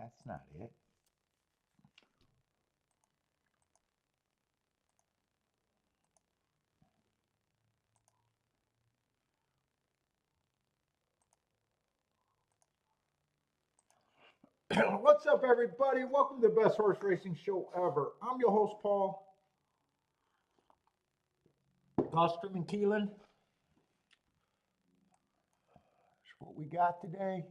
That's not it. What's up, everybody? Welcome to the best horse racing show ever. I'm your host, Paul. Gulfstream and Keeneland. That's what we got today.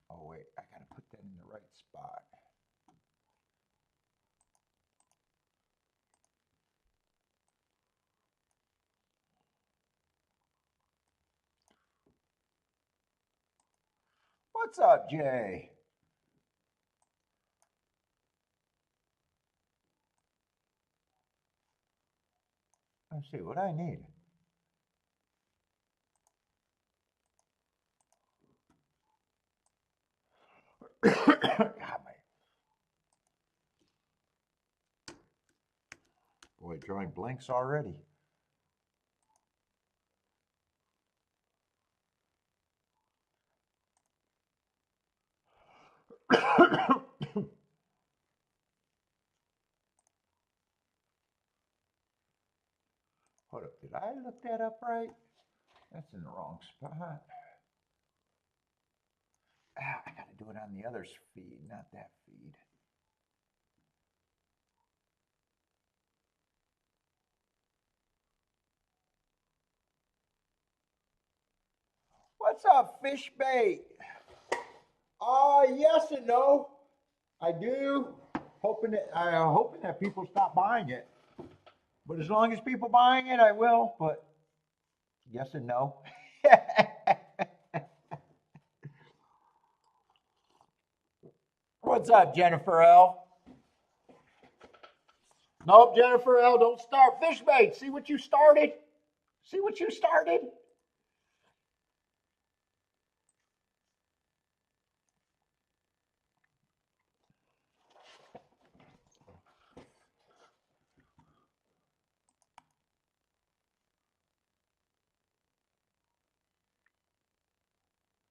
Oh, wait, I gotta put that in the right spot. What's up, Jay? Let's see what I need. God, boy, drawing blanks already. Hold up, did I look that up right? That's in the wrong spot. I gotta do it on the other feed, not that feed. What's up, fish bait? Yes and no. I do. Hoping that people stop buying it. But as long as people buying it, I will. But yes and no. What's up, Jennifer L? Nope, Jennifer L, don't start fish bait. See what you started? See what you started?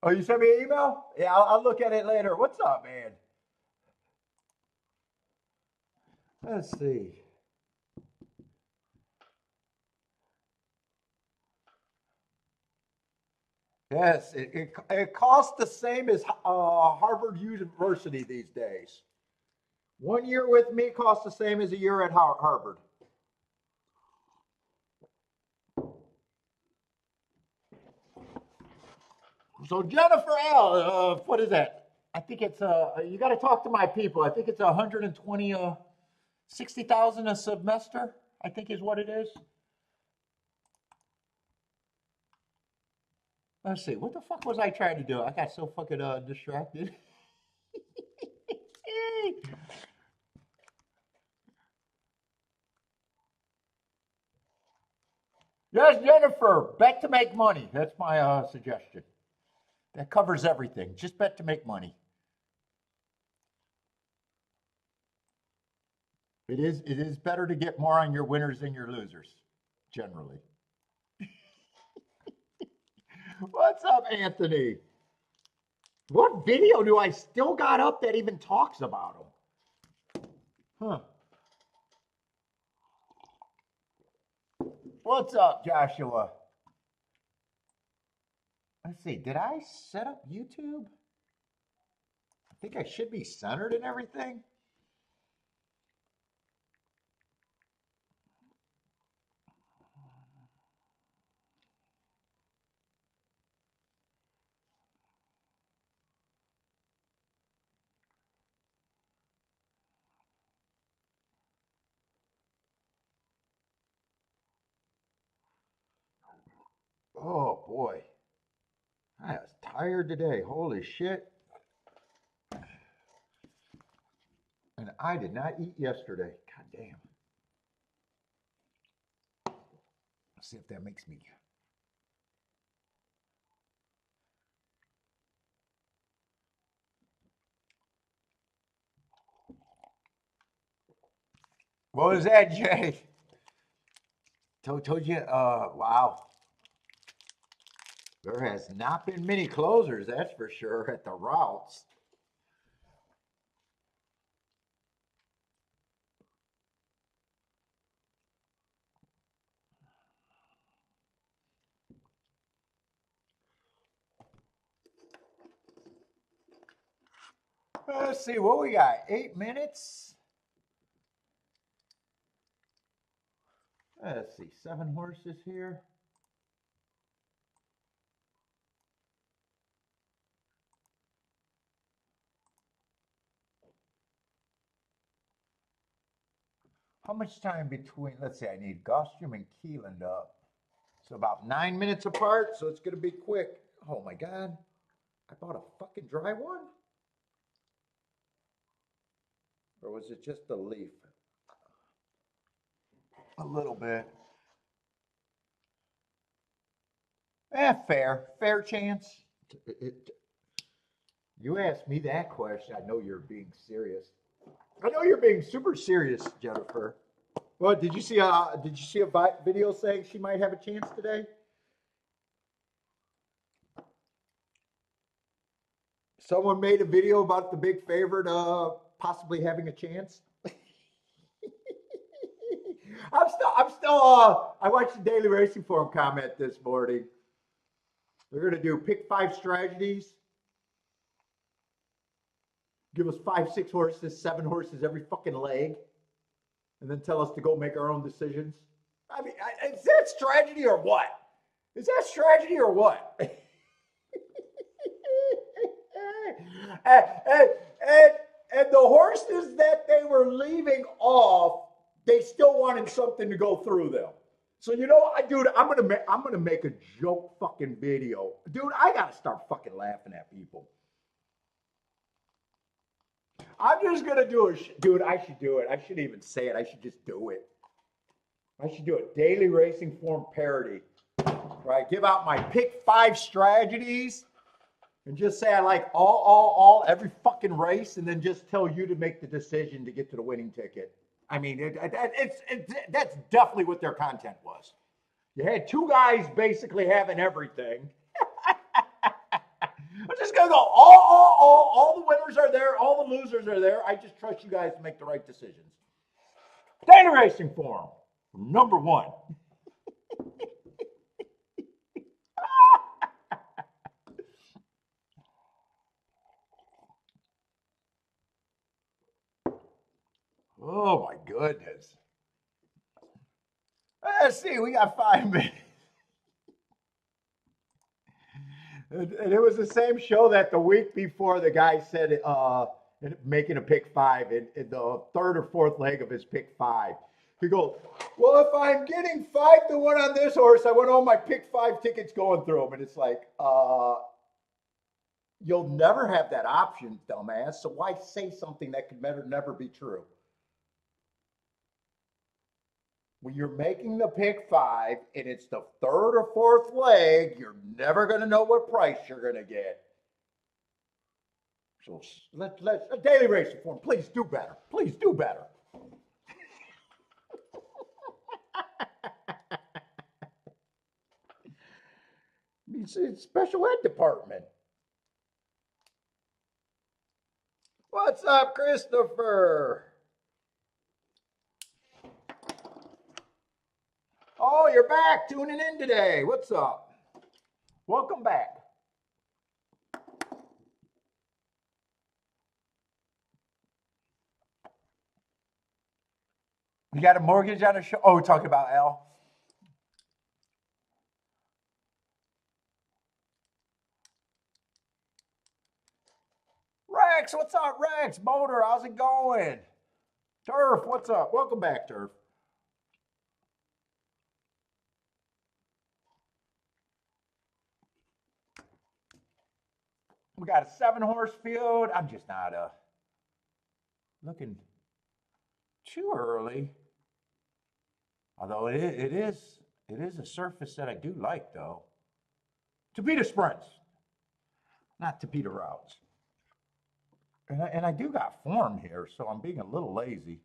Oh, you sent me an email? Yeah, I'll look at it later. What's up, man? Let's see. Yes, it costs the same as Harvard University these days. 1 year with me costs the same as a year at Harvard. So Jennifer L, what is that? I think it's you got to talk to my people. I think it's 120, 60,000 a semester. I think is what it is. Let's see. What the fuck was I trying to do? I got so fucking distracted. Yes, Jennifer. Bet to make money. That's my suggestion. That covers everything. Just bet to make money. It is better to get more on your winners than your losers, generally. What's up, Anthony? What video do I still got up that even talks about him? Huh. What's up, Joshua? Let's see. Did I set up YouTube? I think I should be centered and everything. Oh boy. I was tired today. Holy shit. And I did not eat yesterday. God damn. see if that makes me. What was that, Jay? Told you, wow. There has not been many closers, that's for sure, at the routes. Let's see, what we got? 8 minutes? Let's see, 7 horses here. How much time between, let's say I need Gulfstream and Keeneland up. So about 9 minutes apart, so it's gonna be quick. Oh my God, I bought a fucking dry one? Or was it just a leaf? A little bit. Fair chance. You asked me that question, I know you're being serious. I know you're being super serious, Jennifer. Well, did you see a video saying she might have a chance today? Someone made a video about the big favorite possibly having a chance. I watched the Daily Racing Forum comment this morning. They're gonna do pick 5 strategies. Give us 5, 6 horses, 7 horses every fucking leg, and then tell us to go make our own decisions. I mean, is that strategy or what? Is that strategy or what? and the horses that they were leaving off, they still wanted something to go through them. So dude, I'm gonna make a joke fucking video, dude. I gotta start fucking laughing at people. I'm just gonna do it, dude. I should do it. I shouldn't even say it. I should just do it. I should do a Daily Racing Form parody, right? Give out my pick 5 strategies, and just say I like all every fucking race, and then just tell you to make the decision to get to the winning ticket. I mean, that's definitely what their content was. You had 2 guys basically having everything. I'm just gonna go all the winners are there, all the losers are there. I just trust you guys to make the right decisions. Data Racing Forum, number 1. Oh my goodness. Let's see, we got 5 minutes. And it was the same show that the week before the guy said making a pick 5 in the 3rd or 4th leg of his pick 5. He goes, well, if I'm getting 5 to 1 on this horse, I want all my pick 5 tickets going through them. And it's like, you'll never have that option, dumbass. So why say something that could never be true? When you're making the pick 5 and it's the 3rd or 4th leg, you're never going to know what price you're going to get. So let's a Daily Racing Form. Please do better. Please do better. It's special ed department. What's up, Christopher? Oh, you're back tuning in today. What's up? Welcome back. You got a mortgage on a show? Oh, we're talking about Al. Rex, what's up, Rex? Motor, how's it going? Turf, what's up? Welcome back, Turf. We got a 7-horse field. I'm just not looking too early. Although it is It is a surface that I do like, though. To beat a sprints, not to beat a routes. And I do got form here, so I'm being a little lazy.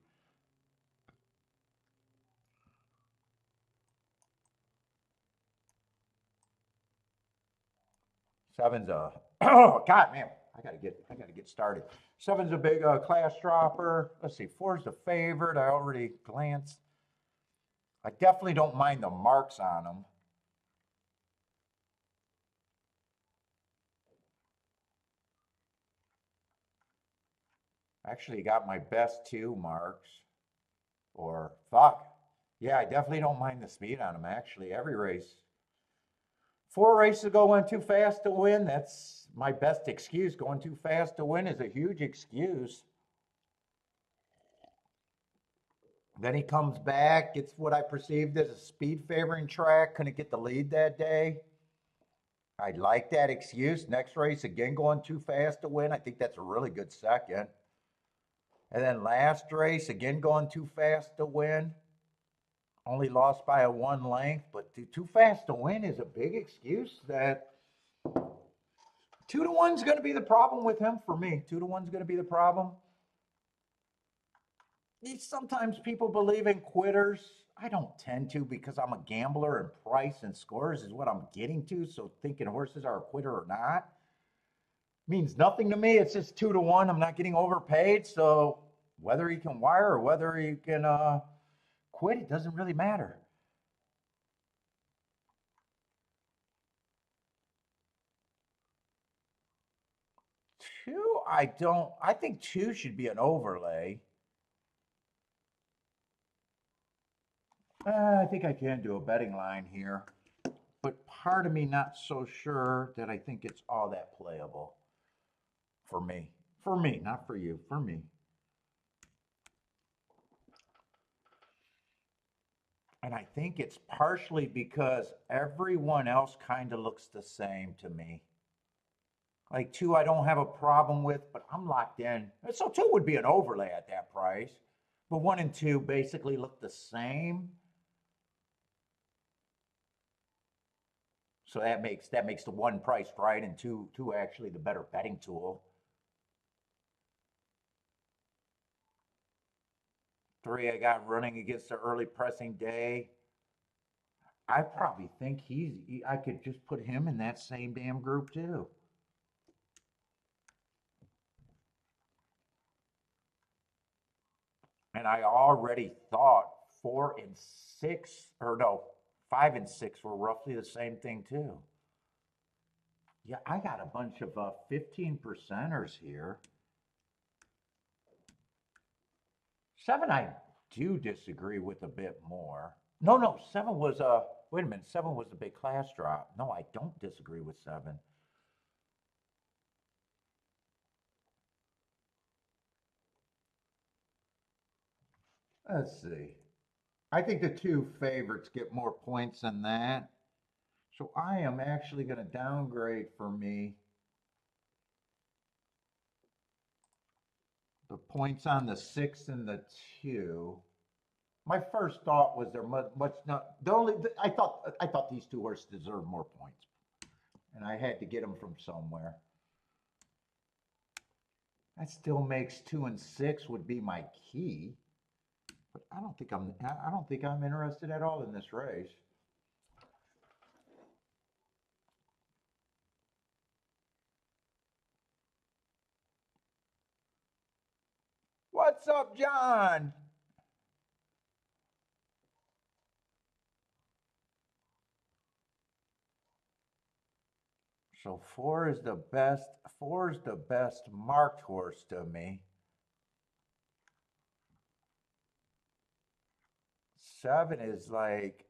Seven's a oh god man, I gotta get started. Seven's a big class dropper. Let's see, four's the favorite. I already glanced. I definitely don't mind the marks on them. Actually got my best two marks. Or fuck. Yeah, I definitely don't mind the speed on them actually. Every race. Four races going too fast to win. That's my best excuse. Going too fast to win is a huge excuse. Then he comes back, gets what I perceived as a speed favoring track, couldn't get the lead that day. I like that excuse. Next race, again, going too fast to win. I think that's a really good second. And then last race, again, going too fast to win. Only lost by a one length, but too fast to win is a big excuse that 2-1's going to be the problem with him for me. 2-1's going to be the problem. Sometimes people believe in quitters. I don't tend to because I'm a gambler and price and scores is what I'm getting to. So thinking horses are a quitter or not means nothing to me. It's just 2-1. I'm not getting overpaid. So whether he can wire or whether he can quit, it doesn't really matter. Two, I think two should be an overlay. I think I can do a betting line here, but part of me not so sure that I think it's all that playable for me. For me, not for you, for me. And I think it's partially because everyone else kind of looks the same to me. Like two, I don't have a problem with, but I'm locked in. So two would be an overlay at that price. But one and two basically look the same. So that makes the one priced right and two actually the better betting tool. Three, I got running against the early pressing day. I probably think I could just put him in that same damn group too. And I already thought four and six, or no, five and six were roughly the same thing too. Yeah, I got a bunch of 15 percenters here. Seven, I do disagree with a bit more. No, no, seven was wait a minute, seven was the big class drop. No, I don't disagree with seven. Let's see. I think the two favorites get more points than that. So I am actually going to downgrade for me the points on the six and the two. My first thought was they're much not the only. I thought these two horses deserve more points, and I had to get them from somewhere. That still makes two and six would be my key, but I don't think I'm interested at all in this race. What's up, John? So four is the best. Four is the best marked horse to me. Seven is like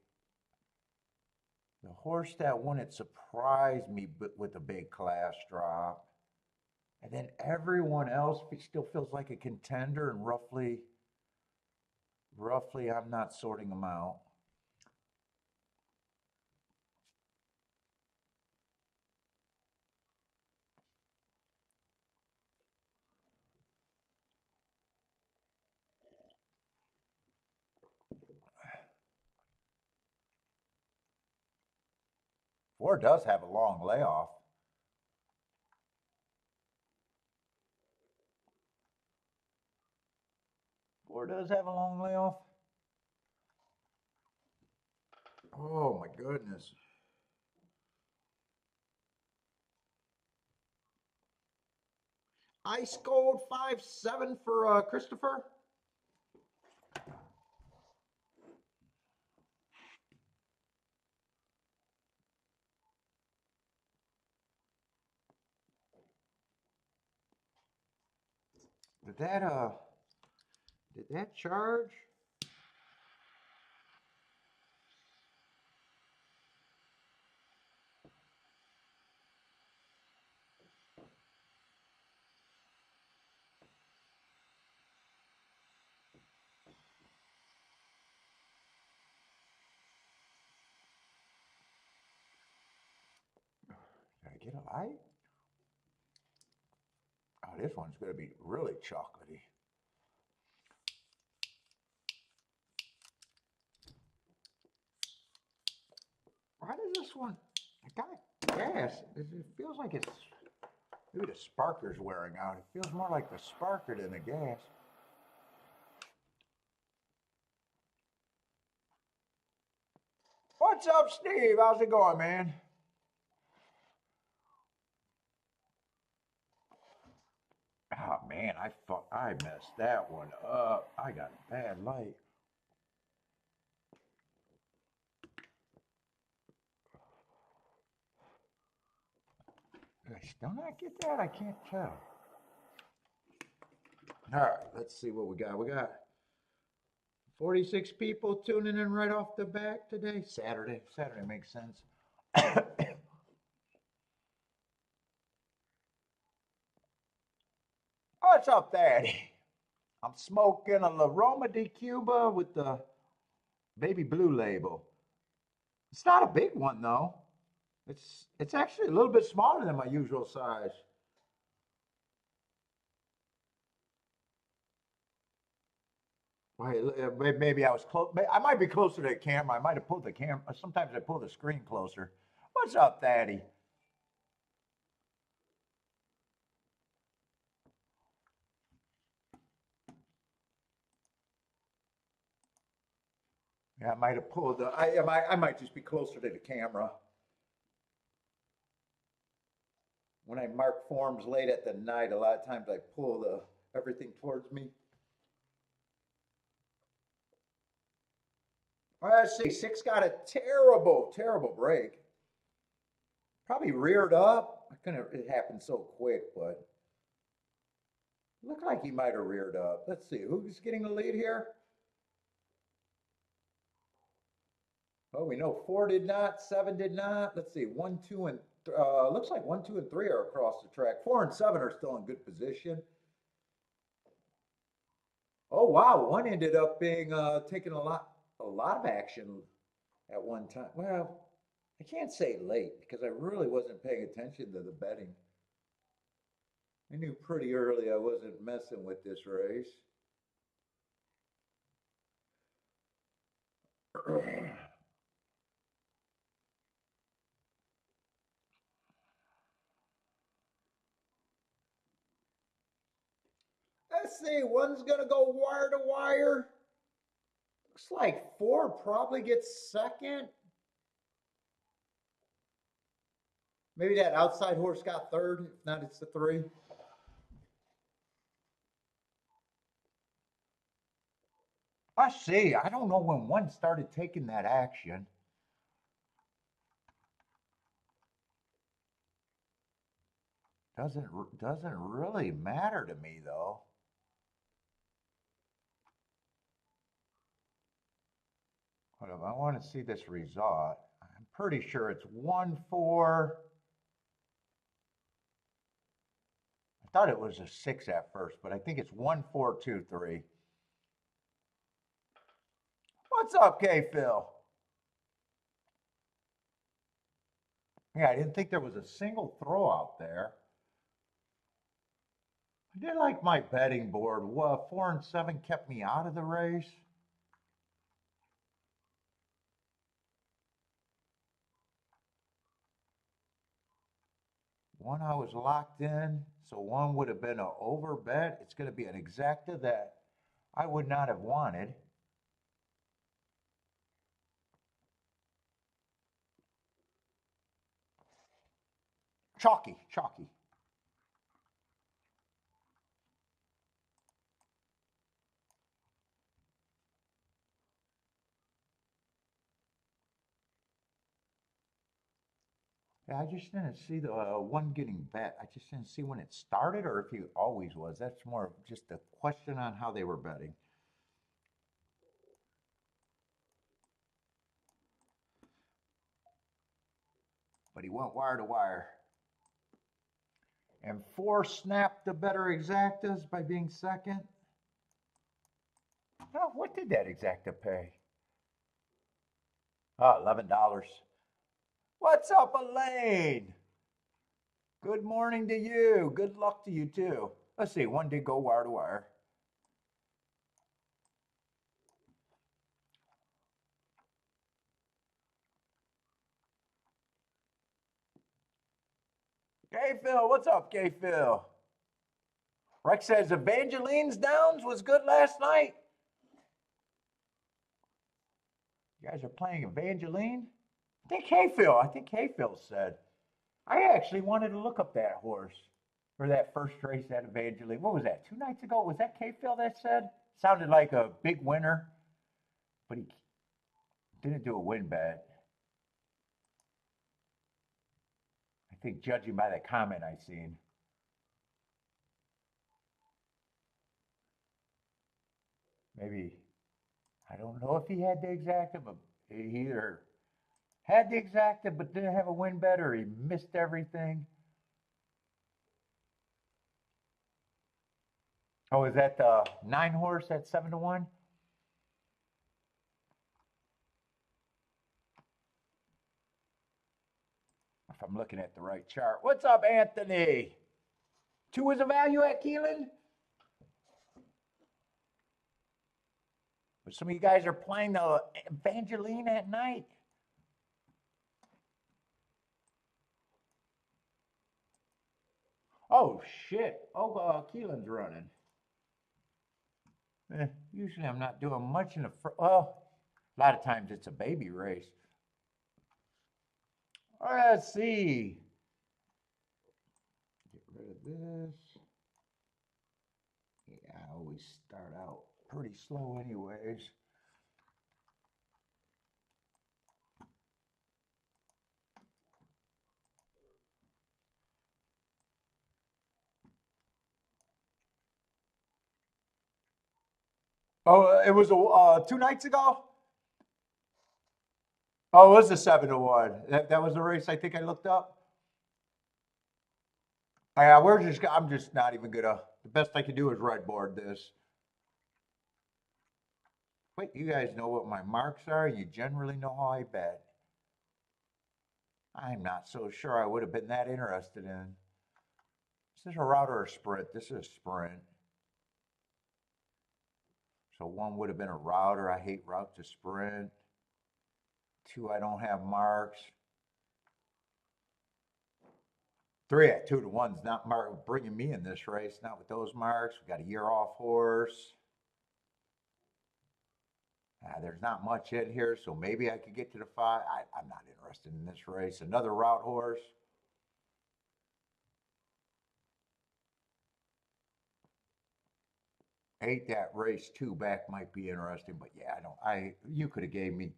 the horse that won it surprised me with a big class drop. And then everyone else still feels like a contender and roughly I'm not sorting them out. 4 does have a long layoff. Four does have a long layoff. Oh my goodness. Ice Cold 5-7 for Christopher. Did that charge? Did I get a light? Oh, this one's going to be really chocolatey. Why does this one? I got gas. It feels like it's maybe the sparker's wearing out. It feels more like the sparker than the gas. What's up, Steve? How's it going, man? Oh man, I messed that one up. I got a bad light. Did I still not get that? I can't tell. All right, let's see what we got. We got 46 people tuning in right off the bat today. Saturday. Saturday makes sense. What's up, Daddy? I'm smoking a La Roma de Cuba with the baby blue label. It's not a big one though. It's actually a little bit smaller than my usual size. Maybe I was close. I might be closer to the camera. I might have pulled the camera. Sometimes I pull the screen closer. What's up, Daddy? Yeah, I might have pulled the. I might just be closer to the camera. When I mark forms late at the night, a lot of times I pull the everything towards me. Let's see. Six got a terrible, terrible break. Probably reared up. I couldn't. It happened so quick, but looked like he might have reared up. Let's see. Who's getting the lead here? Oh, we know 4 did not, 7 did not. Let's see. 1, 2, and looks like 1, 2, and 3 are across the track. 4 and 7 are still in good position. Oh wow, one ended up being taking a lot of action at one time. Well, I can't say late because I really wasn't paying attention to the betting. I knew pretty early I wasn't messing with this race. Let's see, one's gonna go wire to wire. Looks like 4 probably gets second. Maybe that outside horse got third. If not, it's the 3. I see. I don't know when one started taking that action. Doesn't really matter to me though. I want to see this result. I'm pretty sure it's 1-4. I thought it was a 6 at first, but I think it's 1-4-2-3. What's up, K Phil? Yeah, I didn't think there was a single throw out there. I did like my betting board. Well, 4 and 7 kept me out of the race. One I was locked in, so one would have been an over bet. It's going to be an exacta that I would not have wanted. Chalky, chalky. Yeah, I just didn't see the one getting bet. I just didn't see when it started or if he always was. That's more of just a question on how they were betting. But he went wire to wire. And 4 snapped the better exactas by being second. Oh, what did that exacta pay? Oh, $11. What's up, Elaine? Good morning to you. Good luck to you, too. Let's see, one did go wire to wire. Gay Phil, what's up, Gay Phil? Rex says Evangeline's Downs was good last night. You guys are playing Evangeline? I think Hayfield said. I actually wanted to look up that horse for that first race at Evangeline. What was that, 2 nights ago? Was that Hayfield that said? Sounded like a big winner, but he didn't do a win bet. I think judging by the comment I seen. Maybe, I don't know if he had the exacta, but he either had the exacta but didn't have a win bet or he missed everything. Oh, is that the 9 horse at 7-1? If I'm looking at the right chart. What's up, Anthony? 2 is a value at Keeneland? But some of you guys are playing the Evangeline at night. Oh, shit. Oh, Keelan's running. Usually I'm not doing much in the well, a lot of times it's a baby race. All right, let's see. Get rid of this. Yeah, I always start out pretty slow anyways. Oh, it was 2 nights ago? Oh, it was a 7-1. That was the race I think I looked up. Yeah, I'm just not even gonna, the best I can do is red board this. Wait, you guys know what my marks are? You generally know how I bet. I'm not so sure I would have been that interested in. Is this a route or a sprint? This is a sprint. So 1 would have been a router. I hate route to sprint. 2, I don't have marks. 3 at 2-1's not bringing me in this race, not with those marks. We got a year off horse. There's not much in here, so maybe I could get to the 5. I'm not interested in this race. Another route horse. Eight, that race 2 back might be interesting, but yeah, you could have gave me,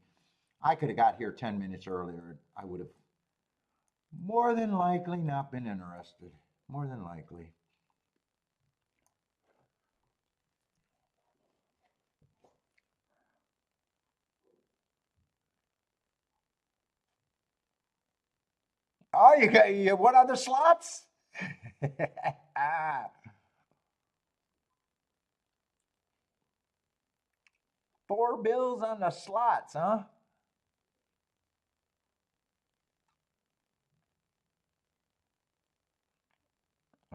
I could have got here 10 minutes earlier. I would have more than likely not been interested. More than likely. Oh, you what other slots? Ah, 4 bills on the slots, huh?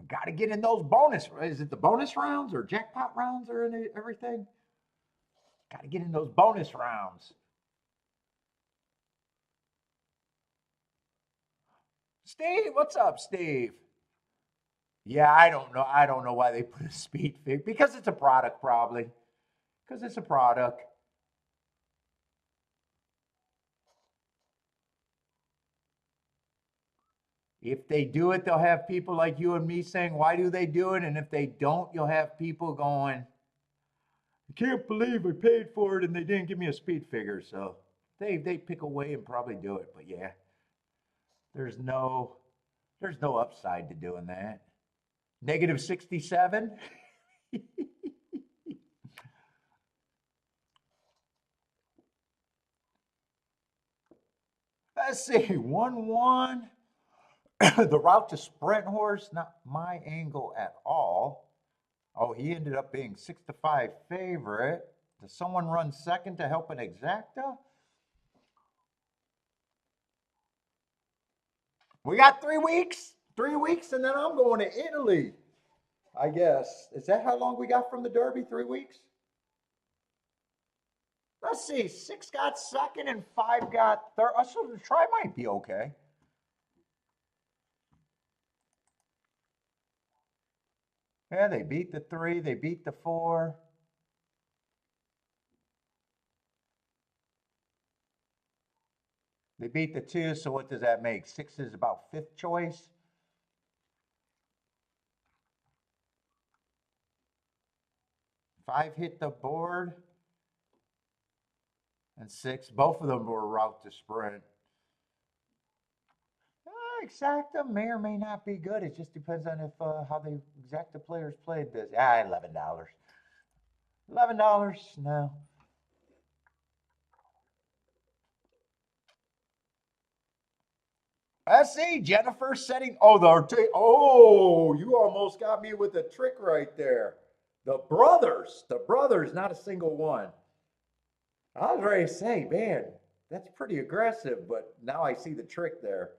Got to get in those bonus. Is it the bonus rounds or jackpot rounds or everything? Got to get in those bonus rounds. Steve, what's up, Steve? Yeah, I don't know. I don't know why they put a speed figure. Because it's a product, probably. Because it's a product. If they do it, they'll have people like you and me saying, why do they do it? And if they don't, you'll have people going, I can't believe I paid for it and they didn't give me a speed figure. So they pick away and probably do it. But yeah, there's no there's no upside to doing that. Negative 67. Let's see, 1-1. The route to sprint horse, not my angle at all. Oh, he ended up being 6-5 favorite. Does someone run second to help an exacta? We got 3 weeks. 3 weeks, and then I'm going to Italy. I guess. Is that how long we got from the Derby? 3 weeks? Let's see. 6 got second and 5 got third. So the try might be okay. Yeah, they beat the 3. They beat the 4. They beat the 2. So what does that make? 6 is about 5th choice. 5 hit the board. And 6, both of them were route to sprint. Exacta may or may not be good. It just depends on if how the exacta players played this. $11. $11. No. Let's see. Jennifer setting. Oh, you almost got me with a trick right there. The brothers. The brothers, not a single one. I was ready to say, man, that's pretty aggressive, but now I see the trick there.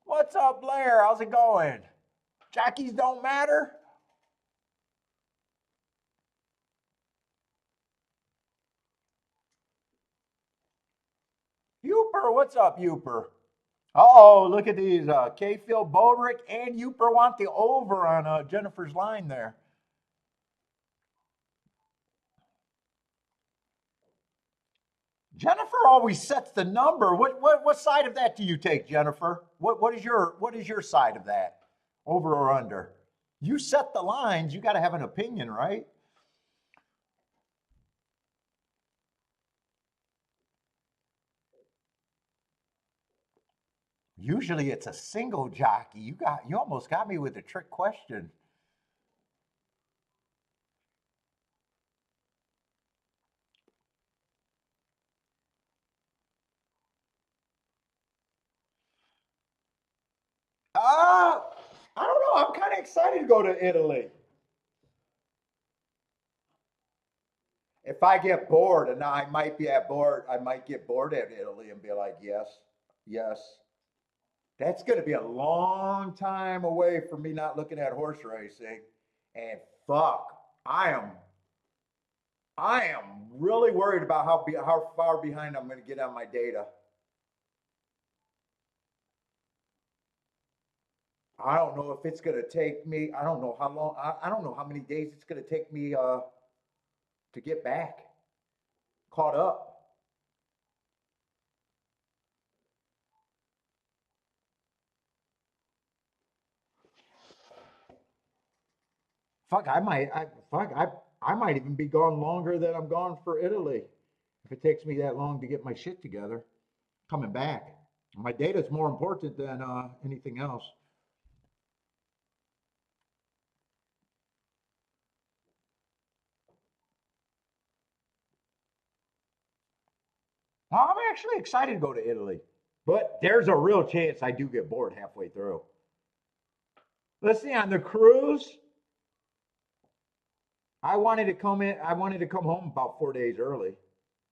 What's up, Blair? How's it going? Jockeys don't matter? Uper, what's up, Uper? Uh-oh, look at these. K-Phil, Bodrick, and Uper want the over on Jennifer's line there. Jennifer always sets the number. What side of that do you take, Jennifer? What is your side of that? Over or under? You set the lines. You got to have an opinion, right? Usually it's a single jockey. You almost got me with a trick question. Uh, I don't know. I'm kind of excited to go to Italy. If I get bored, and I might be at bored, I might get bored at Italy and be like, yes, yes. That's going to be a long time away from me not looking at horse racing. And fuck, I am, I am really worried about how far behind I'm going to get on my data. I don't know if it's going to take me. I don't know how long. I don't know how many days it's going to take me to get back caught up. Fuck, I might even be gone longer than I'm gone for Italy if it takes me that long to get my shit together. Coming back, my data is more important than anything else. I'm actually excited to go to Italy, but there's a real chance I do get bored halfway through. Let's see, on the cruise, I wanted to come in. I wanted to come home about 4 days early,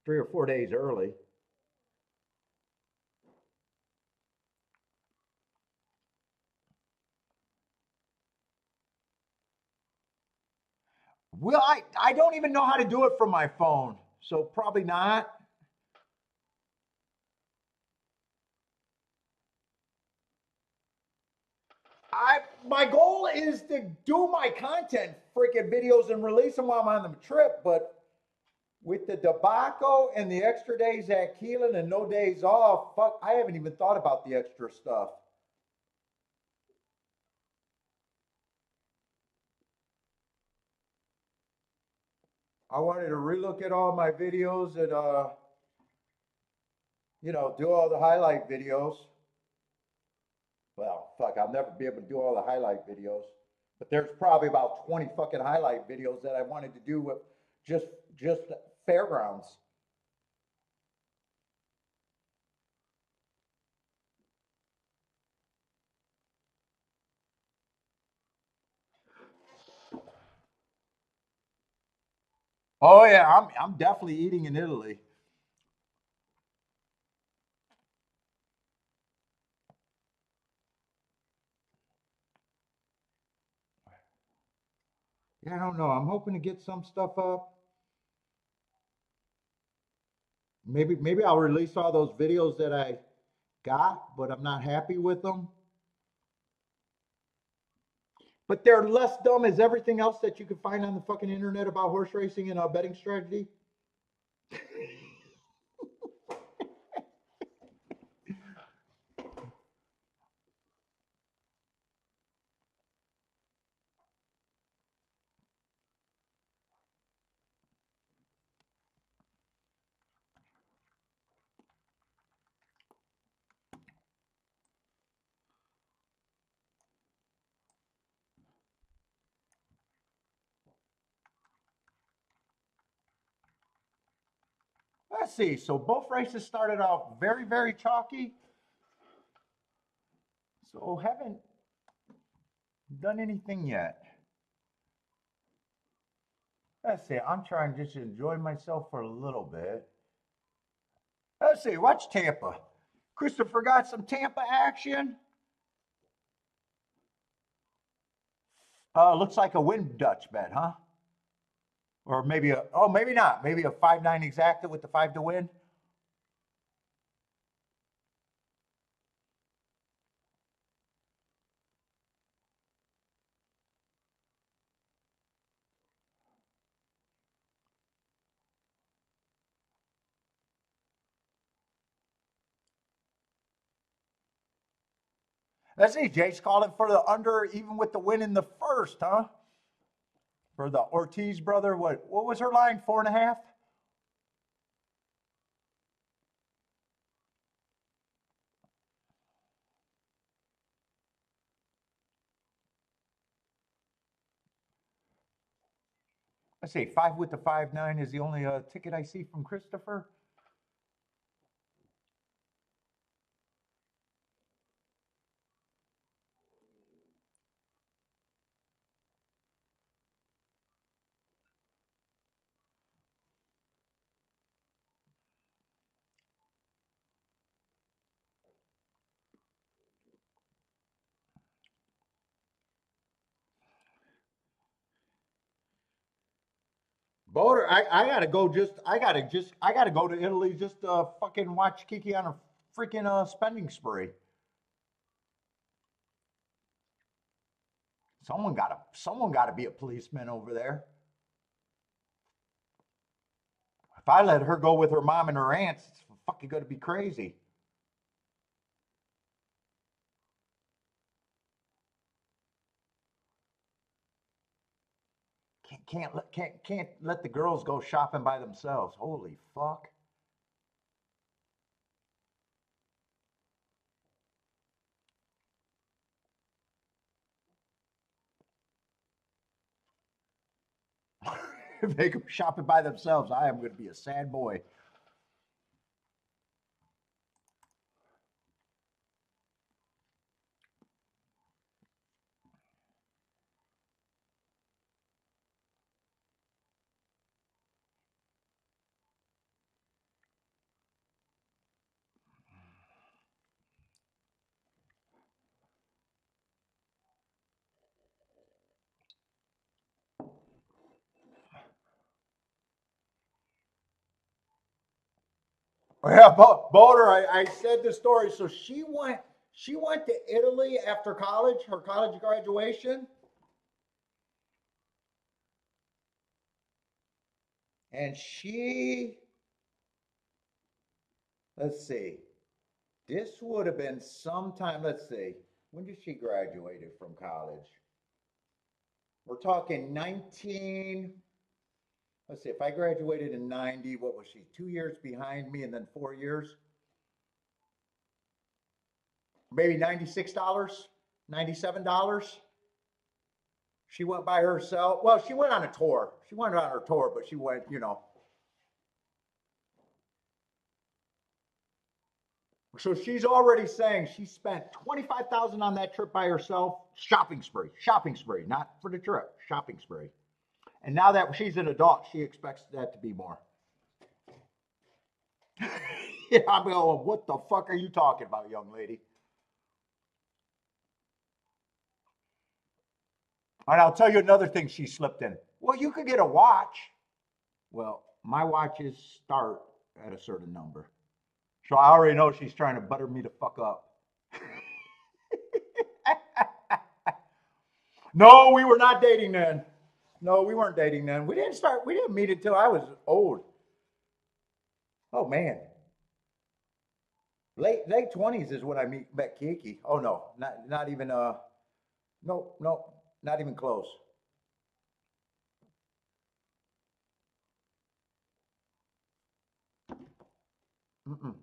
3 or 4 days early. Well, I don't even know how to do it from my phone. So probably not. My goal is to do my content freaking videos and release them while I'm on the trip, but with the debacle and the extra days at Keeneland and no days off, fuck, I haven't even thought about the extra stuff. I wanted to relook at all my videos and do all the highlight videos. Well, fuck, I'll never be able to do all the highlight videos. But there's probably about 20 fucking highlight videos that I wanted to do with just just fairgrounds. Oh yeah, I'm definitely eating in Italy. Yeah, I don't know. I'm hoping to get some stuff up. Maybe I'll release all those videos that I got, but I'm not happy with them. But they're less dumb as everything else that you can find on the fucking internet about horse racing and betting strategy. Let's see. So both races started out very, very chalky. So haven't done anything yet. Let's see. I'm trying just to enjoy myself for a little bit. Let's see. Watch Tampa. Christopher got some Tampa action. Looks like a win Dutch bet, huh? Or maybe maybe not. Maybe a 5-9 exacta with the 5 to win. Let's see. Jake's calling for the under even with the win in the first, huh? For the Ortiz brother. What was her line? 4.5? Let's see. 5 with the 5-9 is the only ticket I see from Christopher. Boater, I gotta go. I gotta go to Italy just to fucking watch Kiki on a freaking spending spree. Someone gotta be a policeman over there. If I let her go with her mom and her aunts, it's fucking gonna be crazy. Can't let the girls go shopping by themselves. Holy fuck! If they go shopping by themselves, I am going to be a sad boy. Yeah, Boulder. I said the story. So she went to Italy after college, her college graduation, and let's see, this would have been sometime. Let's see, when did she graduated from college? We're talking 19. Let's see, if I graduated in 90, what was she? 2 years behind me, and then 4 years, maybe $96, $97. She went by herself. Well, she went on a tour. She went on her tour, but she went. So she's already saying she spent 25,000 on that trip by herself. Shopping spree, not for the trip, shopping spree. And now that she's an adult, she expects that to be more. Yeah, I'm going, what the fuck are you talking about, young lady? And I'll tell you another thing she slipped in. Well, you could get a watch. Well, my watches start at a certain number. So I already know she's trying to butter me the fuck up. No, we were not dating then. No, we weren't dating then. We didn't meet until I was old. Oh man. Late 20s is when met Kiki. Oh no, not even no, no, not even close. Mm-mm.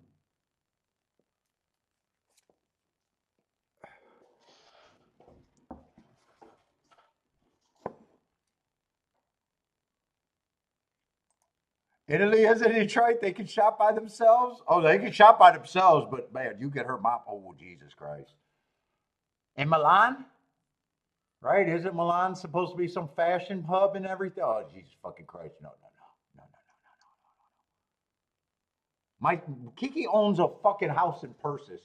Italy is in Detroit. They can shop by themselves. Oh, they can shop by themselves, but man, you get her mom. Oh, Jesus Christ. In Milan, right? Isn't Milan supposed to be some fashion hub and everything? Oh, Jesus fucking Christ. No, no, no, no, no, no. My Kiki owns a fucking house in Persis.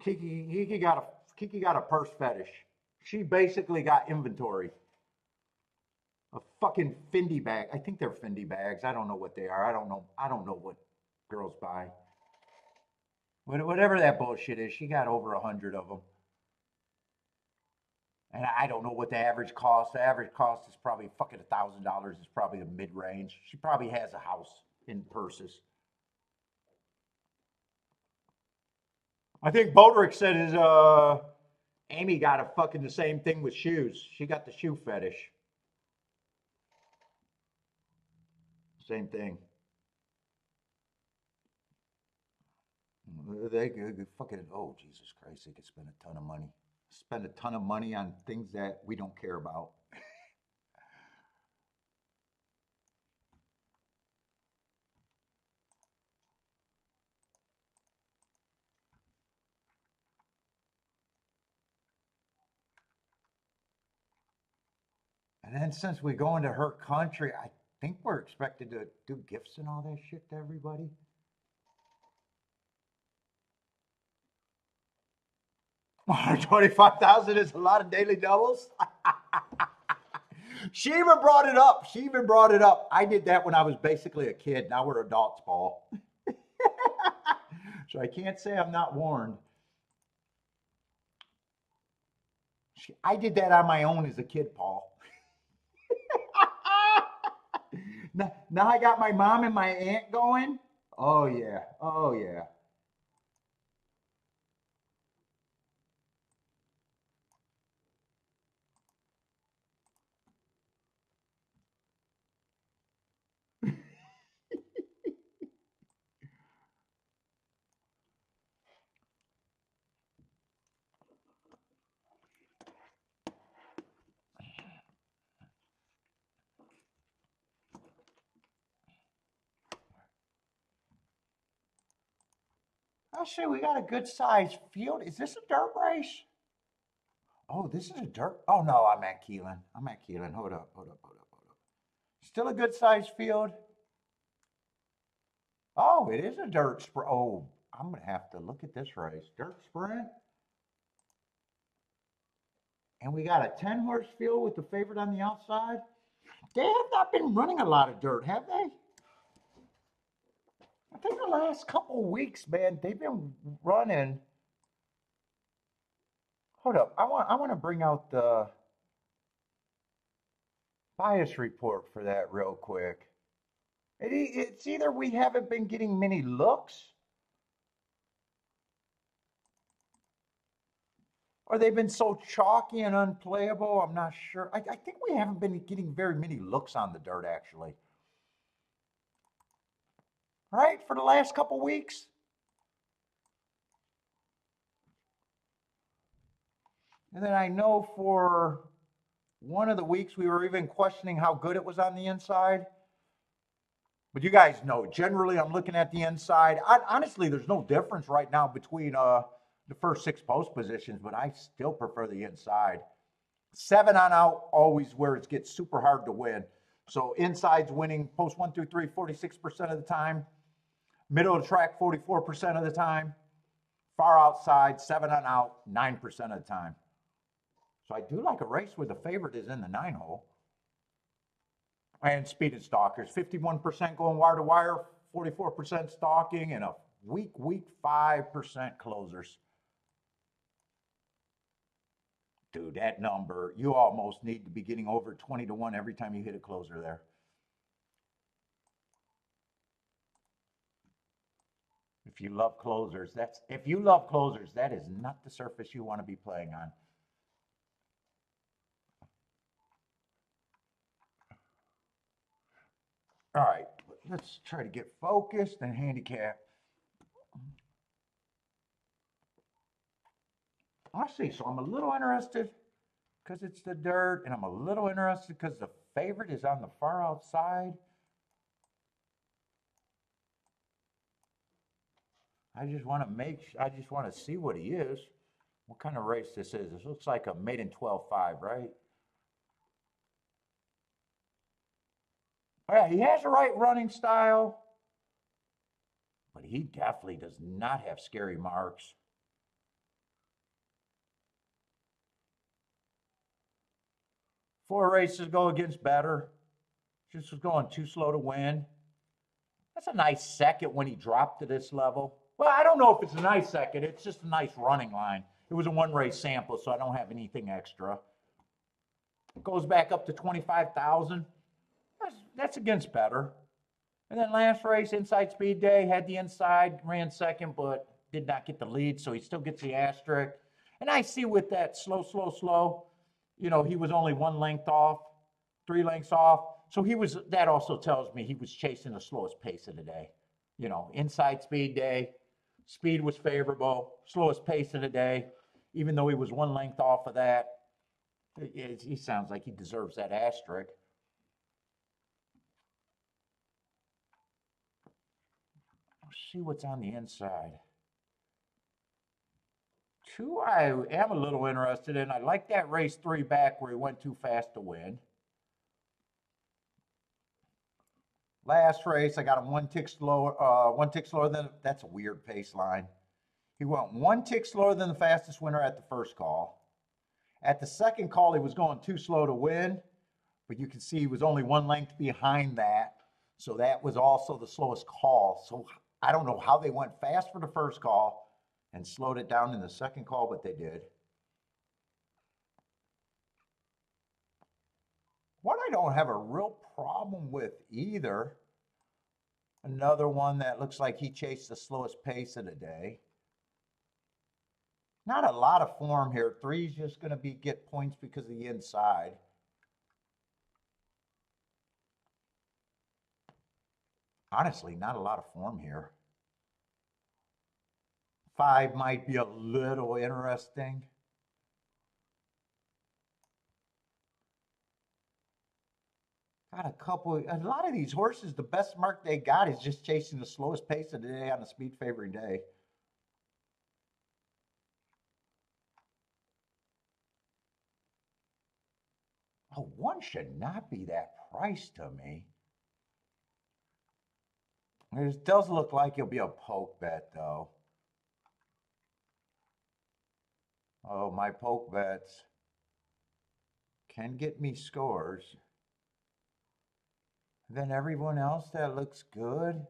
Kiki got a purse fetish. She basically got inventory. A fucking Fendi bag. I think they're Fendi bags. I don't know what they are. I don't know. I don't know what girls buy. Whatever that bullshit is, she got over 100 of them. And I don't know what the average cost. The average cost is probably fucking $1,000. It's probably the mid range. She probably has a house in purses. I think Bodrick said his Amy got a fucking the same thing with shoes. She got the shoe fetish. Same thing. They fucking, oh Jesus Christ, they could spend a ton of money. Spend a ton of money on things that we don't care about. And then since we go into her country, I think we're expected to do gifts and all that shit to everybody. 125,000 is a lot of daily doubles. She even brought it up. She even brought it up. I did that when I was basically a kid. Now we're adults, Paul. So I can't say I'm not warned. I did that on my own as a kid, Paul. Now I got my mom and my aunt going. Oh yeah. Oh yeah. Oh shit, we got a good sized field. Is this a dirt race? Oh, this is a dirt. Oh no, I'm at Keeneland. I'm at Keeneland. Hold up, hold up, hold up, hold up. Still a good sized field. Oh, it is a dirt sprint. Oh, I'm gonna have to look at this race. Dirt sprint, and we got a 10 horse field with the favorite on the outside. They have not been running a lot of dirt, have they? I think the last couple of weeks, man, they've been running. Hold up, I want to bring out the bias report for that real quick. It's either we haven't been getting many looks, or they've been so chalky and unplayable. I'm not sure. I think we haven't been getting very many looks on the dirt, actually. Right, for the last couple weeks. And then I know for one of the weeks we were even questioning how good it was on the inside. But you guys know, generally I'm looking at the inside. Honestly, there's no difference right now between the first 6 post positions, but I still prefer the inside. 7 on out, always where it gets super hard to win. So inside's winning post 1 through 3, 46% of the time. Middle of the track, 44% of the time. Far outside, 7 on out, 9% of the time. So I do like a race where the favorite is in the 9 hole. And speeded stalkers, 51% going wire to wire, 44% stalking, and a weak 5% closers. Dude, that number, you almost need to be getting over 20 to 1 every time you hit a closer there. If you love closers, that is not the surface you want to be playing on. All right, let's try to get focused and handicap. I see, so I'm a little interested because it's the dirt, and I'm a little interested because the favorite is on the far outside. I just want to see what he is. What kind of race this is. This looks like a maiden 12.5, right? Oh, yeah, he has the right running style, but he definitely does not have scary marks. Four races go against bettor. Just was going too slow to win. That's a nice second when he dropped to this level. Well, I don't know if it's a nice second. It's just a nice running line. It was a one race sample, so I don't have anything extra. It goes back up to 25,000. That's against bettor. And then last race, inside speed day, had the inside, ran second, but did not get the lead, so he still gets the asterisk. And I see with that slow, you know, he was only 1 length off, 3 lengths off. So that also tells me he was chasing the slowest pace of the day. You know, inside speed day, speed was favorable, slowest pace of the day, even though he was 1 length off of that. He sounds like he deserves that asterisk. Let's see what's on the inside. 2, I am a little interested in. I like that race 3 back where he went too fast to win. Last race, I got him 1 tick slower. 1 tick slower than, that's a weird pace line. He went 1 tick slower than the fastest winner at the first call. At the second call, he was going too slow to win, but you can see he was only 1 length behind that. So that was also the slowest call. So I don't know how they went fast for the first call and slowed it down in the second call, but they did. What I don't have a real problem with either, another one that looks like he chased the slowest pace of the day. Not a lot of form here. 3's just going to get points because of the inside. Honestly, not a lot of form here. 5 might be a little interesting. Got a lot of these horses, the best mark they got is just chasing the slowest pace of the day on a speed favoring day. Oh, 1 should not be that price to me. It does look like it'll be a poke bet, though. Oh, my poke bets can get me scores. Then everyone else that looks good.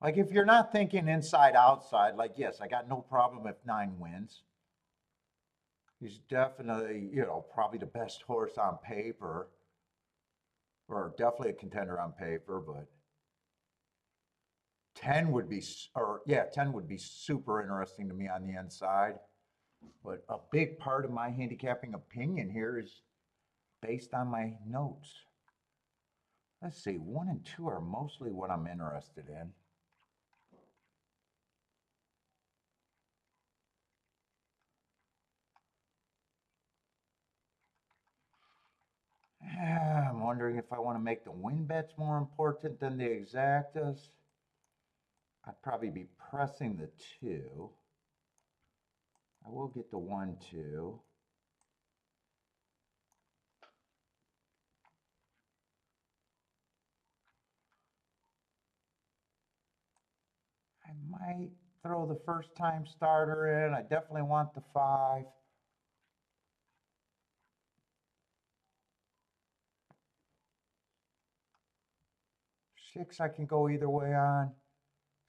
Like if you're not thinking inside outside, like yes, I got no problem if 9 wins. He's definitely, you know, probably the best horse on paper, or definitely a contender on paper, but 10 would be, or yeah, 10 would be super interesting to me on the inside. But a big part of my handicapping opinion here is based on my notes. Let's see, 1 and 2 are mostly what I'm interested in. I'm wondering if I want to make the win bets more important than the exactas. I'd probably be pressing the 2. I will get the 1, 2. I might throw the first time starter in. I definitely want the 5. 6 I can go either way on.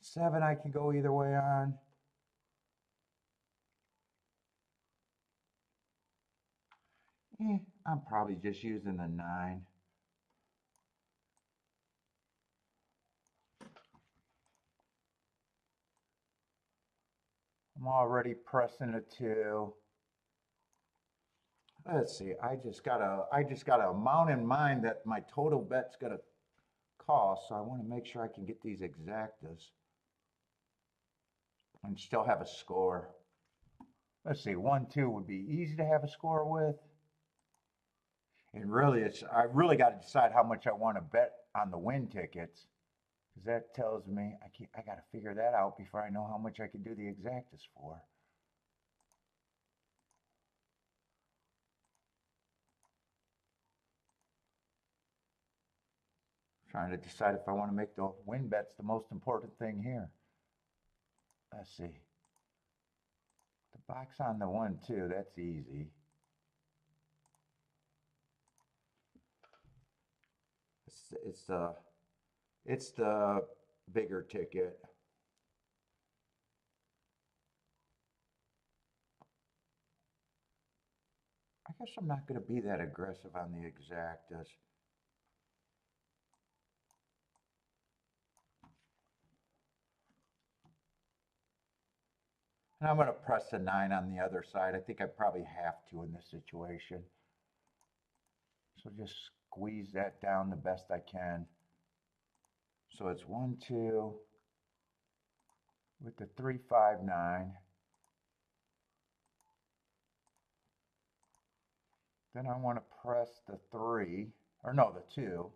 7 I can go either way on. I'm probably just using the 9. I'm already pressing a 2. Let's see. I just got a amount in mind that my total bet's gonna cost, so I want to make sure I can get these exactas and still have a score. Let's see. 1, 2 would be easy to have a score with. And really, I really got to decide how much I want to bet on the win tickets, because that tells me I got to figure that out before I know how much I can do the exactas for. Trying to decide if I want to make the win bets the most important thing here. Let's see. The box on the 1, 2, that's easy. It's the bigger ticket. I guess I'm not going to be that aggressive on the exactas. And I'm going to press a 9 on the other side. I think I probably have to in this situation. So just squeeze that down the best I can. So it's 1, 2 with the 3, 5, 9. Then I want to press the 3, or no, the 2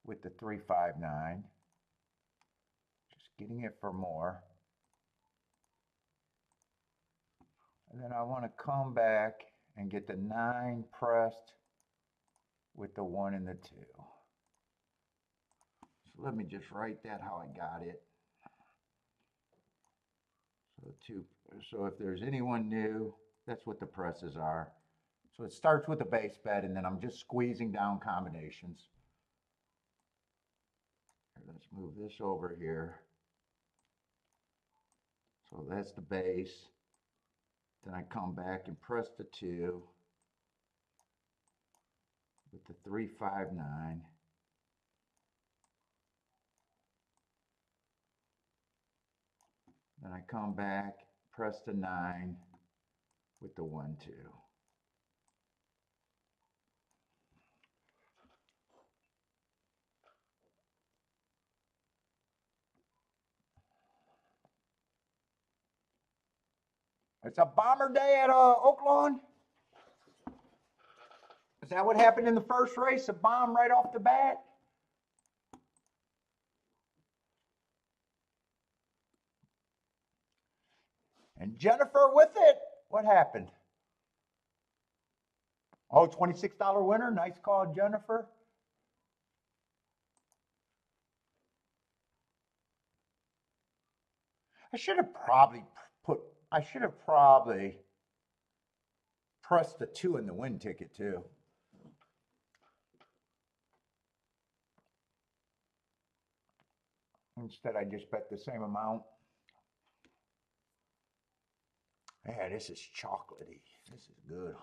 with the 3, 5, 9. Just getting it for more. And then I want to come back and get the 9 pressed with the 1 and the 2. So let me just write that how I got it. So 2. So if there's anyone new, that's what the presses are. So it starts with a base bet, and then I'm just squeezing down combinations. Let's move this over here. So that's the base. Then I come back and press the 2 with the 3, 5, 9. Then I come back, press the 9 with the 1, 2. It's a bomber day at Oaklawn. Is that what happened in the first race? A bomb right off the bat? And Jennifer with it. What happened? Oh, $26 winner. Nice call, Jennifer. I should have probably pressed the 2 in the win ticket too. instead I just bet the same amount. Yeah, this is chocolatey. This is good.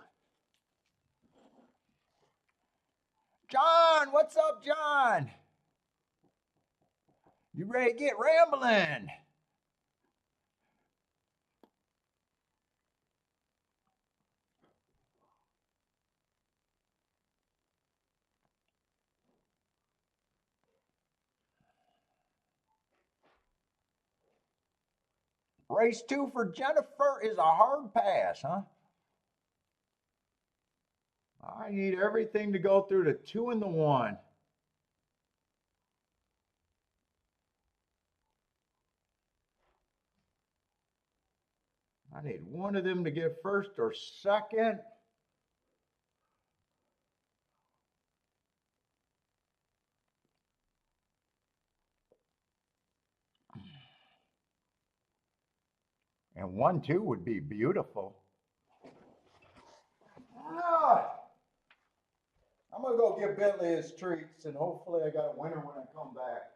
John, what's up, John? You ready to get rambling? Race 2 for Jennifer is a hard pass, huh? I need everything to go through the 2 and the 1. I need one of them to get first or second. And 1-2 would be beautiful. I'm going to go give Bentley his treats, and hopefully I got a winner when I come back.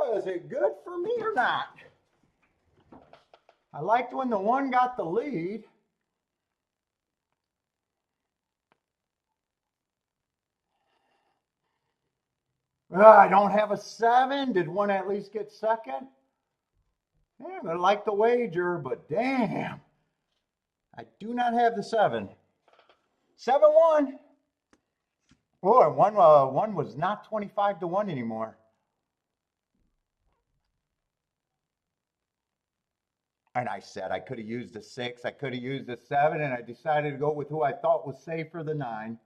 Oh, is it good for me or not? I liked when the 1 got the lead. I don't have a 7. Did 1 at least get second? Yeah, I like the wager, but damn. I do not have the 7. 7-1. Oh, and one was not 25 to 1 anymore. And I said I could have used the 6, I could have used the 7, and I decided to go with who I thought was safer, the 9.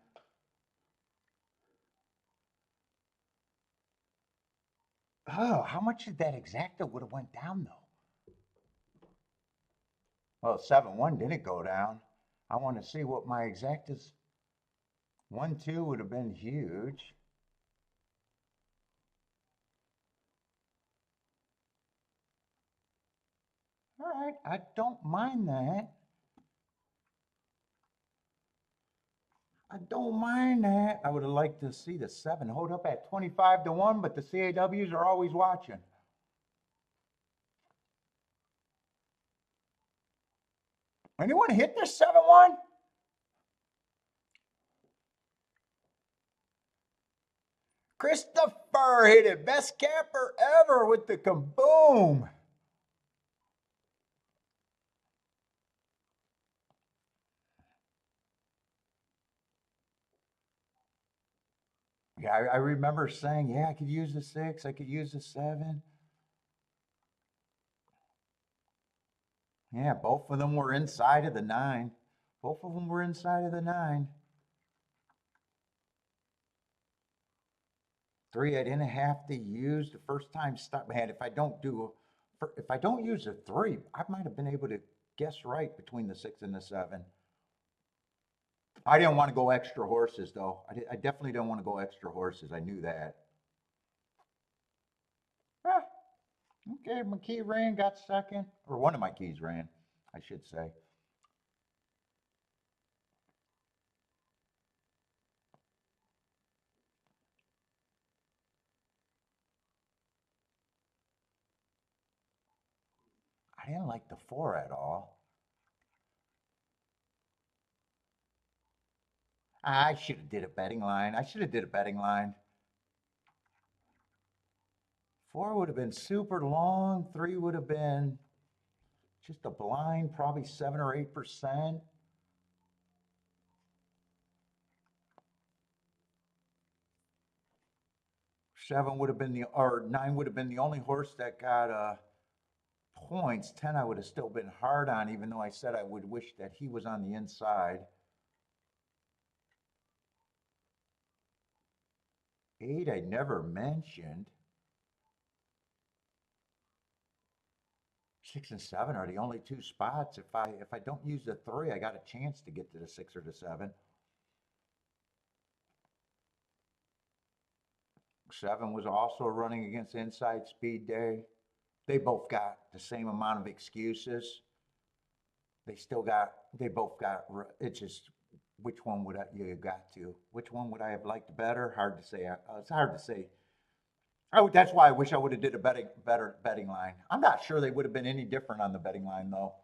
Oh, how much did that exacta would have went down though? Well, 7-1 didn't go down. I want to see what my exactas. 1-2 would have been huge. All right, I don't mind that. I don't mind that. I would have liked to see the 7 hold up at 25 to 1, but the CAWs are always watching. Anyone hit this 7-1? Christopher hit it. Best capper ever with the kaboom. Yeah, I remember saying, yeah, I could use the 6, I could use the 7. Yeah, both of them were inside of the 9. Both of them were inside of the 9. 3, I didn't have to use the first time stop. Man, if I don't use a 3, I might have been able to guess right between the 6 and the 7. I didn't want to go extra horses though. I definitely don't want to go extra horses. I knew that. Ah, okay, my key ran, got second, or one of my keys ran, I should say. I didn't like the 4 at all. I should have did a betting line. I should have did a betting line. 4 would have been super long. 3 would have been just a blind, probably 7 or 8%. 7 would have been or 9 would have been the only horse that got points. 10 I would have still been hard on, even though I said I would wish that he was on the inside. 8 I never mentioned. 6 and 7 are the only 2 spots. If I don't use the 3, I got a chance to get to the 6 or the 7. 7 was also running against Inside Speed Day. They both got the same amount of excuses. They both got, it's just, which one would you got to? Which one would I have liked better? Hard to say. It's hard to say. That's why I wish I would have did a better betting line. I'm not sure they would have been any different on the betting line though.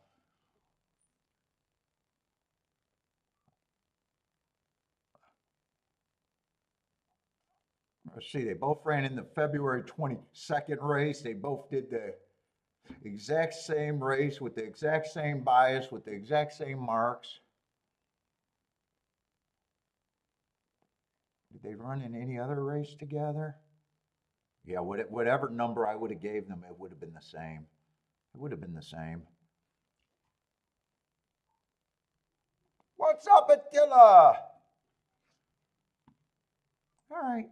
Let's see, they both ran in the February 22nd race. They both did the exact same race with the exact same bias, with the exact same marks. Did they run in any other race together? Yeah, whatever number I would have gave them, it would have been the same. It would have been the same. What's up, Attila? All right.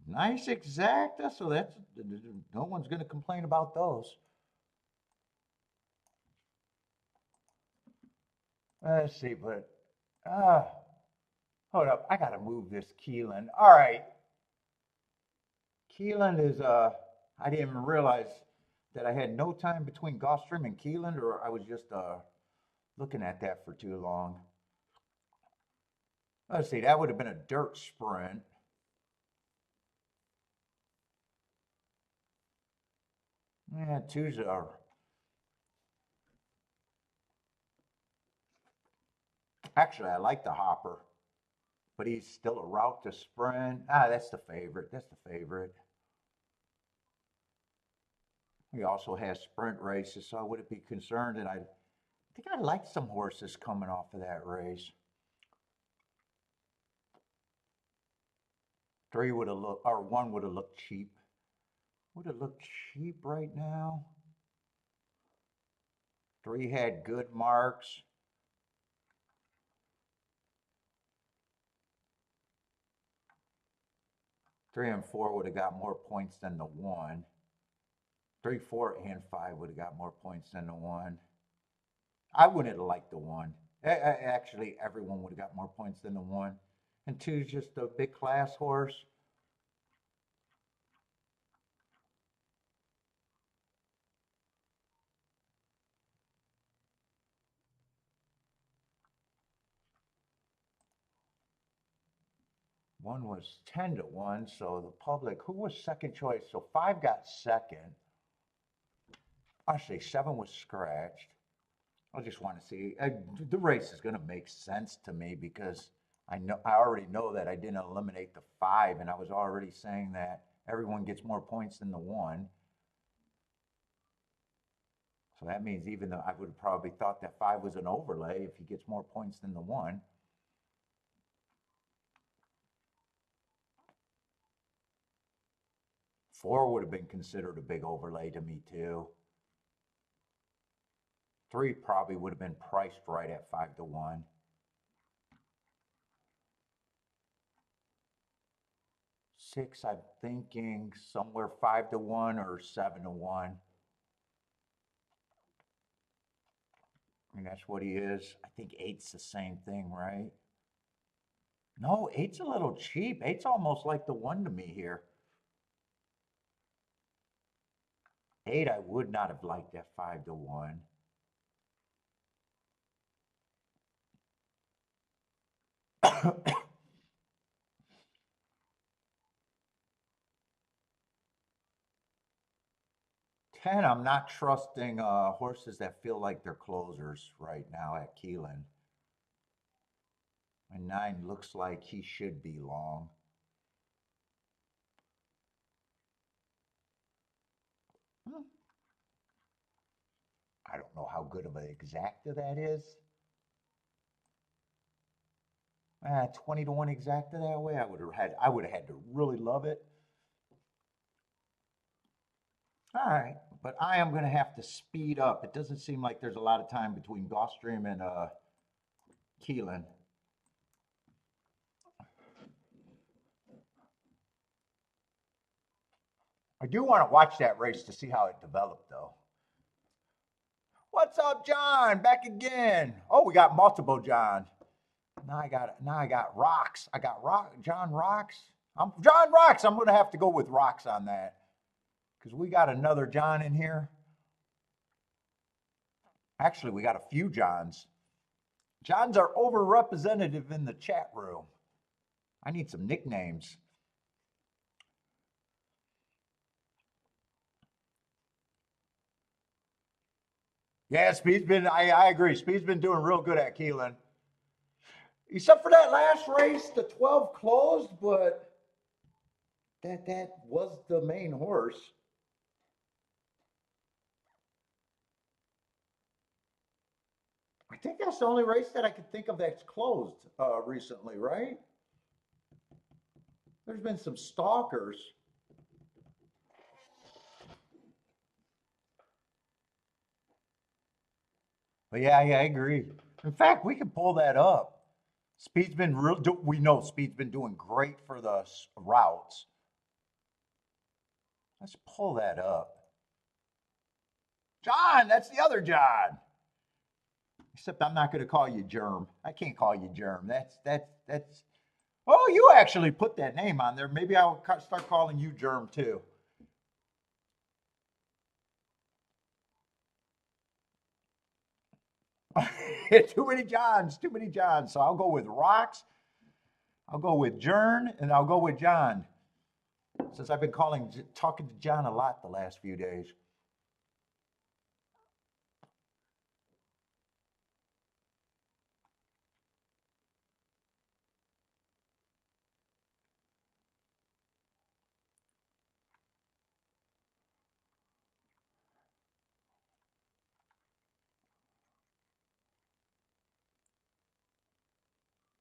Nice exacta, so that's, no one's going to complain about those. Let's see, but, hold up, I got to move this Keeneland. All right. Keeneland is, I didn't even realize that I had no time between Gulfstream and Keeneland, or I was just looking at that for too long. Let's see, that would have been a dirt sprint. Yeah, two's are. Actually, I like the hopper, but he's still a route to sprint. That's the favorite. That's the favorite. He also has sprint races, so I wouldn't be concerned. And I think I like some horses coming off of that race. 3 would have looked, or 1 would have looked cheap. Would have looked cheap right now. 3 had good marks. 3 and 4 would have got more points than the 1. 3, 4, and 5 would have got more points than the 1. I wouldn't have liked the 1. Actually, everyone would have got more points than the 1. And 2 is just a big class horse. One was 10 to 1, so the public, who was second choice? So 5 got second. Actually, 7 was scratched. I just want to see. The race is going to make sense to me because I already know that I didn't eliminate the 5, and I was already saying that everyone gets more points than the 1. So that means even though I would have probably thought that 5 was an overlay if he gets more points than the 1. Four would have been considered a big overlay to me too. 3 probably would have been priced right at 5 to 1. 6, I'm thinking somewhere 5 to 1 or 7 to 1. I mean, that's what he is. I think 8's the same thing, right? No, 8's a little cheap. 8's almost like the 1 to me here. 8, I would not have liked at 5 to 1. And I'm not trusting horses that feel like they're closers right now at Keeneland. And 9 looks like he should be long. Hmm. I don't know how good of an exacta that is. 20 to 1 exacta that way. I would have had to really love it. All right, but I am going to have to speed up. It doesn't seem like there's a lot of time between Gulfstream and Keeneland. I do want to watch that race to see how it developed, though. What's up, John? Back again. Oh, we got multiple John. Now I got Rocks. I got John Rocks. I'm John Rocks. I'm going to have to go with Rocks on that because we got another John in here. Actually, we got a few Johns. Johns are overrepresented in the chat room. I need some nicknames. Yeah, Speed's been, I agree. Speed's been doing real good at Keeneland. Except for that last race, the 12 closed, but that was the main horse. I think that's the only race that I could think of that's closed recently, right? There's been some stalkers. But yeah, I agree. In fact, we can pull that up. Speed's been real. We know Speed's been doing great for the routes. Let's pull that up. John, that's the other John. Except I'm not going to call you Germ. I can't call you Germ. That's. Oh, you actually put that name on there. Maybe I'll start calling you Germ too. Too many Johns. Too many Johns. So I'll go with Rocks. I'll go with Jern, and I'll go with John. Since I've been talking to John a lot the last few days.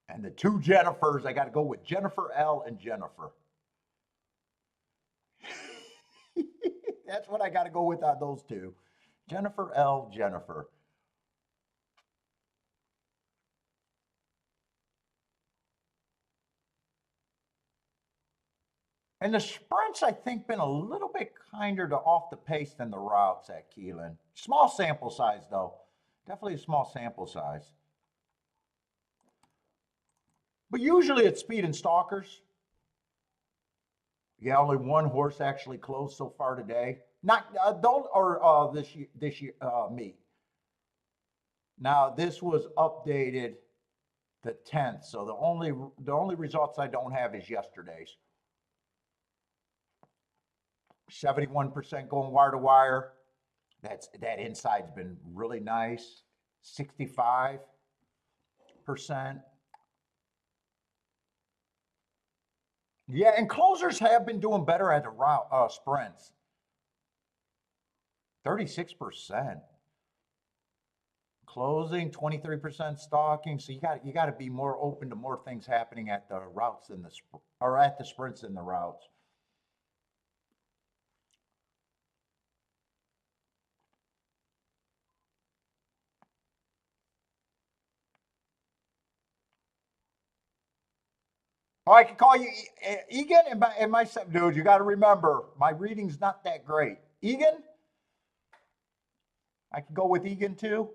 And the two Jennifers, I got to go with Jennifer L and Jennifer. That's what I got to go with on those two. Jennifer L, Jennifer. And the sprints, I think, been a little bit kinder to off the pace than the routes at Keeneland. Small sample size, though. Definitely a small sample size. But usually it's speed and stalkers. Yeah, only one horse actually closed so far today. Not don't or this year meet. Now this was updated the 10th, so the only results I don't have is yesterday's. 71% going wire to wire. That inside's been really nice. 65%. Yeah, and closers have been doing better at the route sprints. 36%. Closing, 23% stalking. So you got to be more open to more things happening at the routes than or at the sprints than the routes. Oh, I can call you Egan and my dude. You got to remember, my reading's not that great. Egan, I can go with Egan too.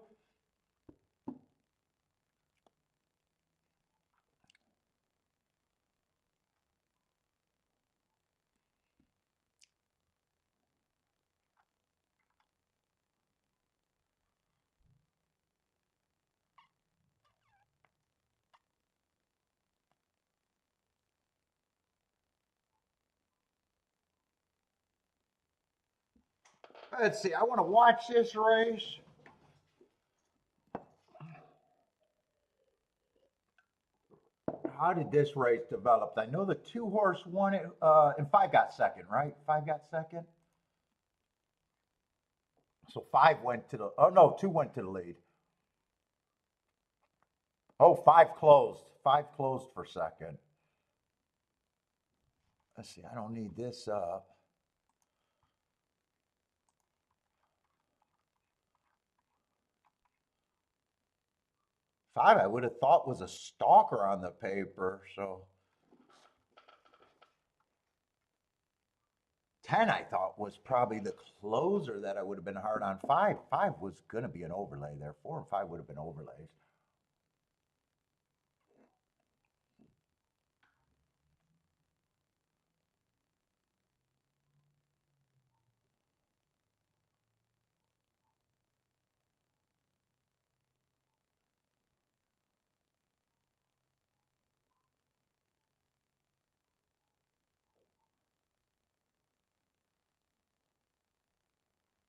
Let's see, I want to watch this race. How did this race develop? I know the 2-horse won it, and 5 got second, right? 5 got second. So 5 went to the, oh no, 2 went to the lead. Oh, 5 closed. 5 closed for second. Let's see, I don't need this up. Five, I would have thought was a stalker on the paper, so. 10, I thought was probably the closer that I would have been hard on. 5 was going to be an overlay there. 4 and 5 would have been overlays.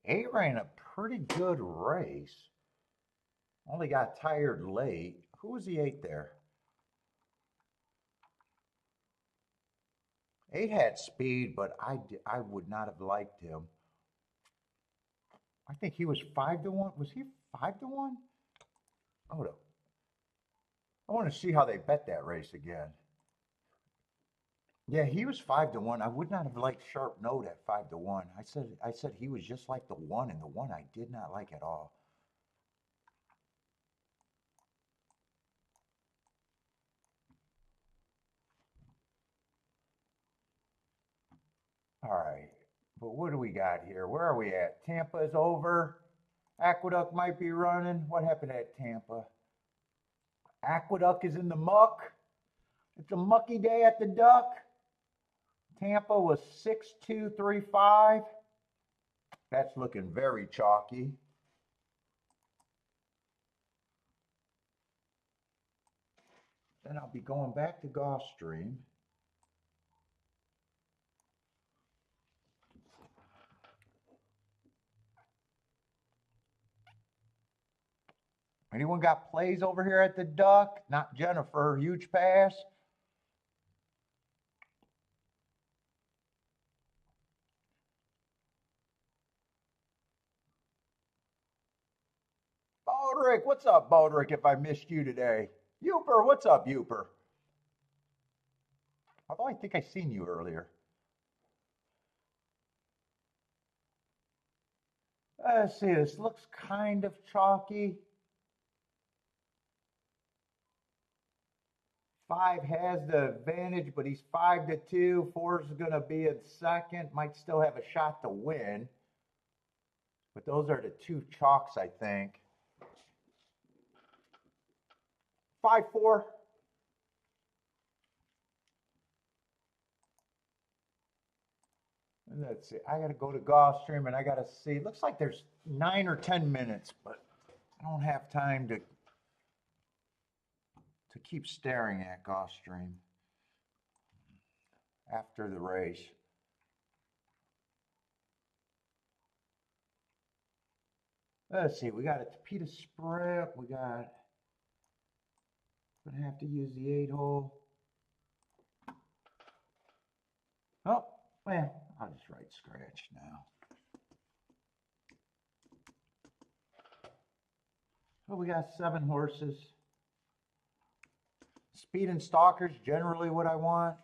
Eight ran a pretty good race. Only got tired late. Who was the 8 there? 8 had speed, but I would not have liked him. I think he was 5-1. Was he 5-1? Hold up. I want to see how they bet that race again. Yeah, he was 5-1. I would not have liked Sharp Note at 5-1. I said he was just like the 1, and the 1 I did not like at all. All right, but what do we got here? Where are we at? Tampa is over. Aqueduct might be running. What happened at Tampa? Aqueduct is in the muck. It's a mucky day at the Duck. Tampa was 6-2-3-5. That's looking very chalky. Then I'll be going back to Gulfstream. Anyone got plays over here at the Duck? Not Jennifer. Huge pass. Bodrick, what's up, Bodrick, if I missed you today? Uper, what's up, Uper? Although I think I seen you earlier. Let's see, this looks kind of chalky. 5 has the advantage, but he's 5-2. 4 is going to be in second. Might still have a shot to win. But those are the 2 chalks, I think. 5-4. Let's see. I got to go to Gulfstream and I got to see. Looks like there's 9 or 10 minutes, but I don't have time to keep staring at Gulfstream after the race. Let's see. We got a Tapeta Sprint. We got. Gonna have to use the 8-hole. Oh, well, I'll just write scratch now. Well, we got 7 horses. Speed and stalkers, generally what I want.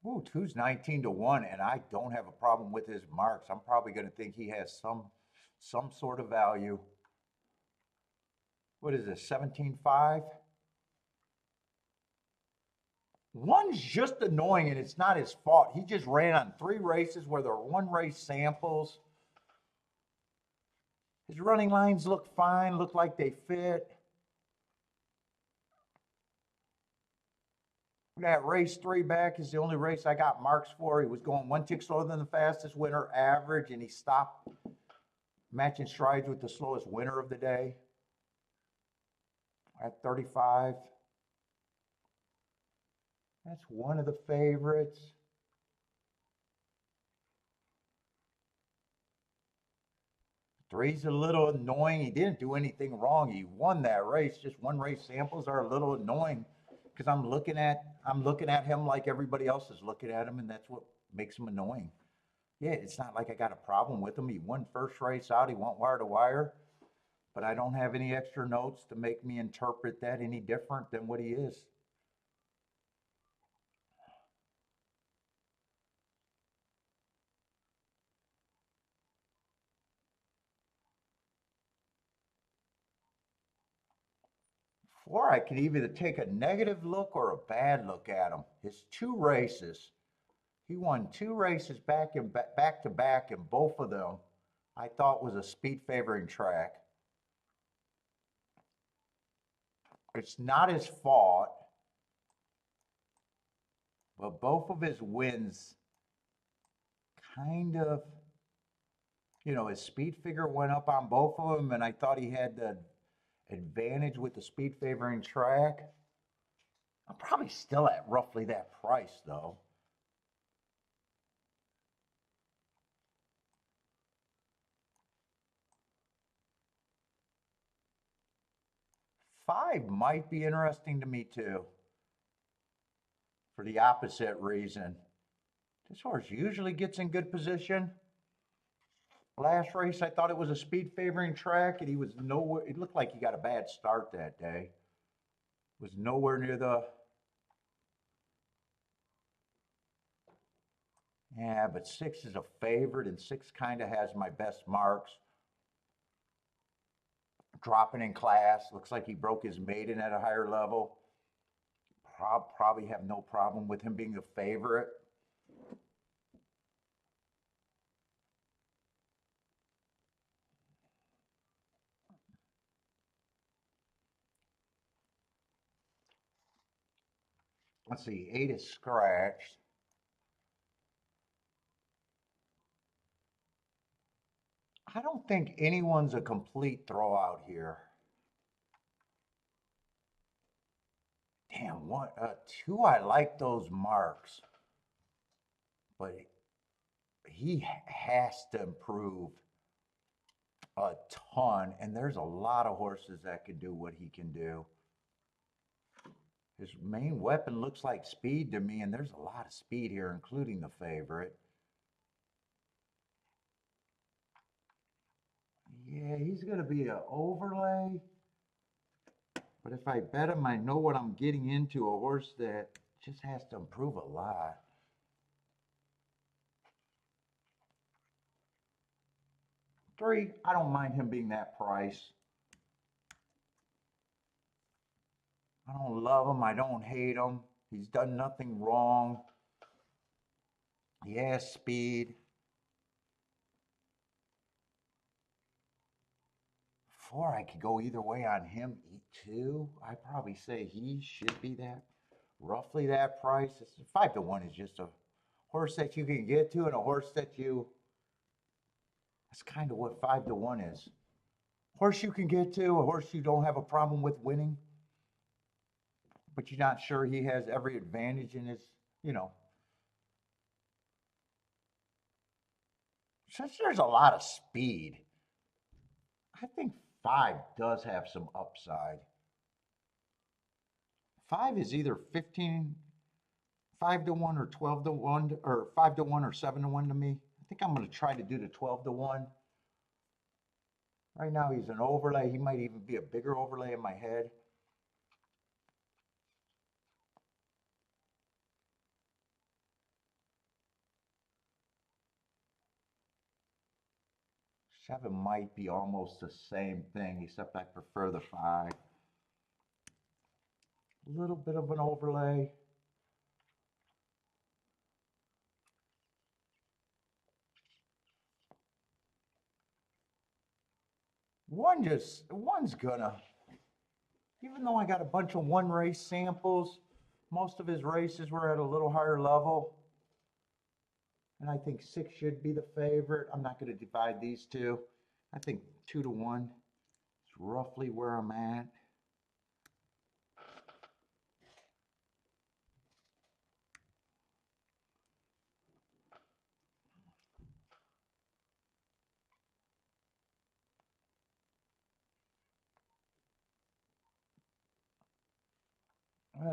Ooh, 2's 19-1, and I don't have a problem with his marks. I'm probably going to think he has some sort of value. What is this, 17.5? 1's just annoying, and it's not his fault. He just ran on 3 races where there were 1 race samples. His running lines look fine, look like they fit. That race 3 back is the only race I got marks for. He was going 1 tick slower than the fastest winner average, and he stopped matching strides with the slowest winner of the day at 35. That's one of the favorites. Three's a little annoying. He didn't do anything wrong. He won that race. Just one race samples are a little annoying because I'm looking at him like everybody else is looking at him, and that's what makes him annoying. Yeah, it's not like I got a problem with him. He won first race out. He went wire to wire, but I don't have any extra notes to make me interpret that any different than what he is. Or I could either take a negative look or a bad look at him. His two races, he won two races back to back, and both of them I thought was a speed favoring track. It's not his fault, but both of his wins kind of, his speed figure went up on both of them, and I thought he had the advantage with the speed favoring track. I'm probably still at roughly that price though. Five might be interesting to me too, for the opposite reason. This horse usually gets in good position. Last race, I thought it was a speed favoring track, and he was nowhere. It looked like he got a bad start that day. Was nowhere near the. Yeah, but six is a favorite, and six kind of has my best marks. Dropping in class, looks like he broke his maiden at a higher level. Probably have no problem with him being the favorite. Let's see, eight is scratched. I don't think anyone's a complete throwout here. Damn, one, two, I like those marks, but he has to improve a ton, and there's a lot of horses that can do what he can do. His main weapon looks like speed to me, and there's a lot of speed here, including the favorite. Yeah, he's going to be an overlay. But if I bet him, I know what I'm getting into, a horse that just has to improve a lot. Three, I don't mind him being that price. I don't love him. I don't hate him. He's done nothing wrong. He has speed. Four, I could go either way on him. E2, I probably say he should be that, roughly that price. 5 to 1 is just a horse that you can get to, and a horse that that's kind of what 5 to 1 is. Horse you can get to, a horse you don't have a problem with winning, but you're not sure he has every advantage in his. Since there's a lot of speed, I think five does have some upside. Five is either 5 to 1 or 12 to 1, or 5 to 1 or 7 to 1 to me. I think I'm going to try to do the 12 to 1. Right now he's an overlay. He might even be a bigger overlay in my head. Seven might be almost the same thing, except I prefer the five. A little bit of an overlay. One's gonna, even though I got a bunch of one race samples, most of his races were at a little higher level. And I think six should be the favorite. I'm not going to divide these two. I think 2 to 1 is roughly where I'm at.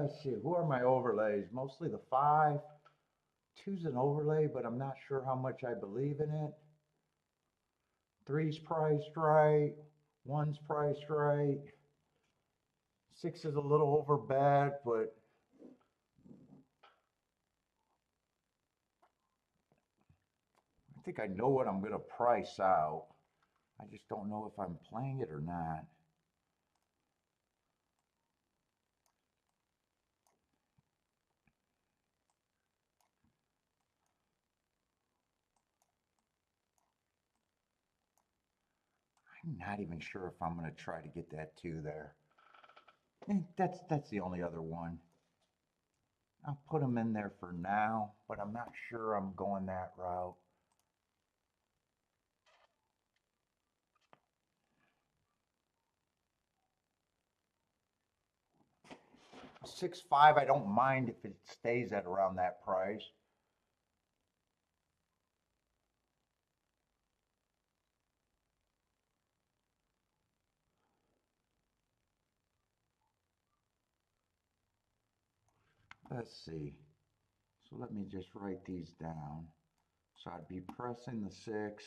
Let's see, who are my overlays? Mostly the 5. 2's an overlay, but I'm not sure how much I believe in it. 3's priced right. 1's priced right. 6 is a little over bad, but I think I know what I'm going to price out. I just don't know if I'm playing it or not. I'm not even sure if I'm going to try to get that 2 there. That's the only other one. I'll put them in there for now, but I'm not sure I'm going that route. 6.5, I don't mind if it stays at around that price. Let's see. So let me just write these down. So I'd be pressing the 6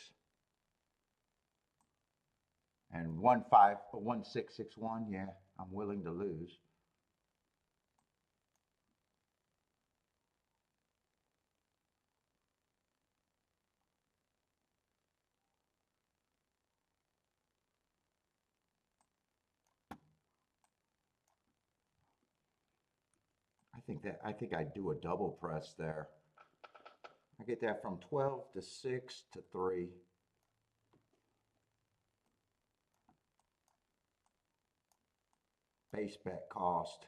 and 1.5, but 1.661. Yeah, I'm willing to lose. I think I'd do a double press there. I get that from 12 to 6 to 3. Base bet cost.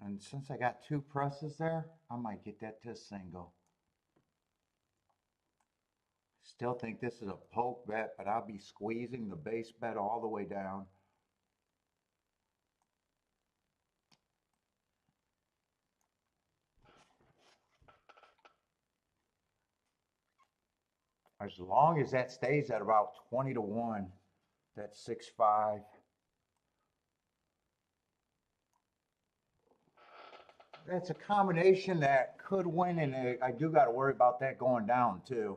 And since I got 2 presses there, I might get that to a single. Still think this is a poke bet, but I'll be squeezing the base bet all the way down. As long as that stays at about 20 to 1, that's 6.5. That's a combination that could win, and I do got to worry about that going down too.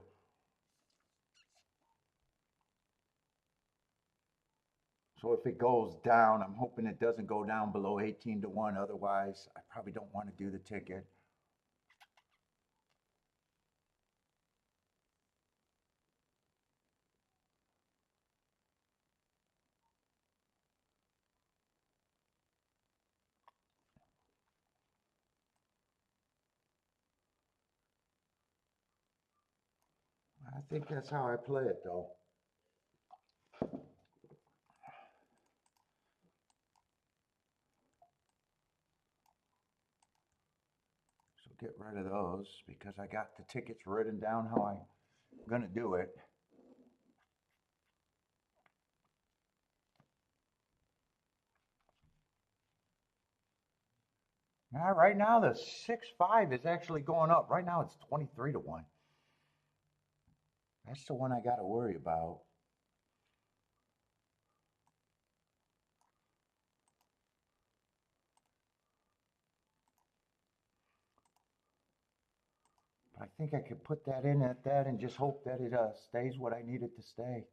So if it goes down, I'm hoping it doesn't go down below 18 to 1. Otherwise, I probably don't want to do the ticket. I think that's how I play it though. So get rid of those because I got the tickets written down how I'm going to do it. Now, right now, the 6.5 is actually going up. Right now, it's 23 to 1. That's the one I got to worry about. But I think I could put that in at that and just hope that it stays what I need it to stay.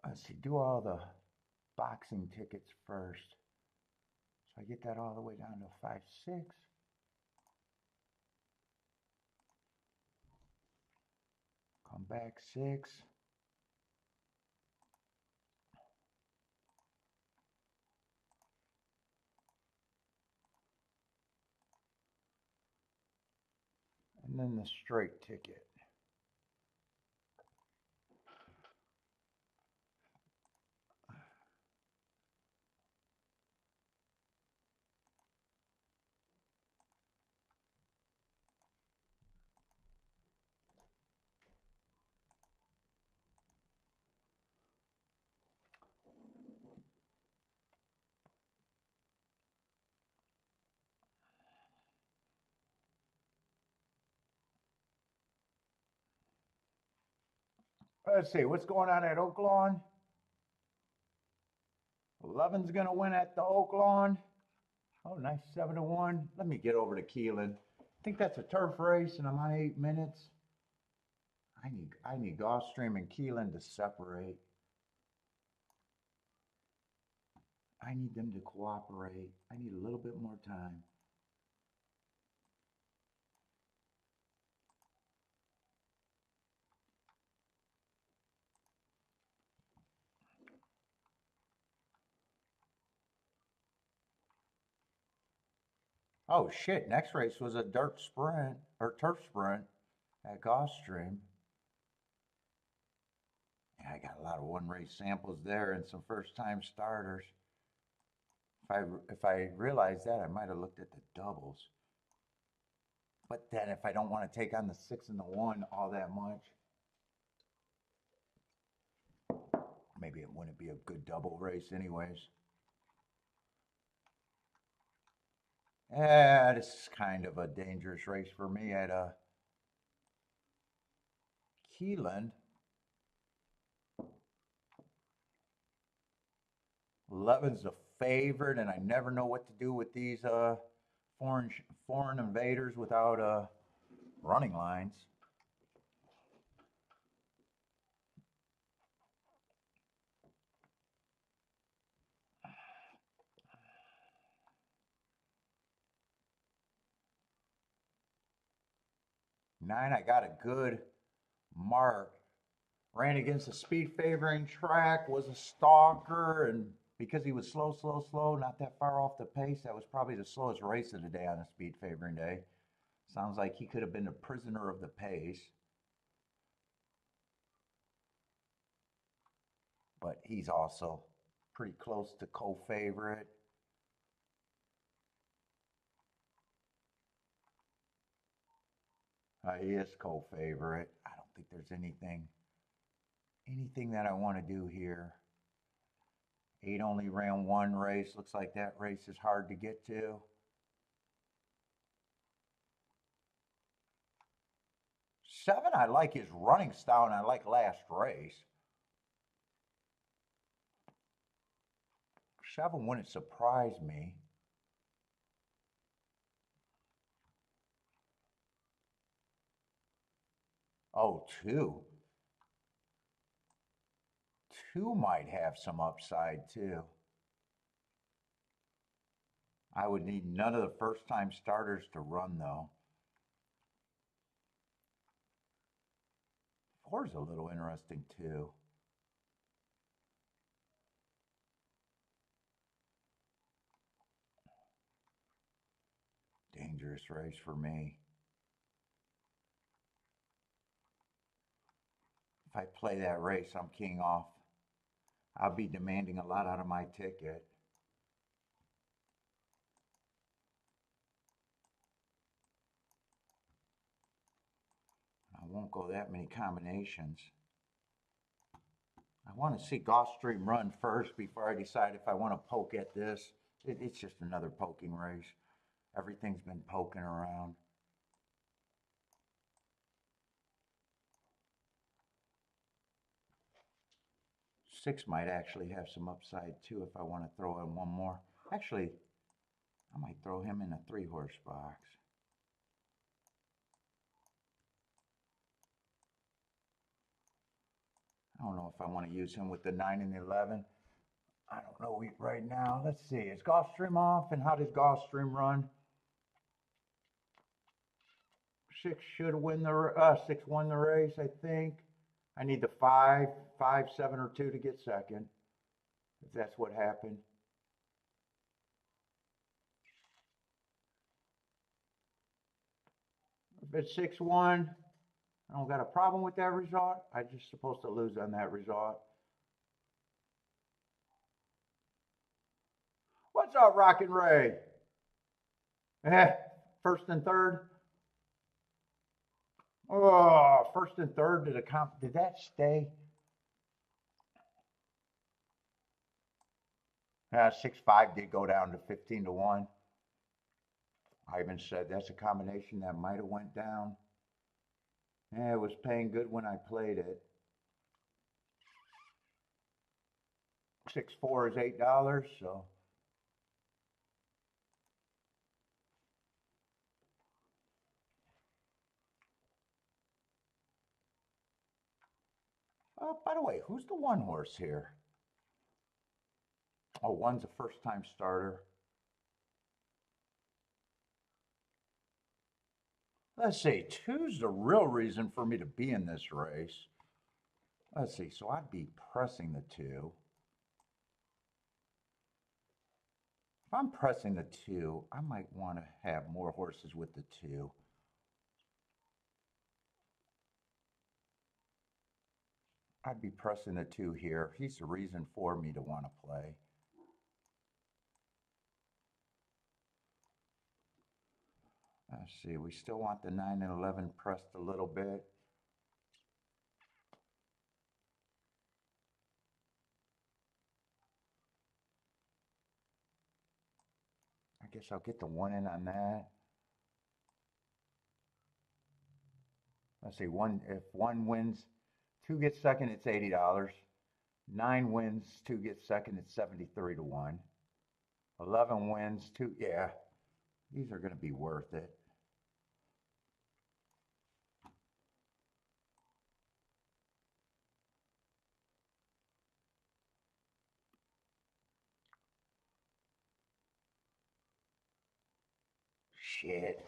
Let's see, do all the boxing tickets first. So I get that all the way down to 5.6. Come back 6. And then the straight ticket. Let's see, what's going on at Oaklawn? 11's going to win at the Oaklawn. Oh, nice 7-1. Let me get over to Keeneland. I think that's a turf race, and I'm on 8 minutes. I need Gulfstream and Keeneland to separate. I need them to cooperate. I need a little bit more time. Oh shit, next race was a dirt sprint or turf sprint at Gulfstream. Yeah, I got a lot of one race samples there and some first time starters. If I realized that, I might have looked at the doubles. But then if I don't want to take on the 6 and the 1 all that much, maybe it wouldn't be a good double race anyways. Yeah, this is kind of a dangerous race for me at Keeneland. 11's the favorite, and I never know what to do with these foreign invaders without running lines. Nine, I got a good mark. Ran against a speed favoring track, was a stalker, and because he was slow, not that far off the pace, that was probably the slowest race of the day on a speed favoring day. Sounds like he could have been a prisoner of the pace. But he's also pretty close to co-favorite. He is co-favorite. I don't think there's anything that I want to do here. 8 only ran one race. Looks like that race is hard to get to. 7, I like his running style, and I like last race. 7 wouldn't surprise me. Oh, 2. 2 might have some upside too. I would need none of the first time starters to run though. 4 is a little interesting too. Dangerous race for me. If I play that race, I'm king off. I'll be demanding a lot out of my ticket. I won't go that many combinations. I want to see Gulfstream run first before I decide if I want to poke at this. It's just another poking race. Everything's been poking around. Six might actually have some upside too if I want to throw in one more. Actually, I might throw him in a 3-horse box. I don't know if I want to use him with the 9 and the 11. I don't know right now. Let's see. Is Gulfstream off? And how does Gulfstream run? 6 should win the 6 won the race, I think. I need the 5, 7, or 2 to get second. If that's what happened. If it's 6-1, I don't got a problem with that result. I'm just supposed to lose on that result. What's up, Rockin' Ray? First and third. Oh, first and third to the comp. Did that stay? 6-5 did go down to 15-1. Ivan said that's a combination that might have went down. Yeah, it was paying good when I played it. 6-4 is $8, so. By the way, who's the one horse here? Oh, one's a first-time starter. Let's see, two's the real reason for me to be in this race. Let's see, so I'd be pressing the 2. If I'm pressing the 2, I might want to have more horses with the 2. I'd be pressing the 2 here. He's the reason for me to want to play. Let's see, we still want the 9 and 11 pressed a little bit. I guess I'll get the 1 in on that. Let's see, if 1 wins, 2 gets second, it's $80. 9 wins, 2 gets second, it's 73 to 1. 11 wins, 2, yeah, these are going to be worth it. Shit.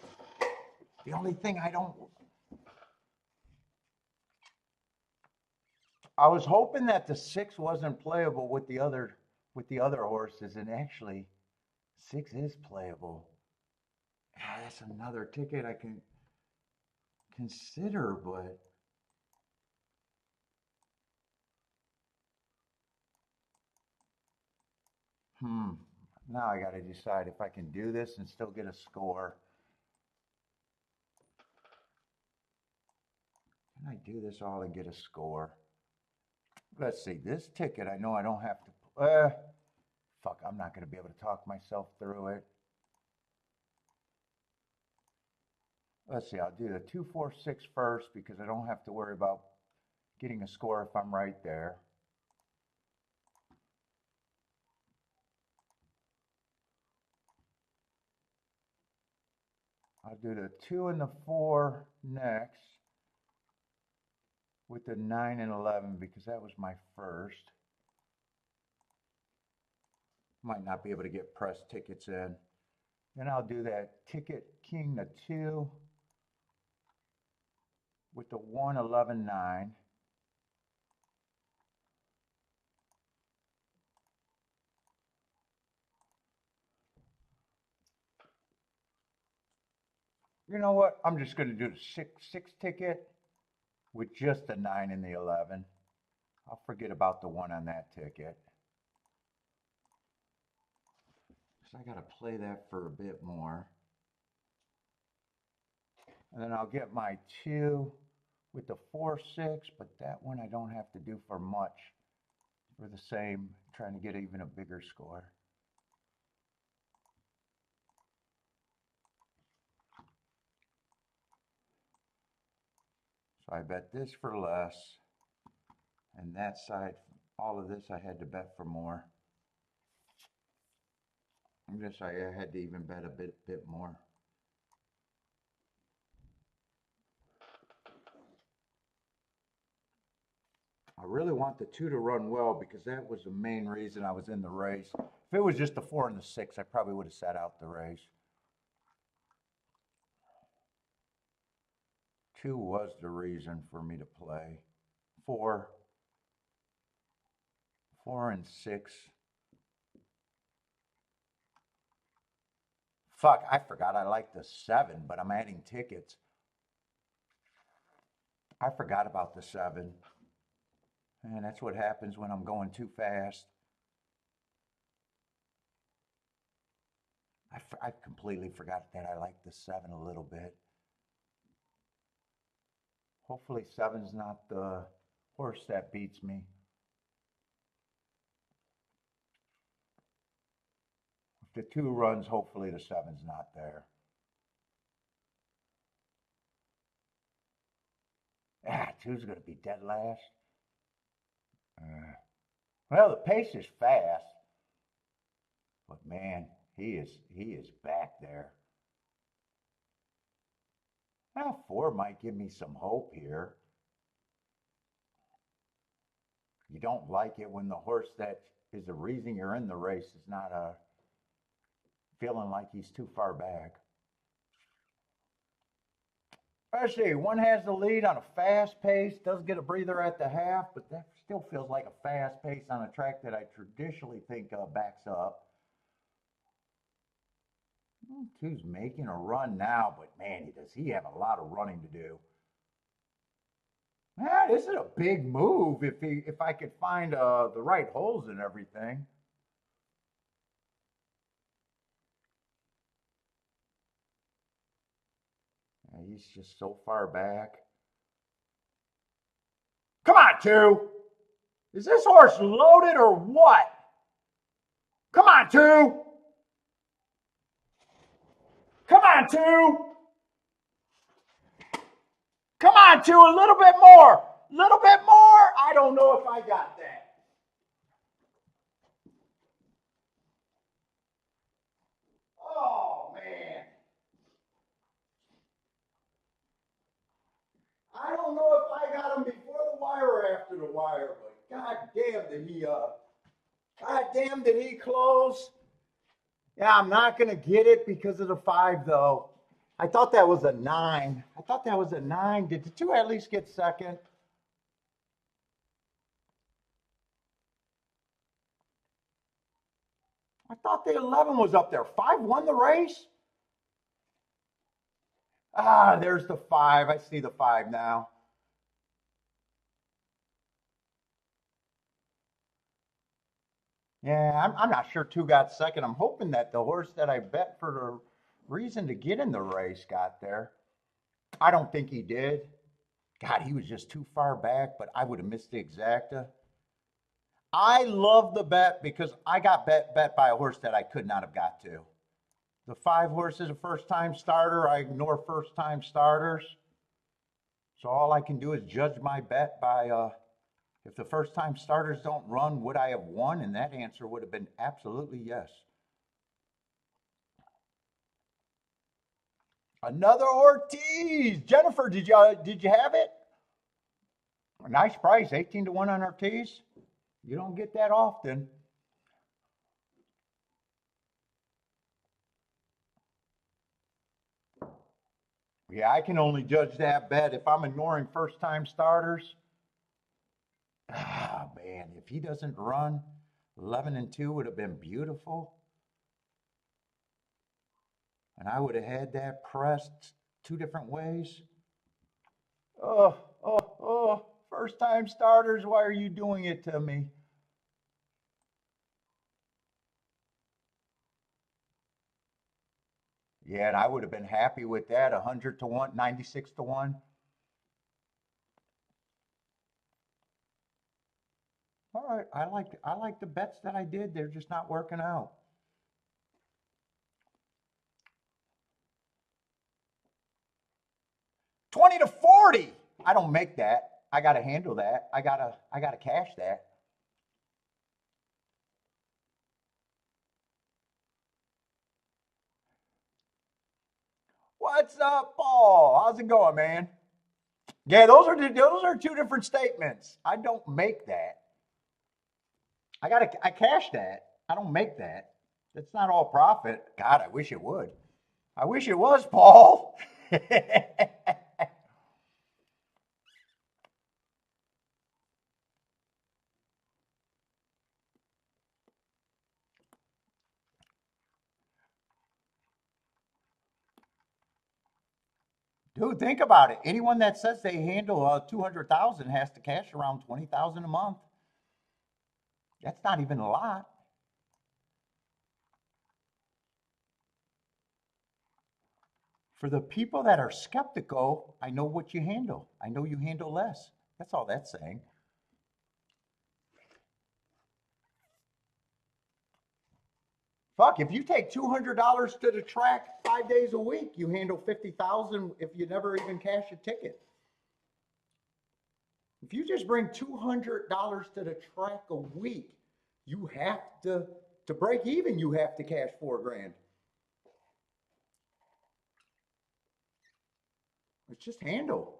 The only thing I was hoping that the 6 wasn't playable with the other horses, and actually 6 is playable. That's another ticket I can consider, but now I got to decide if I can do this and still get a score. Can I do this all and get a score? Let's see, this ticket, I know I don't have to, fuck, I'm not going to be able to talk myself through it. Let's see, I'll do the 2, 4, 6 first because I don't have to worry about getting a score if I'm right there. I'll do the 2 and the 4 next with the 9 and 11 because that was my first. Might not be able to get press tickets in. Then I'll do that ticket king the 2 with the 1, 11, 9. You know what? I'm just going to do the 6 ticket with just the 9 and the 11. I'll forget about the 1 on that ticket. So I got to play that for a bit more. And then I'll get my 2 with the 4, 6, but that one I don't have to do for much. For the same, trying to get even a bigger score. So I bet this for less. And that side, all of this I had to bet for more. I guess I had to even bet a bit more. I really want the 2 to run well because that was the main reason I was in the race. If it was just the 4 and the 6, I probably would have sat out the race. 2 was the reason for me to play. 4 and 6. Fuck, I forgot I like the 7, but I'm adding tickets. I forgot about the 7. And that's what happens when I'm going too fast. I completely forgot that I like the 7 a little bit. Hopefully 7's not the horse that beats me. If the 2 runs, hopefully the 7's not there. Ah, 2's going to be dead last. Well, the pace is fast, but man, he is back there. Now, 4 might give me some hope here. You don't like it when the horse that is the reason you're in the race is not feeling like he's too far back. Let's see, one has the lead on a fast pace, does get a breather at the half, but that still feels like a fast pace on a track that I traditionally think backs up. Two's making a run now, but man, does he have a lot of running to do. Yeah, this is a big move if I could find the right holes and everything. Yeah, he's just so far back. Come on, 2. Is this horse loaded or what? Come on, 2. Come on, 2. Come on, 2, a little bit more. A little bit more. I don't know if I got that. Oh, man. I don't know if I got him before the wire or after the wire, but god damn did he close. Yeah, I'm not going to get it because of the 5, though. I thought that was a 9. I thought that was a 9. Did the 2 at least get second? I thought the 11 was up there. 5 won the race? Ah, there's the 5. I see the 5 now. Yeah, I'm not sure 2 got second. I'm hoping that the horse that I bet for the reason to get in the race got there. I don't think he did. God, he was just too far back, but I would have missed the exacta. I love the bet because I got bet by a horse that I could not have got to. The 5 horse is a first-time starter. I ignore first-time starters. So all I can do is judge my bet by if the first-time starters don't run, would I have won? And that answer would have been absolutely yes. Another Ortiz. Jennifer, did you have it? A nice price, 18 to 1 on Ortiz. You don't get that often. Yeah, I can only judge that bet if I'm ignoring first-time starters. Ah, man, if he doesn't run, 11 and 2 would have been beautiful. And I would have had that pressed 2 different ways. Oh, first-time starters, why are you doing it to me? Yeah, and I would have been happy with that, 100 to 1, 96 to 1. All right, I like the bets that I did. They're just not working out. $20 to 40. I don't make that. I gotta handle that. I gotta cash that. What's up, Paul? How's it going, man? Yeah, those are 2 different statements. I don't make that. I cash that. I don't make that. It's not all profit. God, I wish it would. I wish it was, Paul. Dude, think about it. Anyone that says they handle 200,000 has to cash around 20,000 a month. That's not even a lot. For the people that are skeptical, I know what you handle. I know you handle less. That's all that's saying. Fuck, if you take $200 to the track 5 days a week, you handle 50,000 if you never even cash a ticket. If you just bring $200 to the track a week, You have to break even, you have to cash 4 grand. It's just handle.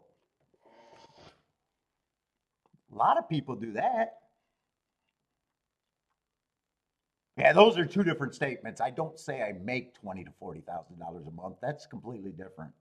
A lot of people do that. Yeah, those are two different statements. I don't say I make $20,000 to $40,000 a month. That's completely different.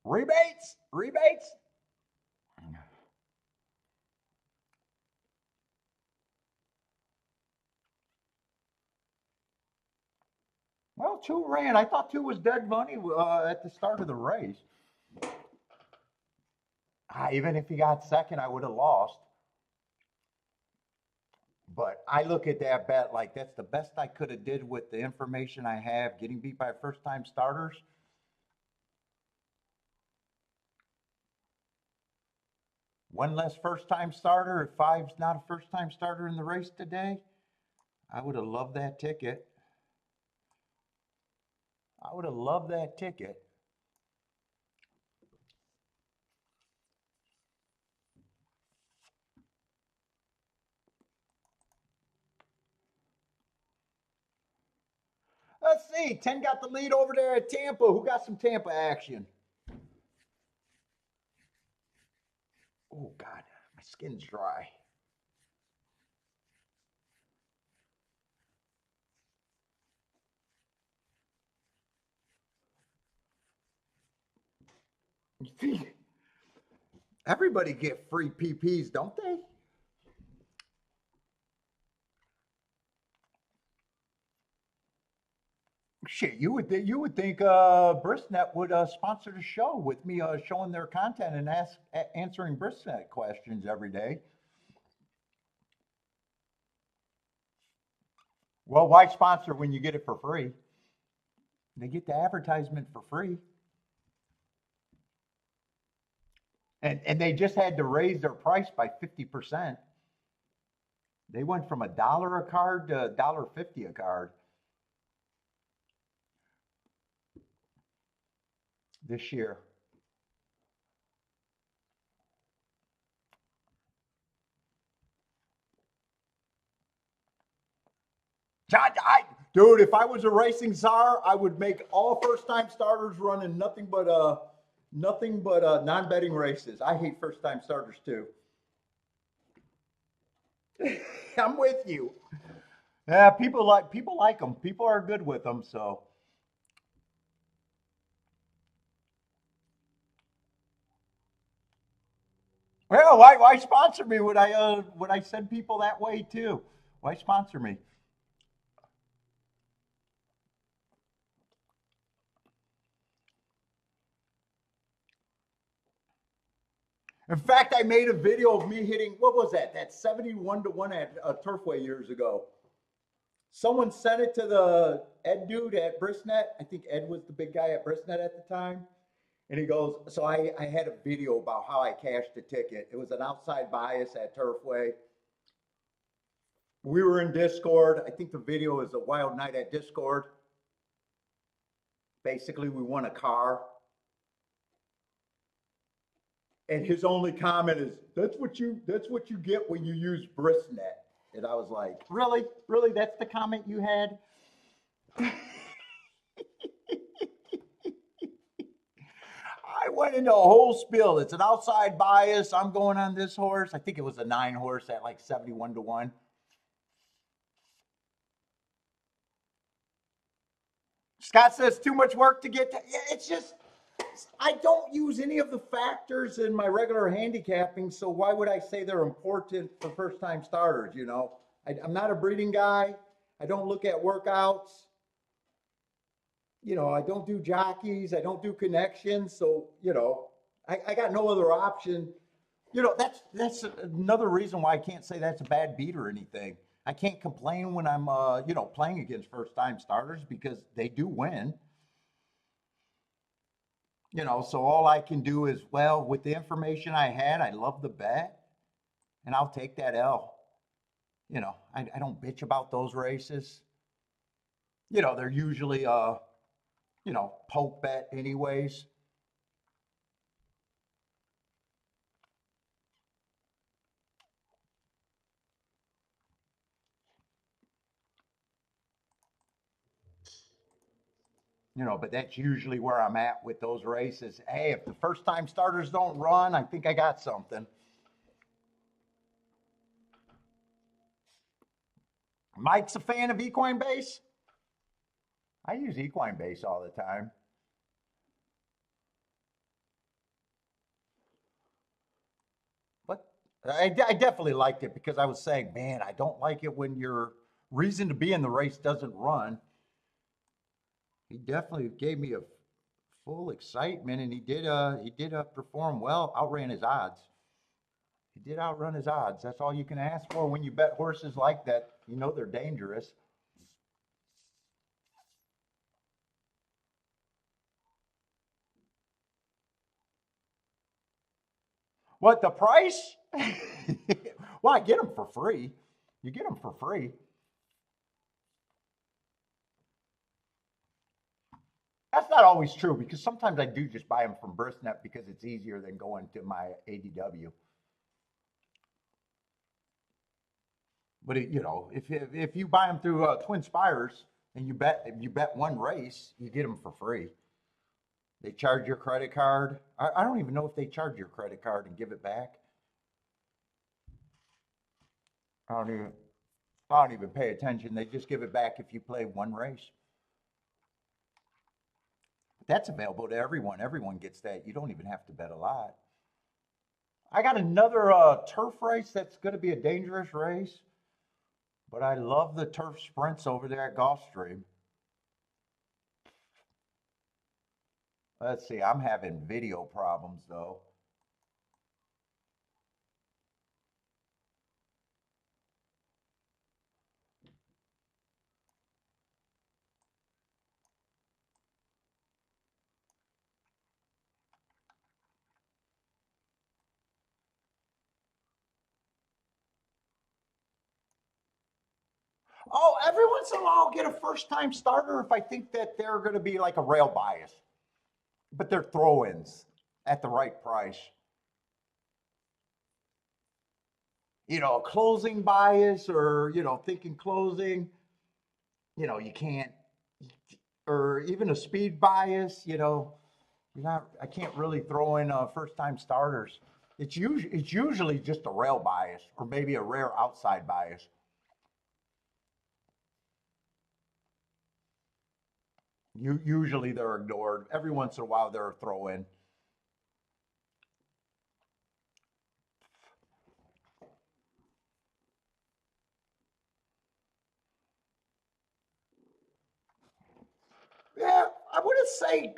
Rebates, rebates. Well, two ran. I thought two was dead money at the start of the race. Even if he got second, I would have lost. But I look at that bet like that's the best I could have did with the information I have. Getting beat by first time starters. One less first time starter. If five's not a first time starter in the race today, I would have loved that ticket. I would have loved that ticket. Let's see. 10 got the lead over there at Tampa. Who got some Tampa action? Oh, God. My skin's dry. Everybody get free PPs, don't they? Shit, you would think Brisnet would sponsor the show with me showing their content and answering Brisnet questions every day. Well, why sponsor when you get it for free? They get the advertisement for free. And they just had to raise their price by 50%. They went from $1 a card to $1.50 a card this year. Dude, if I was a racing czar, I would make all first-time starters running nothing but non-betting races. I hate first-time starters too. I'm with you. Yeah, people like them. People are good with them. So, well, why sponsor me? Would I send people that way too? Why sponsor me? In fact, I made a video of me hitting, what was that? That 71 to 1 at Turfway years ago. Someone sent it to the Ed dude at Brisnet. I think Ed was the big guy at Brisnet at the time. And he goes, so I had a video about how I cashed a ticket. It was an outside bias at Turfway. We were in Discord. I think the video is a wild night at Discord. Basically, we won a car. And his only comment is, that's what you get when you use Brisnet. And I was like, really? Really? That's the comment you had? I went into a whole spiel. It's an outside bias. I'm going on this horse. I think it was a 9 horse at like 71 to 1. Scott says too much work to get to. Yeah, it's just, I don't use any of the factors in my regular handicapping, so why would I say they're important for first time starters? I'm not a breeding guy. I don't look at workouts. I don't do jockeys. I don't do connections. So, I got no other option. That's another reason why I can't say that's a bad beat or anything. I can't complain when I'm, playing against first time starters because they do win. So all I can do is, well, with the information I had, I love the bet, and I'll take that L. I don't bitch about those races. They're usually, poke bet anyways. But that's usually where I'm at with those races. Hey, if the first time starters don't run, I think I got something. Mike's a fan of equine base. I use equine base all the time. But I definitely liked it because I was saying, man, I don't like it when your reason to be in the race doesn't run. He definitely gave me a full excitement, and he did perform well. Outran his odds. He did outrun his odds. That's all you can ask for when you bet horses like that. They're dangerous. What, the price? Well, I get them for free. You get them for free. That's not always true because sometimes I do just buy them from BristNet because it's easier than going to my ADW. But if you buy them through Twin Spires and you bet one race, you get them for free. They charge your credit card. I don't even know if they charge your credit card and give it back. I don't even I don't even pay attention. They just give it back if you play one race. That's available to everyone. Everyone gets that. You don't even have to bet a lot. I got another turf race that's going to be a dangerous race, but I love the turf sprints over there at Gulfstream. Let's see. I'm having video problems though. Oh, every once in a while I'll get a first time starter if I think that they're going to be like a rail bias, but they're throw ins at the right price. A closing bias or, thinking closing, you can't, or even a speed bias, I can't really throw in first time starters. It's usually just a rail bias or maybe a rare outside bias. Usually they're ignored. Every once in a while they're a throw in. Yeah, I wouldn't say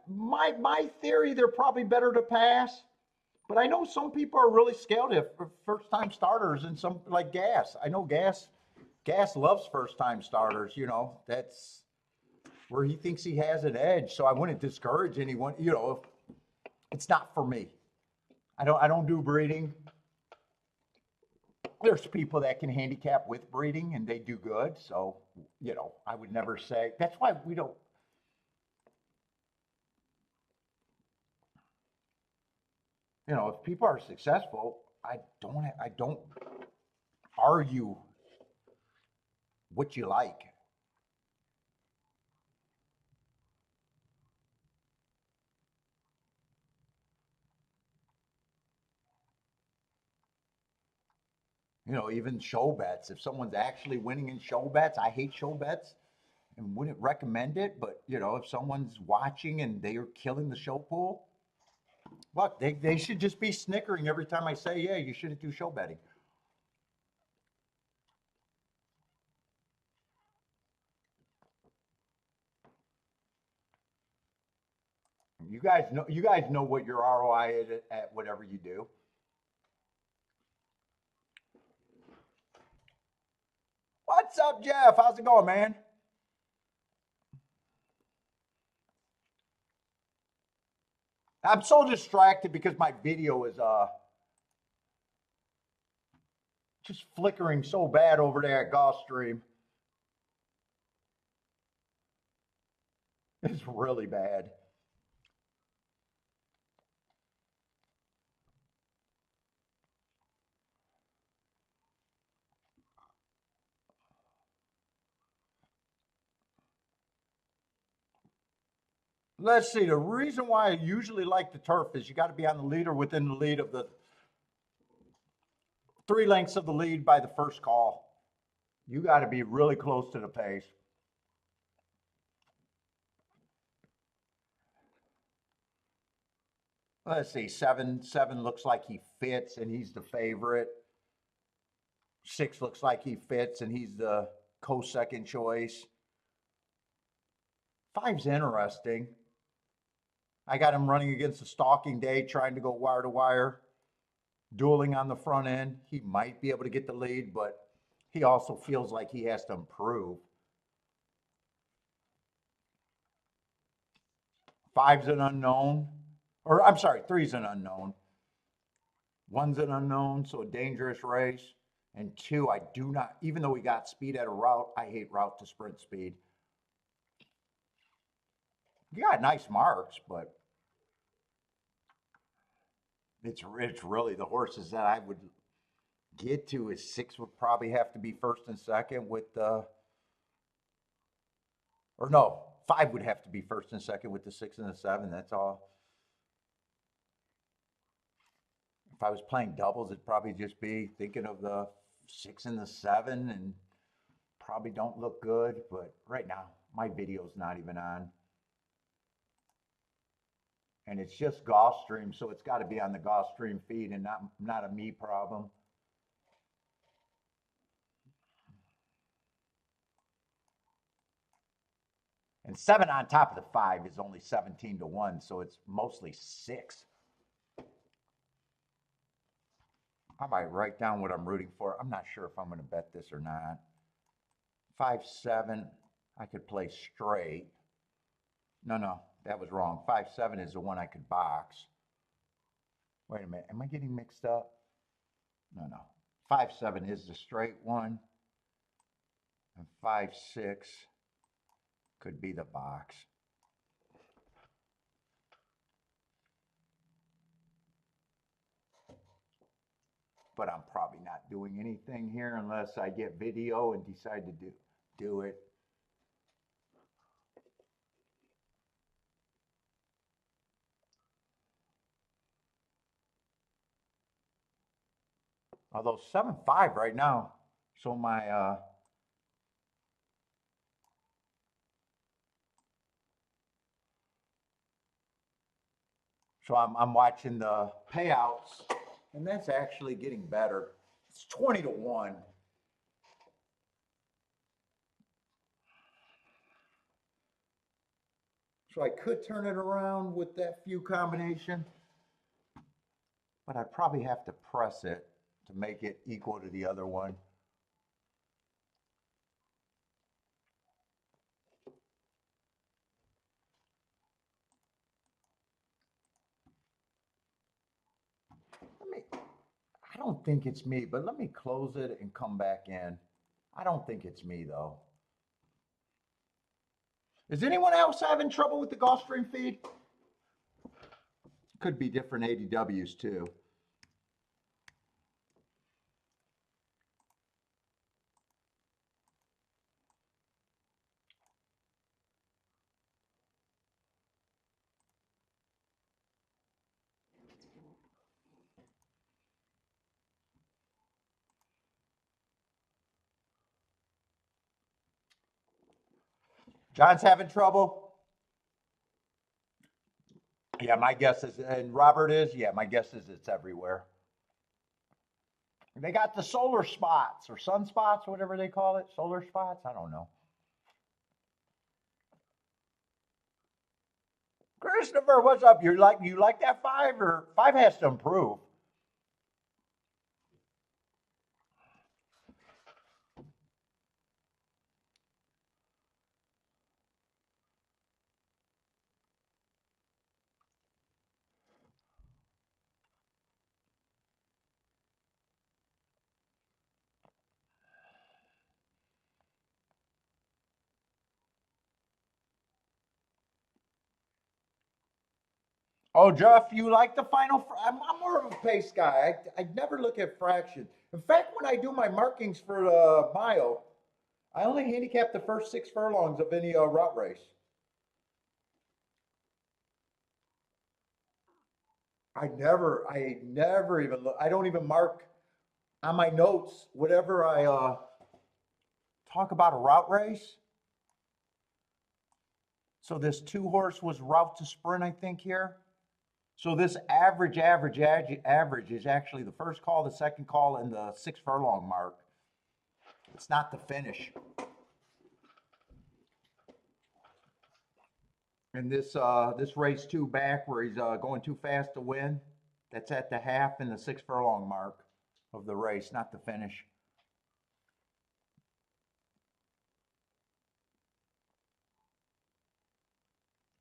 my theory. They're probably better to pass. But I know some people are really scared of first time starters and some like Gas. I know Gas loves first time starters, that's where he thinks he has an edge. So I wouldn't discourage anyone, it's not for me. I don't do breeding. There's people that can handicap with breeding and they do good. So, I would never say that's why we don't, if people are successful, I don't argue what you like. Even show bets. If someone's actually winning in show bets, I hate show bets and wouldn't recommend it. But if someone's watching and they are killing the show pool, look, they should just be snickering every time I say, yeah, you shouldn't do show betting. You guys know what your ROI is at whatever you do. What's up, Jeff? How's it going, man? I'm so distracted because my video is just flickering so bad over there at Gulfstream. It's really bad. Let's see. The reason why I usually like the turf is you got to be on the lead or within the lead of the 3 lengths of the lead by the first call. You got to be really close to the pace. Let's see. Seven looks like he fits and he's the favorite. 6 looks like he fits and he's the co-second choice. 5's interesting. I got him running against a stalking day, trying to go wire to wire, dueling on the front end. He might be able to get the lead, but he also feels like he has to improve. 5's an unknown, or I'm sorry, 3's an unknown. 1's an unknown, so a dangerous race. And 2, I do not, even though we got speed at a route, I hate route to sprint speed. You got nice marks, but it's really the horses that I would get to is 6 would probably have to be first and second with the, or no, 5 would have to be first and second with the 6 and the 7. That's all. If I was playing doubles, it'd probably just be thinking of the 6 and the 7 and probably don't look good. But right now, my video's not even on. And it's just Gulfstream, so it's got to be on the Gulfstream feed and not a me problem. And 7 on top of the 5 is only 17-1, so it's mostly 6. I might write down what I'm rooting for. I'm not sure if I'm going to bet this or not. 5-7, I could play straight. No, that was wrong. 5-7 is the one I could box. Wait a minute, am I getting mixed up? No. 5-7 is the straight one. And 5-6 could be the box. But I'm probably not doing anything here unless I get video and decide to do it. Although 7-5 right now, so my so I'm watching the payouts, and that's actually getting better. It's 20-1. So I could turn it around with that few combination, but I'd probably have to press it to make it equal to the other one. I don't think it's me, but let me close it and come back in. I don't think it's me though. Is anyone else having trouble with the Gulfstream feed? Could be different ADWs too. John's having trouble? Yeah, my guess is, and Robert is, yeah, my guess is it's everywhere. They got the solar spots or sunspots, whatever they call it. Solar spots? I don't know. Christopher, what's up? You like that 5 or 5 has to improve? Oh, Jeff, you like the final? I'm more of a pace guy. I never look at fractions. In fact, when I do my markings for the mile, I only handicap the first 6 furlongs of any route race. I never even look. I don't even mark on my notes whatever I talk about a route race. So this 2 horse was route to sprint, I think here. So this average is actually the first call, the second call, and the 6 furlong mark. It's not the finish. And this race 2 back where he's going too fast to win, that's at the half and the 6 furlong mark of the race, not the finish.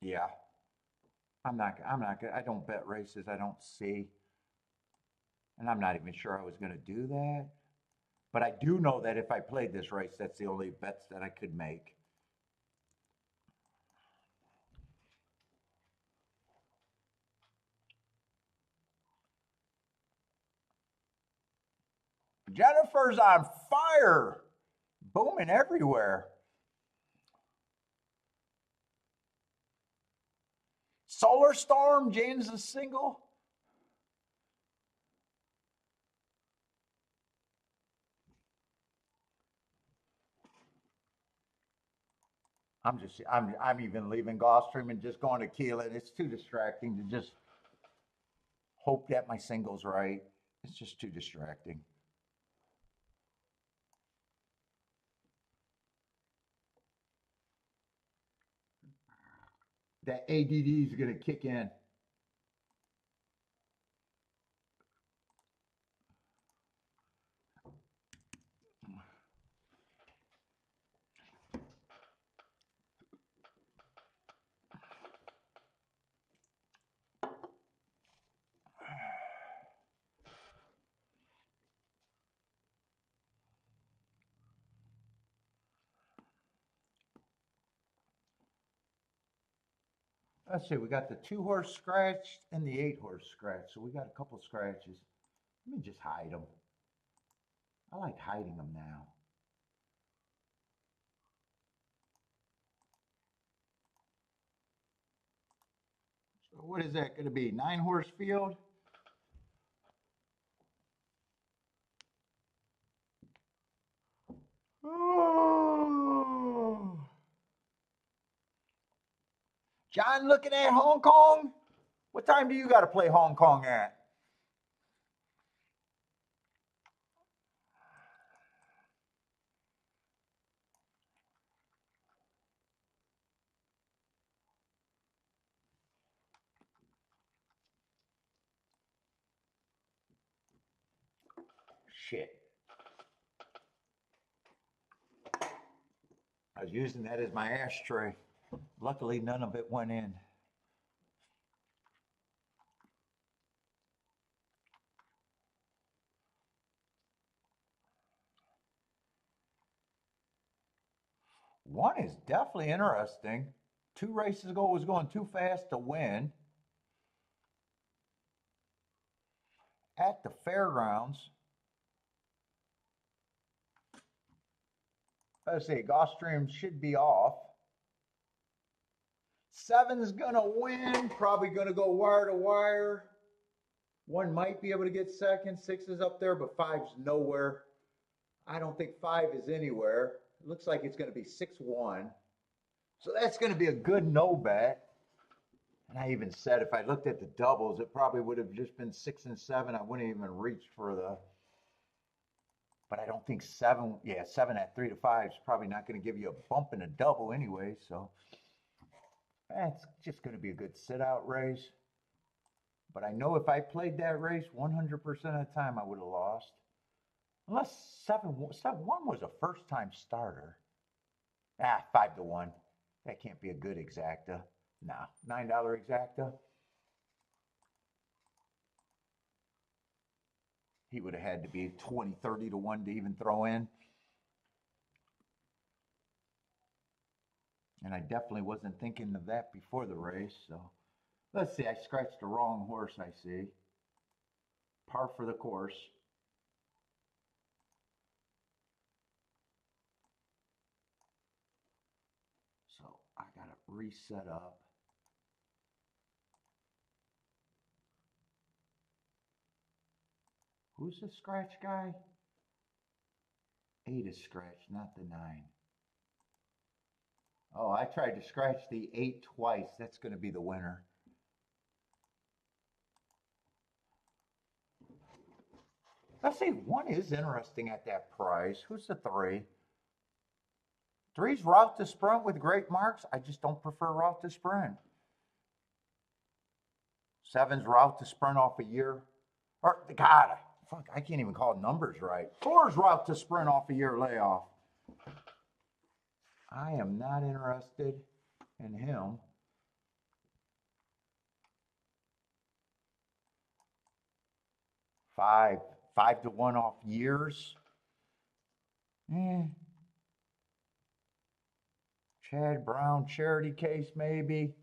Yeah, I don't bet races I don't see. And I'm not even sure I was going to do that. But I do know that if I played this race, that's the only bets that I could make. Jennifer's on fire, booming everywhere. Solar Storm, James is single. I'm even leaving Gulfstream and just going to Keeneland. It's too distracting to just hope that my single's right. It's just too distracting. That ADD is going to kick in. Let's see, we got the 2 horse scratch and the 8 horse scratch. So we got a couple scratches. Let me just hide them. I like hiding them now. So what is that going to be? 9 horse field? Oh. John looking at Hong Kong? What time do you got to play Hong Kong at? Shit. I was using that as my ashtray. Luckily, none of it went in. One is definitely interesting. 2 races ago, it was going too fast to win. At the fairgrounds. Let's see, Gulfstream should be off. 7's gonna win, probably gonna go wire to wire. 1 might be able to get second, 6 is up there, but 5's nowhere. I don't think 5 is anywhere. It looks like it's gonna be 6-1. So that's gonna be a good no bet. And I even said if I looked at the doubles, it probably would have just been 6 and 7. I wouldn't even reach for the, but I don't think 7, yeah, 7 at 3 to 5 is probably not going to give you a bump in a double anyway. So that's just going to be a good sit out race. But I know if I played that race 100% of the time, I would have lost. Unless 7-1 was a first time starter. 5-1. That can't be a good exacta. Nah, $9 exacta. He would have had to be 20, 30 to 1 to even throw in. And I definitely wasn't thinking of that before the race, so Let's see, I scratched the wrong horse, I see. Par for the course. So I got to reset up. Who's the scratch guy? 8 is scratched, not the 9. Oh, I tried to scratch the 8 twice. That's going to be the winner. Let's see, 1 is interesting at that price. Who's the 3? 3's route to sprint with great marks. I just don't prefer route to sprint. 7's route to sprint off a year. Or, God, fuck, I can't even call numbers right. 4's route to sprint off a year layoff. I am not interested in him. 5 to 1 off years. Chad Brown charity case, maybe.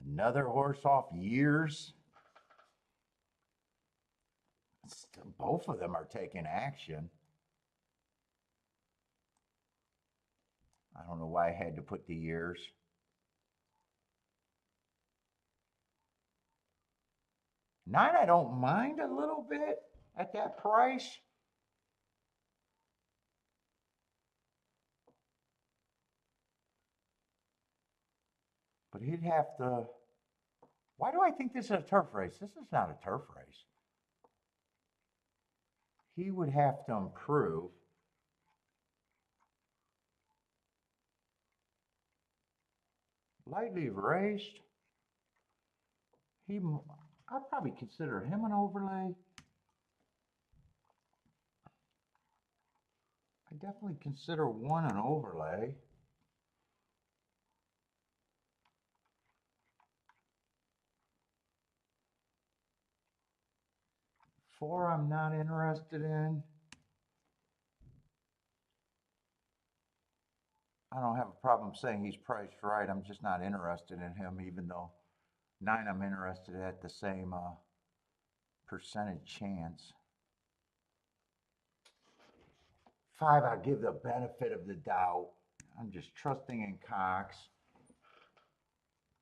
Another horse off years. Both of them are taking action. I don't know why I had to put the years. 9, I don't mind a little bit at that price. But he'd have to. Why do I think this is a turf race? This is not a turf race. He would have to improve. Lightly raced. I'd probably consider him an overlay. I definitely consider 1 an overlay. Four, I'm not interested in. I don't have a problem saying he's priced right. I'm just not interested in him, even though 9, I'm interested at the same percentage chance. 5, I'll give the benefit of the doubt. I'm just trusting in Cox.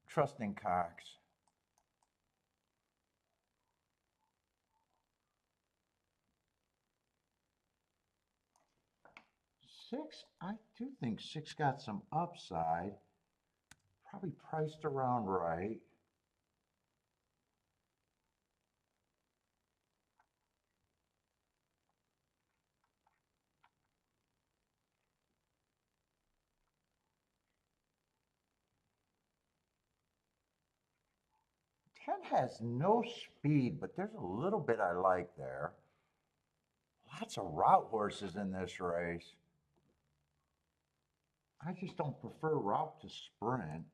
Trusting Cox. 6, I do think 6 got some upside. Probably priced around right. Has no speed, but there's a little bit I like there. Lots of route horses in this race. I just don't prefer route to sprint.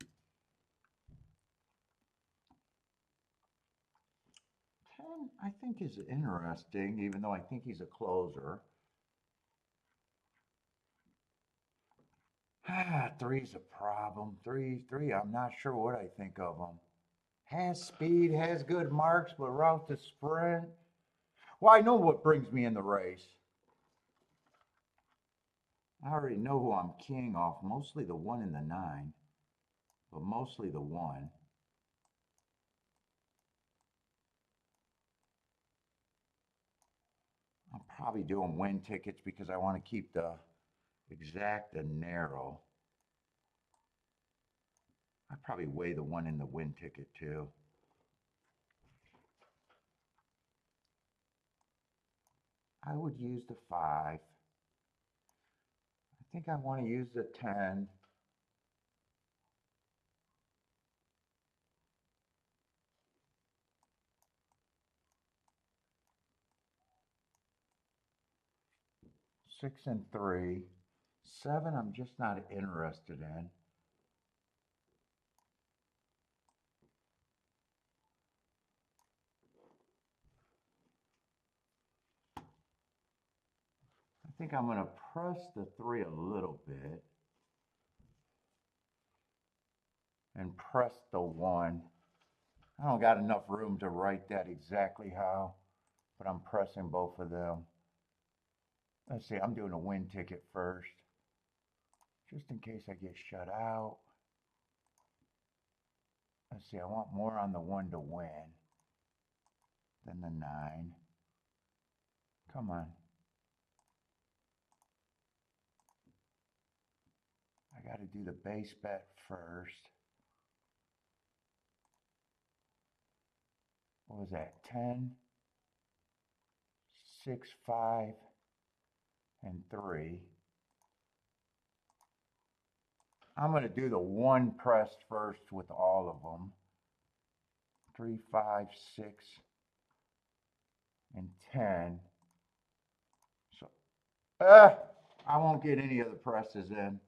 10, I think is interesting, even though I think he's a closer. 3's a problem. 3, I'm not sure what I think of him. Has speed, has good marks, but route to sprint. Well, I know what brings me in the race. I already know who I'm keying off. Mostly the 1 and the 9, but mostly the 1. I'm probably doing win tickets because I want to keep the exact and narrow. I probably weigh the 1 in the win ticket too. I would use the 5. I think I want to use the 10. Six and 3. 7, I'm just not interested in. think I'm going to press the 3 a little bit and press the 1. I don't got enough room to write that exactly how, but I'm pressing both of them. Let's see, I'm doing a win ticket first, just in case I get shut out. Let's see, I want more on the 1 to win than the 9. Come on. I got to do the base bet first. What was that? 10, 6, 5, and 3. I'm going to do the 1 pressed first with all of them. 3, 5, 6, and 10. So, I won't get any of the presses in.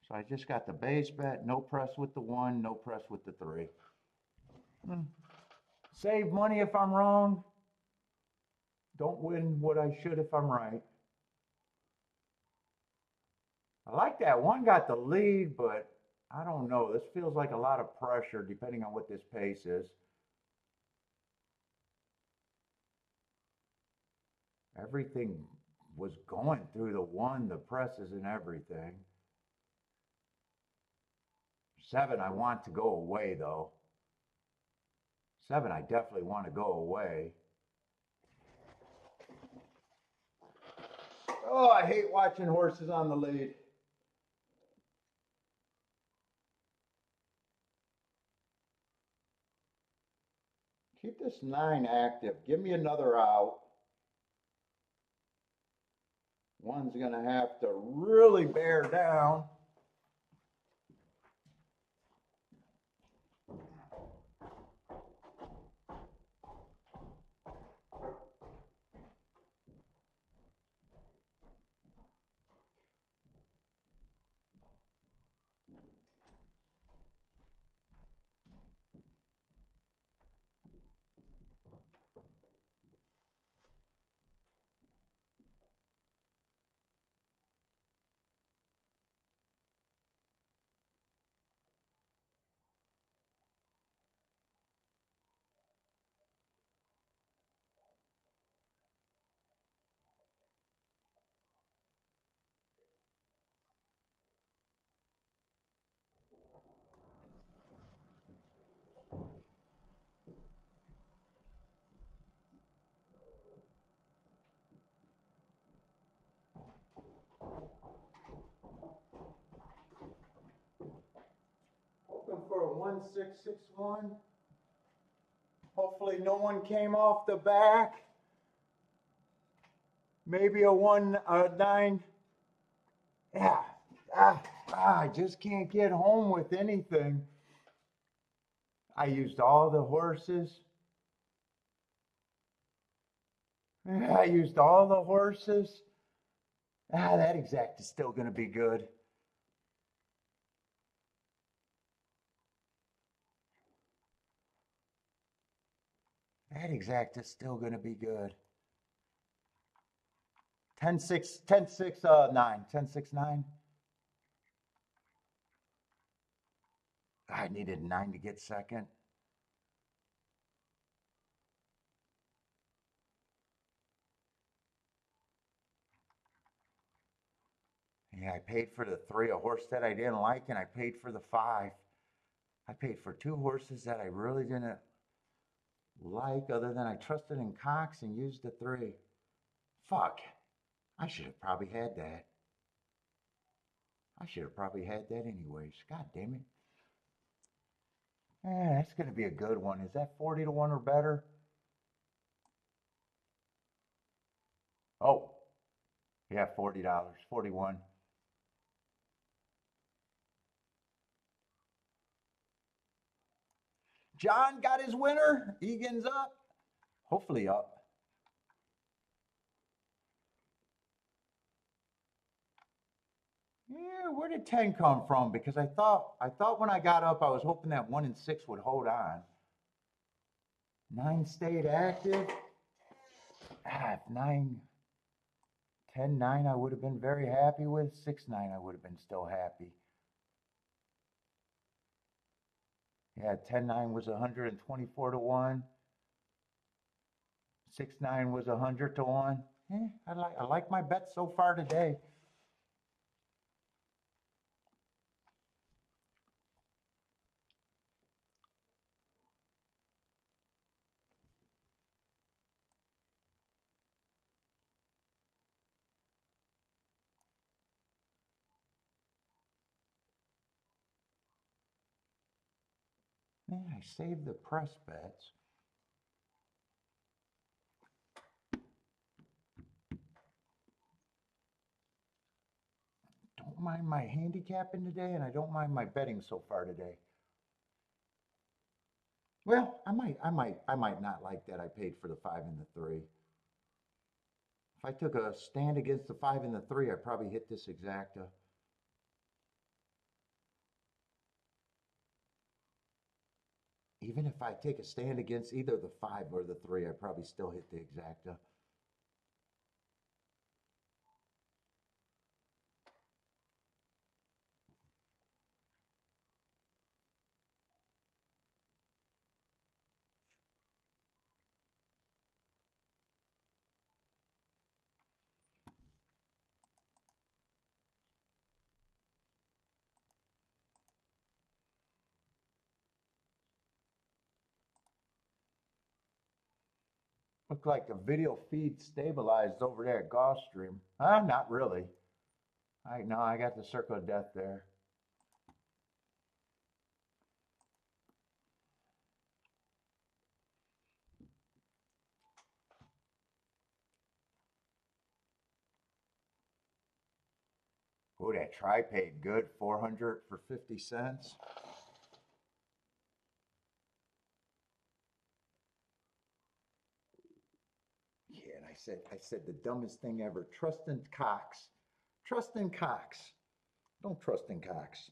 So I just got the base bet, no press with the 1, no press with the 3. Save money if I'm wrong. Don't win what I should if I'm right. I like that 1 got the lead, but I don't know. This feels like a lot of pressure depending on what this pace is. Everything was going through the 1, the presses and everything. 7, I want to go away though. 7, I definitely want to go away. Oh, I hate watching horses on the lead. Keep this 9 active. Give me another out. 1's going to have to really bear down. Hoping for a 1-6-6-1. Hopefully no one came off the back. Maybe a 1-9. Yeah. I just can't get home with anything. I used all the horses. I used all the horses. That exact is still going to be good. That exact is still going to be good. 10-6, 10-6, 9. 10-6, 9. I needed 9 to get second. Yeah, I paid for the 3, a horse that I didn't like, and I paid for the 5. I paid for 2 horses that I really didn't like, other than I trusted in Cox and used the 3. Fuck. I should have probably had that. I should have probably had that anyways. God damn it. That's going to be a good one. Is that 40 to 1 or better? Oh, yeah, $40, 41. John got his winner. Egan's up. Hopefully up. Yeah, where did 10 come from? Because I thought when I got up, I was hoping that 1 and 6 would hold on. 9 stayed active. 9, 10-9 I would have been very happy with. 6-9 I would have been still happy. Yeah, 10-9 was 124 to 1. 6-9 was 100 to 1. I like my bet so far today. Man, I saved the press bets. Don't mind my handicapping today, and I don't mind my betting so far today. Well, I might not like that I paid for the 5 and the 3. If I took a stand against the 5 and the 3, I'd probably hit this exacta. Even if I take a stand against either the 5 or the 3, I'd probably still hit the exacta. Looked like the video feed stabilized over there at Gulfstream. Not really. No, I got the circle of death there. Oh, that try paid good, 400 for 50 cents. Yeah, and I said the dumbest thing ever. Trust in Cox. Trust in Cox. Don't trust in Cox.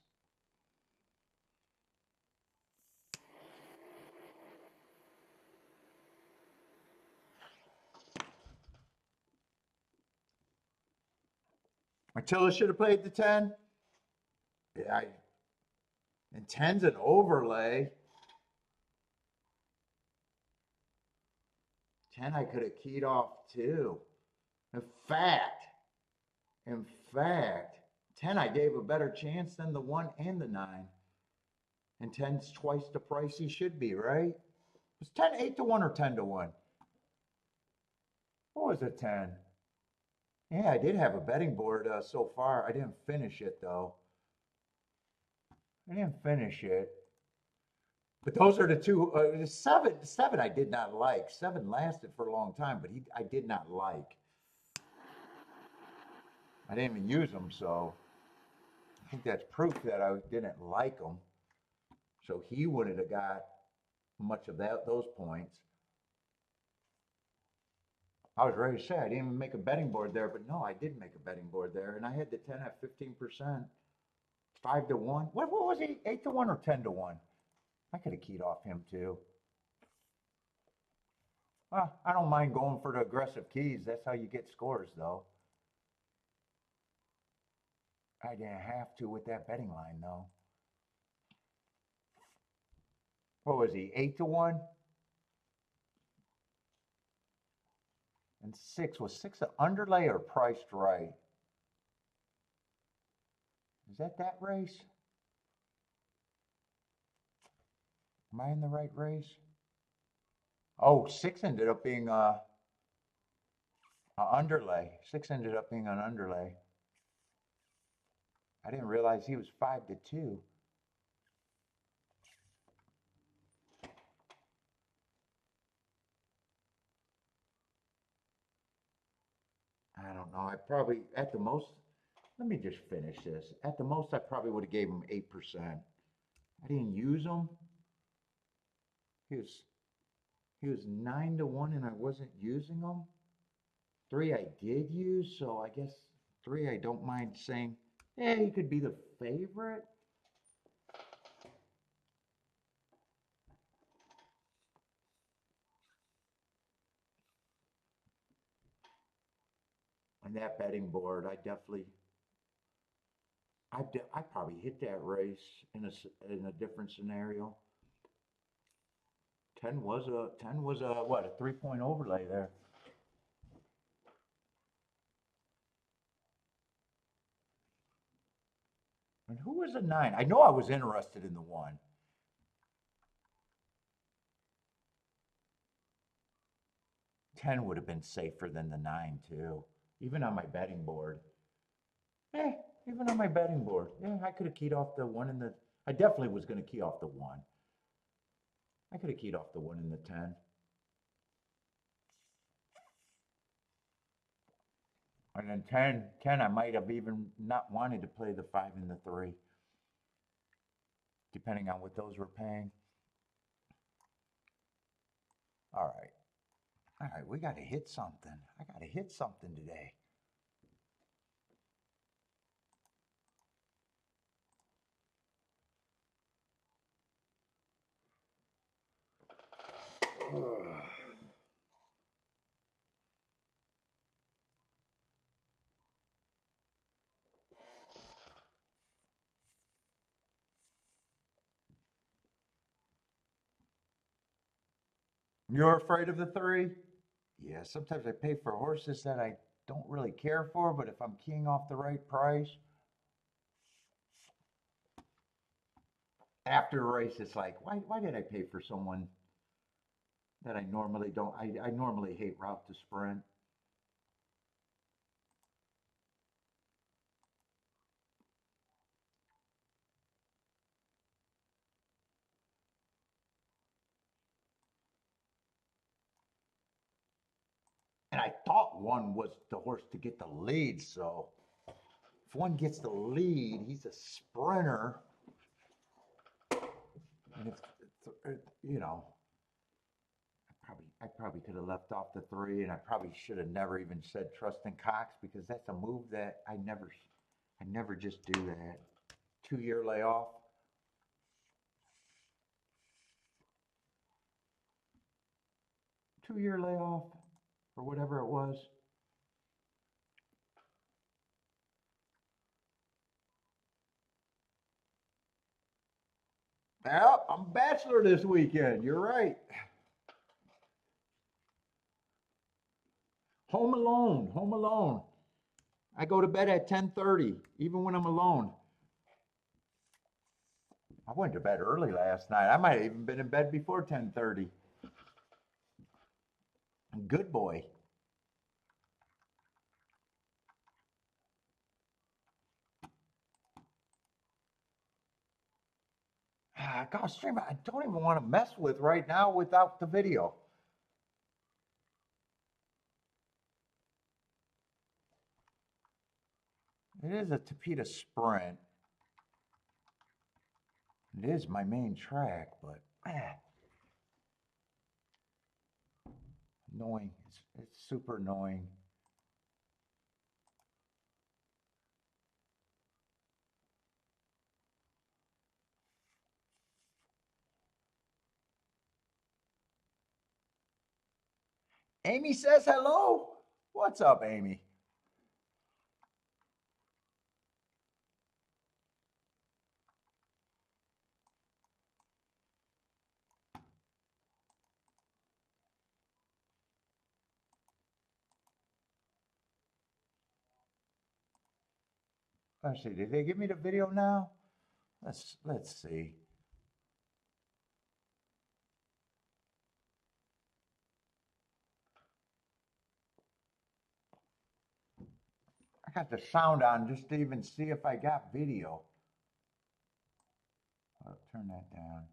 Attila should have played the 10. Yeah, and 10's an overlay. 10 I could have keyed off too. In fact, in fact, 10 I gave a better chance than the 1 and the 9. And 10's twice the price he should be, right? Was 10 8 to 1 or 10 to 1? What was it, 10? Yeah, I did have a betting board so far. I didn't finish it though. I didn't finish it. But those are the two. Seven I did not like. 7 lasted for a long time, but I did not like. I didn't even use them, so I think that's proof that I didn't like them. So he wouldn't have got much of those points. I was ready to say I didn't even make a betting board there, but no, I did make a betting board there, and I had the 10 at 15%, 5 to 1. What was he? 8 to 1 or 10 to 1? I could have keyed off him too. Well, I don't mind going for the aggressive keys. That's how you get scores, though. I didn't have to with that betting line, though. What was he? 8 to 1? And 6. Was 6 an underlay or priced right? Is that race? Am I in the right race? Oh, 6 ended up being a underlay. 6 ended up being an underlay. I didn't realize he was 5 to 2. I don't know. I probably, at the most, let me just finish this. At the most, I probably would have gave him 8%. I didn't use him. He was 9 to 1 and I wasn't using him. 3 I did use, so I guess 3 I don't mind saying, yeah, he could be the favorite. On that betting board, I probably hit that race in a different scenario. 10 was a what, a 3-point overlay there. And who was a 9? I know I was interested in the 1. Ten would have been safer than the 9 too, even on my betting board. Eh, even on my betting board. Yeah, I could have keyed off the 1 and the. I definitely was going to key off the 1. I could have keyed off the 1 and the 10. And then 10, I might have even not wanted to play the 5 and the 3, depending on what those were paying. All right. All right, we got to hit something. I got to hit something today. You're afraid of the 3? Yeah, sometimes I pay for horses that I don't really care for, but if I'm keying off the right price, after a race, it's like, why did I pay for someone that I normally don't? I normally hate route to sprint. And I thought 1 was the horse to get the lead, so if 1 gets the lead, he's a sprinter. And if, you know, I probably could have left off the 3, and I probably should have never even said trust in Cox, because that's a move that I never just do that. 2-year layoff. 2-year layoff, or whatever it was. Well, I'm bachelor this weekend. You're right. Home alone. Home alone. I go to bed at 10:30, even when I'm alone. I went to bed early last night. I might have even been in bed before 10:30. Good boy. Gulfstream, I don't even want to mess with right now without the video. It is a Tapeta sprint. It is my main track, but annoying. It's super annoying. Amy says hello. What's up, Amy? Let's see. Did they give me the video now? Let's see. I got the sound on just to even see if I got video. I'll turn that down.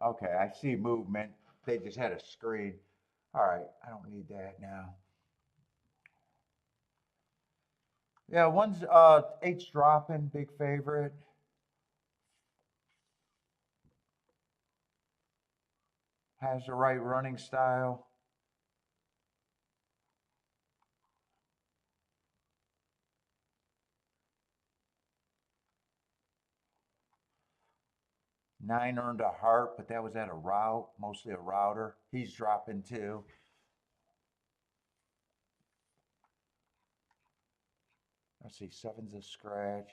Okay, I see movement. They just had a screen. All right, I don't need that now. Yeah, 8's dropping, big favorite. Has the right running style. Nine earned a heart, but that was at a route, mostly a router. He's dropping too. Let's see, 7's a scratch.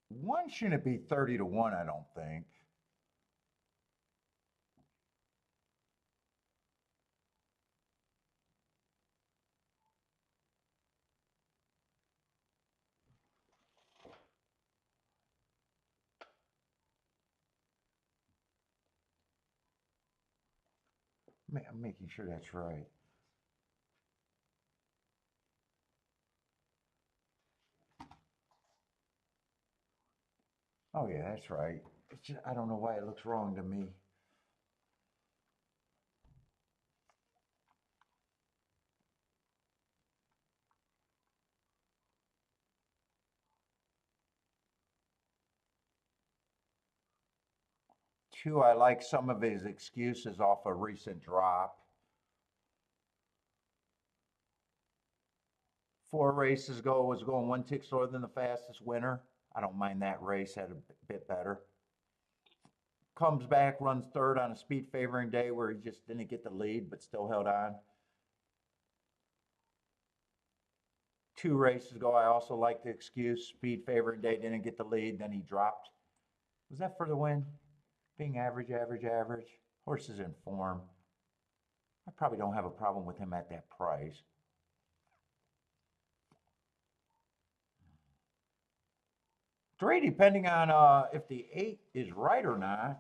One shouldn't be 30 to 1, I don't think. I'm making sure that's right. Oh yeah, that's right. It's just, I don't know why it looks wrong to me. Two, I like some of his excuses off a recent drop. 4 races ago was going 1 tick slower than the fastest winner. I don't mind that race, had a bit better. Comes back, runs third on a speed favoring day where he just didn't get the lead but still held on. 2 races ago, I also like the excuse, speed favoring day, didn't get the lead, then he dropped. Was that for the win? Being average, average, average. Horse is in form. I probably don't have a problem with him at that price. 3, depending on if the 8 is right or not.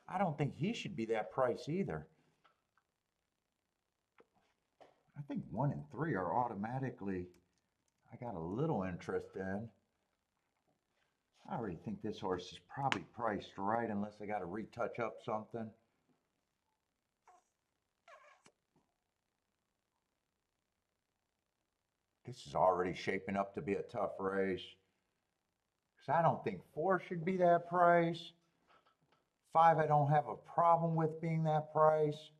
I don't think he should be that price either. I think 1 and 3 are automatically, I got a little interest in. I already think this horse is probably priced right unless I got to retouch up something. This is already shaping up to be a tough race. Because I don't think 4 should be that price. 5, I don't have a problem with being that price.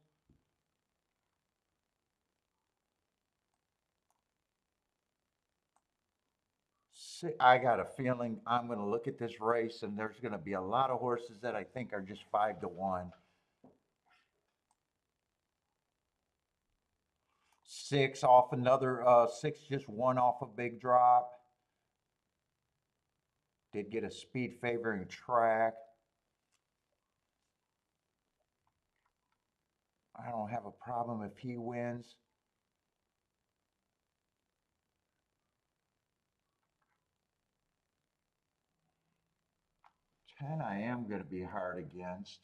I got a feeling I'm going to look at this race and there's going to be a lot of horses that I think are just 5 to 1. 6 off another, 6 just 1 off a big drop. Did get a speed favoring track. I don't have a problem if he wins. Ten, I am going to be hard against.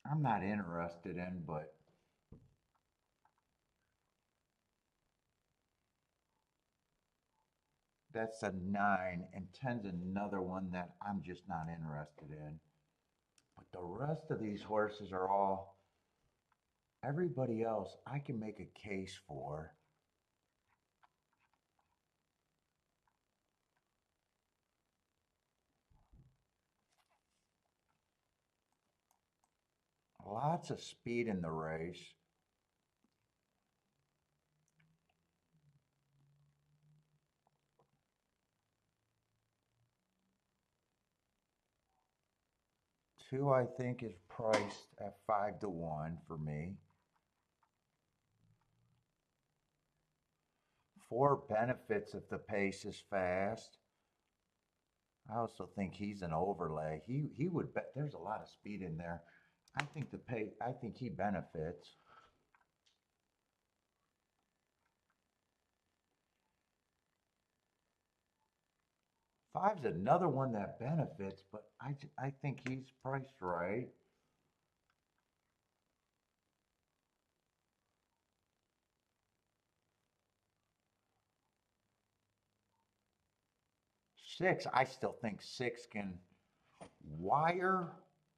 I'm not interested in, but that's a 9, and 10's another one that I'm just not interested in. But the rest of these horses are all, everybody else I can make a case for. Lots of speed in the race. Two, I think, is priced at 5 to 1 for me. 4 benefits if the pace is fast. I also think he's an overlay. He would bet there's a lot of speed in there. I think I think he benefits. Five's another one that benefits, but I think he's priced right. 6, I still think 6 can wire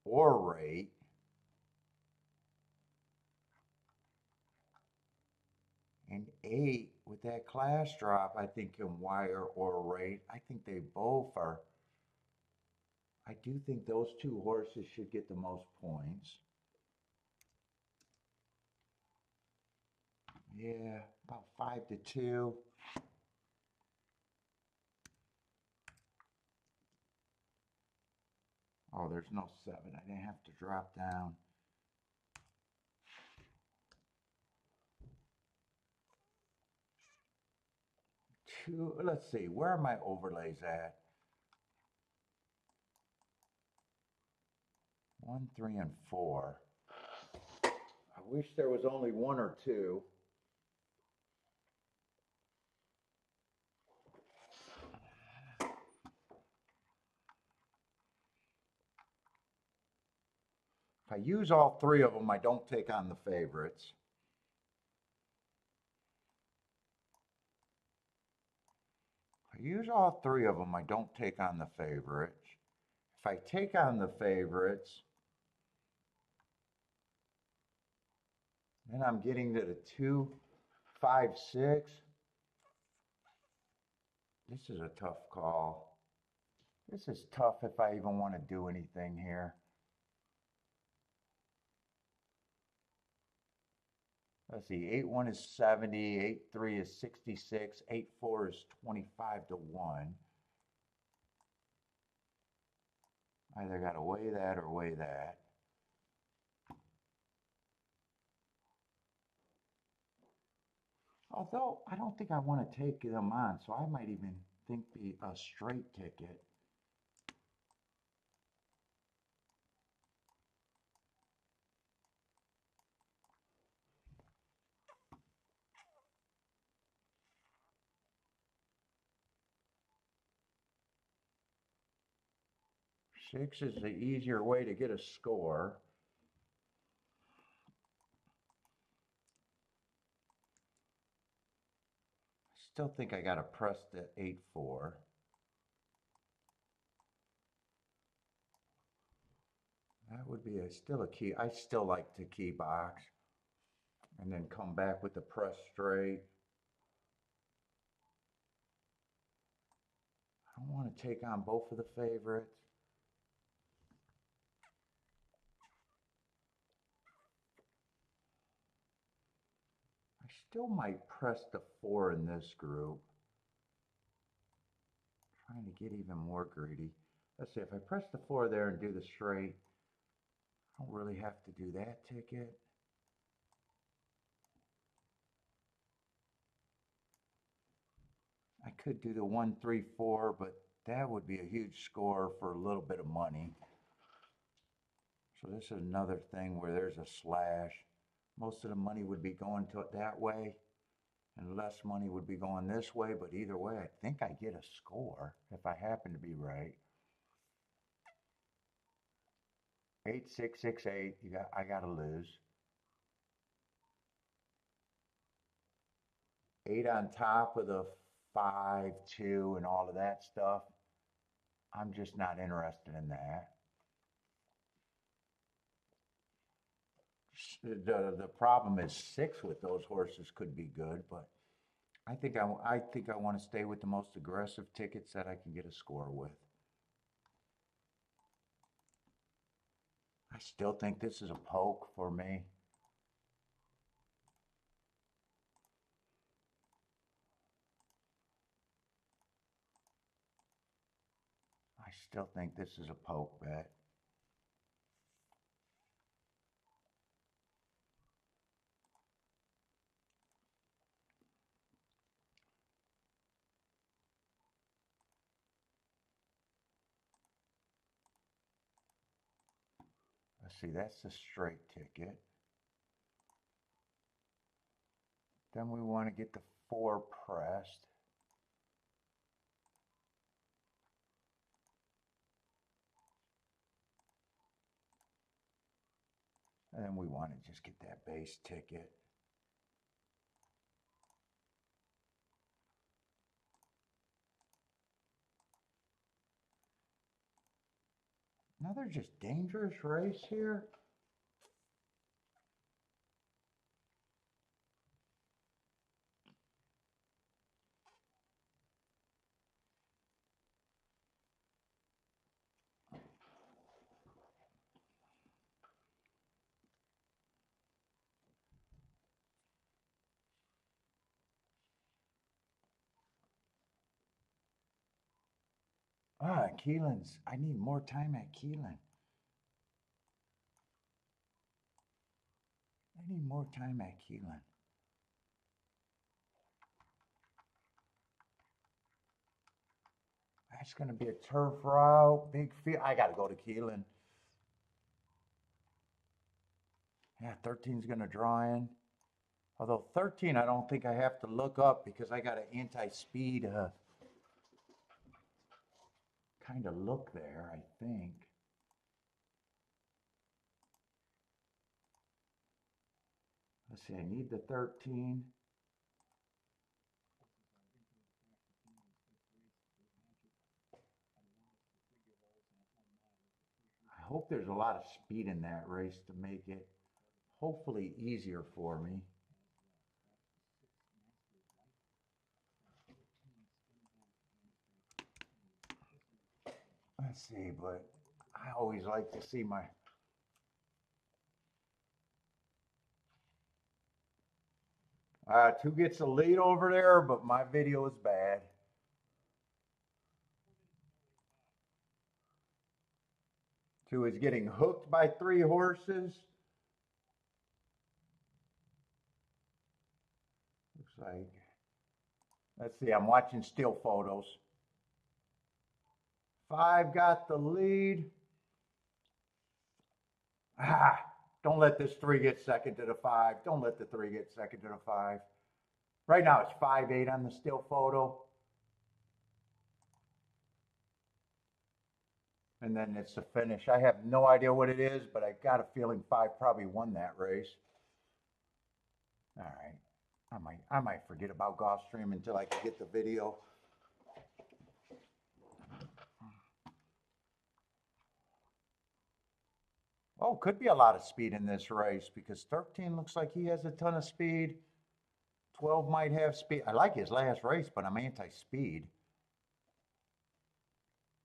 or rate. And 8, with that class drop, I think can wire or rate. I think they both are. I do think those 2 horses should get the most points. Yeah, about 5 to 2. Oh, there's no 7. I didn't have to drop down. Two, let's see, where are my overlays at? 1, 3, and 4. I wish there was only 1 or 2. If I use all 3 of them, I don't take on the favorites. If I use all 3 of them, I don't take on the favorites. If I take on the favorites, then I'm getting to the 2, 5, 6. This is a tough call. This is tough if I even want to do anything here. Let's see, 8-1 is 70, 8-3 is 66, 8-4 is 25 to 1. Either got to weigh that or weigh that. Although I don't think I want to take them on, so I might even think be a straight ticket. Six is the easier way to get a score. Still think I got to press the 8-4. That would be still a key. I still like to key box and then come back with the press straight. I don't want to take on both of the favorites. I still might press the 4 in this group. Trying to get even more greedy. Let's see, if I press the 4 there and do the straight, I don't really have to do that ticket. I could do the 1, 3, 4, but that would be a huge score for a little bit of money. So this is another thing where there's a slash. Most of the money would be going to it that way, and less money would be going this way, but either way, I think I get a score if I happen to be right. 8, 6, 6, 8, I gotta lose. 8 on top of the 5, 2, and all of that stuff. I'm just not interested in that. The problem is 6 with those horses could be good, but I think I want to stay with the most aggressive tickets that I can get a score with. I still think this is a poke for me. I still think this is a poke bet. Let's see, that's the straight ticket. Then we want to get the 4 pressed. And then we want to just get that base ticket. Another just dangerous race here. Keeneland's, I need more time at Keeneland. I need more time at Keeneland. That's going to be a turf route, big field. I got to go to Keeneland. Yeah, 13's going to draw in. Although 13, I don't think I have to look up because I got an anti-speed kind of look there, I think. Let's see, I need the 13. I hope there's a lot of speed in that race to make it hopefully easier for me. Let's see, but I always like to see my... Two gets the lead over there, but my video is bad. Two is getting hooked by 3 horses. Looks like... Let's see, I'm watching still photos. 5 got the lead. Don't let this 3 get second to the 5. Don't let the 3 get second to the 5. Right now it's 5-8 on the still photo. And then it's the finish. I have no idea what it is, but I got a feeling 5 probably won that race. All right. I might forget about Gulfstream until I can get the video. Oh, could be a lot of speed in this race because 13 looks like he has a ton of speed. 12 might have speed. I like his last race, but I'm anti-speed.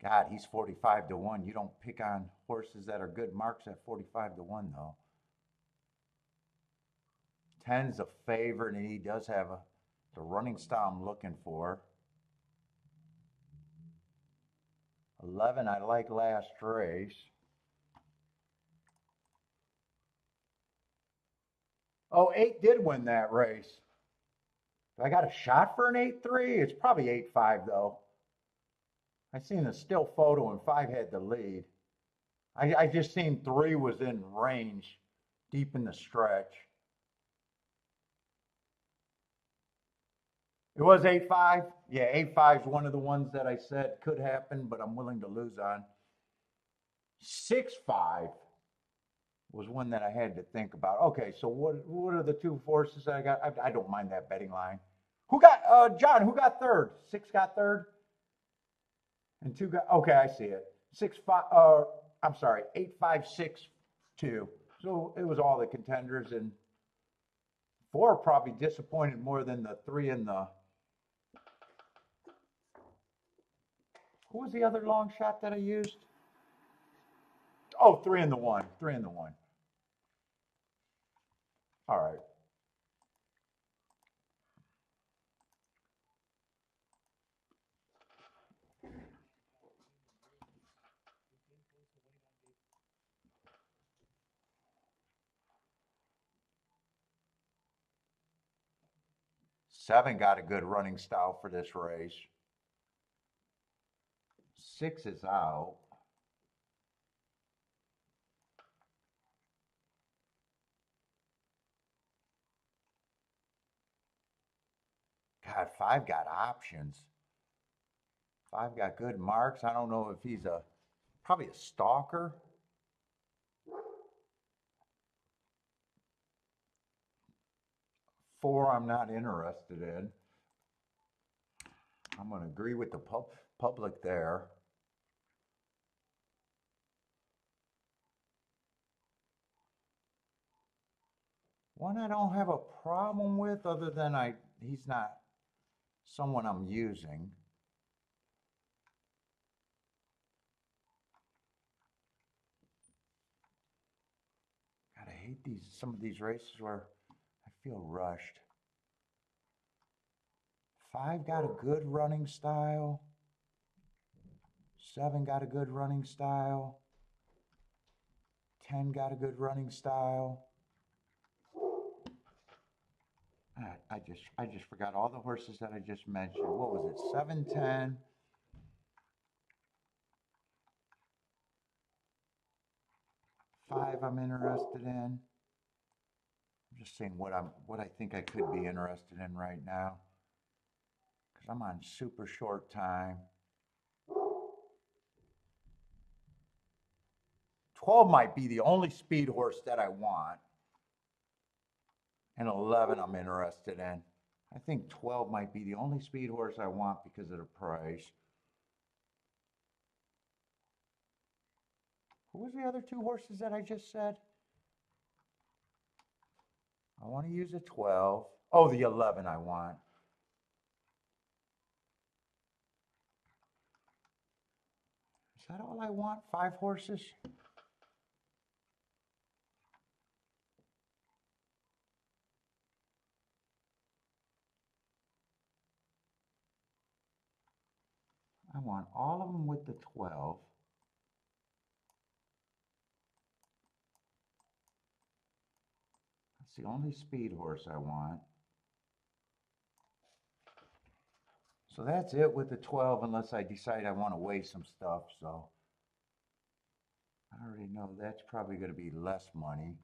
God, he's 45 to 1. You don't pick on horses that are good marks at 45 to 1, though. 10's a favorite, and he does have the running style I'm looking for. 11, I like last race. Oh, 8 did win that race. I got a shot for an 8-3. It's probably 8-5, though. I seen a still photo and 5 had the lead. I just seen 3 was in range, deep in the stretch. It was 8-5. Yeah, 8-5 is one of the ones that I said could happen, but I'm willing to lose on. 6-5 was one that I had to think about. Okay, so what are the 2 forces that I got? I don't mind that betting line. Who got John? Who got third? 6 got third, and 2 got. Okay, I see it. 6-5. I'm sorry, 8-5-6-2. So it was all the contenders, and 4 probably disappointed more than the 3 in the. Who was the other long shot that I used? Oh, 3 in the 1. 3 in the 1. All right. Seven got a good running style for this race. 6 is out. God, 5 got options. 5 got good marks. I don't know if he's probably a stalker. 4, I'm not interested in. I'm going to agree with the public there. One I don't have a problem with other than he's not someone I'm using. God, I hate some of these races where I feel rushed. 5 got a good running style. 7 got a good running style. 10 got a good running style. I just forgot all the horses that I just mentioned. What was it? 710. 5 I'm interested in. I'm just saying what I think I could be interested in right now. Because I'm on super short time. 12 might be the only speed horse that I want. And 11 I'm interested in. I think 12 might be the only speed horse I want because of the price. Who was the other 2 horses that I just said? I want to use a 12. Oh, the 11 I want. Is that all I want? 5 horses? I want all of them with the 12. That's the only speed horse I want. So that's it with the 12 unless I decide I want to weigh some stuff. So I already know that's probably going to be less money.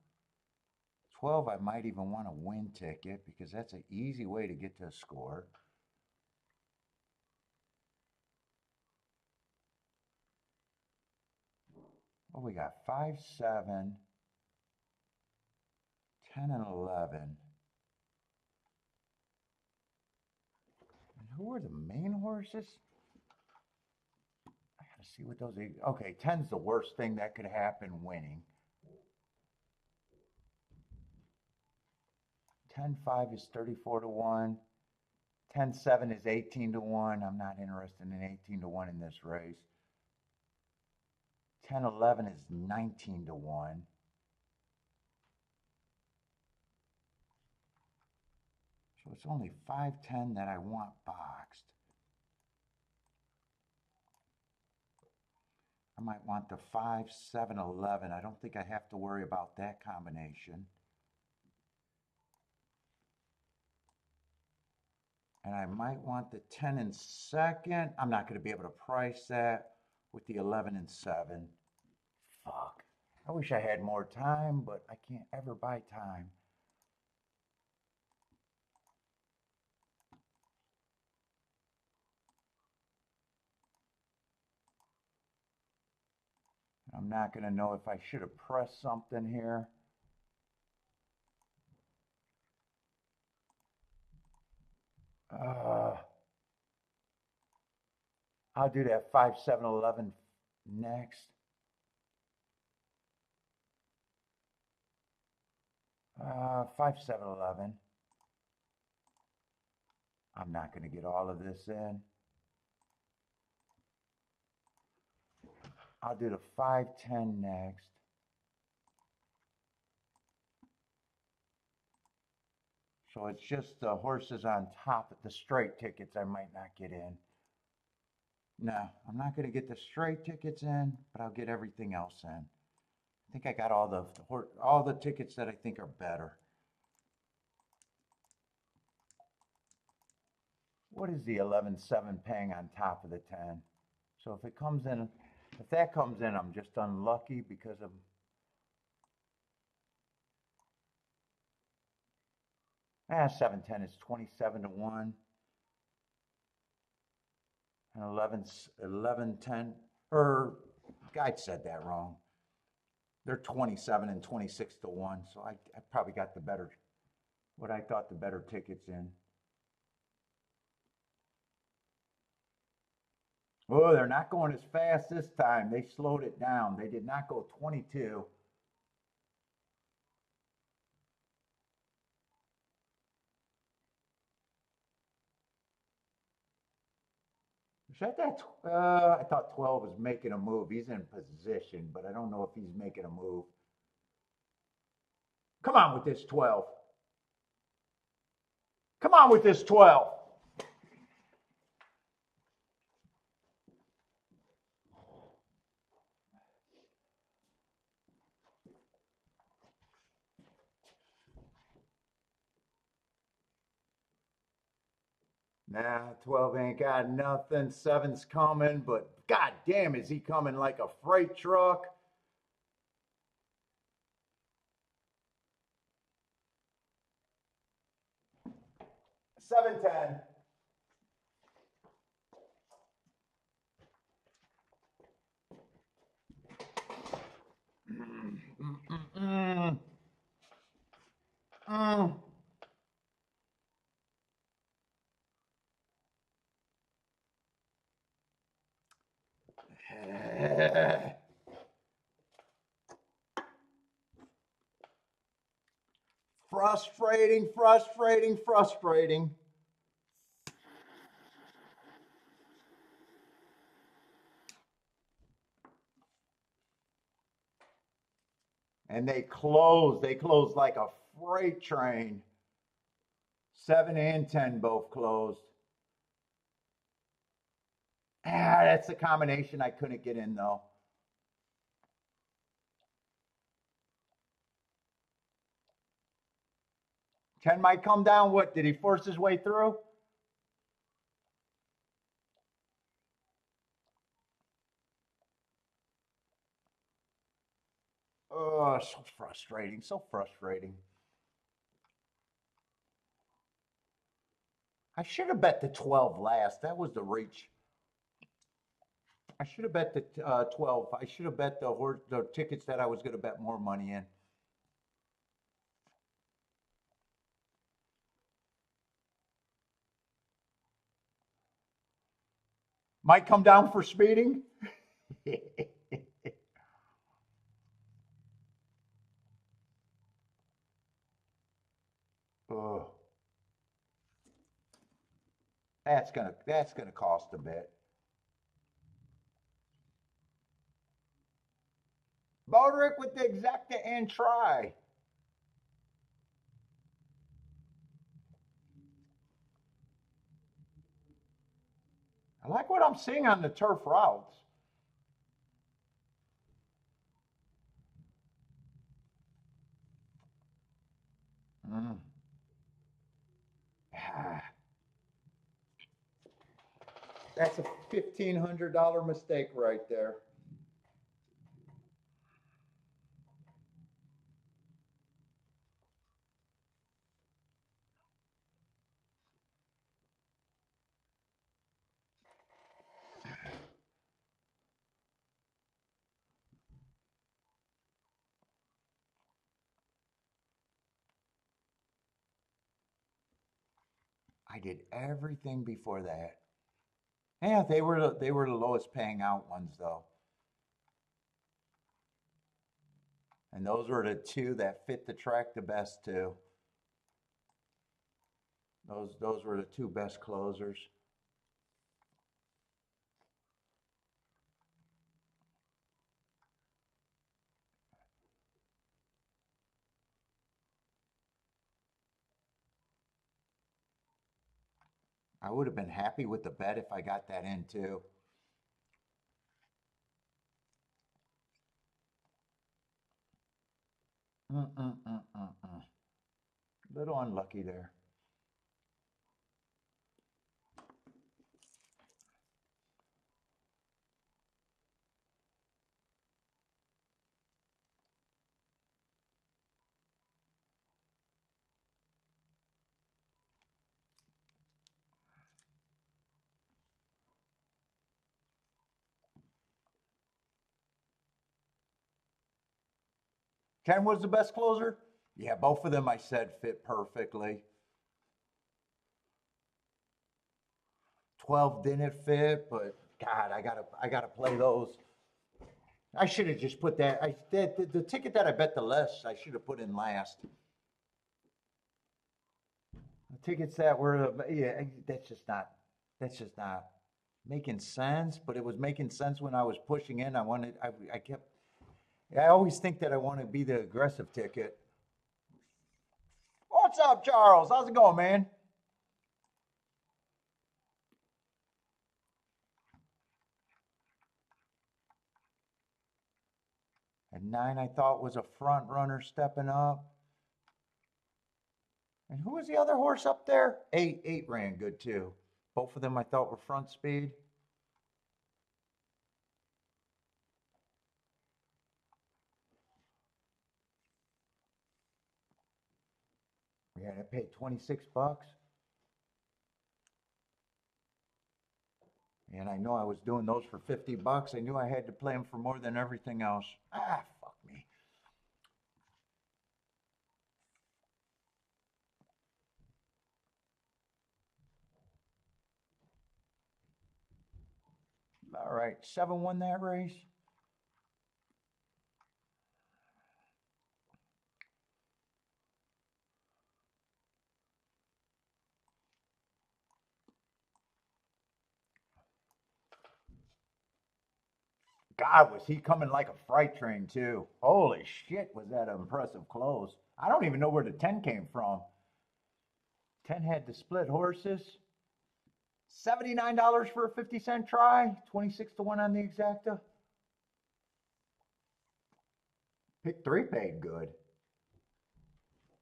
12 I might even want a win ticket because that's an easy way to get to a score. Well, we got 5, 7, 10, and 11. And who are the main horses? I gotta see what those are. Okay, 10's the worst thing that could happen winning. 10-5 is 34 to 1. 10-7 is 18 to 1. I'm not interested in 18 to 1 in this race. 10-11 is 19 to 1. So it's only 5-10 that I want boxed. I might want the 5-7-11. I don't think I have to worry about that combination. And I might want the 10 and second. I'm not going to be able to price that with the 11 and 7. Fuck. I wish I had more time, but I can't ever buy time. I'm not going to know if I should have pressed something here. I'll do that 5-7-11 next. 5-7-11. I'm not going to get all of this in. I'll do the 5-10 next. So it's just the horses on top of the straight tickets I might not get in. No, I'm not going to get the straight tickets in, but I'll get everything else in. I think I got all the tickets that I think are better. What is the 11-7 paying on top of the 10? So if it comes in, if that comes in, I'm just unlucky because of 7-10 is 27 to 1. And 11-10, or guide said that wrong. They're 27 and 26 to 1. So I probably got the better, what I thought the better tickets in. Oh, they're not going as fast this time. They slowed it down. They did not go 22. Is that? I thought 12 was making a move. He's in position, but I don't know if he's making a move. Come on with this 12. Come on with this 12. Nah, 12 ain't got nothing. Seven's coming, but god damn, is he coming like a freight truck? 710. Mm, mm, mm, mm. Frustrating, frustrating, frustrating. And they closed like a freight train. 7 and 10 both closed. That's the combination I couldn't get in though. 10 might come down. What, did he force his way through? Oh, so frustrating, so frustrating. I should have bet the 12 last. That was the reach. I should have bet the 12. I should have bet the tickets that I was going to bet more money in. Might come down for speeding. Oh, that's gonna cost a bit. Bodrick with the exacta and try. I like what I'm seeing on the turf routes. Mm. That's a $1,500 mistake right there. I did everything before that. Yeah, they were the lowest paying out ones though, and those were the two that fit the track the best too. Those were the two best closers. I would have been happy with the bet if I got that in too. Mm-mm-mm-mm-mm. Little unlucky there. Ken was the best closer. Yeah, both of them I said fit perfectly. 12 didn't fit, but God, I gotta play those. I should have just put that. The ticket that I bet the less, I should have put in last. The tickets that were, yeah, that's just not making sense. But it was making sense when I was pushing in. I kept. I always think that I want to be the aggressive ticket. What's up, Charles? How's it going, man? And 9, I thought was a front runner stepping up. And who was the other horse up there? 8 ran good too. Both of them I thought were front speed. Yeah, I paid 26 bucks. And I know I was doing those for 50 bucks. I knew I had to play them for more than everything else. Ah, fuck me. All right, 7 won that race. God, was he coming like a freight train too. Holy shit, was that an impressive close. I don't even know where the 10 came from. 10 had the split horses. $79 for a 50-cent try. 26 to 1 on the exacta. Pick 3 paid good.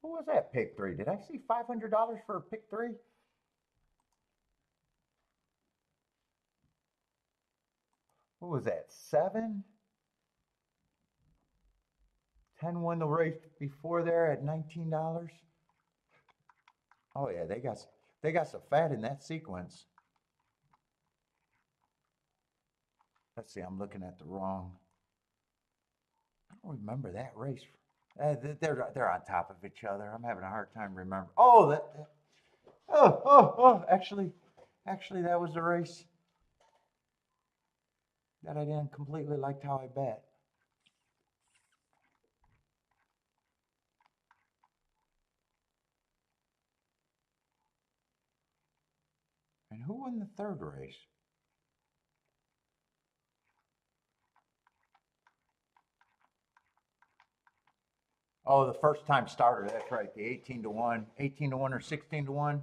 What was that pick 3? Did I see $500 for a pick 3? What was that? 7? 10 won the race before there at $19. Oh yeah, they got some fat in that sequence. Let's see, I'm looking at the wrong. I don't remember that race. They're on top of each other. I'm having a hard time remembering. Oh, actually, that was the race that I didn't completely like how I bet. And who won the third race? Oh, the first time starter. That's right. The 18 to 1, 18 to 1 or 16 to 1.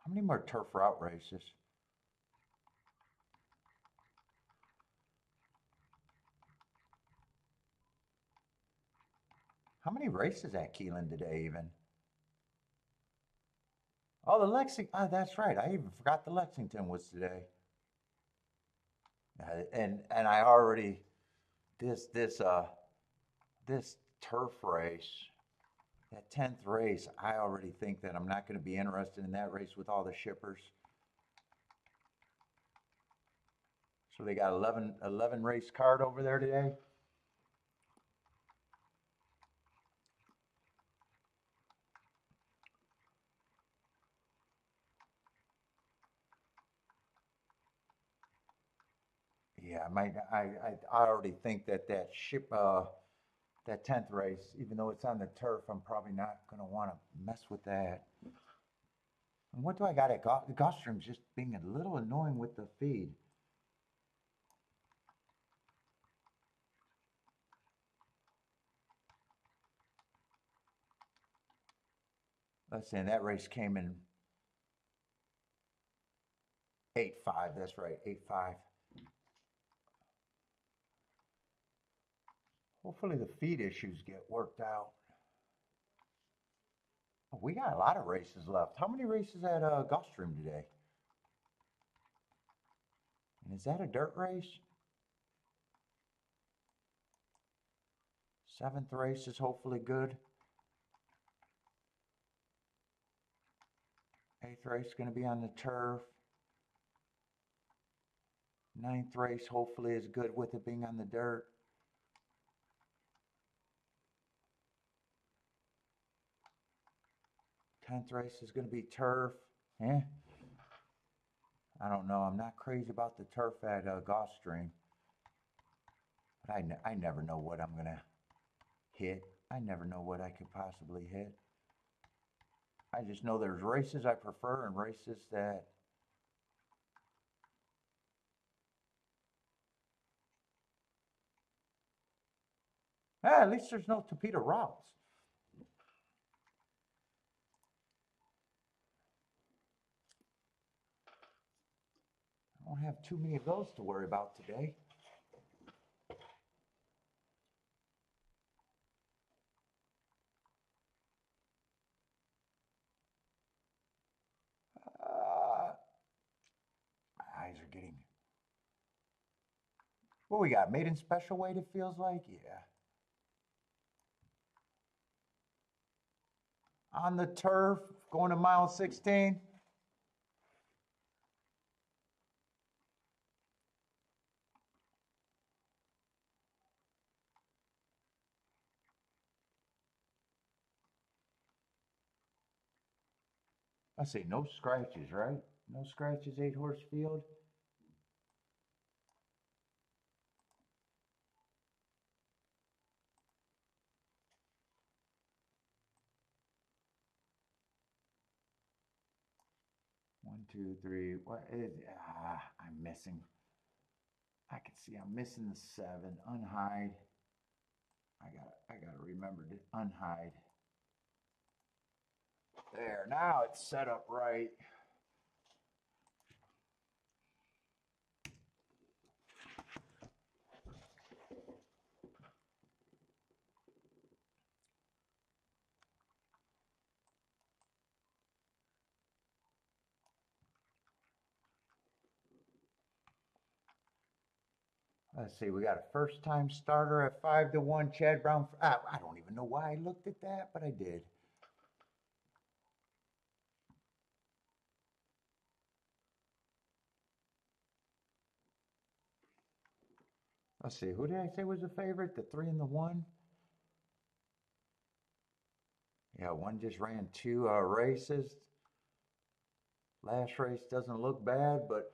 How many more turf route races? How many races at Keeneland today even? Oh, the Lexington. Oh, that's right. I even forgot the Lexington was today. And I already this turf race, that 10th race, I already think that I'm not going to be interested in that race with all the shippers. So they got 11 race card over there today. Yeah, I already think that that 10th race, even though it's on the turf, I'm probably not going to want to mess with that. And what do I got at Gulfstream's just being a little annoying with the feed. Let's see, and that race came in 8-5. That's right, 8-5. Hopefully the feed issues get worked out. Oh, we got a lot of races left. How many races at Gulfstream today? And is that a dirt race? 7th race is hopefully good. 8th race is going to be on the turf. 9th race hopefully is good with it being on the dirt. 10th race is going to be turf. Eh? I don't know. I'm not crazy about the turf at Gulfstream. But I never know what I'm going to hit. I never know what I could possibly hit. I just know there's races I prefer and races that at least there's no torpedo routes. I don't have too many of those to worry about today. What we got? Maiden special weight, it feels like? Yeah. On the turf, going to mile 16. I say no scratches, right? No scratches, 8-horse field. One, two, three. What is? I'm missing. I can see I'm missing the 7. Unhide. I gotta remember to unhide. There. Now it's set up right. Let's see. We got a first-time starter at 5-1. Chad Brown. I don't even know why I looked at that, but I did. Let's see. Who did I say was the favorite? The 3 and the 1. Yeah, one just ran 2 races. Last race doesn't look bad, but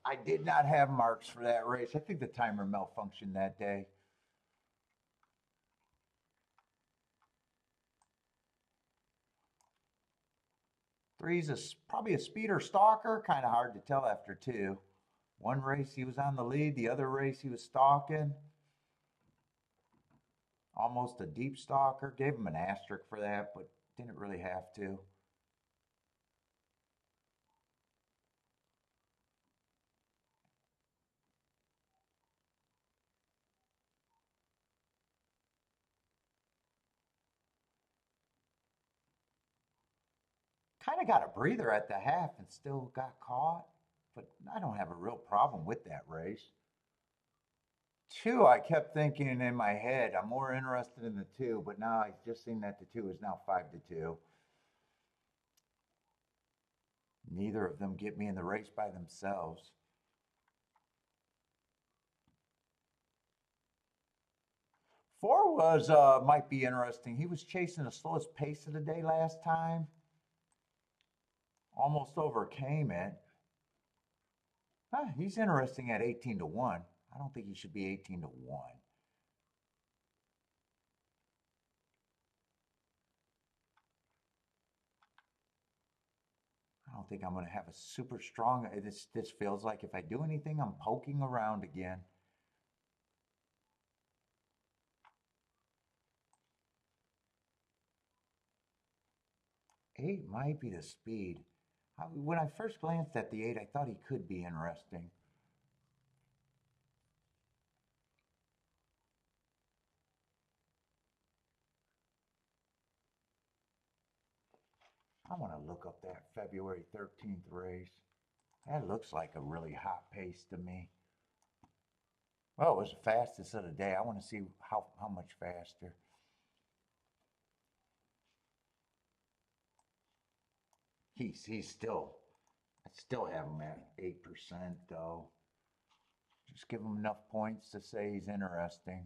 I did not have marks for that race. I think the timer malfunctioned that day. Three's probably a speeder stalker. Kind of hard to tell after 2. One race he was on the lead. The other race he was stalking. Almost a deep stalker. Gave him an asterisk for that, but didn't really have to. Kind of got a breather at the half and still got caught, but I don't have a real problem with that race. 2, I kept thinking in my head, I'm more interested in the 2, but now I just seen that the 2 is now 5-2. Neither of them get me in the race by themselves. 4 was might be interesting. He was chasing the slowest pace of the day last time. Almost overcame it. He's interesting at 18-1. I don't think he should be 18-1. I don't think I'm going to have a super strong. This feels like if I do anything, I'm poking around again. 8 might be the speed. When I first glanced at the 8, I thought he could be interesting. I want to look up that February 13th race. That looks like a really hot pace to me. Well, it was the fastest of the day. I want to see how much faster. He's still, I still have him at 8% though. Just give him enough points to say he's interesting.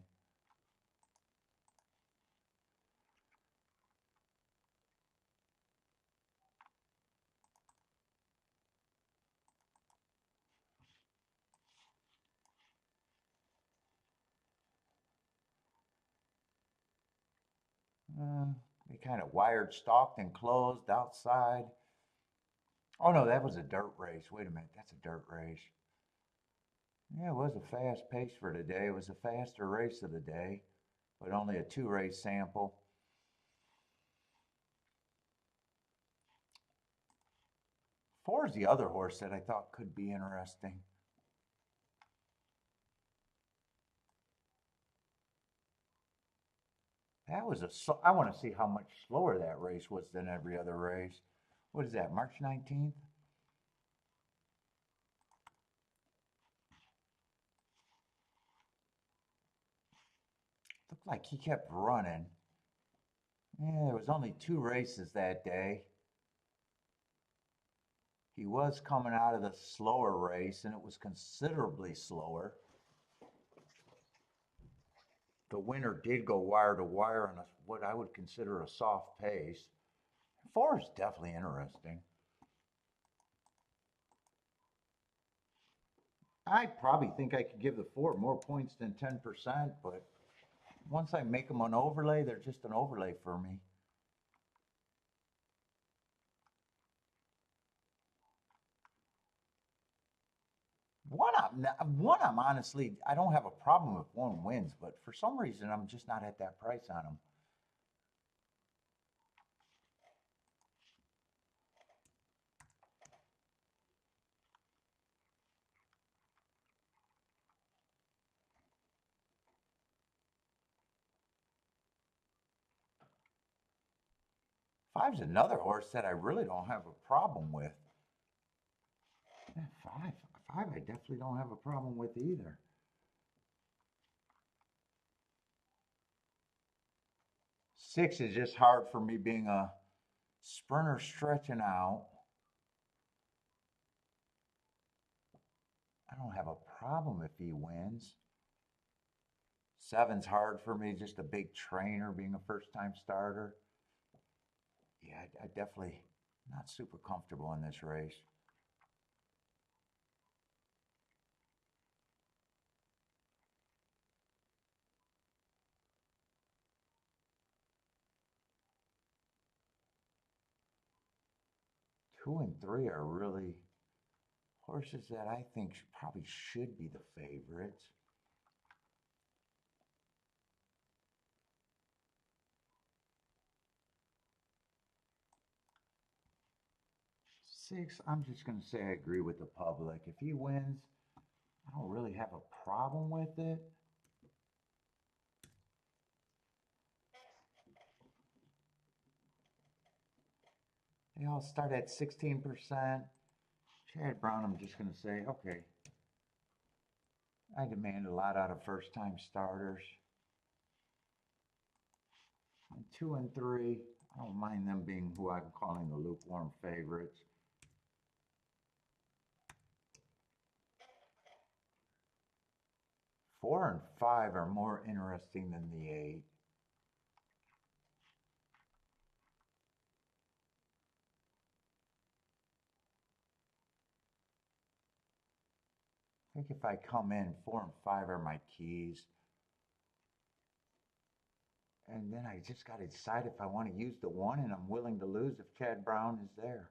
They kind of wired, stalked, and closed outside. Oh no, that was a dirt race. Wait a minute, that's a dirt race. Yeah, it was a fast pace for today. It was a faster race of the day, but only a 2-race sample. 4 is the other horse that I thought could be interesting. That was I want to see how much slower that race was than every other race. What is that, March 19th? Like he kept running. Yeah, there was only 2 races that day. He was coming out of the slower race, and it was considerably slower. The winner did go wire to wire on what I would consider a soft pace. 4 is definitely interesting. I probably think I could give the 4 more points than 10%, but once I make them an overlay, they're just an overlay for me. One I'm honestly, I don't have a problem if one wins, but for some reason, I'm just not at that price on them. Five's another horse that I really don't have a problem with. Yeah, five I definitely don't have a problem with either. Six is just hard for me being a sprinter stretching out. I don't have a problem if he wins. Seven's hard for me, just a big trainer being a first-time starter. Yeah, I definitely not super comfortable in this race. Two and three are really horses that I think probably should be the favorites. Six, I'm just going to say I agree with the public. If he wins, I don't really have a problem with it. They all start at 16%. Chad Brown, I'm just going to say, okay, I demand a lot out of first-time starters. And two and three, I don't mind them being who I'm calling the lukewarm favorites. Four and five are more interesting than the eight. I think if I come in, 4 and 5 are my keys. And then I just got to decide if I want to use the 1, and I'm willing to lose if Chad Brown is there.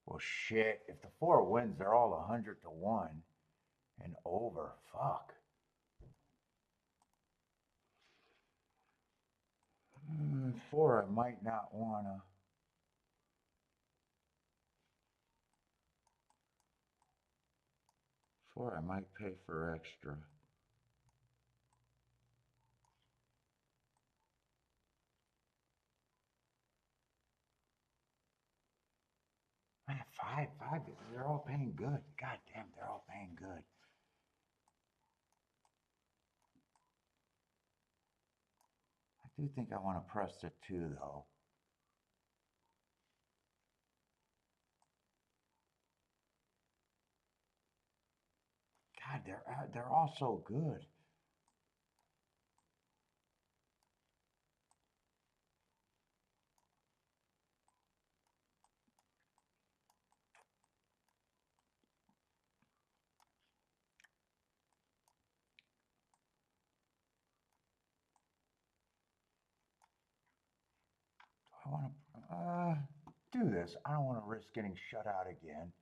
Well, shit, if the 4 wins, they're all 100 to 1 and over. Fuck. 4, I might not want to. 4, I might pay for extra. Man, five, they're all paying good. God damn, they're all paying good. I do think I want to press the 2, though. God, they're all so good. I want to do this. I don't want to risk getting shut out again.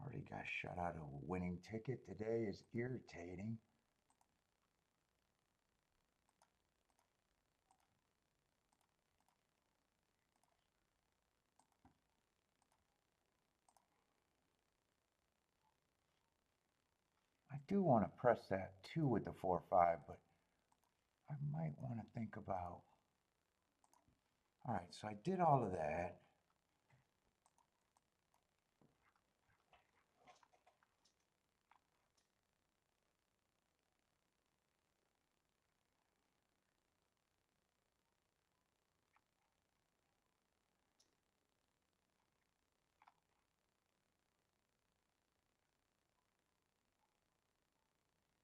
Already got shut out of a winning ticket. Today is irritating. I do want to press that 2 with the 4-5, but I might want to think about. All right, so I did all of that.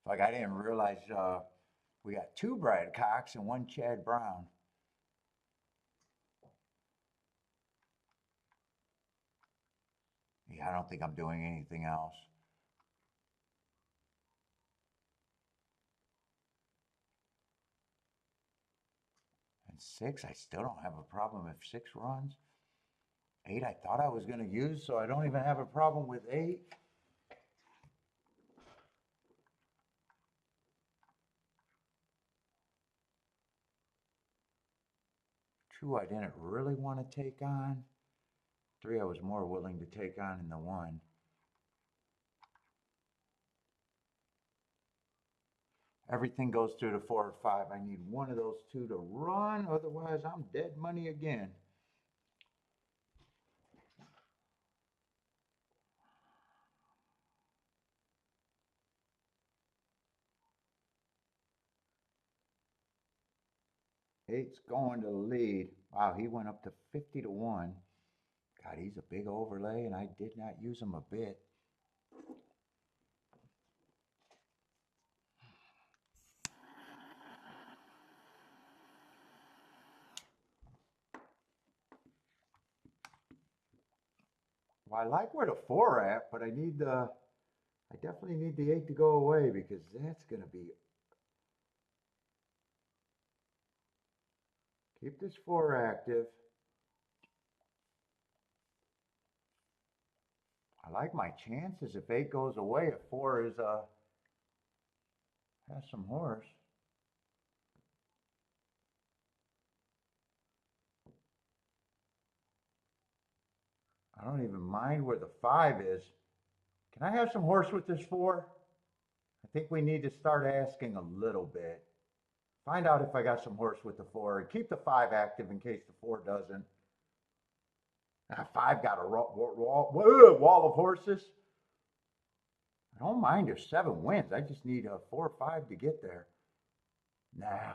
Like I didn't realize we got 2 Brad Cox and 1 Chad Brown. Yeah, I don't think I'm doing anything else. And 6, I still don't have a problem if 6 runs. 8, I thought I was going to use, so I don't even have a problem with 8. 2, I didn't really want to take on. 3, I was more willing to take on in the 1. Everything goes through the 4 or 5. I need one of those 2 to run, otherwise I'm dead money again. Eight's going to the lead. Wow, he went up to 50 to 1. God, he's a big overlay, and I did not use him a bit. Well, I like where the 4 at, but I definitely need the 8 to go away because that's going to be. Keep this 4 active. I like my chances if 8 goes away. If 4 is has some horse. I don't even mind where the 5 is. Can I have some horse with this 4? I think we need to start asking a little bit. Find out if I got some horse with the 4 and keep the 5 active in case the 4 doesn't. Now, 5 got a wall of horses. I don't mind if 7 wins. I just need a 4 or 5 to get there. Nah.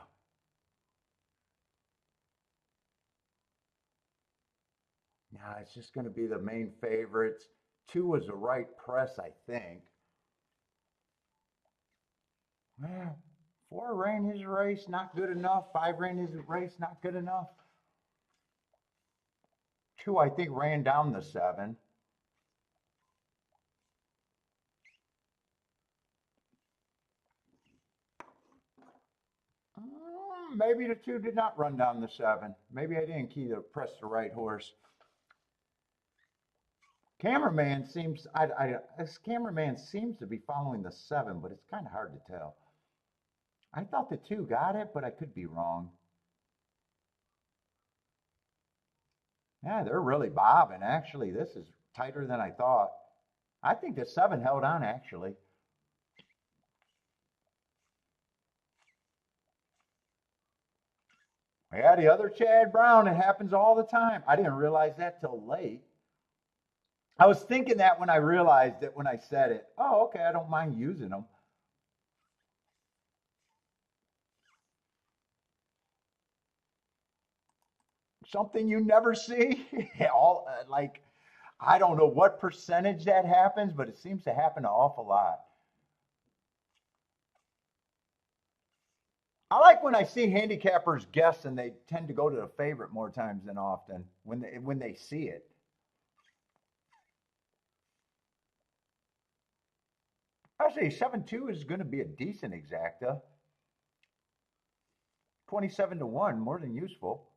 Nah, it's just going to be the main favorites. 2 was the right press, I think. Well, 4 ran his race, not good enough. 5 ran his race, not good enough. 2, I think, ran down the 7. Maybe the 2 did not run down the 7. Maybe I didn't key to press the right horse. Cameraman seems, this cameraman seems to be following the 7, but it's kind of hard to tell. I thought the 2 got it, but I could be wrong. Yeah, they're really bobbing. Actually, this is tighter than I thought. I think the 7 held on, actually. Yeah, the other Chad Brown, it happens all the time. I didn't realize that till late. I was thinking that when I realized it, when I said it. Oh, okay, I don't mind using them. Something you never see. All like, I don't know what percentage that happens, but it seems to happen an awful lot. I like when I see handicappers guess and they tend to go to the favorite more times than often when they see it. Actually, 7-2 is going to be a decent exacta. 27-1, more than useful.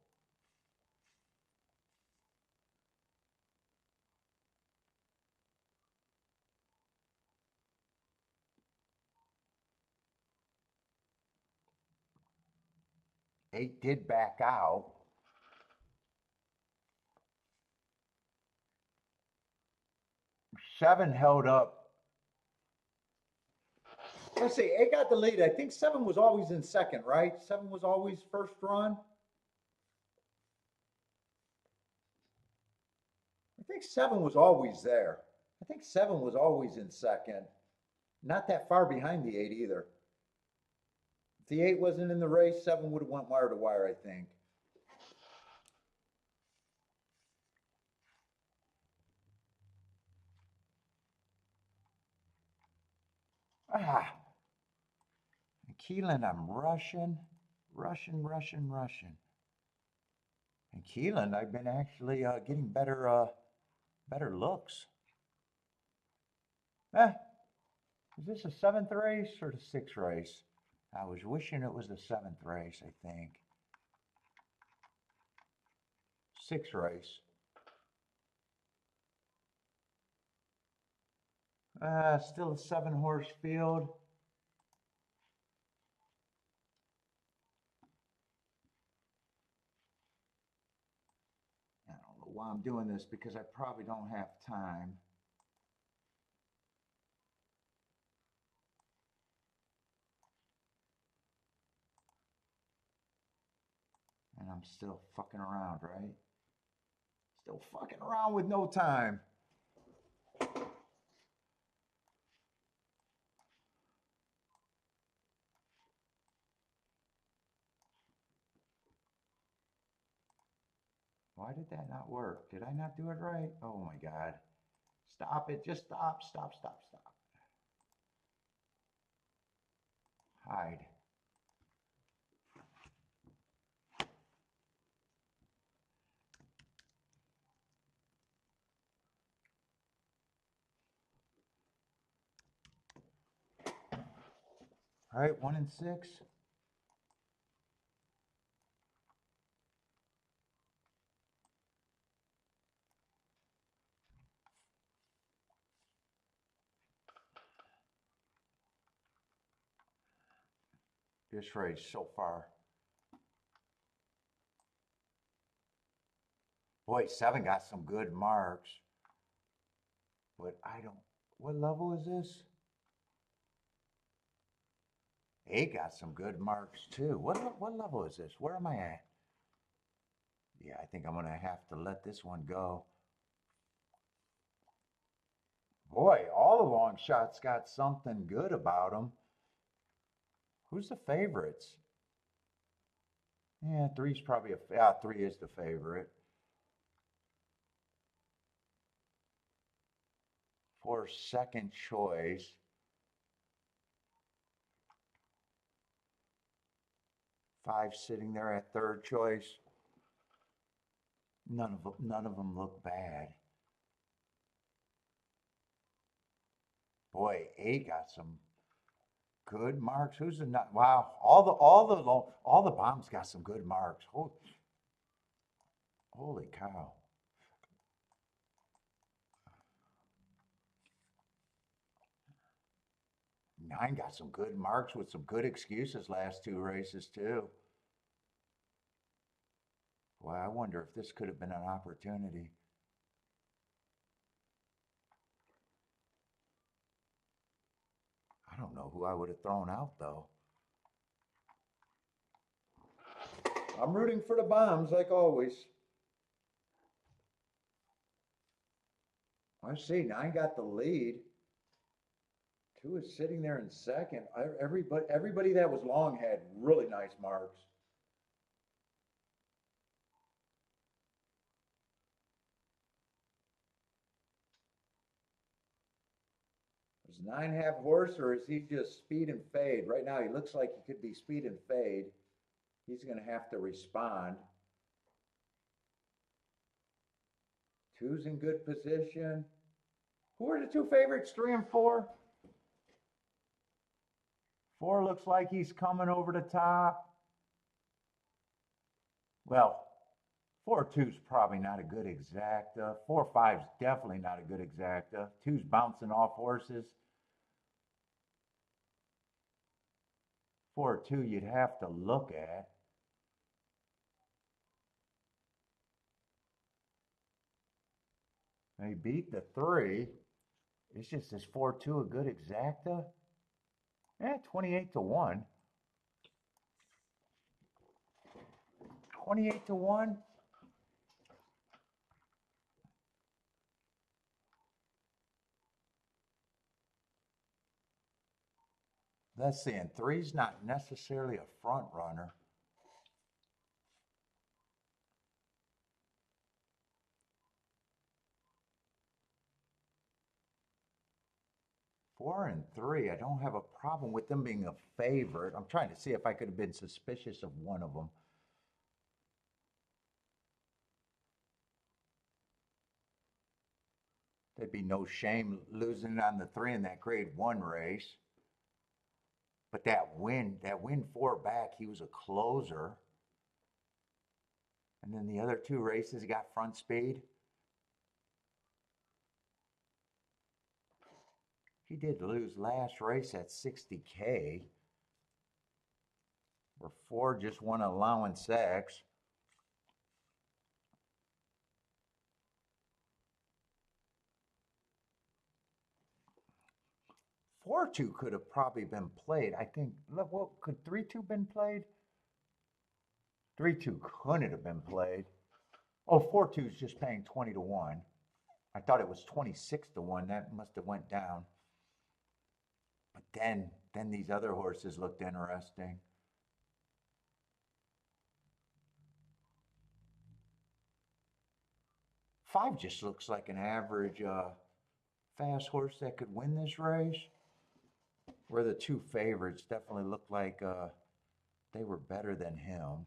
Eight did back out. Seven held up. Let's see, eight got the lead. I think seven was always in second, right? Seven was always first run. I think seven was always there. I think seven was always in second. Not that far behind the eight either. If the eight wasn't in the race, seven would have went wire to wire, I think. Ah, Keeneland, I'm rushing. And Keeneland, I've been actually getting better looks. Eh, is this a seventh race or the sixth race? I was wishing it was the seventh race, I think. Sixth race. Still a 7-horse field. I don't know why I'm doing this because I probably don't have time. And I'm still fucking around, right? Still fucking around with no time. Why did that not work? Did I not do it right? Oh my God. Stop it. Just stop. Hide. All right, 1 and 6. This race so far. Boy, 7 got some good marks. But I don't, what level is this? 8 got some good marks too. What level is this? Where am I at? Yeah, I think I'm going to have to let this one go. Boy, all the long shots got something good about them. Who's the favorites? Yeah, 3's probably yeah, 3 is the favorite. 4 second choice. 5 sitting there at third choice. None of them look bad. Boy, 8 got some good marks. Who's the not? Wow, all the bombs got some good marks. Holy cow! 9 got some good marks with some good excuses last 2 races too. Well, I wonder if this could have been an opportunity. I don't know who I would have thrown out though. I'm rooting for the bombs like always. I see 9 got the lead. 2 is sitting there in second. Everybody that was long had really nice marks. Is 9 half horse or is he just speed and fade? Right now he looks like he could be speed and fade. He's going to have to respond. 2's in good position. Who are the 2 favorites, 3 and 4? 4 looks like he's coming over the top. Well, 4-2 is probably not a good exacta. 4-5 is definitely not a good exacta. 2's bouncing off horses. 4-2 you'd have to look at. He beat the 3. It's just, is 4-2 a good exacta? Yeah, 28-1. 28-1. Let's see, and 3's not necessarily a front runner. Four and 3, I don't have a problem with them being a favorite. I'm trying to see if I could have been suspicious of one of them. There'd be no shame losing on the 3 in that grade 1 race. But that win 4 back, he was a closer. And then the other 2 races, he got front speed. He did lose last race at 60K, where 4 just won allowance X. Four two could have probably been played. I think. Look, what could 3-2 been played? 3-2 couldn't have been played. Oh, 4-2 is just paying 20-1. I thought it was 26-1. That must have went down. But then these other horses looked interesting. Five just looks like an average fast horse that could win this race. Where the 2 favorites definitely looked like they were better than him.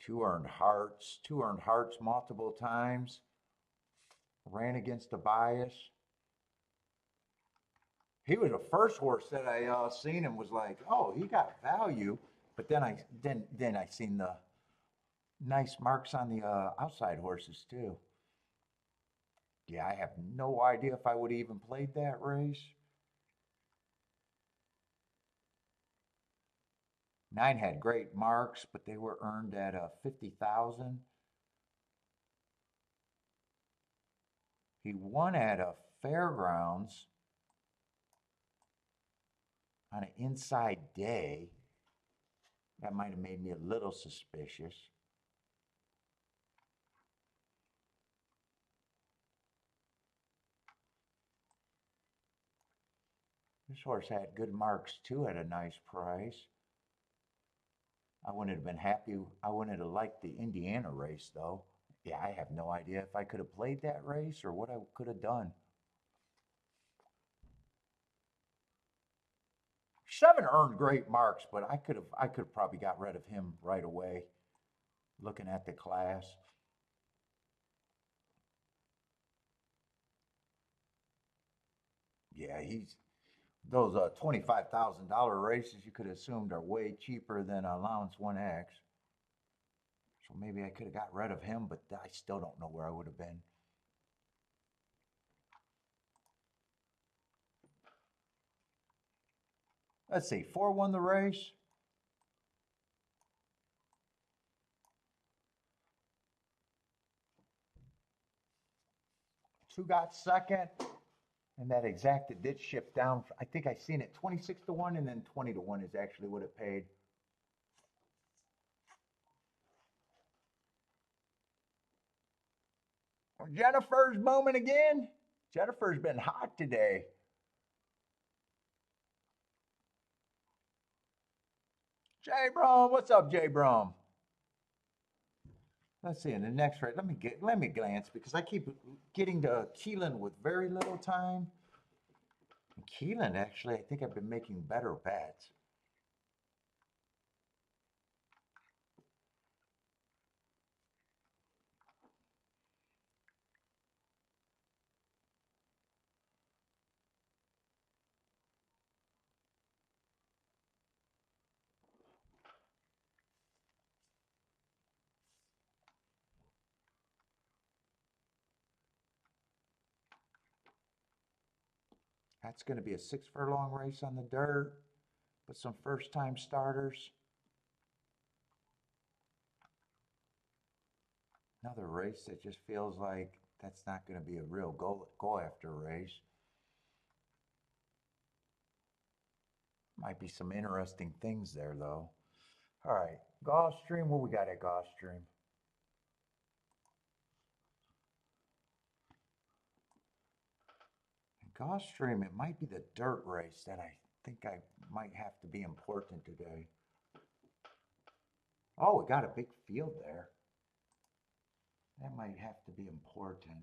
Two earned hearts multiple times. Ran against the bias. He was the first horse that I seen and was like, oh, he got value. But then I seen the nice marks on the outside horses too. Yeah, I have no idea if I would have even played that race. 9 had great marks, but they were earned at 50,000. He won at a fairgrounds on an inside day. That might have made me a little suspicious. This horse had good marks too at a nice price. I wouldn't have been happy. I wouldn't have liked the Indiana race though. Yeah, I have no idea if I could have played that race or what I could have done. 7 earned great marks, but I could have probably got rid of him right away. Looking at the class. Yeah, he's those $25,000 races you could have assumed are way cheaper than allowance 1X. So maybe I could have got rid of him, but I still don't know where I would have been. Let's see, 4 won the race. Two got second, and that exacta did shift down. I think I seen it 26-1, and then 20-1 is actually what it paid. Jennifer's booming again. Jennifer's been hot today. Jay Brom, what's up, Jay Brom? Let's see in the next race. Let me glance because I keep getting to Keeneland with very little time. Keeneland, actually, I think I've been making better bets. That's going to be a 6 furlong race on the dirt, but some first-time starters. Another race that just feels like that's not going to be a real go after race. Might be some interesting things there, though. All right, Gulfstream, what we got at Gulfstream? Gulfstream, it might be the dirt race that I think I might have to be important today. Oh, we got a big field there. That might have to be important.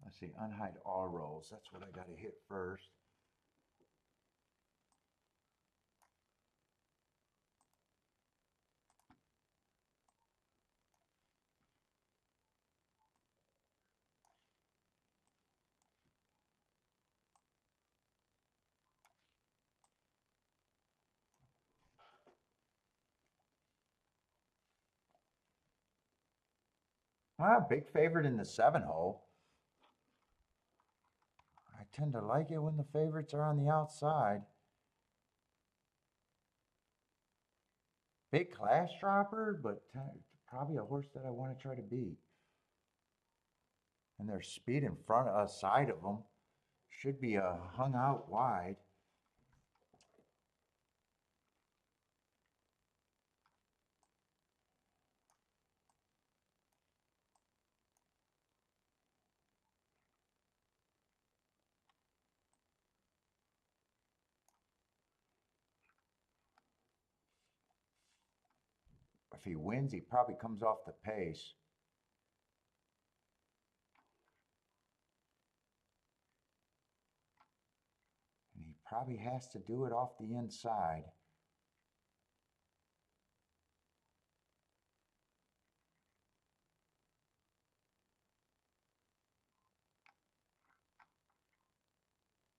Let's see, unhide all rolls. That's what I got to hit first. Big favorite in the 7-hole. I tend to like it when the favorites are on the outside. Big class dropper, but probably a horse that I want to try to beat. And their speed in front of side of them should be hung out wide. If he wins, he probably comes off the pace. And he probably has to do it off the inside.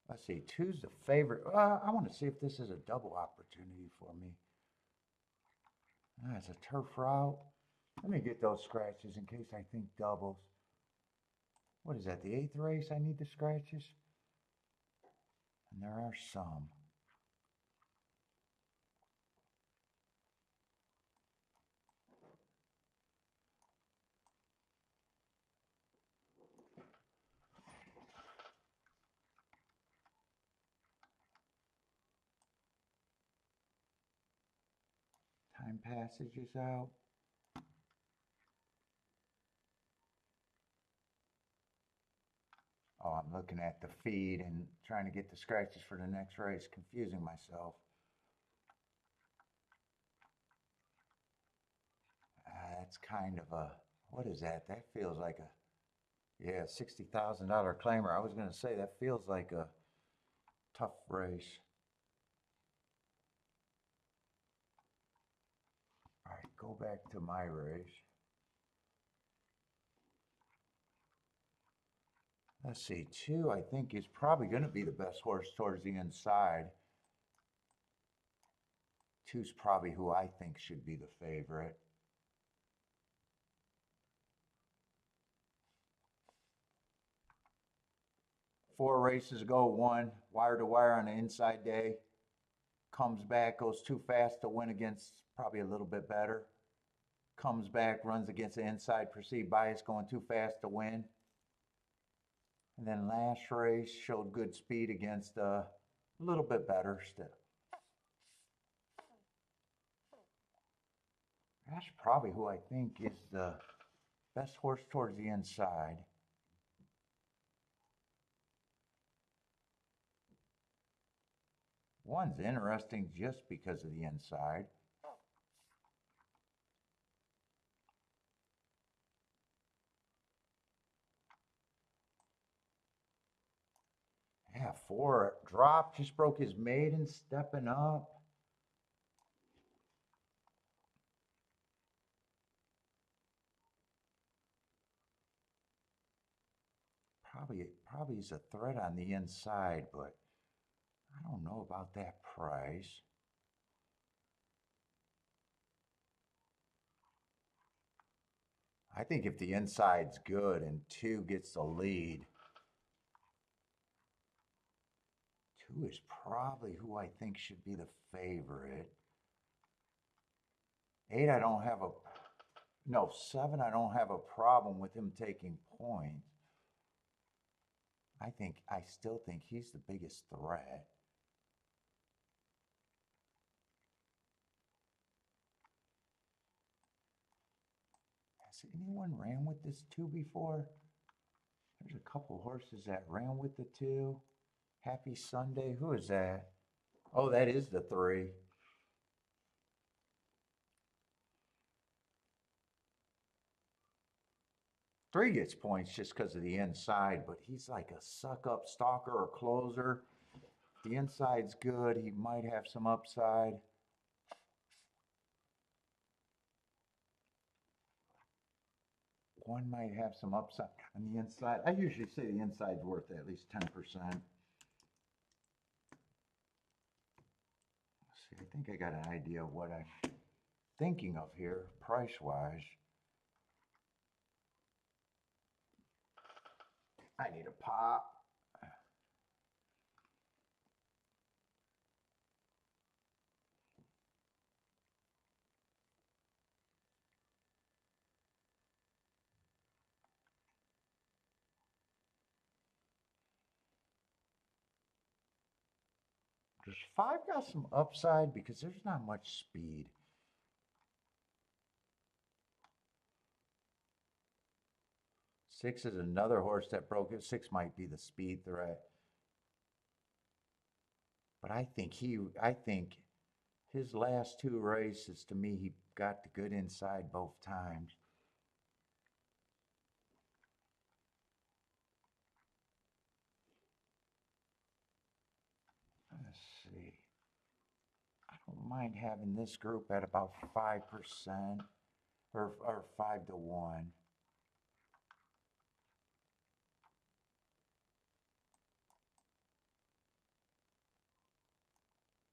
Let's see, 2's the favorite. I want to see if this is a double opportunity for me. It's a turf route. Let me get those scratches in case I think doubles. What is that, the 8th race I need the scratches? And there are some. Time passage is out. Oh, I'm looking at the feed and trying to get the scratches for the next race, confusing myself. That's kind of a, what is that? That feels like a, yeah, $60,000 claimer. I was going to say that feels like a tough race. All right, go back to my race. Let's see, 2 I think is probably going to be the best horse towards the inside. 2's probably who I think should be the favorite. Four races ago, 1 wire to wire on the inside day. Comes back, goes too fast to win against probably a little bit better. Comes back, runs against the inside perceived bias, going too fast to win. And then last race showed good speed against a little bit better still. That's probably who I think is the best horse towards the inside. One's interesting just because of the inside. Yeah, 4 drop, just broke his maiden, stepping up. Probably is a threat on the inside, but I don't know about that price. I think if the inside's good and 2 gets the lead, 2 is probably who I think should be the favorite. 8, I don't have a, no, 7, I don't have a problem with him taking points. I still think he's the biggest threat. Has anyone ran with this 2 before? There's a couple horses that ran with the 2. Happy Sunday. Who is that? Oh, that is the 3. Three gets points just because of the inside, but he's like a suck-up stalker or closer. The inside's good. He might have some upside. One might have some upside on the inside. I usually say the inside's worth at least 10%. Let's see, I think I got an idea of what I'm thinking of here, price-wise. I need a pop. Does 5 got some upside? Because there's not much speed. Six is another horse that broke it. 6 might be the speed threat. But I think his last 2 races, to me, he got the good inside both times. Let's see. I don't mind having this group at about 5% or 5 to 1.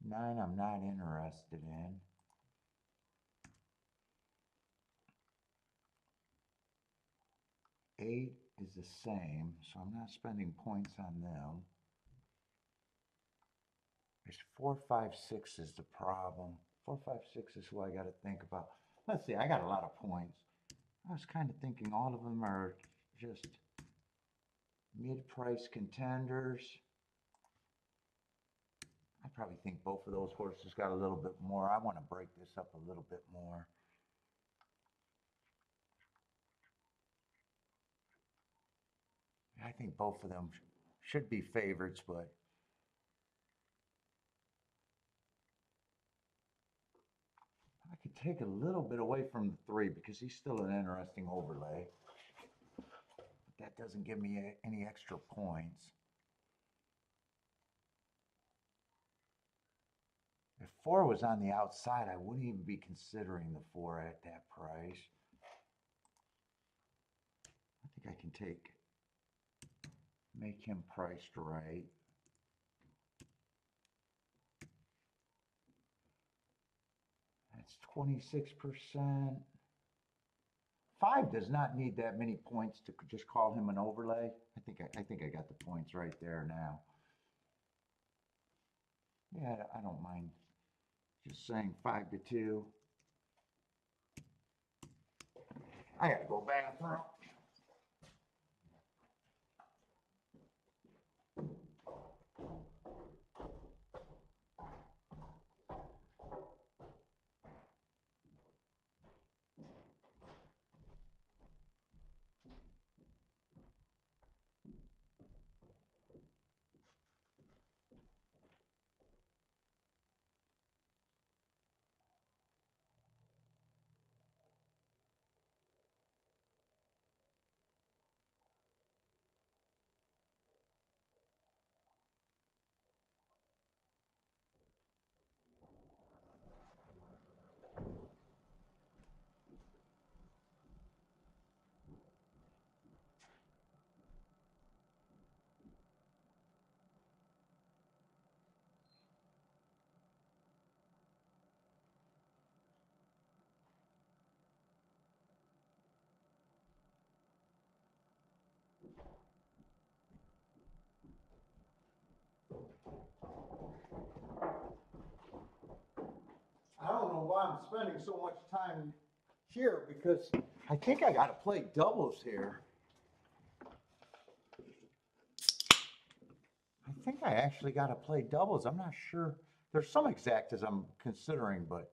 9, I'm not interested in. 8 is the same, so I'm not spending points on them. There's 4, 5, 6 is the problem. 4, 5, 6 is who I got to think about. Let's see, I got a lot of points. I was kind of thinking all of them are just mid-price contenders. I probably think both of those horses got a little bit more. I want to break this up a little bit more. I think both of them should be favorites, but I could take a little bit away from the 3 because he's still an interesting overlay. But that doesn't give me any extra points. If 4 was on the outside, I wouldn't even be considering the 4 at that price. I think I can make him priced right. That's 26%. 5 does not need that many points to just call him an overlay. I think I got the points right there now. Yeah, I don't mind just saying 5 to 2. I gotta go bathroom. I'm spending so much time here because I think I got to play doubles here. I think I actually got to play doubles. I'm not sure. There's some exactas I'm considering, but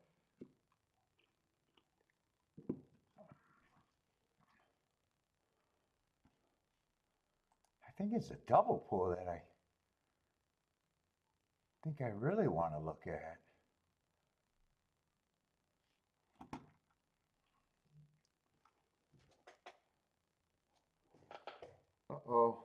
I think it's a double pull that I think I really want to look at. Uh-oh.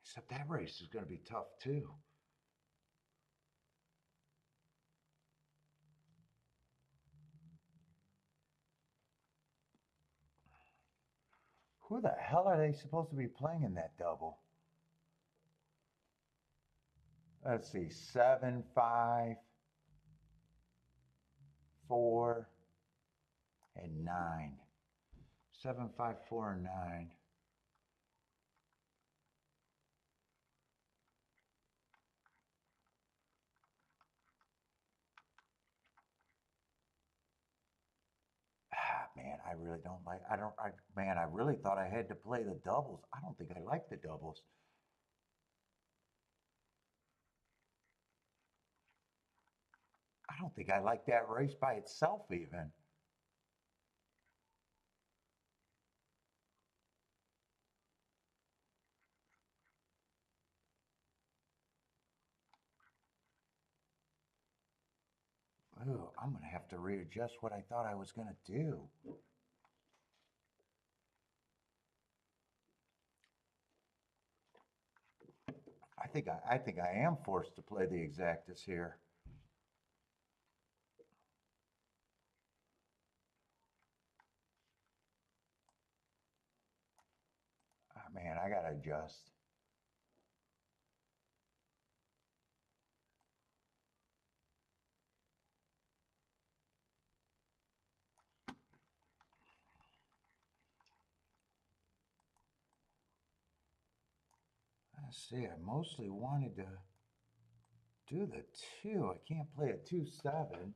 Except that race is going to be tough too. Who the hell are they supposed to be playing in that double? Let's see, 7, 5, 4, and 9. 7, 5, 4, and 9. Man, I really don't like, man, I really thought I had to play the doubles. I don't think I like the doubles. I don't think I like that race by itself even. Ooh, I'm going to have to readjust what I thought I was going to do. I think I am forced to play the exactas here. Oh, man, I got to adjust. Let's see, I mostly wanted to do the 2. I can't play a 2-7.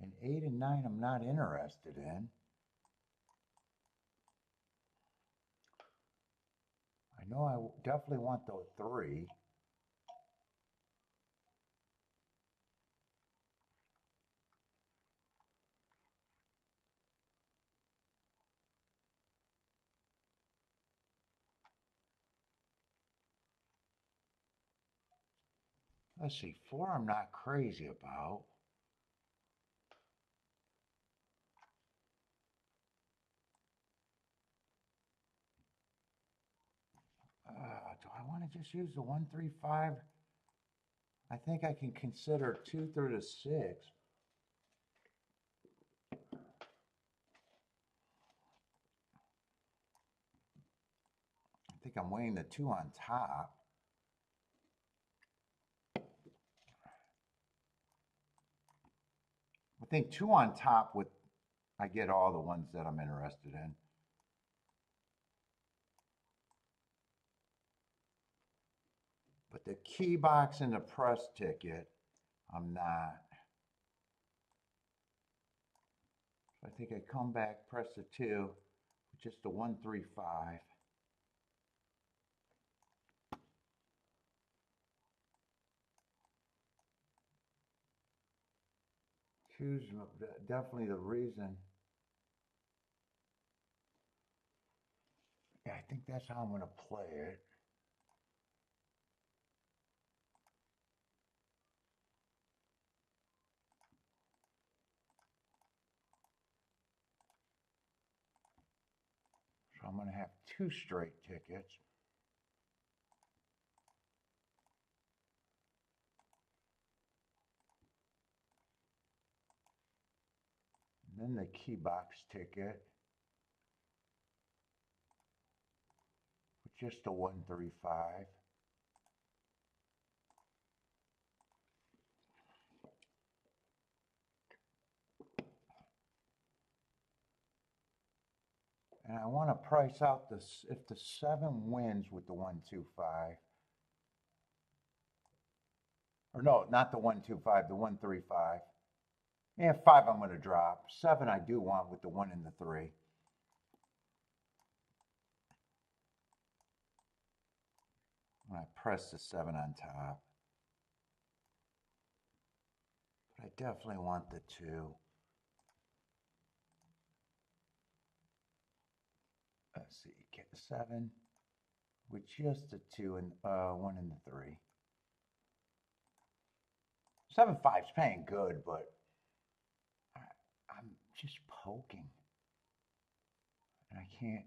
And 8 and 9 I'm not interested in. I know I definitely want the 3. Let's see, 4 I'm not crazy about. Do I want to just use the 1, 3, 5? I think I can consider 2 through to 6. I think I'm weighing the 2 on top. I think 2 on top with, I get all the ones that I'm interested in. But the key box and the press ticket, I'm not. So I think I come back, press the 2, with just the 1, 3, 5. Choose definitely the reason. Yeah, I think that's how I'm going to play it. So I'm going to have 2 straight tickets. then the key box ticket. Just a 135. And I want to price out this if the 7 wins with the 125. Or no, not the 125, the 135. Yeah, 5 I'm going to drop. 7 I do want with the 1 and the 3. I press the 7 on top. But I definitely want the 2. Let's see, get 7 with just the 2 and 1 and the 3. 7-5's paying good, but I'm just poking. And I can't.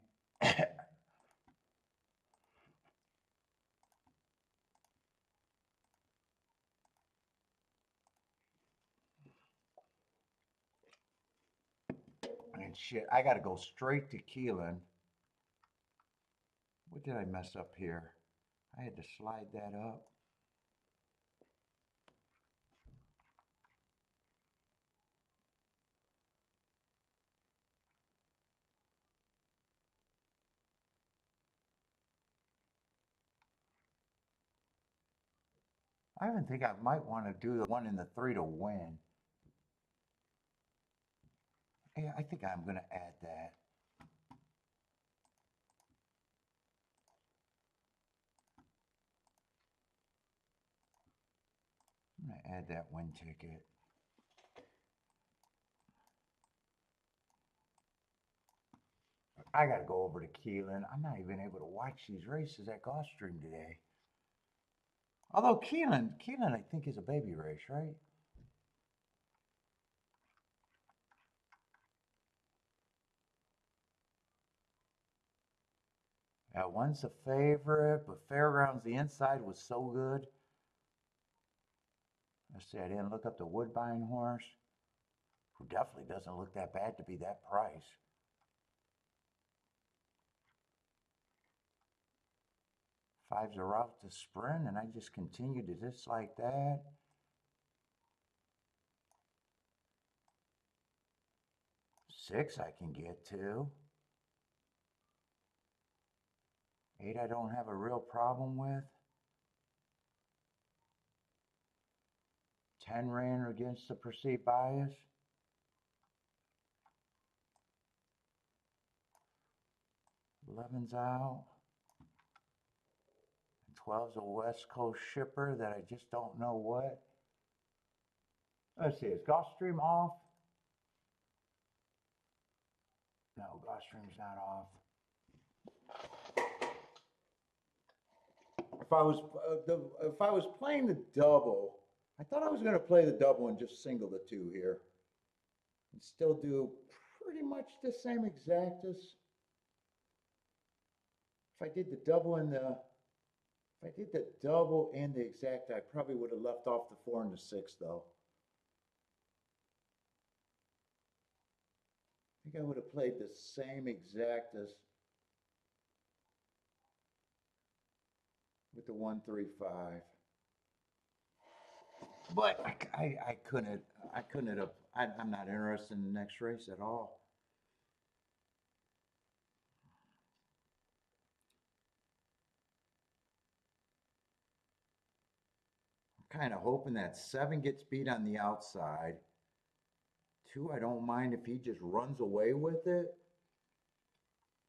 And shit, I got to go straight to Keeneland. What did I mess up here? I had to slide that up. I even think I might want to do the 1 and the 3 to win. Yeah, I think I'm going to add that. I'm going to add that win ticket. I got to go over to Keeneland. I'm not even able to watch these races at Gulfstream today. Although Keeneland, I think is a baby race, right? Yeah, one's a favorite, but Fairgrounds, the inside was so good. Let's see, I didn't look up the Woodbine horse, who definitely doesn't look that bad to be that price. Five's a route to sprint, and I just continue to just like that. 6 I can get to. 8 I don't have a real problem with. 10 ran against the perceived bias. 11's out. 12's a West Coast shipper that I just don't know what. Let's see, is Gulfstream off? No, Gulfstream's not off. If I was playing the double, I thought I was going to play the double and just single the 2 here, and still do pretty much the same exactas. If I did the double and the exacta, I probably would have left off the 4 and the 6 though. I think I would have played the same exactas with the 135. But I couldn't have, I'm not interested in the next race at all. I'm kind of hoping that 7 gets beat on the outside. 2, I don't mind if he just runs away with it.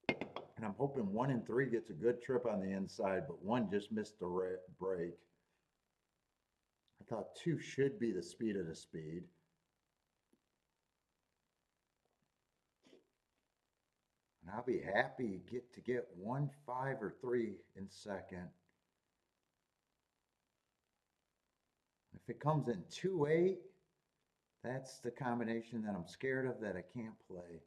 And I'm hoping 1 and 3 gets a good trip on the inside, but 1 just missed the break. I thought 2 should be the speed of the speed. And I'll be happy to get 1, 5, or 3 in second. If it comes in 2, 8, that's the combination that I'm scared of that I can't play.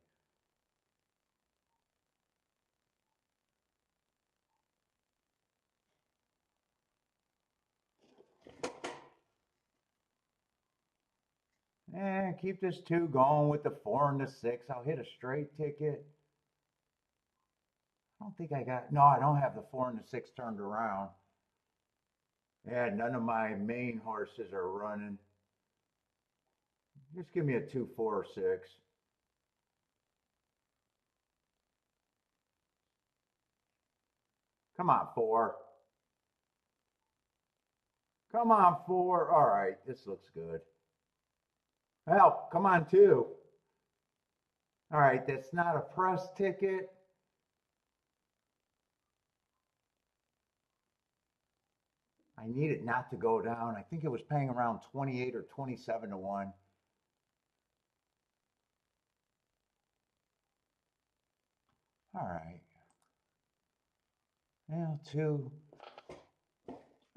And keep this 2 going with the 4 and the 6. I'll hit a straight ticket. I don't think I got, no, I don't have the 4 and the 6 turned around. Yeah, none of my main horses are running. Just give me a 2, 4, or 6. Come on, 4. Come on, 4. All right, this looks good. Help, come on, 2. All right, that's not a press ticket. I need it not to go down. I think it was paying around 28 or 27 to 1. All right. Yeah, 2.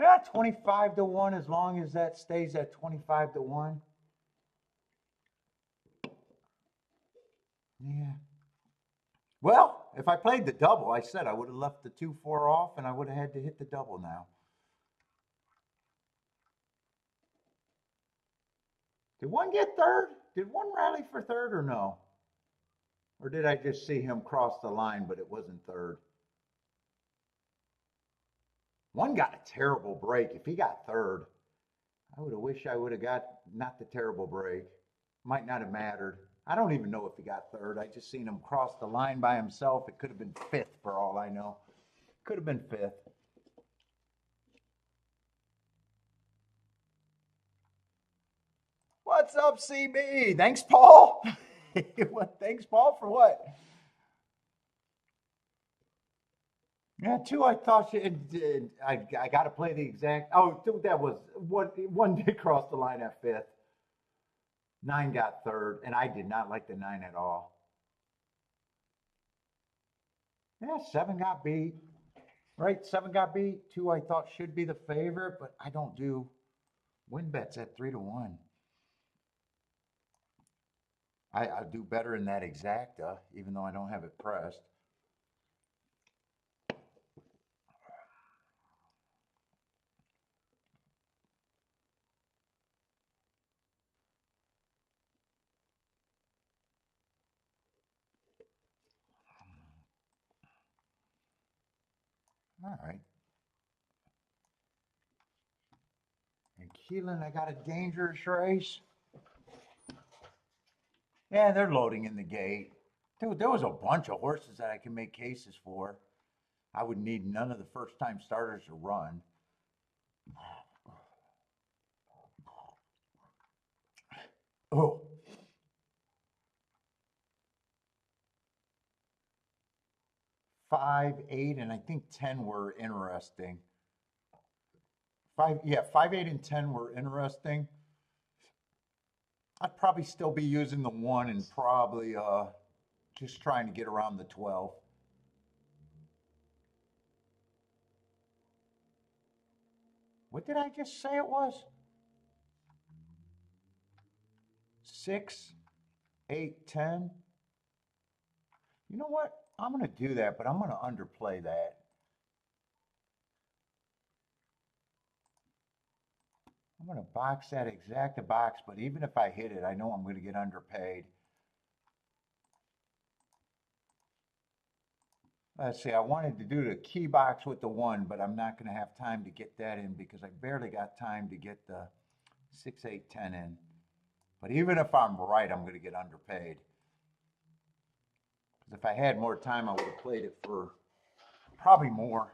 Yeah, 25 to 1 as long as that stays at 25 to 1. Yeah. Well, if I played the double, I said I would have left the 2, 4 off and I would have had to hit the double now. Did 1 get third? Did 1 rally for third or no? Or did I just see him cross the line, but it wasn't third? 1 got a terrible break. If he got third, I would have wished I would have got not the terrible break. Might not have mattered. I don't even know if he got third. I just seen him cross the line by himself. It could have been 5th for all I know. Could have been 5th. What's up, CB? Thanks, Paul. Thanks, Paul, for what? Yeah, 2, I thought I got to play the exact. Oh, dude, that was what 1 did cross the line at 5th. 9 got third, and I did not like the 9 at all. Yeah, 7 got beat. Right, 7 got beat. 2 I thought should be the favorite, but I don't do win bets at 3 to 1. I do better in that exacta, even though I don't have it pressed. All right. In Keeneland, I got a dangerous race. Yeah, they're loading in the gate. Dude, there was a bunch of horses that I can make cases for. I would need none of the first-time starters to run. Oh. 5, 8, and I think 10 were interesting. 5, yeah, 5, 8, and 10 were interesting. I'd probably still be using the 1 and probably just trying to get around the 12. What did I just say it was? 6, 8, 10. You know what? I'm going to do that, but I'm going to underplay that. I'm going to box that exacta box, but even if I hit it, I know I'm going to get underpaid. Let's see, I wanted to do the key box with the 1, but I'm not going to have time to get that in because I barely got time to get the 6, 8, 10 in. But even if I'm right, I'm going to get underpaid. Because if I had more time, I would have played it for probably more.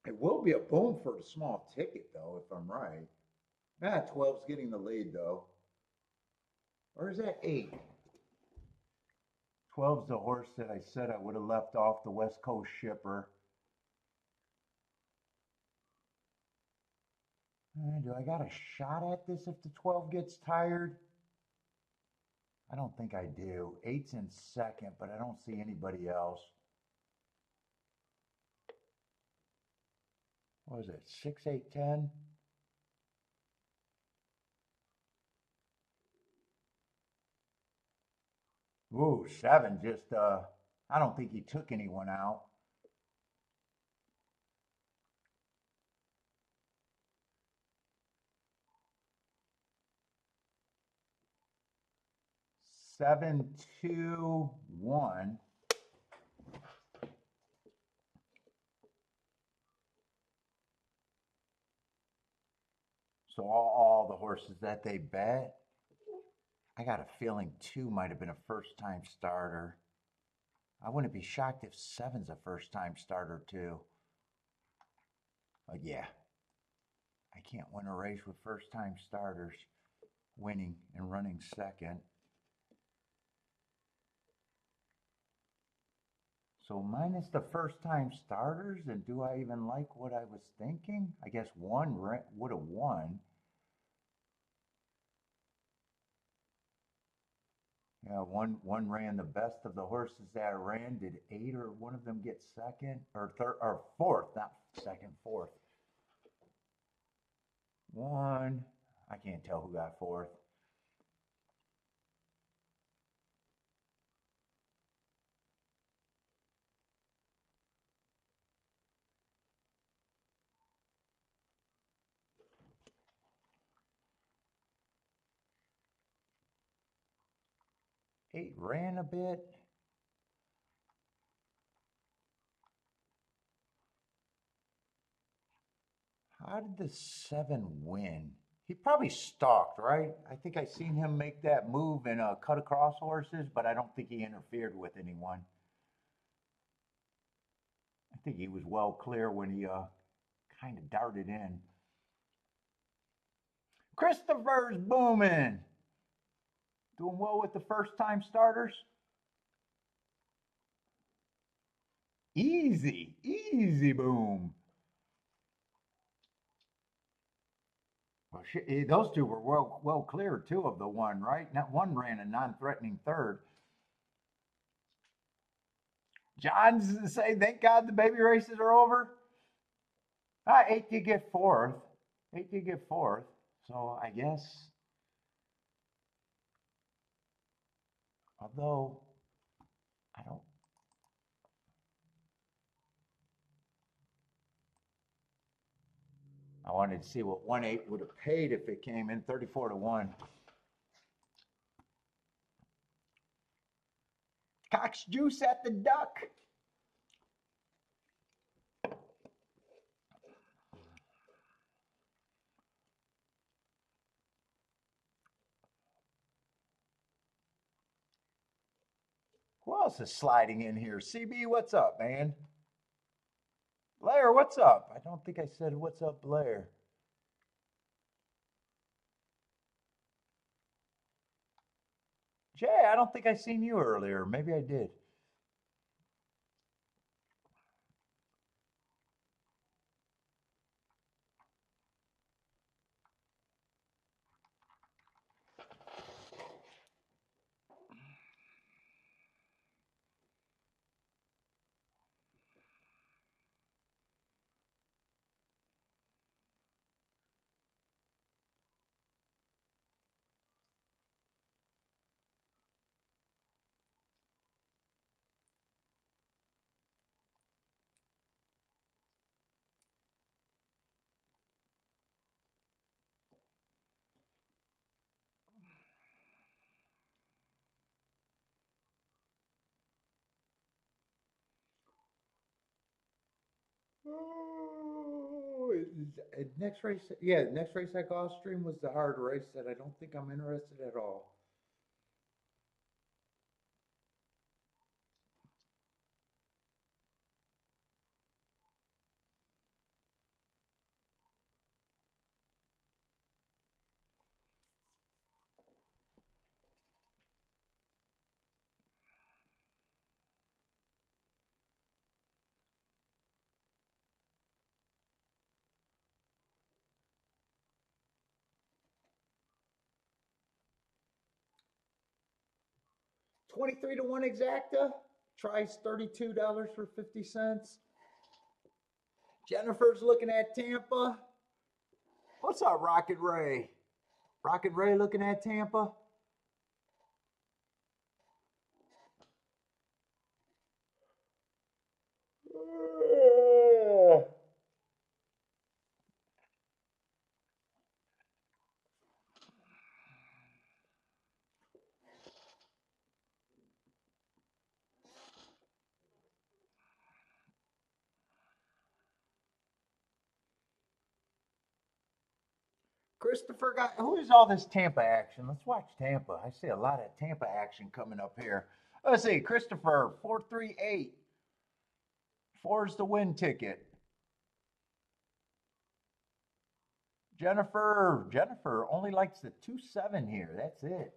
It will be a boom for the small ticket, though, if I'm right. 12's getting the lead, though. Or is that 8? 12's the horse that I said I would have left off the West Coast shipper. Do I got a shot at this if the 12 gets tired? I don't think I do. 8's in second, but I don't see anybody else. What was it? 6, 8, 10? Ooh, 7 just, I don't think he took anyone out. 7-2-1. So all the horses that they bet, I got a feeling 2 might have been a first-time starter. I wouldn't be shocked if 7's a first-time starter too. But yeah, I can't win a race with first-time starters winning and running second. So minus the first-time starters, and do I even like what I was thinking? I guess 1 would have won. Yeah, one ran the best of the horses that I ran. Did 8 or one of them get second or third or fourth? Not second, fourth. 1. I can't tell who got fourth. Eight ran a bit. How did the 7 win? He probably stalked, right? I think I seen him make that move and cut across horses, but I don't think he interfered with anyone. I think he was well clear when he kind of darted in. Christopher's booming. Doing well with the first-time starters. Easy, easy boom. Well, those two were well clear too of the 1, right? Not 1 ran a non-threatening third. John's say, thank God the baby races are over. 8 did get fourth. 8 did get fourth. So I guess, although I don't. I wanted to see what 1-8 would have paid if it came in 34-1. Cox juice at the duck. Who else is sliding in here? CB, what's up, man? Blair, what's up? I don't think I said what's up, Blair. Jay, I don't think I seen you earlier. Maybe I did. Oh, next race, yeah, next race at Gulfstream was the hard race that I don't think I'm interested at all. $23-1 exacta. Tries $32.50. Jennifer's looking at Tampa. What's up, Rocket Ray? Rocket Ray looking at Tampa. Christopher got, who is all this Tampa action? Let's watch Tampa. I see a lot of Tampa action coming up here. Let's see, Christopher, 438. Four's the win ticket. Jennifer only likes the 2-7 here. That's it.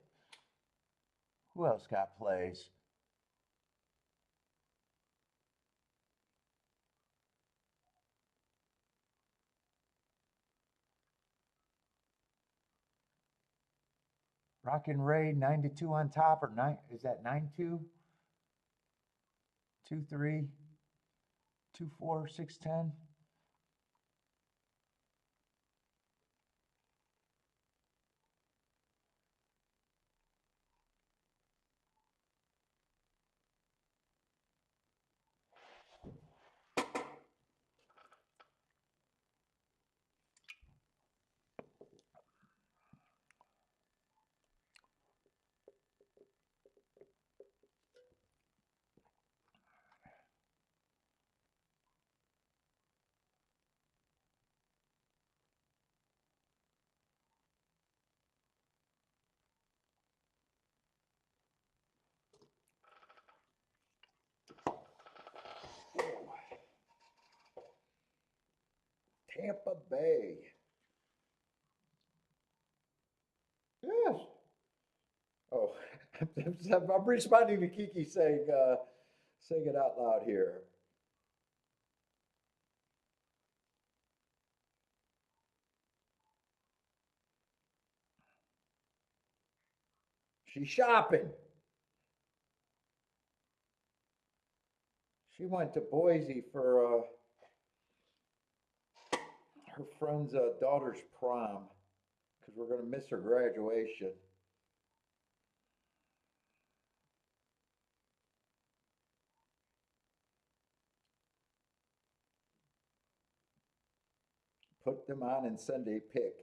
Who else got plays? Rockin' Ray, 9-2 on top, or 9, is that 9-2? 2-3, 2-4, 6-10. Tampa Bay. Yes. Oh, I'm responding to Kiki saying it out loud here. She's shopping. She went to Boise for her friend's daughter's prom because we're going to miss her graduation. Put them on and send a pic.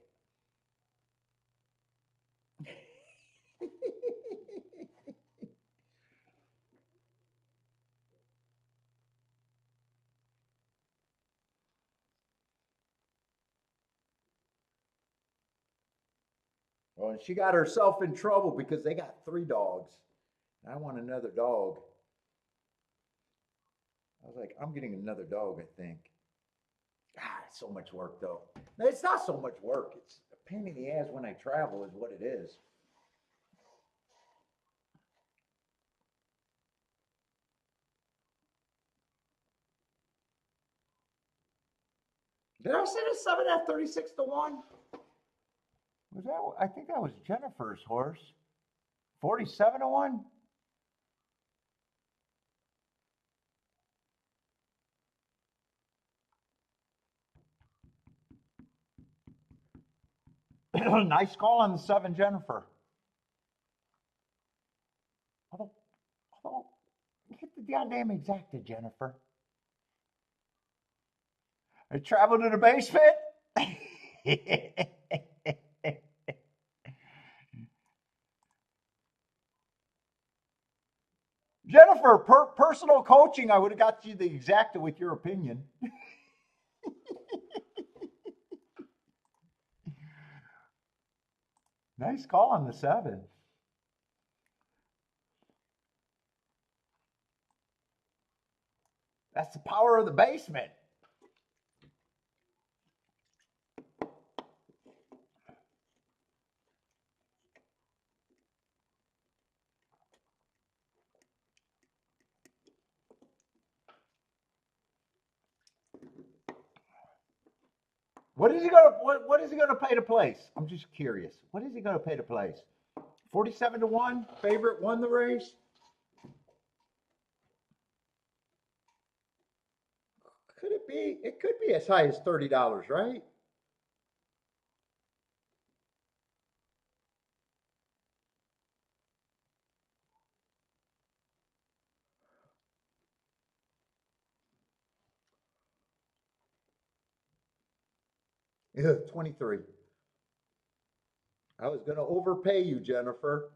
Well, and she got herself in trouble because they got 3 dogs. I want another dog. I was like, I'm getting another dog, I think. God, it's so much work though. It's not so much work. It's a pain in the ass when I travel, is what it is. Did I say the 7 at 36-1? Was that? I think that was Jennifer's horse. 47-1. Nice call on the 7, Jennifer. Although, get the goddamn exacta, Jennifer. I traveled to the basement. Jennifer, personal coaching, I would have got you the exacta with your opinion. Nice call on the 7. That's the power of the basement. What is he gonna pay to place? I'm just curious. What is he gonna pay to place? 47-1. Favorite won the race. Could it be? It could be as high as $30, right? Yeah, 23. I was gonna overpay you, Jennifer.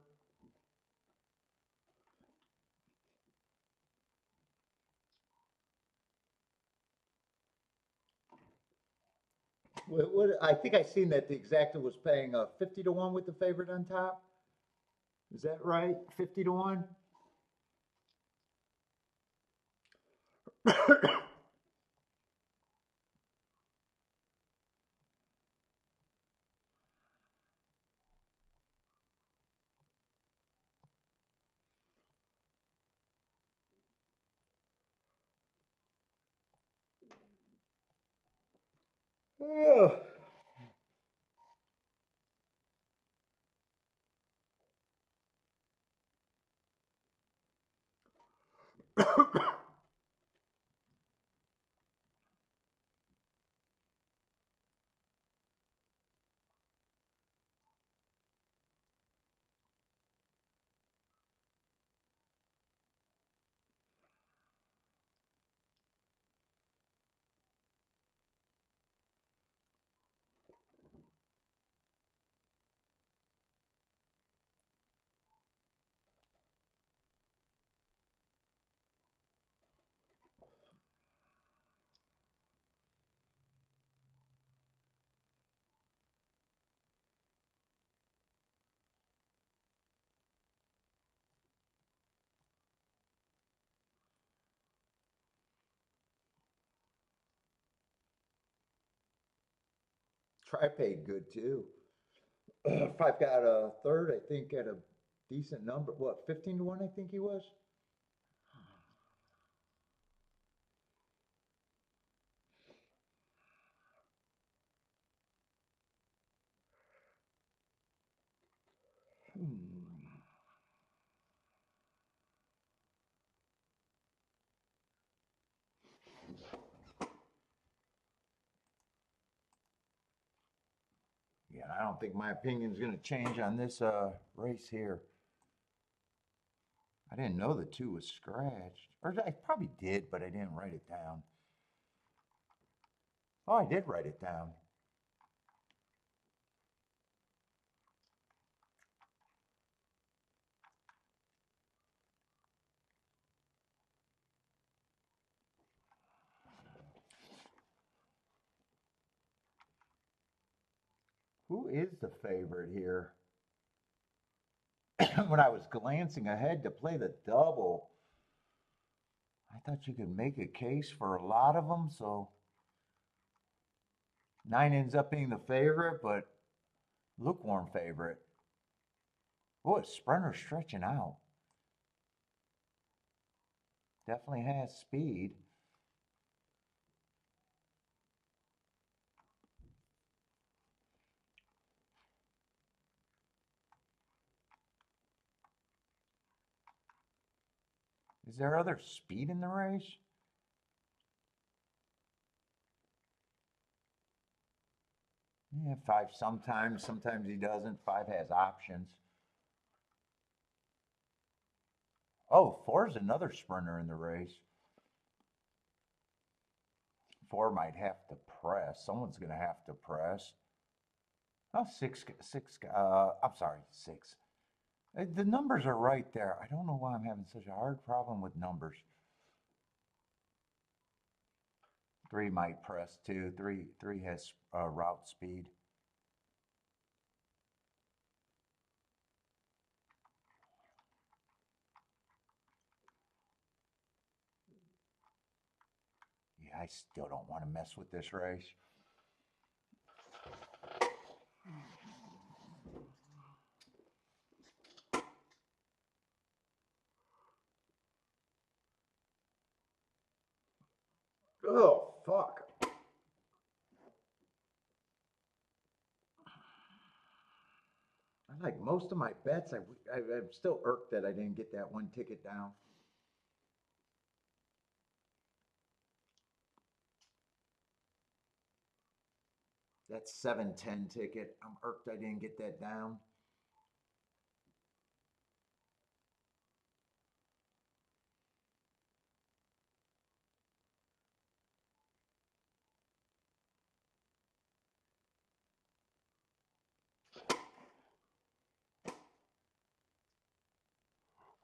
I think I seen that the exacta was paying 50 to 1 with the favorite on top. Is that right? 50 to 1? Oh. Try paid good too. If I've got a third, I think at a decent number. What, 15 to 1, I think he was? Hmm. Yeah, I don't think my opinion's going to change on this race here. I didn't know the 2 was scratched. Or I probably did, but I didn't write it down. Oh, I did write it down. Who is the favorite here? When I was glancing ahead to play the double, I thought you could make a case for a lot of them. So 9 ends up being the favorite, but lukewarm favorite. Boy, Sprinter stretching out. Definitely has speed. Is there other speed in the race? Yeah, 5 sometimes he doesn't. 5 has options. Oh, 4 is another sprinter in the race. 4 might have to press. Someone's going to have to press. Oh, 6, I'm sorry, 6. The numbers are right there. I don't know why I'm having such a hard problem with numbers. 3 might press too. 3 has route speed. Yeah, I still don't want to mess with this race. Oh, fuck. I like most of my bets. I'm still irked that I didn't get that one ticket down. That 7-10 ticket. I'm irked I didn't get that down.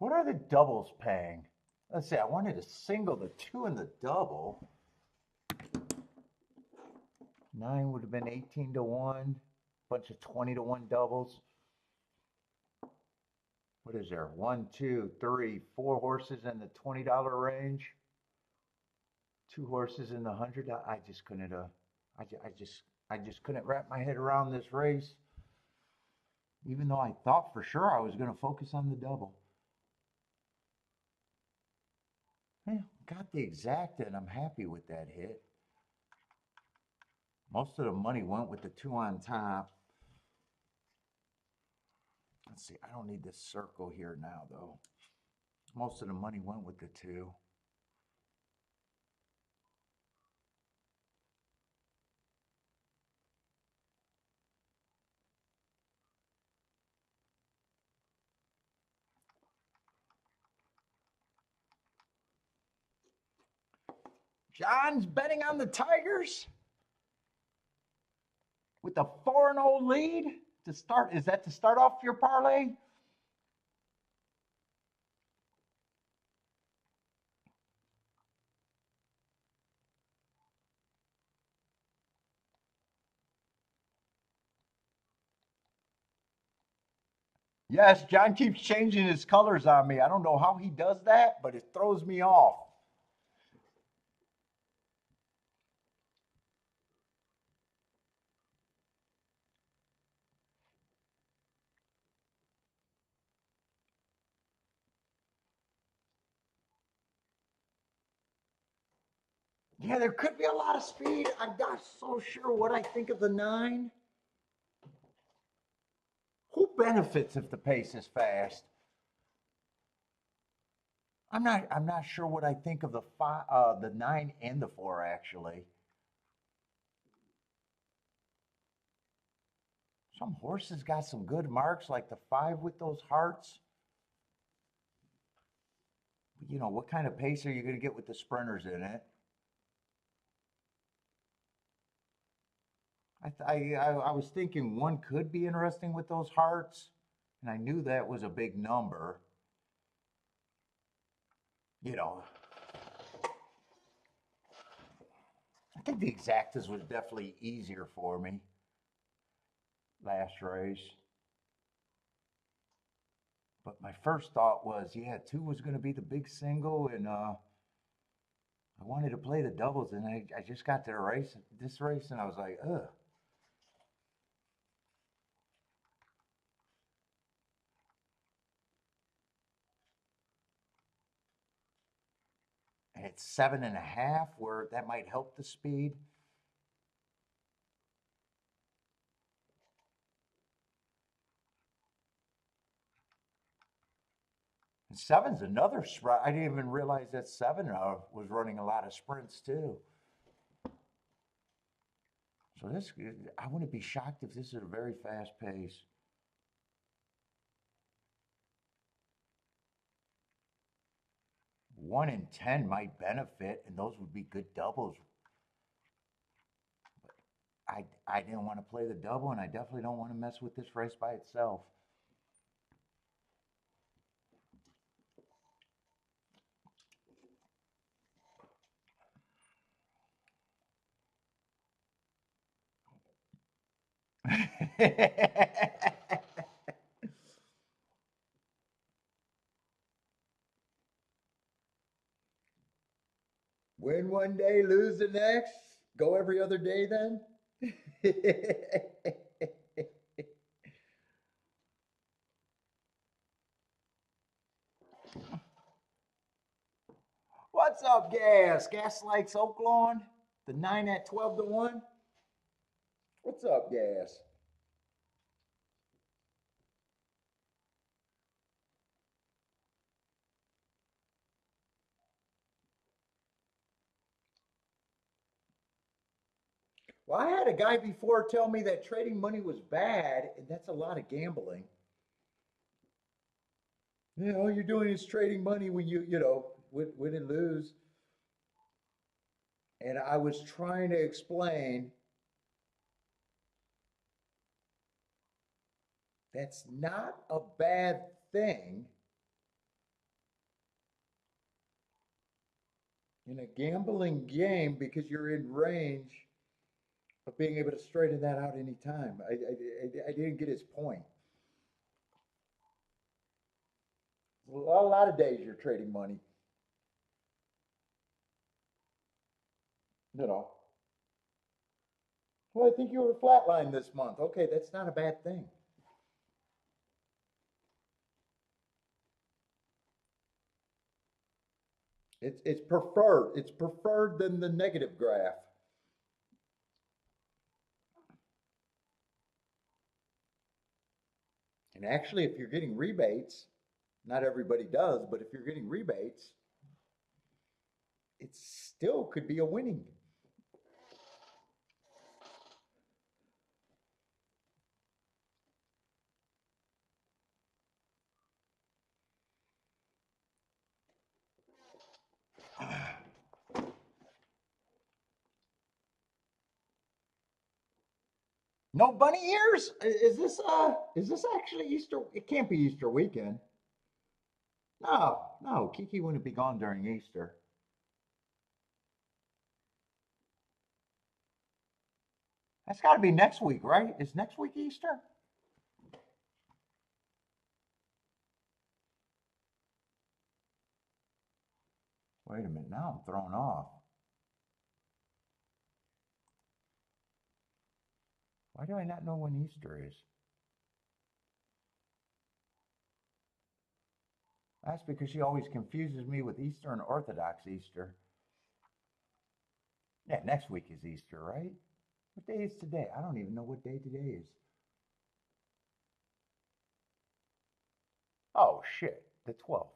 What are the doubles paying? Let's see, I wanted to single the 2 in the double. Nine would have been 18 to 1. Bunch of 20 to 1 doubles. What is there? One, two, three, four horses in the $20 range. Two horses in the $100. I just couldn't. I just couldn't wrap my head around this race. Even though I thought for sure I was going to focus on the double. Yeah, got the exacta, and I'm happy with that hit. Most of the money went with the two on top. Let's see, I don't need this circle here now, though. Most of the money went with the two. John's betting on the Tigers with the 4-0 lead to start. Is that to start off your parlay? Yes, John keeps changing his colors on me. I don't know how he does that, but it throws me off. Yeah, there could be a lot of speed. I'm not so sure what I think of the 9. Who benefits if the pace is fast? I'm not sure what I think of the 9 and the 4 actually. Some horses got some good marks, like the 5 with those hearts. You know, what kind of pace are you going to get with the sprinters in it? I was thinking 1 could be interesting with those hearts, and I knew that was a big number. You know, I think the exactas was definitely easier for me last race. But my first thought was, yeah, 2 was going to be the big single, and I wanted to play the doubles, and I just got to this race, and I was like, ugh. And it's 7.5, where that might help the speed. And 7's another sprint. I didn't even realize that 7 was running a lot of sprints too. So this, I wouldn't be shocked if this is a very fast pace. 1 and 10 might benefit, and those would be good doubles. But I didn't want to play the double, and I definitely don't want to mess with this race by itself. Win one day, lose the next. Go every other day then? What's up, Gas? Gas likes Oaklawn? The 9 at 12 to 1? What's up, Gas? Well, I had a guy before tell me that trading money was bad, and that's a lot of gambling. You know, all you're doing is trading money when win and lose. And I was trying to explain that's not a bad thing in a gambling game because you're in range of being able to straighten that out anytime. I didn't get his point. A lot of days you're trading money, you know. Well, I think you were flatlined this month. Okay, that's not a bad thing. It's preferred. It's preferred than the negative graph. And actually, if you're getting rebates, not everybody does, but if you're getting rebates, it still could be a winning. No bunny ears? Is this actually Easter? It can't be Easter weekend. No, no, Kiki wouldn't be gone during Easter. That's got to be next week, right? Is next week Easter? Wait a minute, now I'm thrown off. Why do I not know when Easter is? That's because she always confuses me with Easter and Orthodox Easter. Yeah, next week is Easter, right? What day is today? I don't even know what day today is. Oh, shit, the 12th.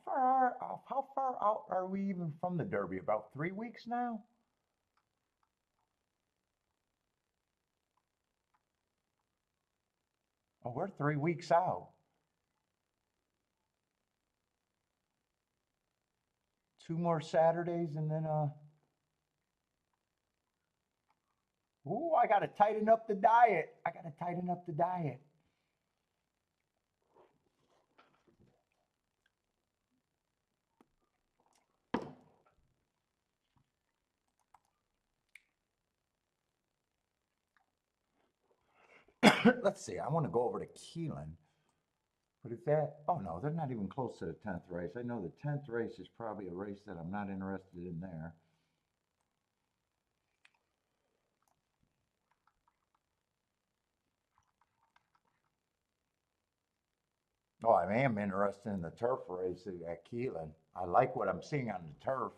How far out are we even from the Derby? About 3 weeks now? Oh, we're 3 weeks out. 2 more Saturdays and then ooh, I gotta tighten up the diet. I gotta tighten up the diet. Let's see. I want to go over to Keeneland. But is that? Oh no, they're not even close to the 10th race. I know the 10th race is probably a race that I'm not interested in there. Oh, I am interested in the turf race at Keeneland. I like what I'm seeing on the turf.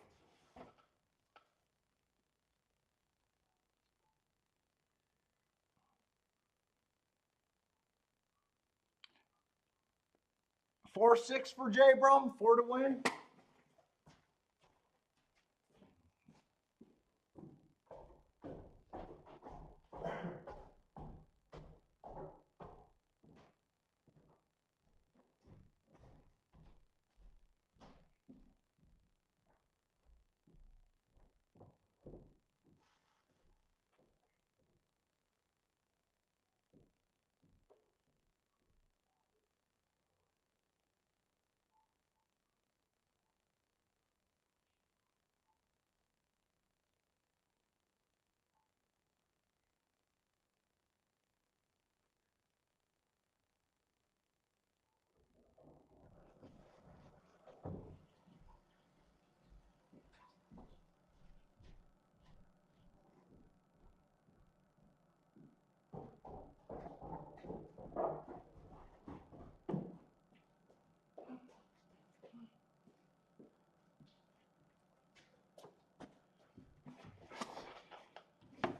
Four six for J Brum, 4 to win.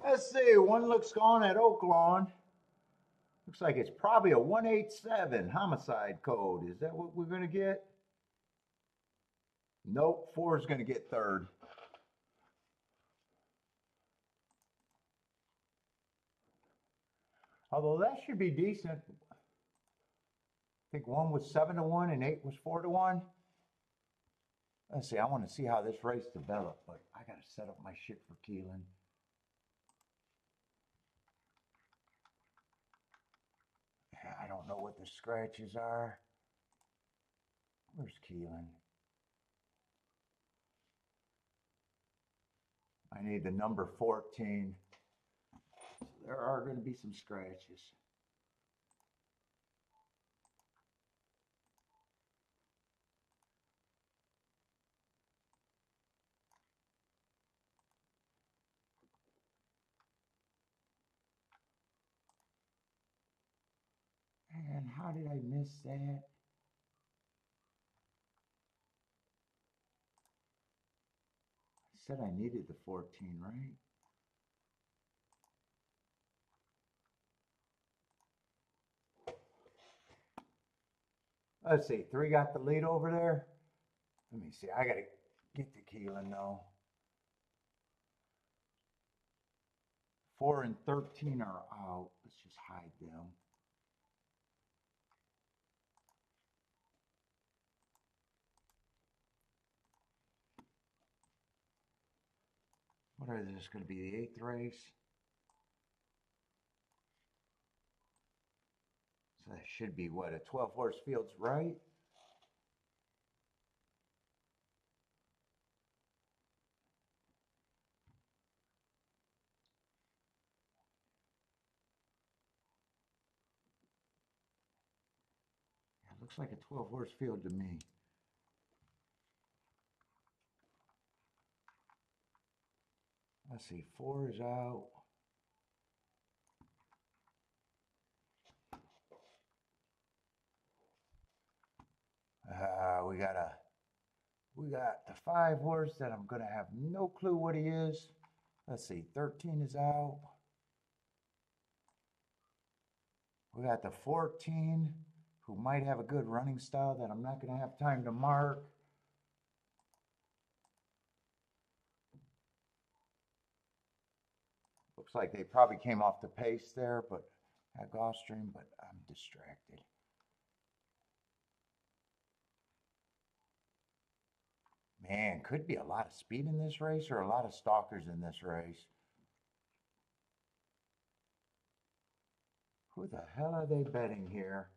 Let's see. One looks gone at Oaklawn. Looks like it's probably a 187 homicide code. Is that what we're going to get? Nope. 4 is going to get third. Although that should be decent. I think 1 was 7 to 1 and 8 was 4 to 1. Let's see. I want to see how this race developed, but I got to set up my shit for Keeneland. don't know what the scratches are. Where's Keeneland? I need the number 14. So there are going to be some scratches. And how did I miss that? I said I needed the 14, right? Let's see, 3 got the lead over there. Let me see, I gotta get to Keeneland now. 4 and 13 are out. Let's just hide them. What is this going to be, the 8th race? So that should be what, a 12 horse field's right? Yeah, it looks like a 12 horse field to me. Let's see, 4 is out. We got the 5 horse that I'm gonna have no clue what he is. Let's see, 13 is out. We got the 14, who might have a good running style that I'm not gonna have time to mark. Looks like they probably came off the pace there, but at Gulfstream, but I'm distracted. Man, could be a lot of speed in this race or a lot of stalkers in this race. Who the hell are they betting here?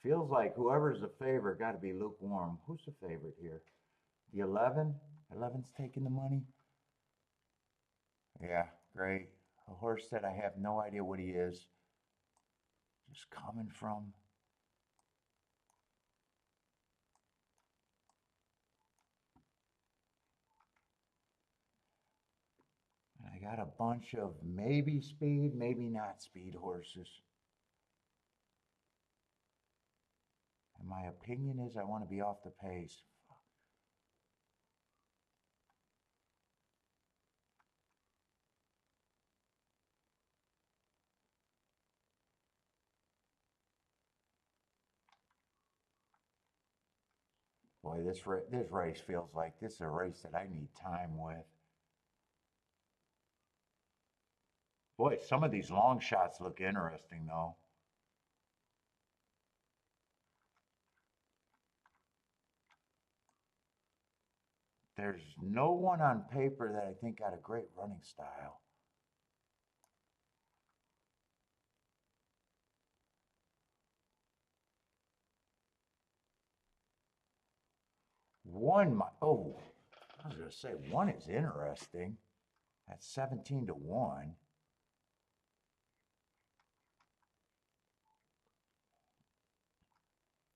Feels like whoever's the favorite got to be lukewarm. Who's the favorite here? The 11? 11's taking the money? Yeah, great. A horse that I have no idea what he is. Just coming from. And I got a bunch of maybe speed, maybe not speed horses. And my opinion is I want to be off the pace. Boy, this race feels like this is a race that I need time with. Boy, some of these long shots look interesting, though. There's no one on paper that I think got a great running style. Oh, I was going to say, one is interesting. That's 17 to 1.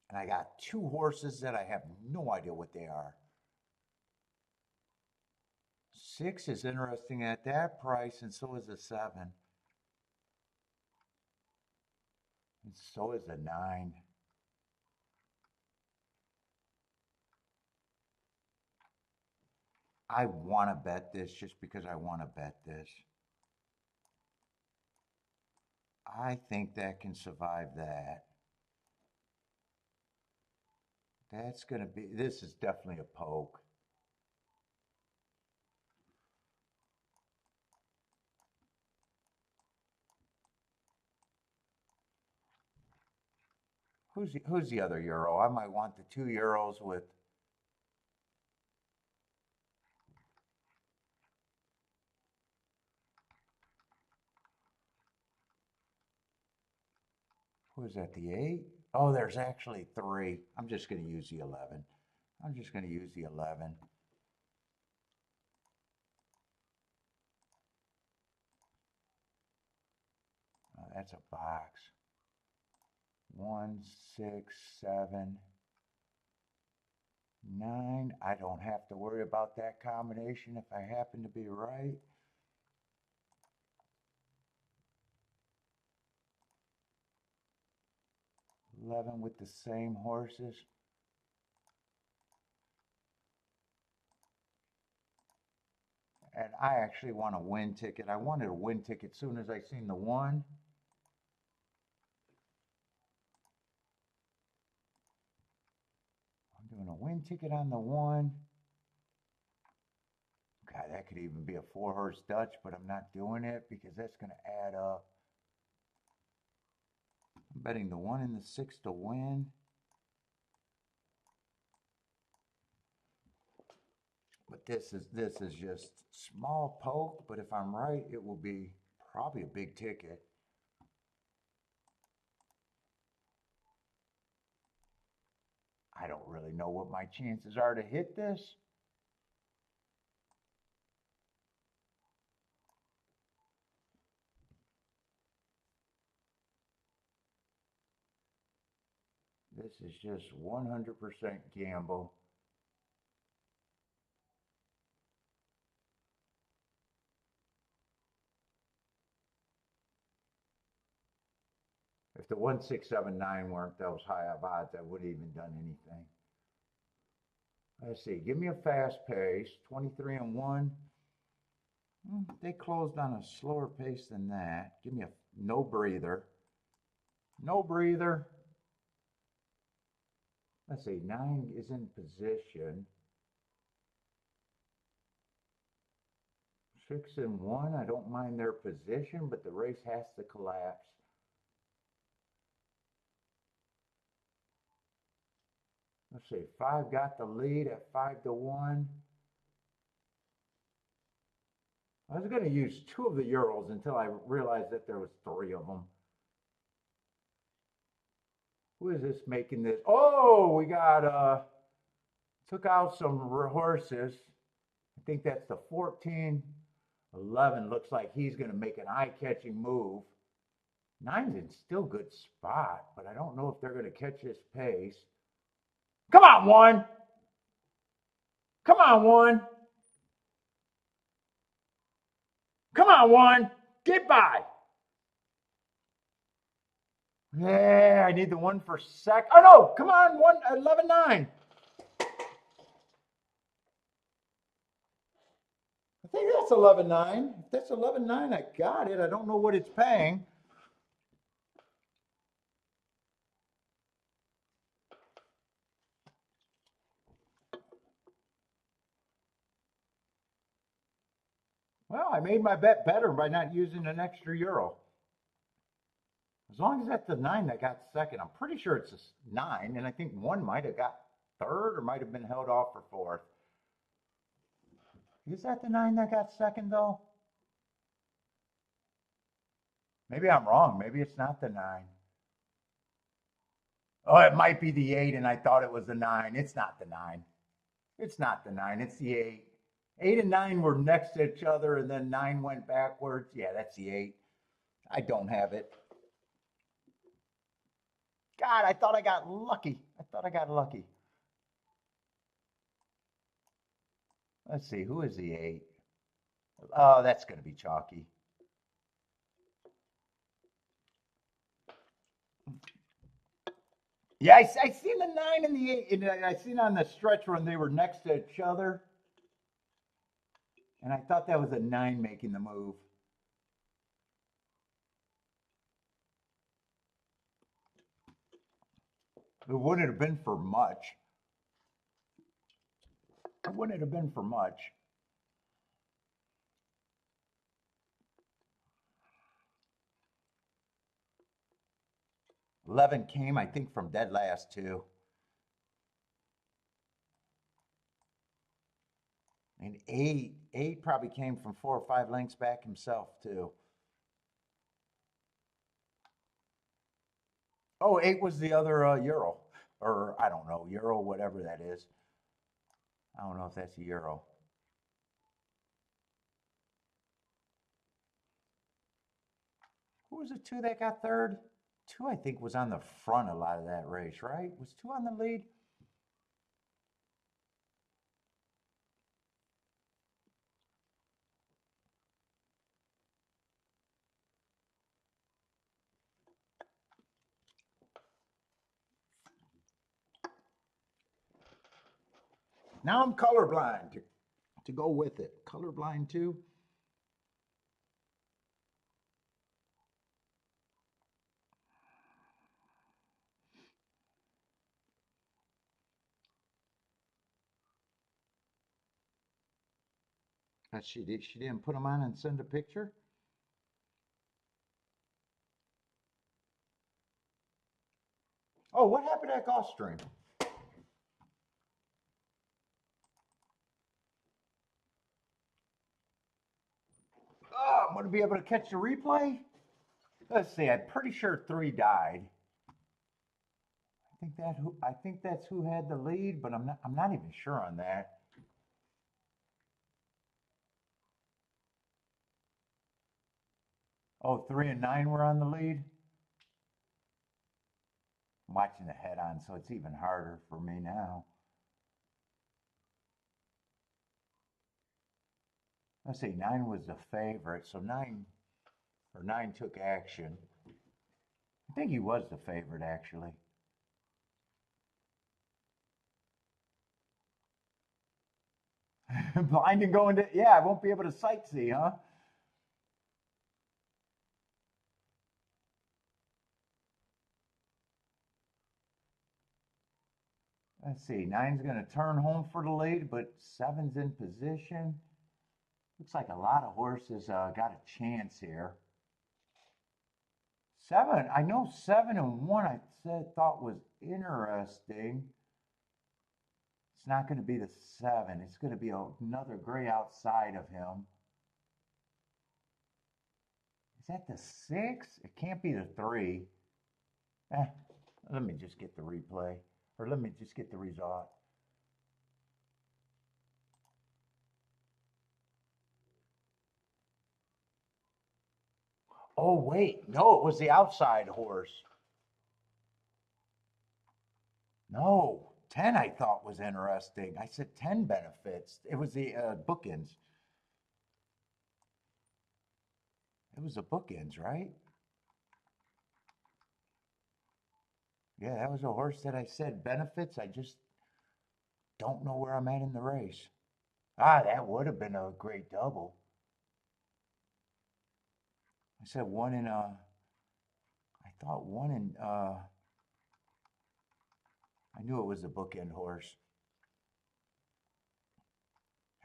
And I got 2 horses that I have no idea what they are. 6 is interesting at that price, and so is a 7. And so is a 9. I want to bet this just because I want to bet this. I think that can survive that. That's going to be, this is definitely a poke. Who's the other Euro? I might want the 2 Euros with. Was that the 8? Oh, there's actually 3. I'm just going to use the 11. I'm just going to use the 11. Oh, that's a box. 1, 6, 7, 9. I don't have to worry about that combination if I happen to be right. $11 with the same horses. And I actually want a win ticket. I wanted a win ticket as soon as I seen the 1. I'm doing a win ticket on the 1. God, that could even be a 4-horse Dutch, but I'm not doing it because that's going to add up. I'm betting the 1 and the 6 to win. But this is just small poke, but if I'm right, it will be probably a big ticket. I don't really know what my chances are to hit this. This is just 100% gamble. If the 1, 6, 7, 9 weren't those high of odds, I wouldn't even done anything. Let's see, give me a fast pace, 23 and 1. They closed on a slower pace than that. Give me a no breather. No breather. Let's see, 9 is in position. 6 and 1, I don't mind their position, but the race has to collapse. Let's see, 5 got the lead at 5 to 1. I was going to use 2 of the Urals until I realized that there was 3 of them. Who is this making this? Oh, we got, took out some horses. I think that's the 14. 11 looks like he's going to make an eye-catching move. 9's in still good spot, but I don't know if they're going to catch this pace. Come on, 1. Come on, 1. Come on, 1. Get by. Yeah, I need the 1 for sec. Oh, no. Come on, 1, 11, 9. I think that's 11, 9. If that's 11, 9, I got it. I don't know what it's paying. Well, I made my bet better by not using an extra Euro. As long as that's the 9 that got second, I'm pretty sure it's a 9, and I think 1 might have got third or might have been held off for 4th. Is that the 9 that got second, though? Maybe I'm wrong. Maybe it's not the 9. Oh, it might be the 8, and I thought it was the 9. It's not the 9. It's not the 9. It's the 8. 8 and 9 were next to each other, and then 9 went backwards. Yeah, that's the 8. I don't have it. God, I thought I got lucky. I thought I got lucky. Let's see, who is the 8? Oh, that's going to be chalky. Yeah, I seen the 9 and the 8, and I seen on the stretch run they were next to each other. And I thought that was a 9 making the move. It wouldn't have been for much. It wouldn't have been for much. $11 came, I think, from dead last too. And 8 probably came from 4 or 5 lengths back himself too. Oh, 8 was the other Euro. Or I don't know, Euro, whatever that is. I don't know if that's a Euro. Who was it, 2 that got third? 2, I think, was on the front a lot of that race, right? Was 2 on the lead? Now I'm colorblind to go with it. Colorblind too. She didn't put them on and send a picture. Oh, what happened at Gulfstream? Oh, I'm going to be able to catch the replay. Let's see. I'm pretty sure 3 died. I think that's who had the lead, but I'm not even sure on that. Oh, 3 and 9 were on the lead. I'm watching the head on, so it's even harder for me now. Let's see, 9 was the favorite, so 9 took action. I think he was the favorite actually. Blind and going to, yeah, I won't be able to sightsee, huh? Let's see, 9's going to turn home for the lead, but 7's in position. Looks like a lot of horses got a chance here. 7, I know 7 and 1 thought was interesting. It's not going to be the 7. It's going to be another gray outside of him. Is that the 6? It can't be the 3. Let me just get the replay. Or let me just get the result. Oh, wait. No, it was the outside horse. No, 10 I thought was interesting. I said 10 benefits. It was the bookends. It was the bookends, right? Yeah, that was a horse that I said benefits. I just don't know where I'm at in the race. Ah, that would have been a great double. I said 1 in I thought 1 in I knew it was a bookend horse.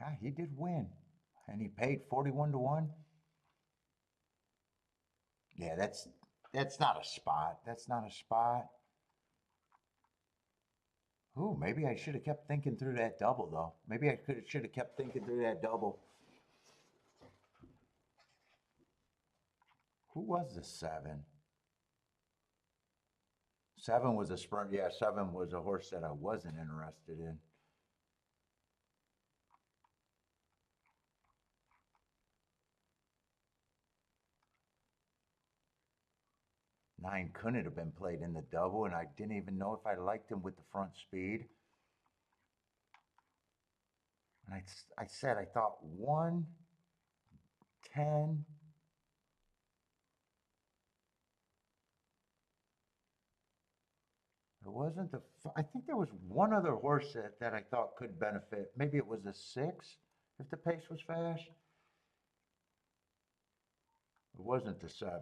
Ah, he did win. And he paid 41 to 1. Yeah, that's not a spot. That's not a spot. Ooh, maybe I should have kept thinking through that double though. Maybe I should have kept thinking through that double. Who was the 7? 7 was a sprint. Yeah, 7 was a horse that I wasn't interested in. 9 couldn't have been played in the double, and I didn't even know if I liked him with the front speed. And I said I thought 1, 10. It wasn't the. I think there was one other horse that I thought could benefit. Maybe it was a 6 if the pace was fast. It wasn't the 7.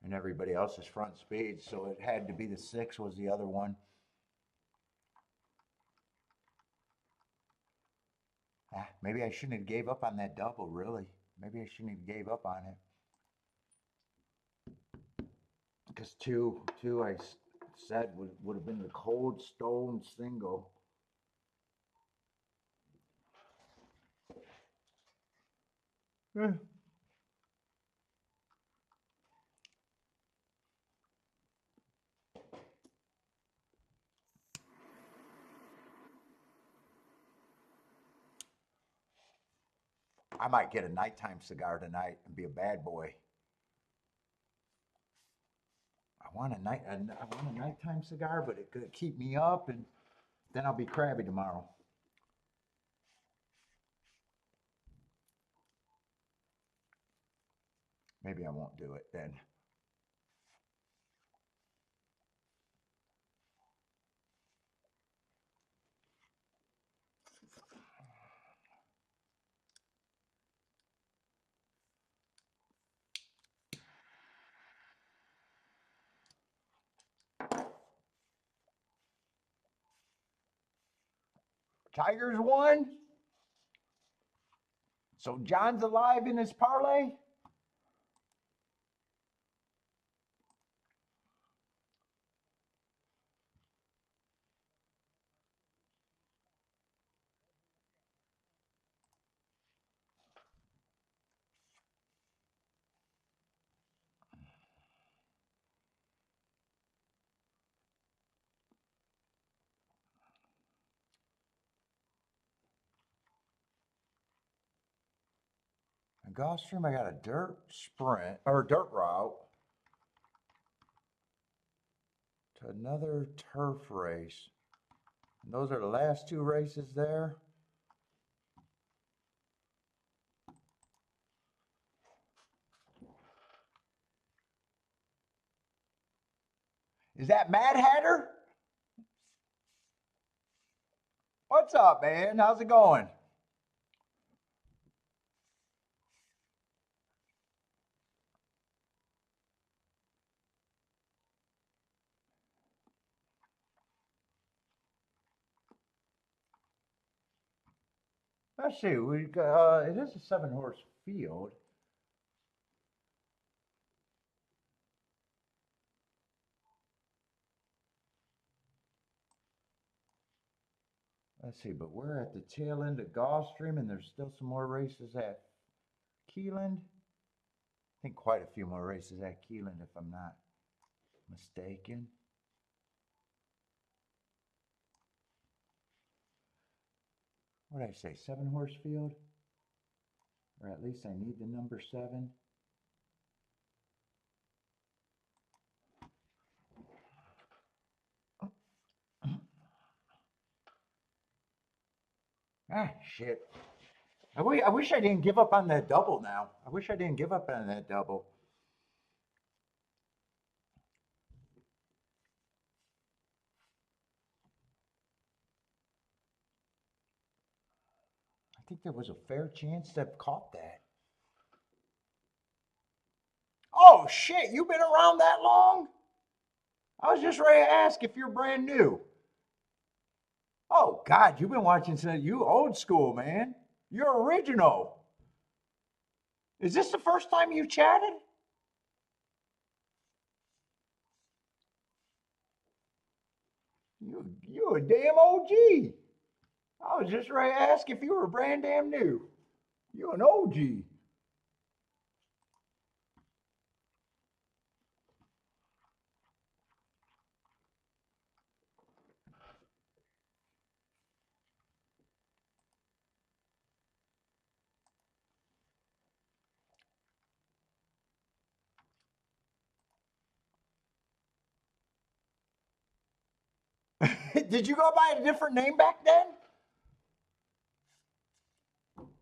And everybody else's front speed, so it had to be the 6 was the other one. Maybe I shouldn't have gave up on that double, really. Maybe I shouldn't have gave up on it. Because two I said would have been the Cold Stone single. I might get a nighttime cigar tonight and be a bad boy. I want a nighttime cigar, but it could keep me up, and then I'll be crabby tomorrow. Maybe I won't do it then. Tigers won. So John's alive in his parlay. In Gulfstream, I got a dirt sprint or dirt route to another turf race. And those are the last two races there. Is that Mad Hatter? What's up, man? How's it going? Let's see. We got, it is a 7-horse field. Let's see, but we're at the tail end of Gulfstream, and there's still some more races at Keeneland. I think quite a few more races at Keeneland, if I'm not mistaken. What did I say? 7-horse field? Or at least I need the number 7. Ah, shit. I wish I didn't give up on that double now. I wish I didn't give up on that double. I think there was a fair chance to have caught that. Oh, shit. You've been around that long? I was just ready to ask if you're brand new. Oh, God. You've been watching since you old school, man. You're original. Is this the first time you chatted? You a damn OG. I was just ready to ask if you were brand damn new. You an OG. Did you go by a different name back then?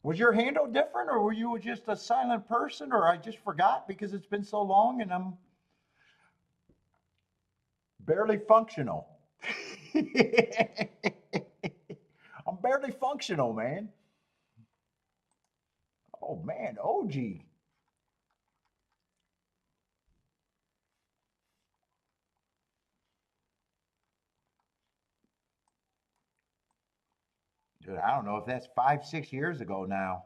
Was your handle different, or were you just a silent person, or I just forgot because it's been so long and I'm barely functional? I'm barely functional, man. Oh, man, OG. Dude, I don't know if that's 5, 6 years ago now.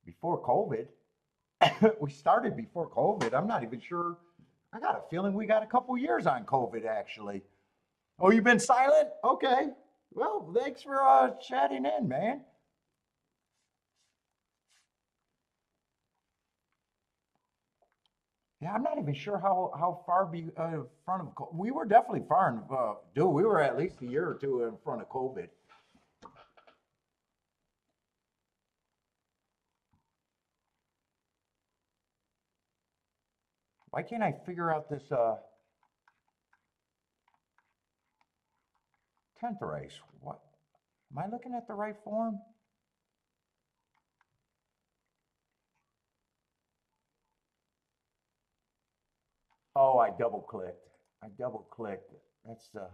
Before COVID. We started before COVID. I'm not even sure. I got a feeling we got a couple years on COVID, actually. Oh, you've been silent? Okay. Well, thanks for chatting in, man. Yeah, I'm not even sure how far in front of we were definitely far in. Dude, we were at least a year or two in front of COVID. Why can't I figure out this 10th race? What? Am I looking at the right form? Oh, I double clicked. I double clicked. That's the.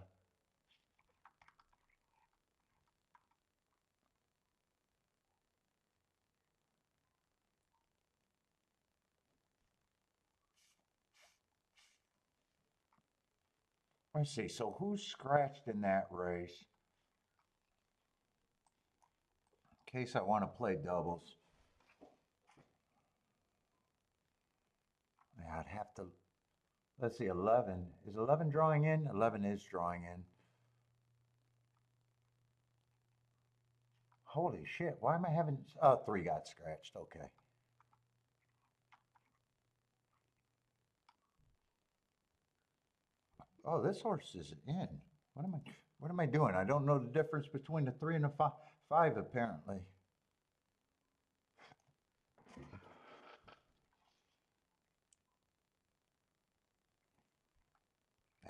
Let's see. So who's scratched in that race? In case I want to play doubles. Yeah, I'd have to. Let's see. 11. Is 11 drawing in? 11 is drawing in. Holy shit. Why am I having. Oh, 3 got scratched. Okay. Oh, this horse is in. What am I doing? I don't know the difference between the 3 and the 5 apparently.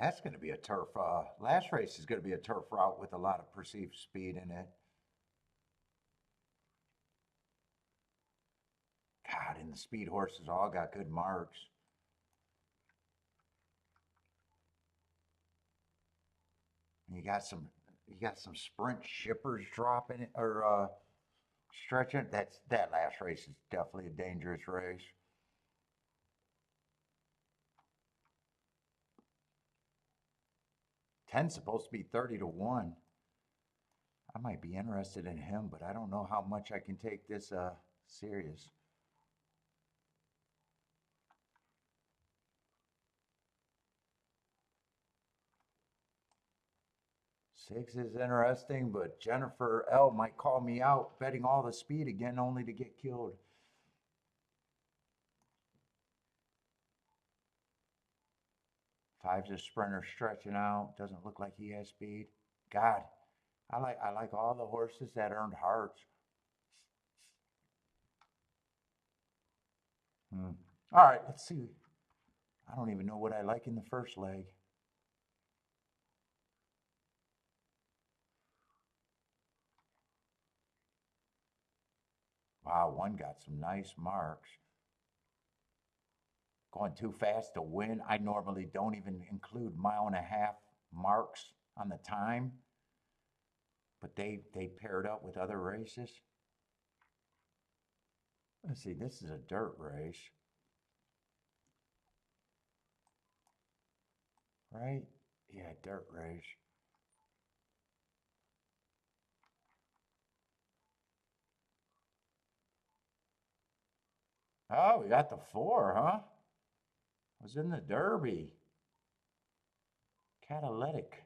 That's going to be a turf. Last race is going to be a turf route with a lot of perceived speed in it. God, and the speed horses all got good marks. And you got some sprint shippers dropping it or stretching. That last race is definitely a dangerous race. 10's supposed to be 30 to 1. I might be interested in him, but I don't know how much I can take this serious. Six is interesting, but Jennifer L might call me out betting all the speed again only to get killed. Five's a sprinter stretching out. Doesn't look like he has speed. God, I like all the horses that earned hearts. All right, let's see. I don't even know what I like in the first leg. Wow, one got some nice marks. Going too fast to win. I normally don't even include mile-and-a-half marks on the time, but they paired up with other races. Let's see, this is a dirt race, right? Yeah, dirt race. Oh, we got the 4, huh? Was in the Derby. Catalytic.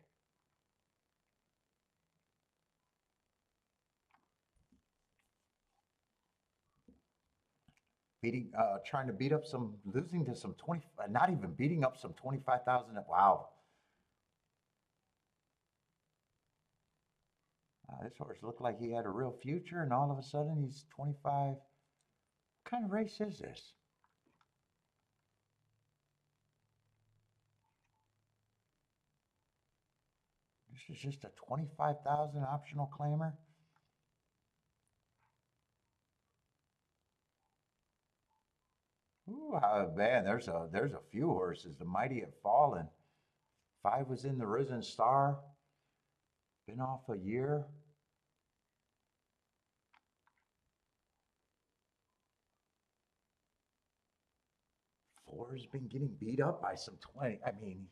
Trying to beat up losing to some 20, not even beating up some 25,000. Wow. This horse looked like he had a real future, and all of a sudden he's 25. What kind of race is this? This is just a 25,000 optional claimer. Ooh, man, there's a few horses. The mighty have fallen. 5 was in the Risen Star. Been off a year. 4's been getting beat up by some 20. I mean,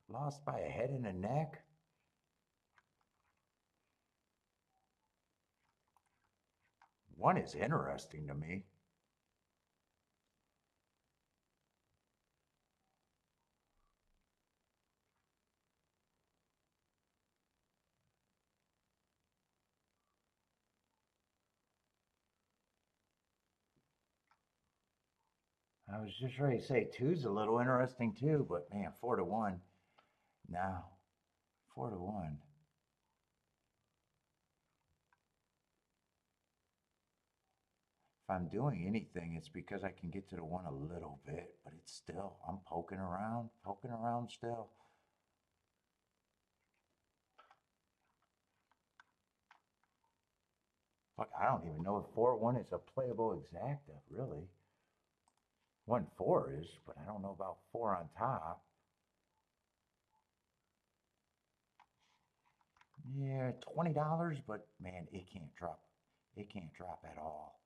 lost by a head and a neck. One is interesting to me. I was just ready to say 2's a little interesting too, but man, 4 to 1. Now, 4 to 1. I'm doing anything, it's because I can get to the one a little bit, but it's still, I'm poking around still. Fuck, I don't even know if 4-1 is a playable exacta, really. 1-4 is, but I don't know about 4 on top. Yeah, $20, but man, it can't drop. It can't drop at all.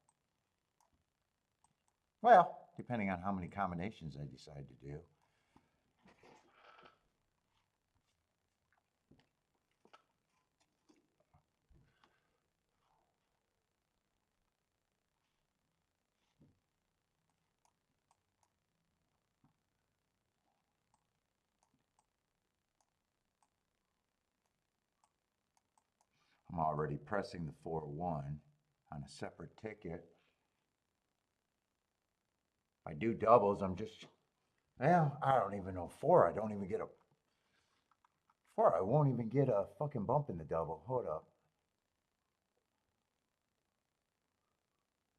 Well, depending on how many combinations I decide to do. I'm already pressing the 4-1 on a separate ticket. If I do doubles, I'm just, well, I don't even know 4. I don't even get a 4. I won't even get a fucking bump in the double. Hold up.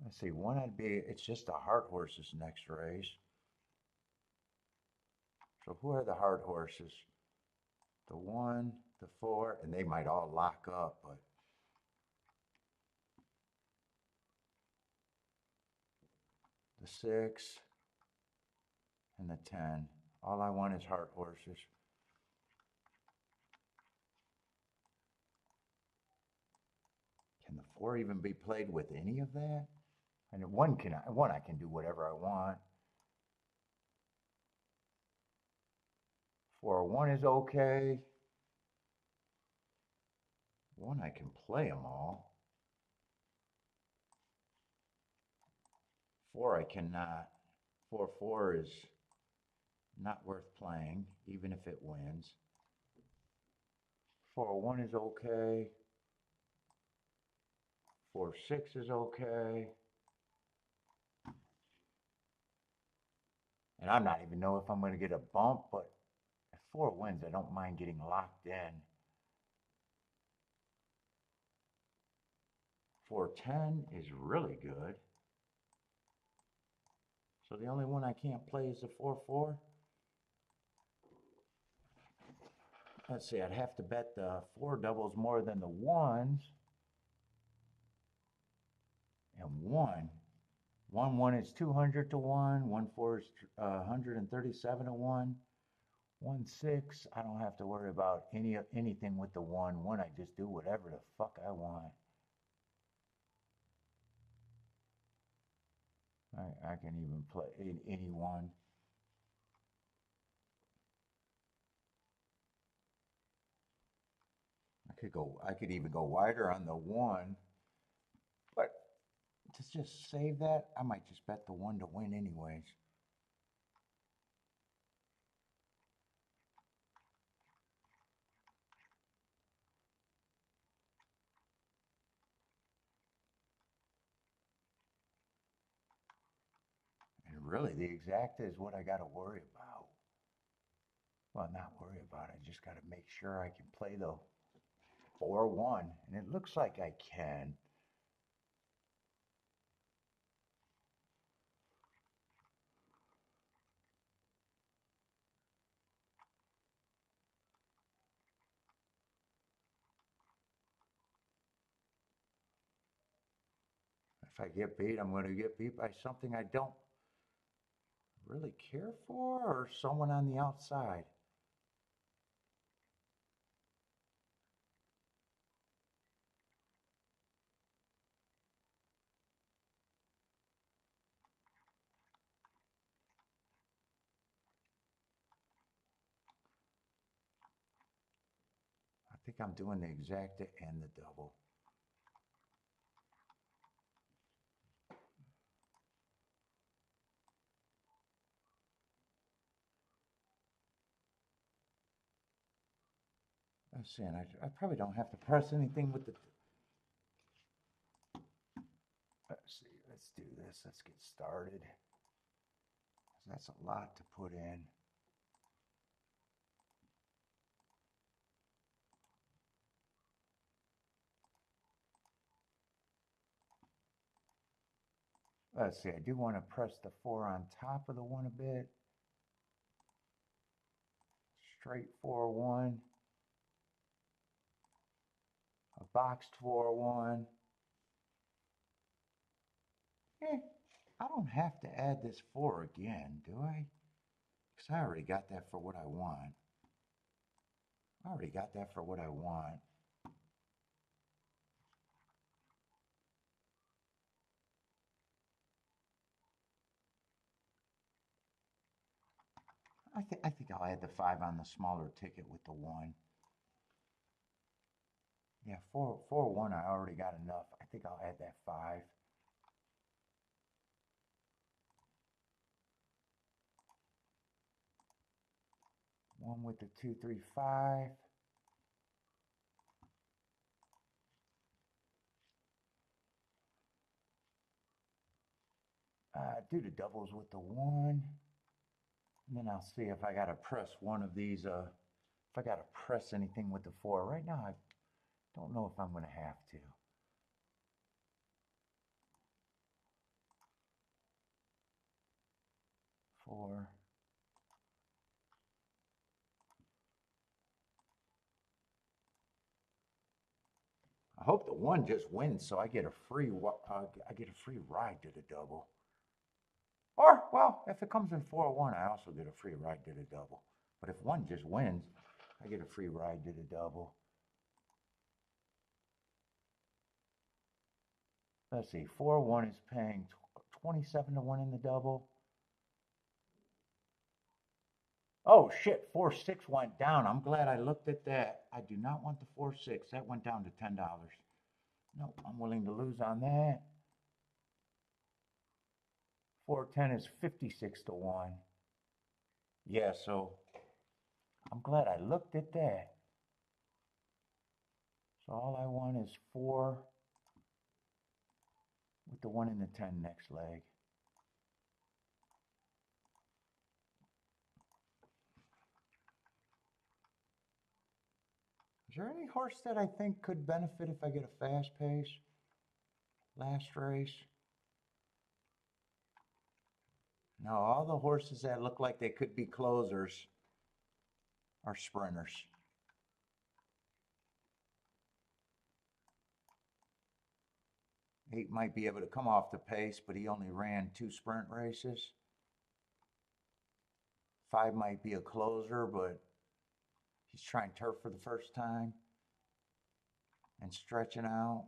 Let's see, 1 I'd be, it's just the hard horses next race. So who are the hard horses? The 1, the 4, and they might all lock up, but the 6 and the 10. All I want is hard horses. Can the 4 even be played with any of that? And one I can do whatever I want. 4-1 is okay. 1 I can play them all. 4 I cannot. 4-4 is not worth playing, even if it wins. 4-1 is okay. 4-6 is okay. And I'm not even know if I'm going to get a bump, but if 4 wins, I don't mind getting locked in. 4-10 is really good. So the only one I can't play is the 4-4. Let's see, I'd have to bet the 4 doubles more than the 1s. And 1 is 200 to 1. 1-4 is 137 to 1. 1-6, I don't have to worry about anything with the 1. I just do whatever the fuck I want. I can even play any 1. I could even go wider on the 1, but to just save that, I might just bet the 1 to win anyways. And really, the exacta is what I got to worry about. Well, not worry about it. I just got to make sure I can play the 4-1, and it looks like I can. If I get beat, I'm going to get beat by something I don't really care for, or someone on the outside. I think I'm doing the exacta and the double. Let's see, and I probably don't have to press anything with the... Let's see, let's do this. Let's get started. That's a lot to put in. Let's see, I do want to press the 4 on top of the 1 a bit. Straight 4-1. A boxed 4-1. I don't have to add this 4 again, do I? Because I already got that for what I want. I already got that for what I want. I think I'll add the 5 on the smaller ticket with the 1. Yeah, 4-1, I already got enough. I think I'll add that 5. One with the 2-3-5. Do the doubles with the 1. And then I'll see if I got to press one of these, if I got to press anything with the 4. Right now, I don't know if I'm going to have to. 4. I hope the 1 just wins so I get a free ride to the double. Or, well, if it comes in 4-1, I also get a free ride to the double. But if 1 just wins, I get a free ride to the double. Let's see, 4-1 is paying 27 to 1 in the double. Oh shit, 4-6 went down. I'm glad I looked at that. I do not want the 4-6. That went down to $10. Nope, I'm willing to lose on that. 4-10 is 56 to 1. Yeah, so I'm glad I looked at that. So all I want is 4 with the 1 and the 10 next leg. Is there any horse that I think could benefit if I get a fast pace? Last race? No, all the horses that look like they could be closers are sprinters. 8 might be able to come off the pace, but he only ran 2 sprint races. 5 might be a closer, but he's trying turf for the first time and stretching out.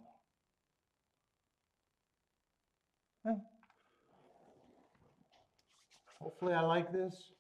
Hopefully I like this.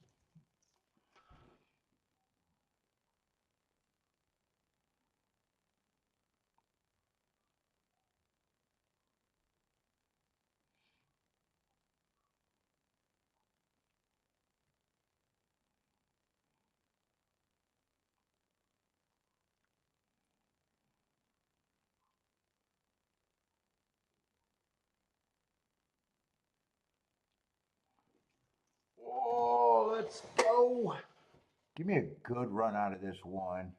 Oh, let's go. Give me a good run out of this 1.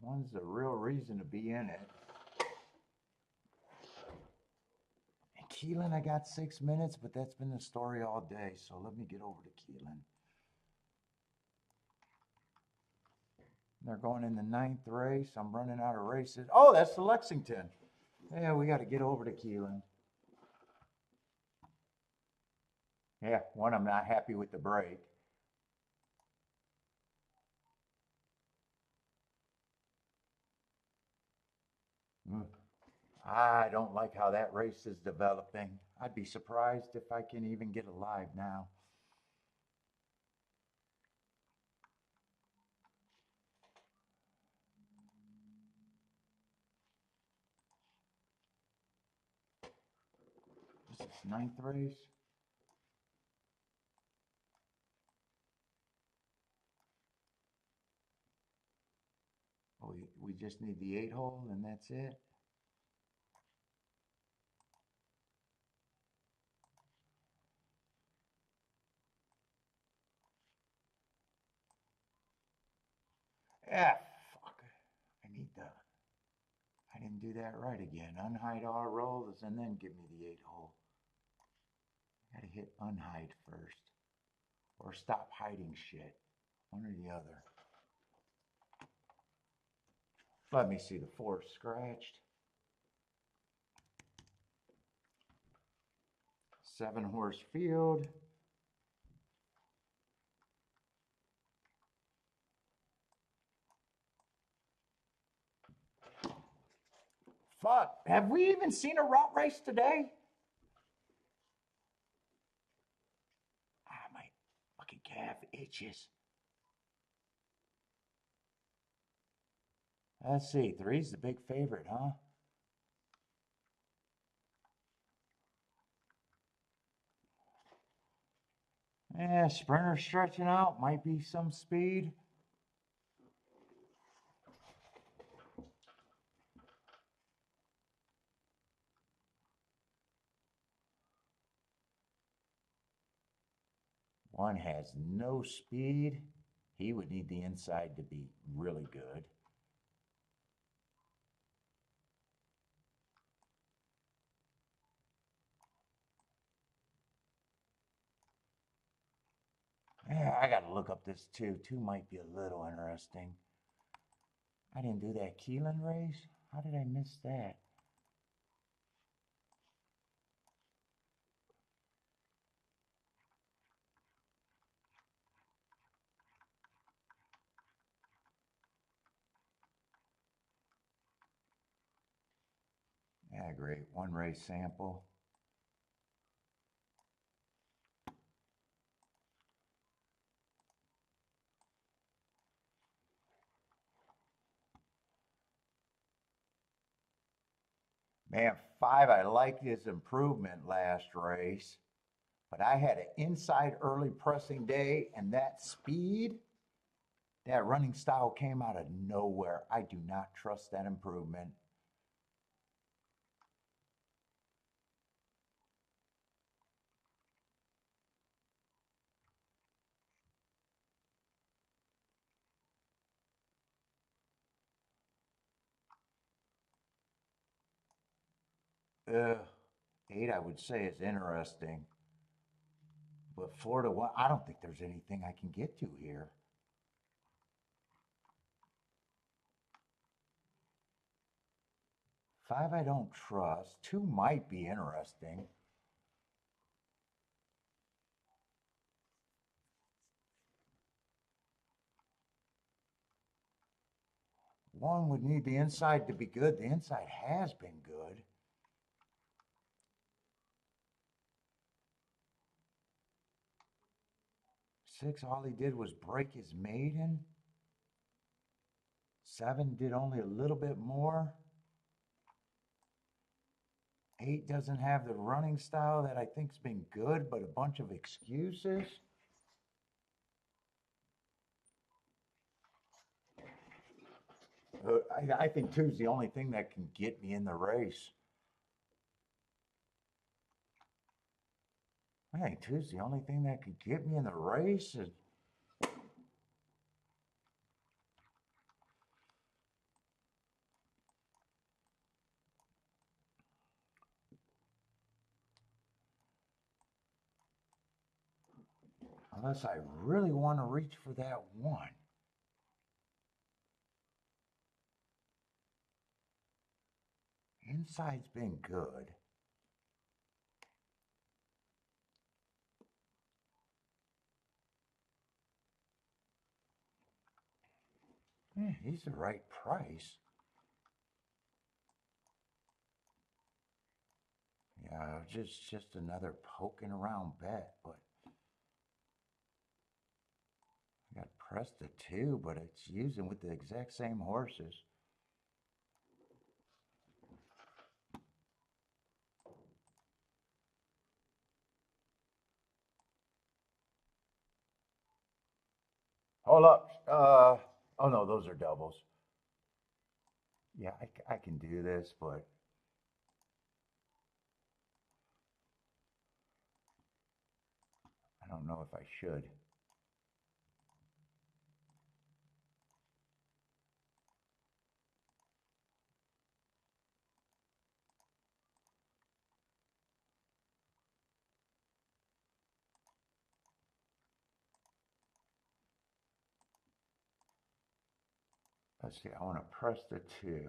1's the real reason to be in it. And Keeneland, I got 6 minutes, but that's been the story all day. So let me get over to Keeneland. They're going in the 9th race. I'm running out of races. Oh, that's the Lexington. Yeah, we got to get over to Keeneland. Yeah, 1, I'm not happy with the break. I don't like how that race is developing. I'd be surprised if I can even get alive now. This is 9th race. Oh, we just need the 8 hole and that's it. Ah, fuck. I didn't do that right again. Unhide all rolls and then give me the 8 hole. Gotta hit unhide first. Or stop hiding shit. One or the other. Let me see the 4 scratched. 7-horse field. Fuck, have we even seen a route race today? Ah, my fucking calf itches. Let's see, 3's the big favorite, huh? Yeah, sprinter stretching out, might be some speed. One has no speed. He would need the inside to be really good. Yeah, I gotta look up this 2. 2 might be a little interesting. I didn't do that Keeneland race. How did I miss that? Yeah, great. 1 race sample. Man, 5, I liked his improvement last race, but I had an inside early pressing day, and that speed, that running style came out of nowhere. I do not trust that improvement. Uh, 8, I would say, is interesting. But 4 to 1, I don't think there's anything I can get to here. 5, I don't trust. 2 might be interesting. One would need the inside to be good. The inside has been good. 6, all he did was break his maiden. 7 did only a little bit more. 8 doesn't have the running style that I think's been good, but a bunch of excuses. I think 2's the only thing that can get me in the race. I think 2's the only thing that could get me in the race. Unless I really want to reach for that 1. Inside's been good. Yeah, he's the right price. Yeah, just another poking around bet, but I got pressed a 2, but it's using with the exact same horses. Hold up. Oh no, those are doubles. Yeah, I can do this, but I don't know if I should. let's see, I want to press the 2. Is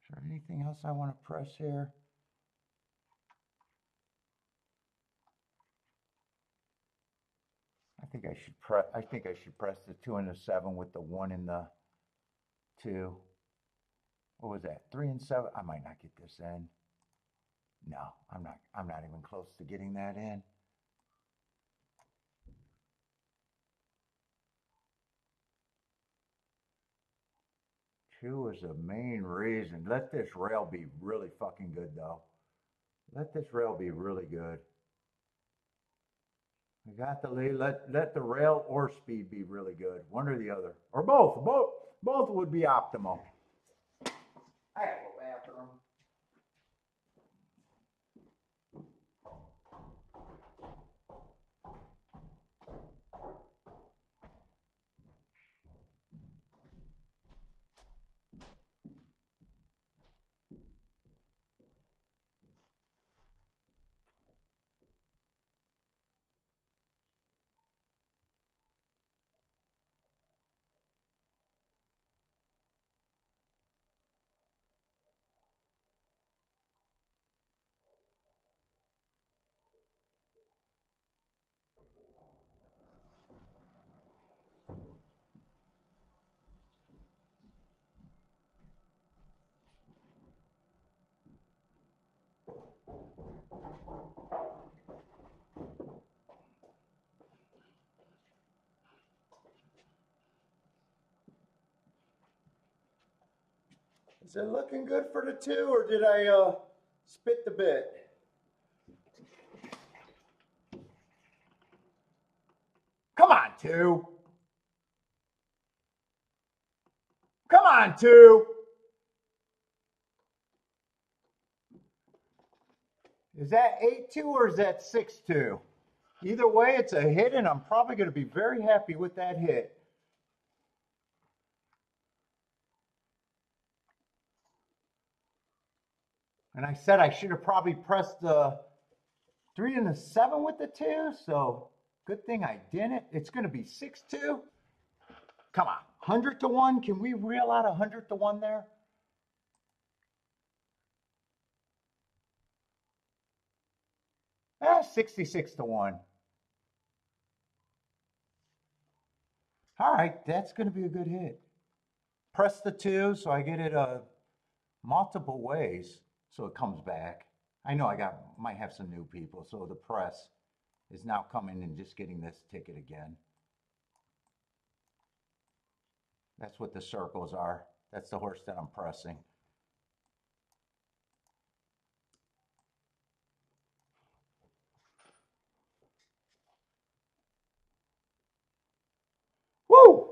there anything else I want to press here? I think I should press the 2 and the 7 with the 1 and the 2. What was that? 3 and 7. I might not get this in. No, I'm not even close to getting that in. Two is the main reason. Let this rail be really fucking good though. Let this rail be really good. I got the lead. Let the rail or speed be really good. One or the other. Or both. Both would be optimal. I gotta go bathroom. Is it looking good for the 2 or did I spit the bit? Come on, 2. Come on, 2. Is that 8-2 or is that 6-2? Either way, it's a hit, and I'm probably going to be very happy with that hit. And I said I should have probably pressed the 3 and the 7 with the 2, so good thing I didn't. It's going to be 6-2. Come on, 100 to 1. Can we reel out 100 to 1 there? Ah, 66 to 1. All right, that's going to be a good hit. Press the 2 so I get it multiple ways so it comes back. I know might have some new people, so the press is now coming and just getting this ticket again. That's what the circles are. That's the horse that I'm pressing. Woo!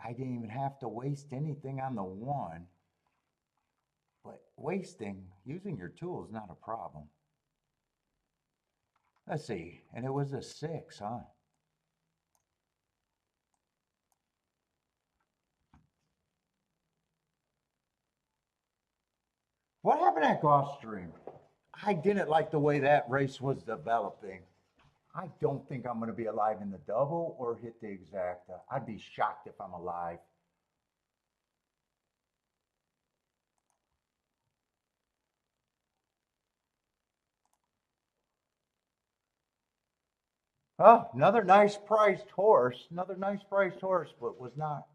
I didn't even have to waste anything on the 1. But using your tool is not a problem. Let's see, and it was a 6, huh? What happened at Gulfstream? I didn't like the way that race was developing. I don't think I'm going to be alive in the double or hit the exacta. I'd be shocked if I'm alive. Oh, another nice priced horse. Another nice priced horse, but was not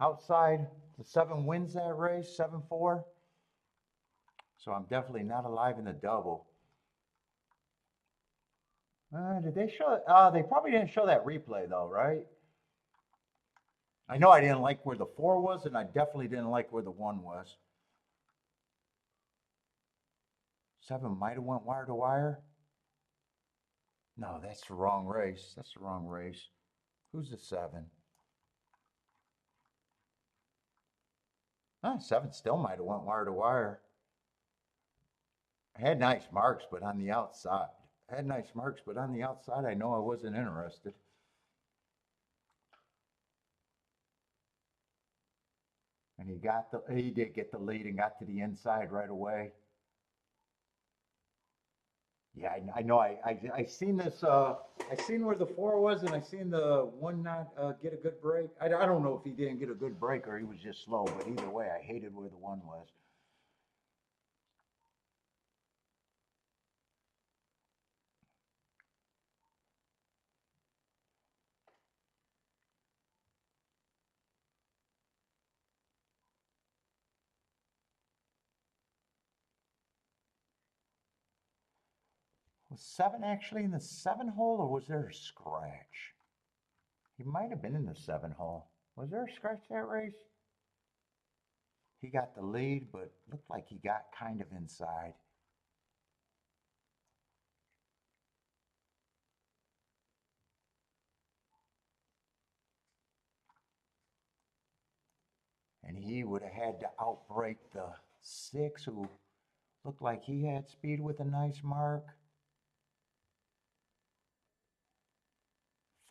outside. The 7 wins that race, 7-4. So I'm definitely not alive in the double. Did they show? They probably didn't show that replay though, right? I know I didn't like where the 4 was, and I definitely didn't like where the 1 was. 7 might have went wire to wire. No, that's the wrong race. That's the wrong race. Who's the 7? 7 still might have went wire to wire. I had nice marks, but on the outside. I had nice marks, but on the outside, I know I wasn't interested. And he did get the lead and got to the inside right away. Yeah, I know. I seen this. I seen where the four was, and I seen the one not get a good break. I don't know if he didn't get a good break or he was just slow, but either way, I hated where the one was. Was seven actually in the seven hole, or was there a scratch? He might have been in the seven hole. Was there a scratch that race? He got the lead, but looked like he got kind of inside. And he would have had to outbreak the six, who looked like he had speed with a nice mark.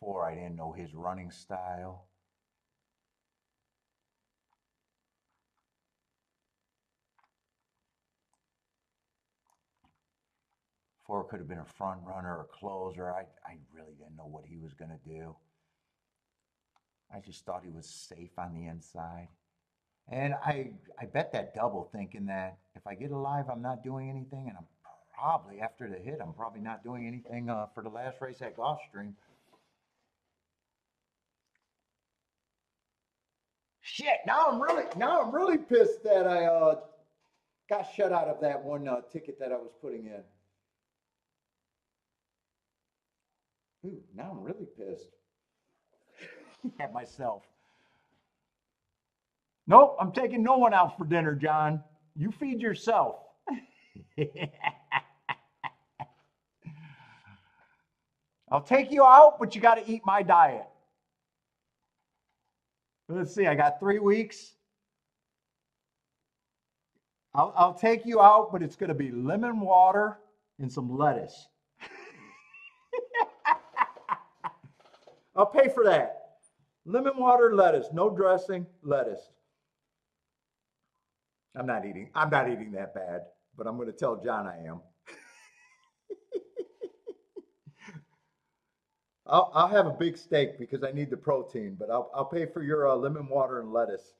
Four, I didn't know his running style. Four could have been a front runner or closer. I really didn't know what he was going to do. I just thought he was safe on the inside. And I bet that double, thinking that if I get alive, I'm not doing anything. And I'm probably, after the hit, I'm probably not doing anything for the last race at Gulfstream. Shit! Now I'm really pissed that I got shut out of that one ticket that I was putting in. Ooh, now I'm really pissed at myself. Nope, I'm taking no one out for dinner, John. You feed yourself. I'll take you out, but you got to eat my diet. Let's see, I got 3 weeks. I'll take you out, but it's going to be lemon water and some lettuce. I'll pay for that. Lemon water, lettuce, no dressing, lettuce. I'm not eating that bad, but I'm going to tell John I am. I'll have a big steak because I need the protein, but I'll pay for your lemon water and lettuce.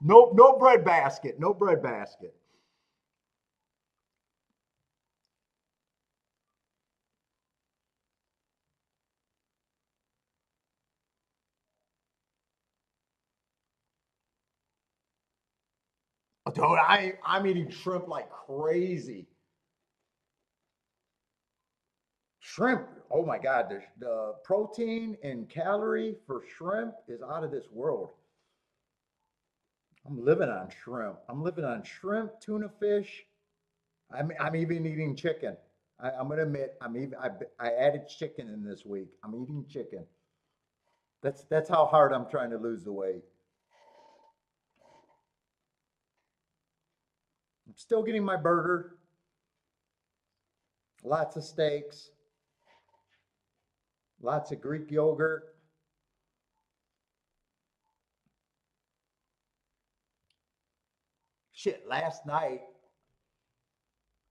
No bread basket. No bread basket. Dude, I'm eating shrimp like crazy. Shrimp. Oh my God, the protein and calorie for shrimp is out of this world. I'm living on shrimp. I'm living on shrimp, tuna fish. I'm even eating chicken. I'm gonna admit I added chicken in this week. I'm eating chicken. That's how hard I'm trying to lose the weight. I'm still getting my burger, lots of steaks, lots of Greek yogurt. Shit, last night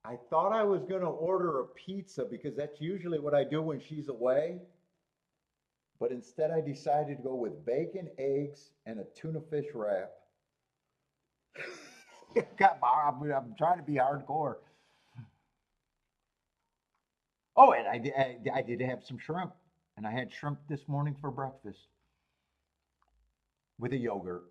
I thought I was gonna order a pizza because that's usually what I do when she's away. But instead, I decided to go with bacon, eggs, and a tuna fish wrap. I'm trying to be hardcore. Oh, and I did have some shrimp, and I had shrimp this morning for breakfast with a yogurt.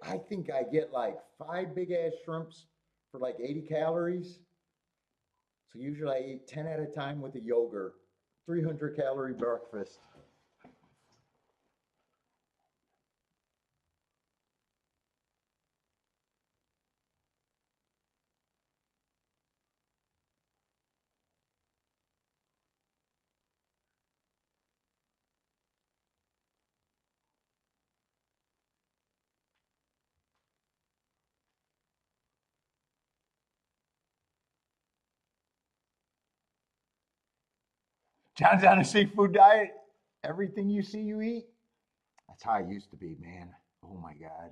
I think I get like five big ass shrimps for like 80 calories. So usually I eat 10 at a time with a yogurt, 300-calorie breakfast. John's on a seafood diet. Everything you see, you eat. That's how I used to be, man. Oh my God.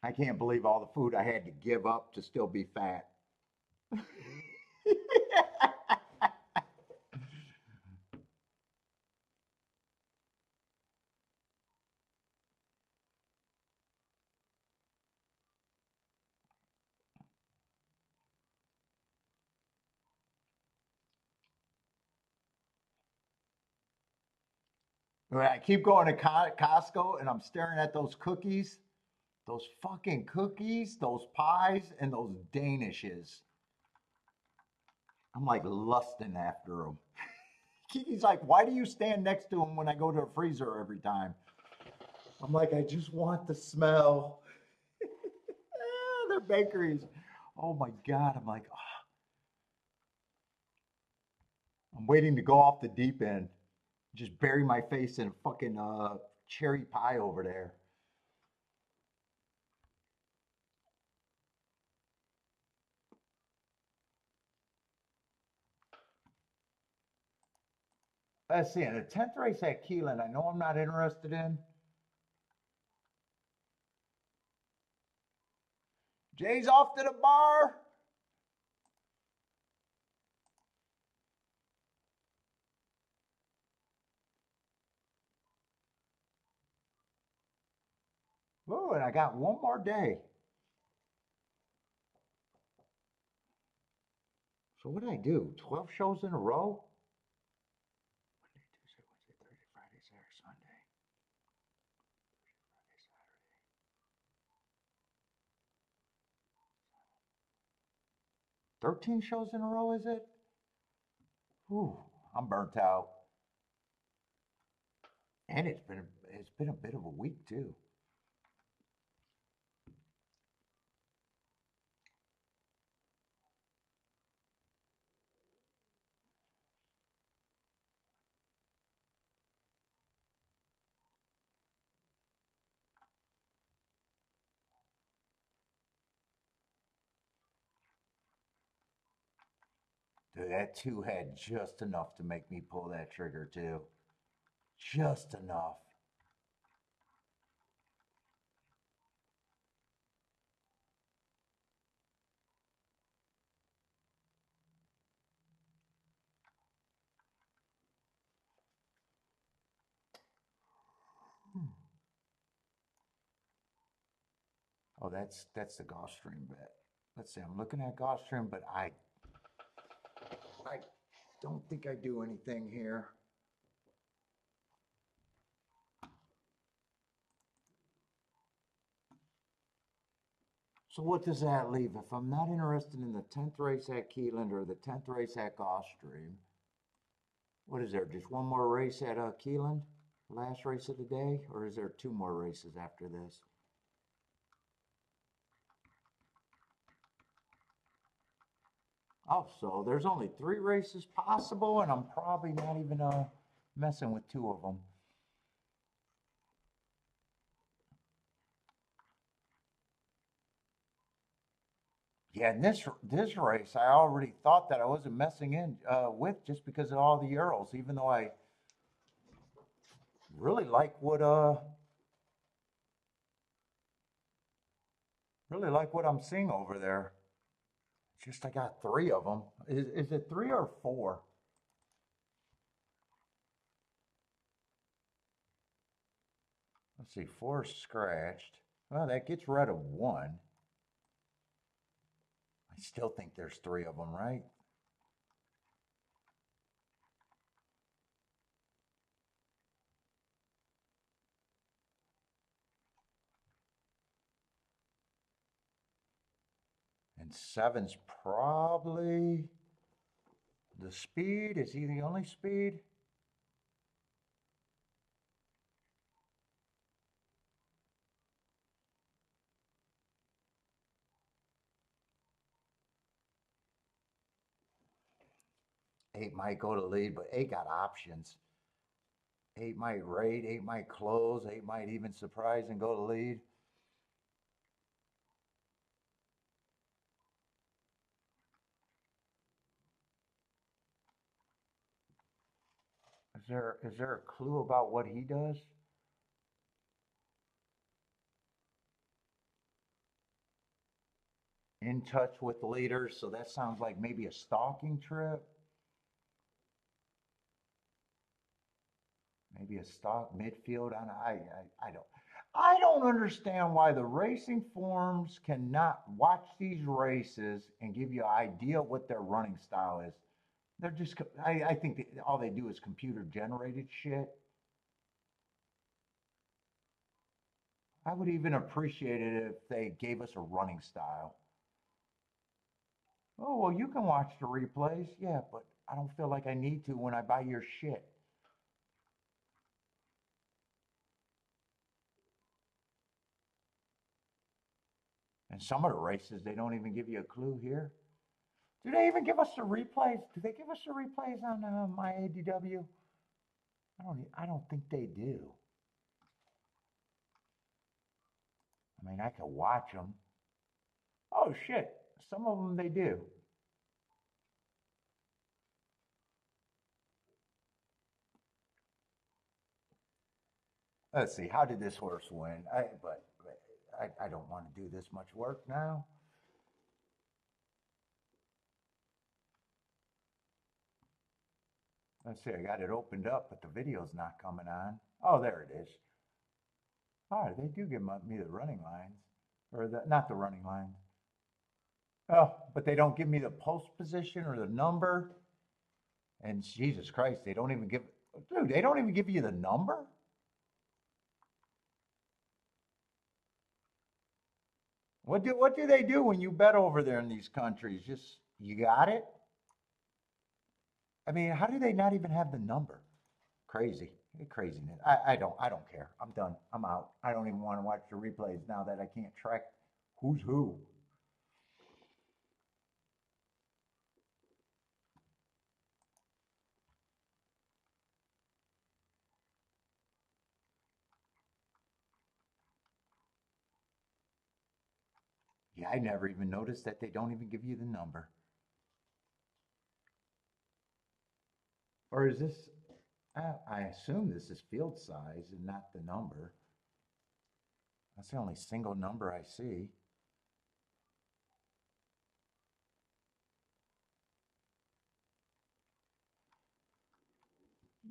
I can't believe all the food I had to give up to still be fat. When I keep going to Costco and I'm staring at those cookies, those fucking cookies, those pies, and those Danishes. I'm like lusting after them. Kiki's like, why do you stand next to them when I go to a freezer every time? I'm like, I just want the smell. They're bakeries. Oh my God. I'm like, oh, I'm waiting to go off the deep end. Just bury my face in a fucking cherry pie over there. Let's see. And the 10th race at Keeneland, I know I'm not interested in. Jay's off to the bar. Oh, and I got one more day. So what did I do? 12 shows in a row? Monday, Tuesday, Wednesday, Thursday, Friday, Saturday, Sunday. 13 shows in a row, is it? Ooh, I'm burnt out. And it's been a bit of a week too. Dude, that two had just enough to make me pull that trigger too. Just enough. Oh, that's the Gulfstream bet. Let's see, I'm looking at Gulfstream, but I don't think I do anything here. So what does that leave? If I'm not interested in the 10th race at Keeneland or the 10th race at Gulfstream, what is there? Just one more race at Keeneland? Last race of the day? Or is there two more races after this? Oh, so there's only three races possible, and I'm probably not even messing with two of them. Yeah, and this race, I already thought that I wasn't messing in with just because of all the Urals, even though I really like what I'm seeing over there. Just I got three of them. Is it three or four? Let's see, four scratched. Well, that gets rid of one. I still think there's three of them, right? And seven's probably the speed. Is he the only speed? Eight might go to lead, but eight got options. Eight might raid, eight might close, eight might even surprise and go to lead. Is there a clue about what he does? In touch with leaders, so that sounds like maybe a stalking trip. Maybe a stock midfield on I don't understand why the racing forums cannot watch these races and give you an idea what their running style is. They're just I think all they do is computer generated shit. I would even appreciate it if they gave us a running style. Oh, well, you can watch the replays. Yeah, but I don't feel like I need to when I buy your shit. And some of the races, they don't even give you a clue here. Do they even give us the replays? Do they give us the replays on my ADW? I don't think they do. I mean, I could watch them. Oh shit, some of them they do. Let's see, how did this horse win? I don't want to do this much work now. Let's see, I got it opened up, but the video's not coming on. Oh, there it is. Oh, they do give me the running lines, or not the running lines. Oh, but they don't give me the post position or the number. And Jesus Christ, they don't even give, dude, they don't even give you the number. What do they do when you bet over there in these countries? Just you got it. I mean, how do they not even have the number? Crazy, craziness. I don't care. I'm done. I'm out. I don't even want to watch the replays now that I can't track who's who. Yeah, I never even noticed that they don't even give you the number. Or is this? I assume this is field size and not the number. That's the only single number I see.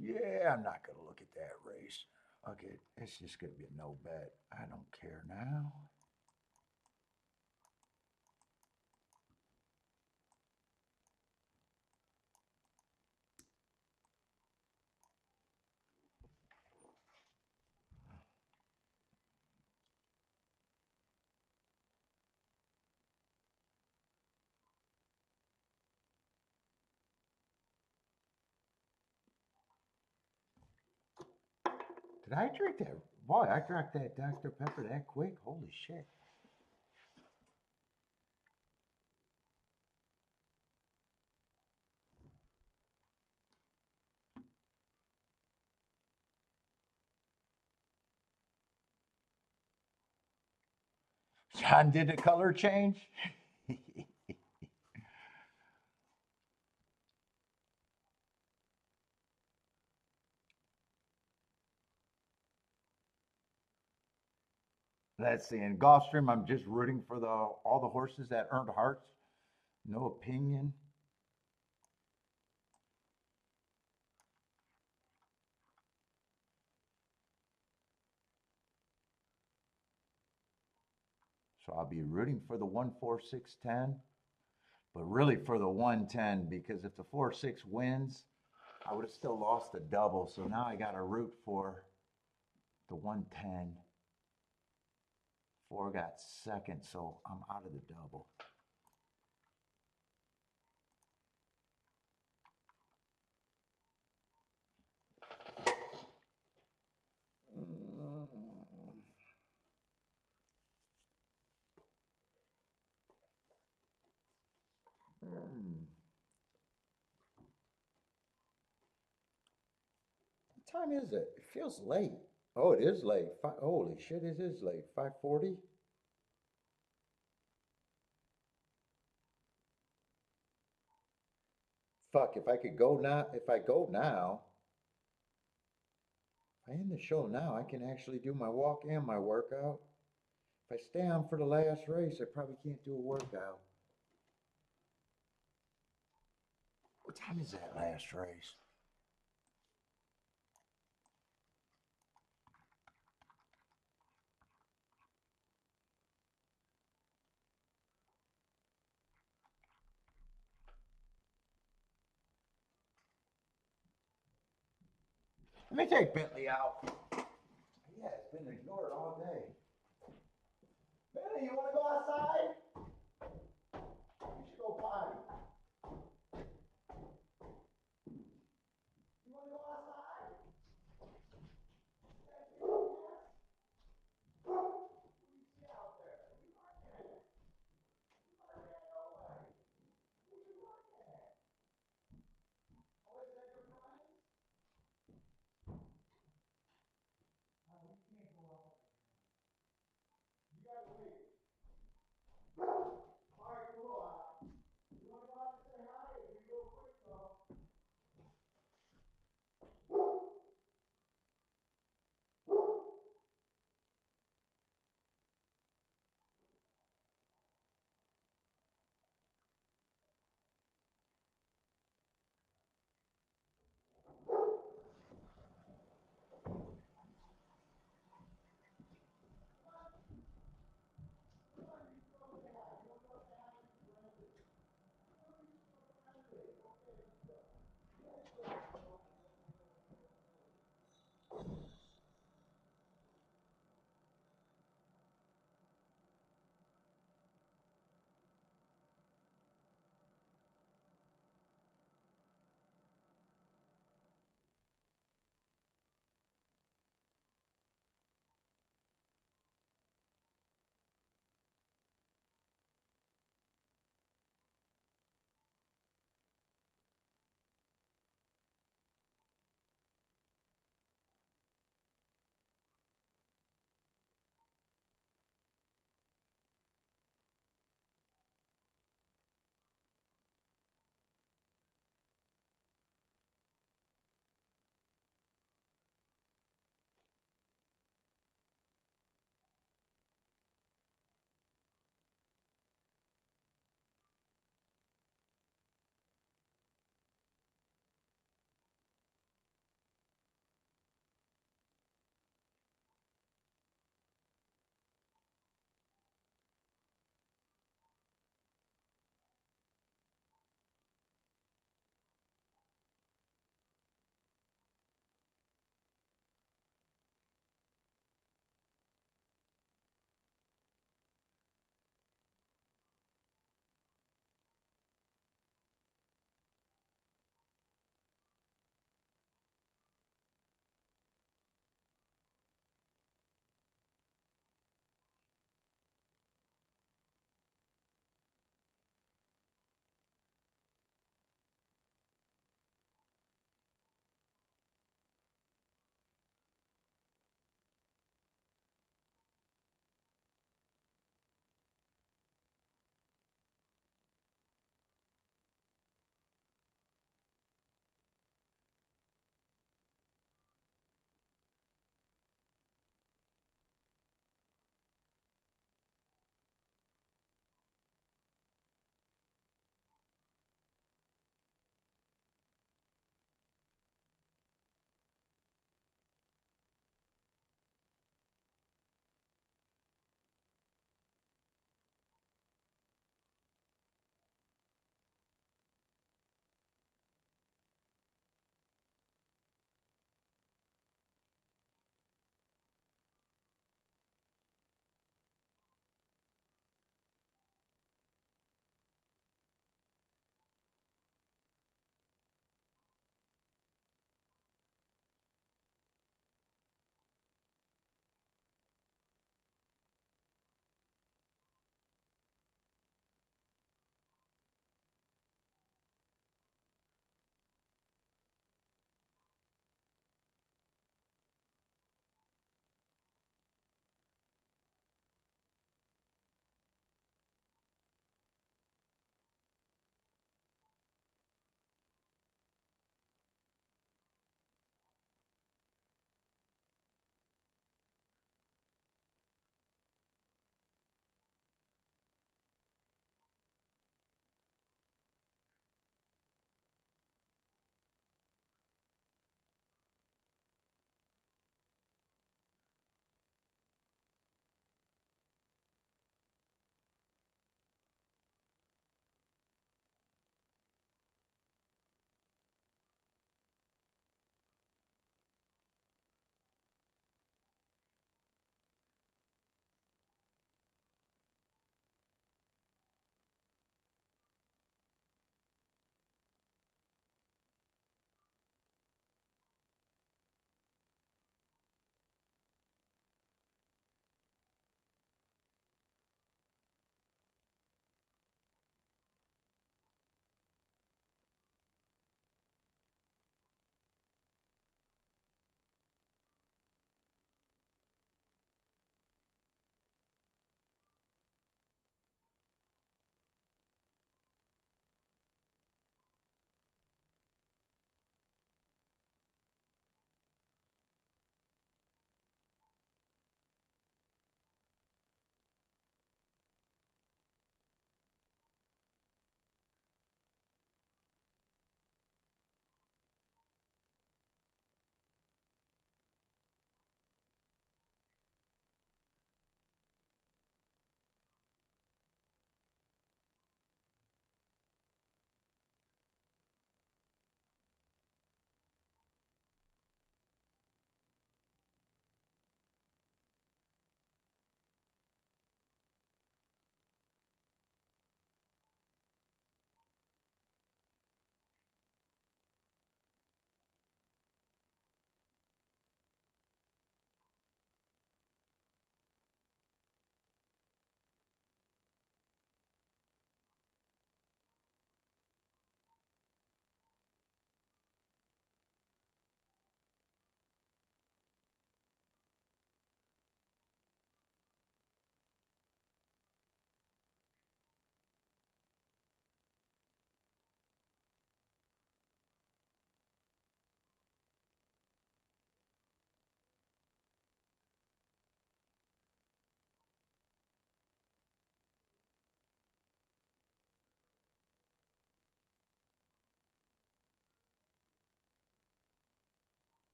Yeah, I'm not gonna look at that race. Okay, it's just gonna be a no bet. I don't care now. Did I drink that? Boy, I drank that Dr. Pepper that quick. Holy shit. John, did the color change? Let's see. In Gulfstream, I'm just rooting for all the horses that earned hearts. No opinion. So I'll be rooting for the 14610, but really for the 110 because if the 46 wins, I would have still lost the double. So now I got to root for the 110. Four got second, so I'm out of the double. What time is it? It feels late. Oh, it is late. Holy shit, it is late. 5:40? Fuck, if I go now, I end the show now. I can actually do my walk and my workout. If I stay on for the last race, I probably can't do a workout. What time is that last race? Let me take Bentley out. Yeah, it's been ignored all day. Bentley, you want to go outside? You should go potty. You want to go outside?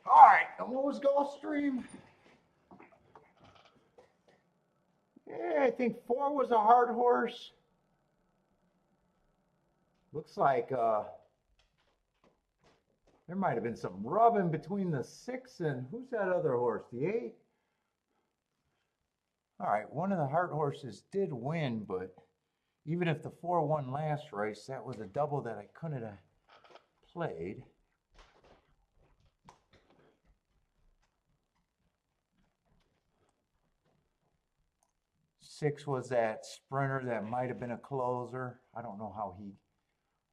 All right, and what was Gulfstream? Yeah, I think 4 was a hard horse. Looks like there might have been some rubbing between the 6 and who's that other horse? The 8? All right, one of the hard horses did win, but even if the 4 won last race, that was a double that I couldn't have played. Six was that sprinter that might have been a closer. I don't know how he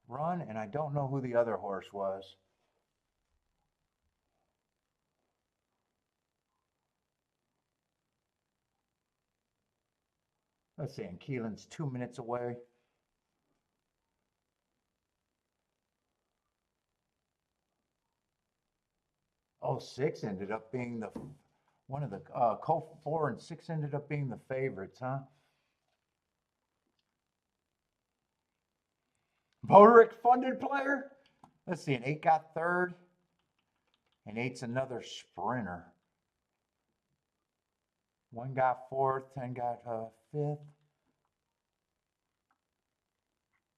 run, and I don't know who the other horse was. Let's see, and Keeneland's 2 minutes away. Oh, 6 ended up being the one of the Colt 4 and 6 ended up being the favorites, huh? Voderick funded player. Let's see, an 8 got 3rd, and 8's another sprinter. 1 got 4th, 10 got 5th.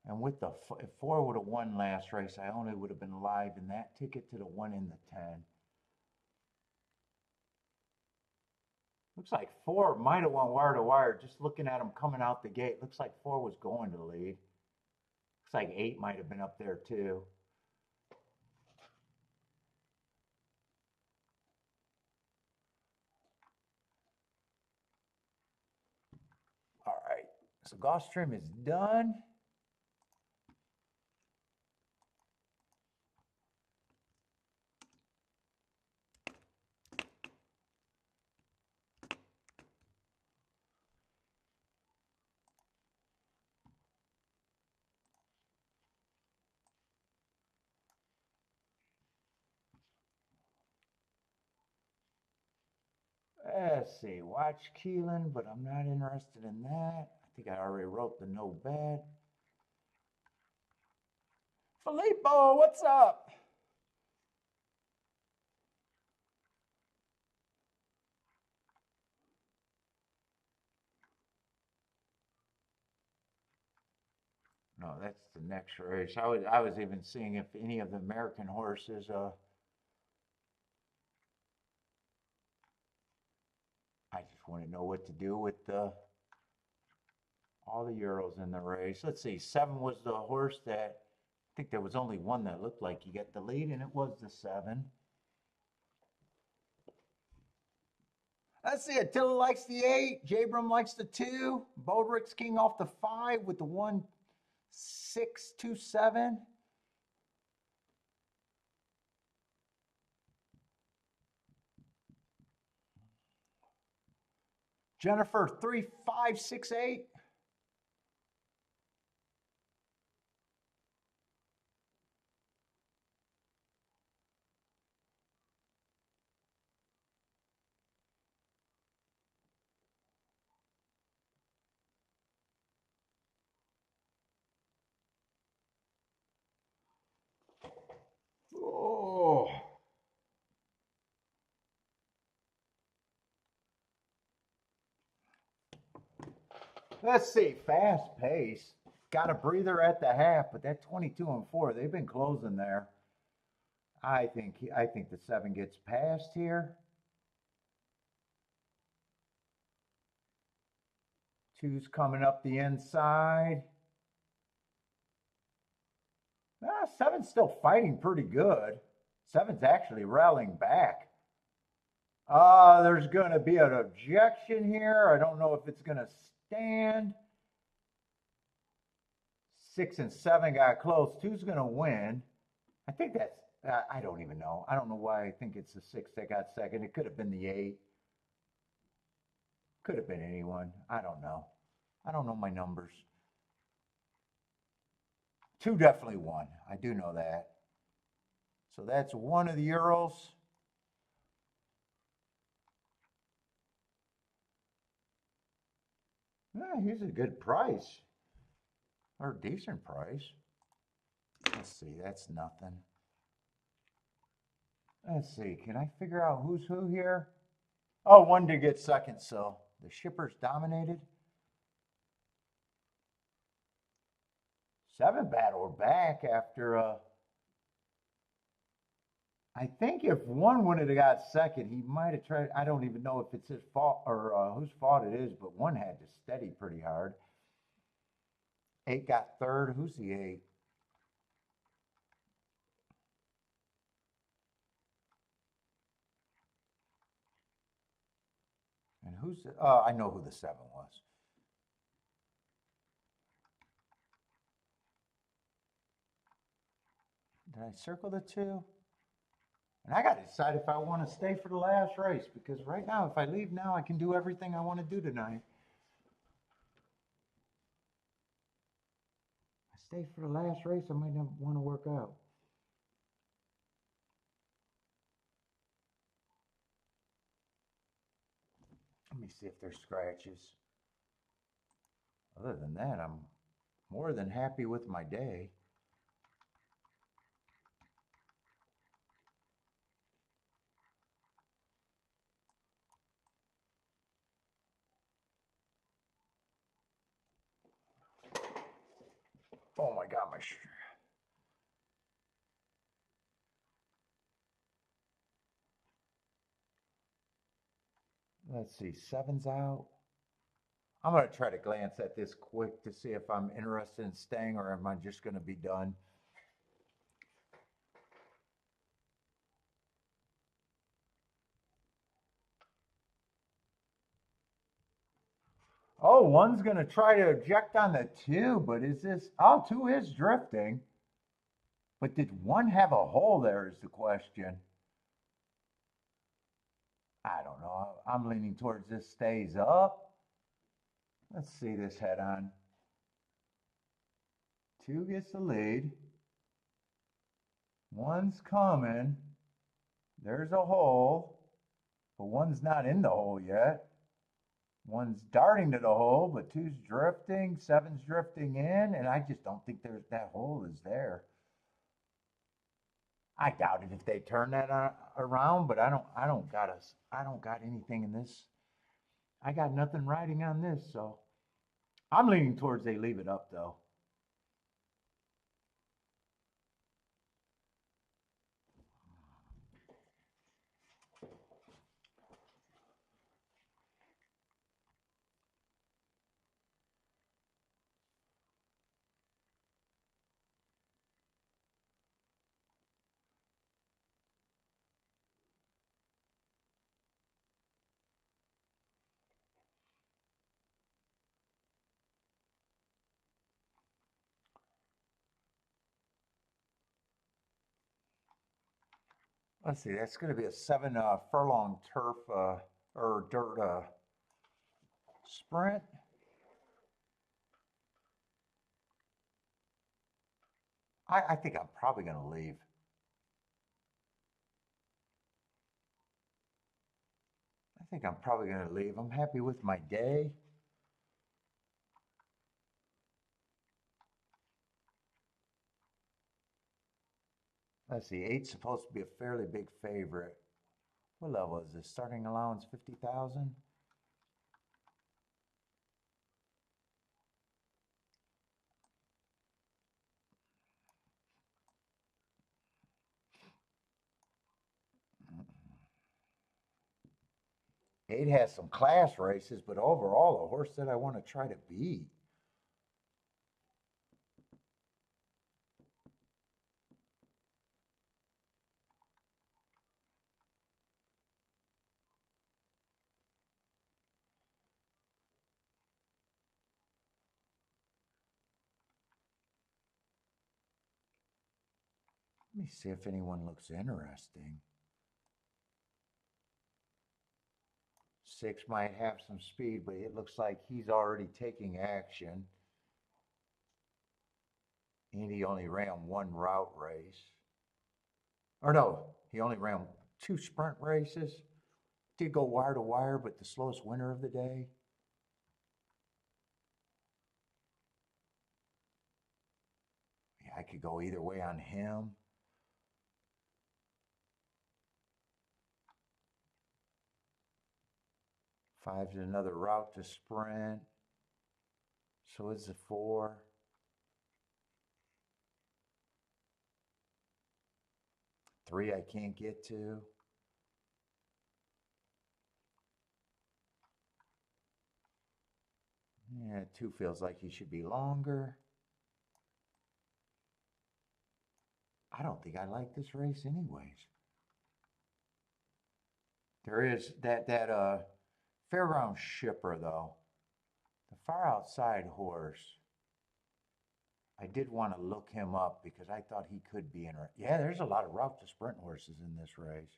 And with the if 4 would have won last race, I only would have been live in that ticket to the 1 in the 10. Looks like 4 might have won wire to wire. Just looking at him coming out the gate, looks like 4 was going to lead. Looks like 8 might have been up there too. All right, so Gulfstream is done. Let's see, watch Keeneland, but I'm not interested in that. I think I already wrote the no bet. Filippo, what's up? No, that's the next race. I was even seeing if any of the American horses I just want to know what to do with all the Euros in the race. Let's see, 7 was the horse that, I think there was only one that looked like he got the lead, and it was the 7. Let's see, Attila likes the 8, Jabram likes the 2, Bodrick's king off the 5 with the 1, 6, 2, 7. Jennifer 3, 5, 6, 8. Oh. Let's see, fast pace. Got a breather at the half, but that 22 and 4, they've been closing there. I think the 7 gets past here. 2's coming up the inside. 7's still fighting pretty good. 7's actually rallying back. There's going to be an objection here. I don't know if it's going to stand. 6 and 7 got close. 2's going to win. I think that's, I don't even know. I don't know why I think it's the 6 that got second. It could have been the 8. Could have been anyone. I don't know. I don't know my numbers. 2 definitely won. I do know that. So that's one of the Euros. Here's a good price. Or decent price. Let's see, that's nothing. Let's see, can I figure out who's who here? Oh, one did get second, so the shippers dominated. 7 battled back after I think if one would have got second, he might have tried. I don't even know if it's his fault or whose fault it is, but one had to steady pretty hard. 8 got third. Who's the 8? And who's the, I know who the 7 was. Did I circle the 2? And I got to decide if I want to stay for the last race, because right now, if I leave now, I can do everything I want to do tonight. I stay for the last race, I might not want to work out. Let me see if there's scratches. Other than that, I'm more than happy with my day. Oh my God, my shirt. Let's see, 7's out. I'm going to try to glance at this quick to see if I'm interested in staying or am I just going to be done. Oh, 1's going to try to eject on the 2, but is this, oh, 2 is drifting. But did 1 have a hole there is the question. I don't know. I'm leaning towards this stays up. Let's see this head on. 2 gets the lead. 1's coming. There's a hole, but 1's not in the hole yet. 1's darting to the hole, but 2's drifting. 7's drifting in, and I just don't think there's that hole is there. I doubt it if they turn that around, but I don't got anything in this. I got nothing riding on this, so I'm leaning towards they leave it up though. Let's see, that's going to be a 7 furlong turf or dirt sprint. I think I'm probably going to leave. I think I'm probably going to leave. I'm happy with my day. Let's see, 8's supposed to be a fairly big favorite. What level is this? Starting allowance 50,000. Eight has some class races, but overall, a horse that I want to try to beat. Let me see if anyone looks interesting. 6 might have some speed, but it looks like he's already taking action. And he only ran 1 route race. Or no, he only ran 2 sprint races. Did go wire to wire, but the slowest winner of the day. I could go either way on him. Five's another route to sprint. So is the 4. Three I can't get to. Yeah, 2 feels like he should be longer. I don't think I like this race anyways. There is that fairground shipper though. The far outside horse. I did want to look him up because I thought he could be in. Yeah, there's a lot of route to sprint horses in this race.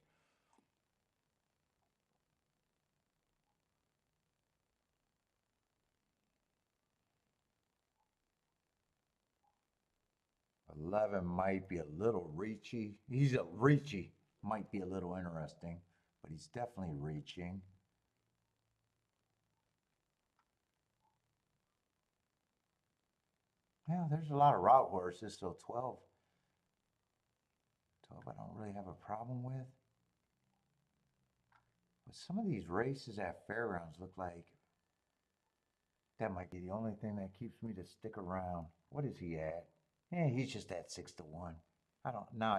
$11 might be a little reachy. He's a reachy. Might be a little interesting, but he's definitely reaching. Yeah, there's a lot of route horses, so 12 I don't really have a problem with. But some of these races at fairgrounds look like that might be the only thing that keeps me to stick around. What is he at? Yeah, he's just at 6-1. I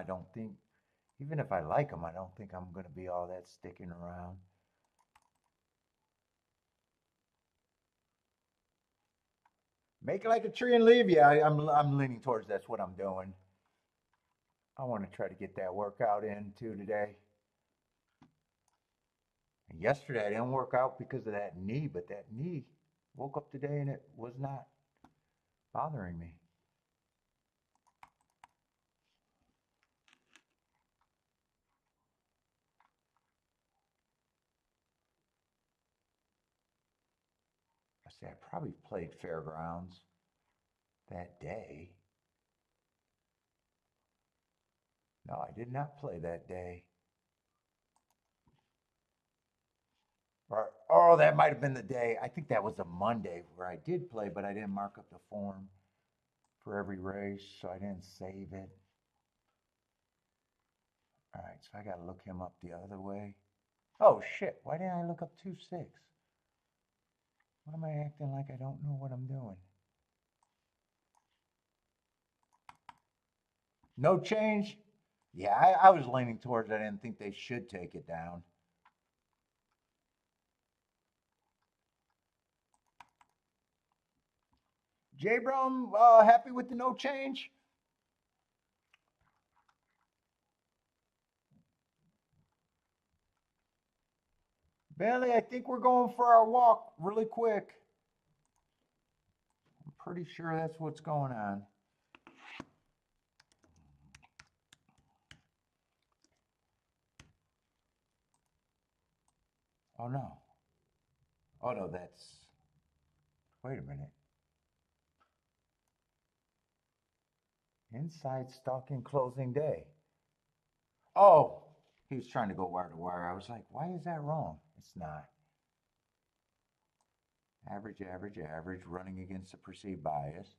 don't think, even if I like him, I don't think I'm going to be all that sticking around. Make it like a tree and leave. Yeah, I'm leaning towards that's what I'm doing. I want to try to get that workout in too today. And yesterday I didn't work out because of that knee, but that knee woke up today and it was not bothering me. I say I probably played fairgrounds that day. No, I did not play that day. Or, oh, that might have been the day. I think that was a Monday where I did play, but I didn't mark up the form for every race, so I didn't save it. All right, so I got to look him up the other way. Oh, shit. Why didn't I look up 2-6? What am I acting like I don't know what I'm doing? No change? Yeah, I was leaning towards I didn't think they should take it down. J Brown, happy with the no change? Bailey, I think we're going for our walk really quick. I'm pretty sure that's what's going on. Oh no. Oh no, that's. Wait a minute. Inside stalking closing day. Oh, he was trying to go wire to wire. I was like, why is that wrong? It's not. Average, average, average, running against the perceived bias.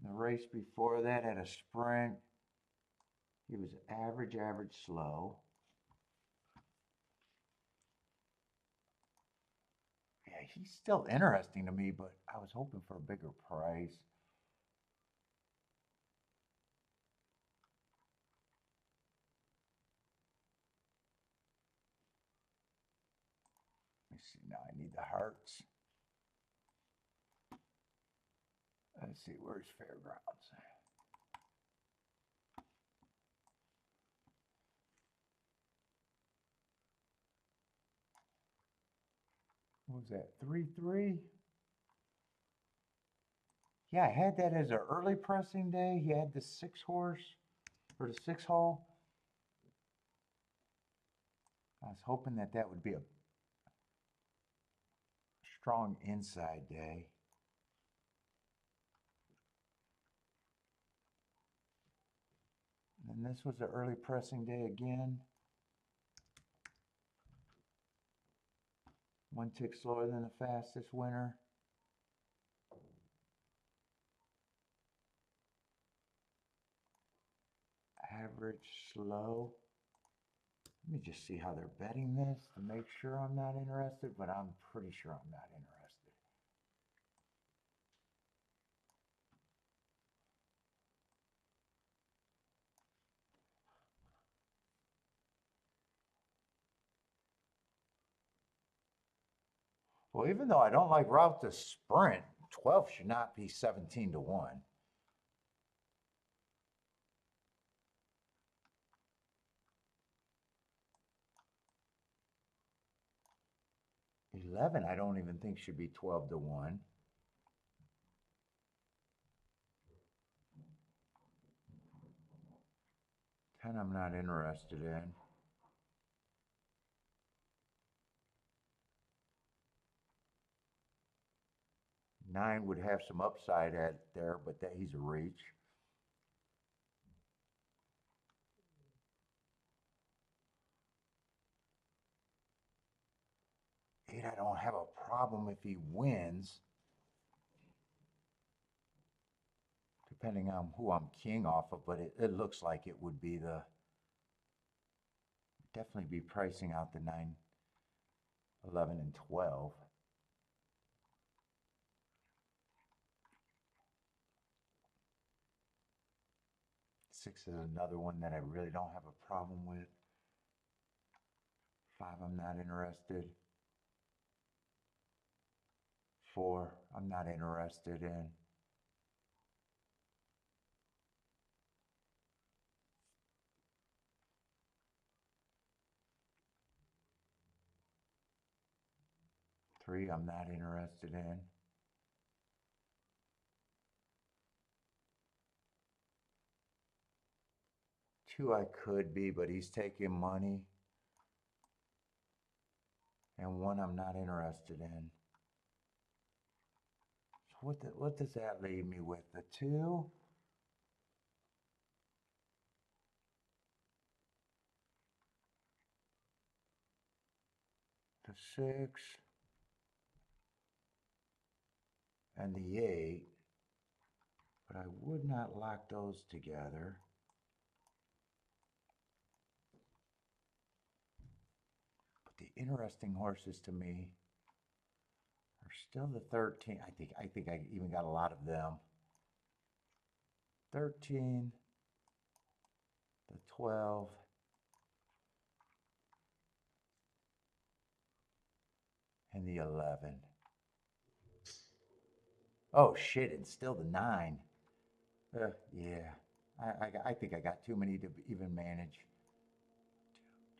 And the race before that had a sprint. He was average, average, slow. Yeah, he's still interesting to me, but I was hoping for a bigger price. Let me see, now I need the hearts. Let's see, where's Fairgrounds? What was that, 3-3? Yeah, I had that as an early pressing day. He had the 6 horse, or the 6 hole. I was hoping that that would be a strong inside day. And this was the early pressing day again. 1 tick slower than the fastest winner. average, slow. Let me just see how they're betting this to make sure I'm not interested, but I'm pretty sure I'm not interested. Well, even though I don't like route to sprint, 12 should not be 17 to 1. 11, I don't even think should be 12 to 1. 10, I'm not interested in. 9 would have some upside at there, but that he's a reach. 8, I don't have a problem if he wins. Depending on who I'm king off of, but it looks like it would be definitely be pricing out the 9, 11, and 12. 6 is another one that I really don't have a problem with. 5, I'm not interested. 4, I'm not interested in. 3, I'm not interested in. 2, I could be, but he's taking money. And 1, I'm not interested in. So what does that leave me with? The 2? The 6? And the 8? But I would not lock those together. But the interesting horses to me are still the 13. I think I even got a lot of them. 13, the 12, and the 11. Oh shit, and still the 9. Yeah, I think I got too many to even manage. 2,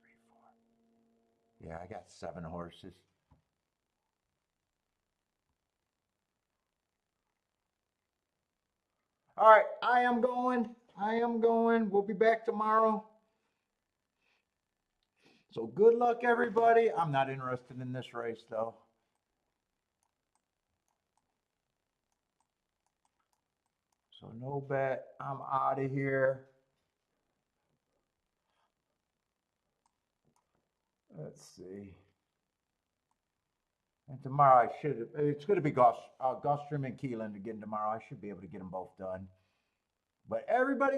3, 4. Yeah, I got 7 horses. All right, I am going. We'll be back tomorrow. So good luck, everybody. I'm not interested in this race, though. So no bet. I'm out of here. Let's see. And tomorrow it's going to be Gulfstream and Keeneland again tomorrow. I should be able to get them both done. But everybody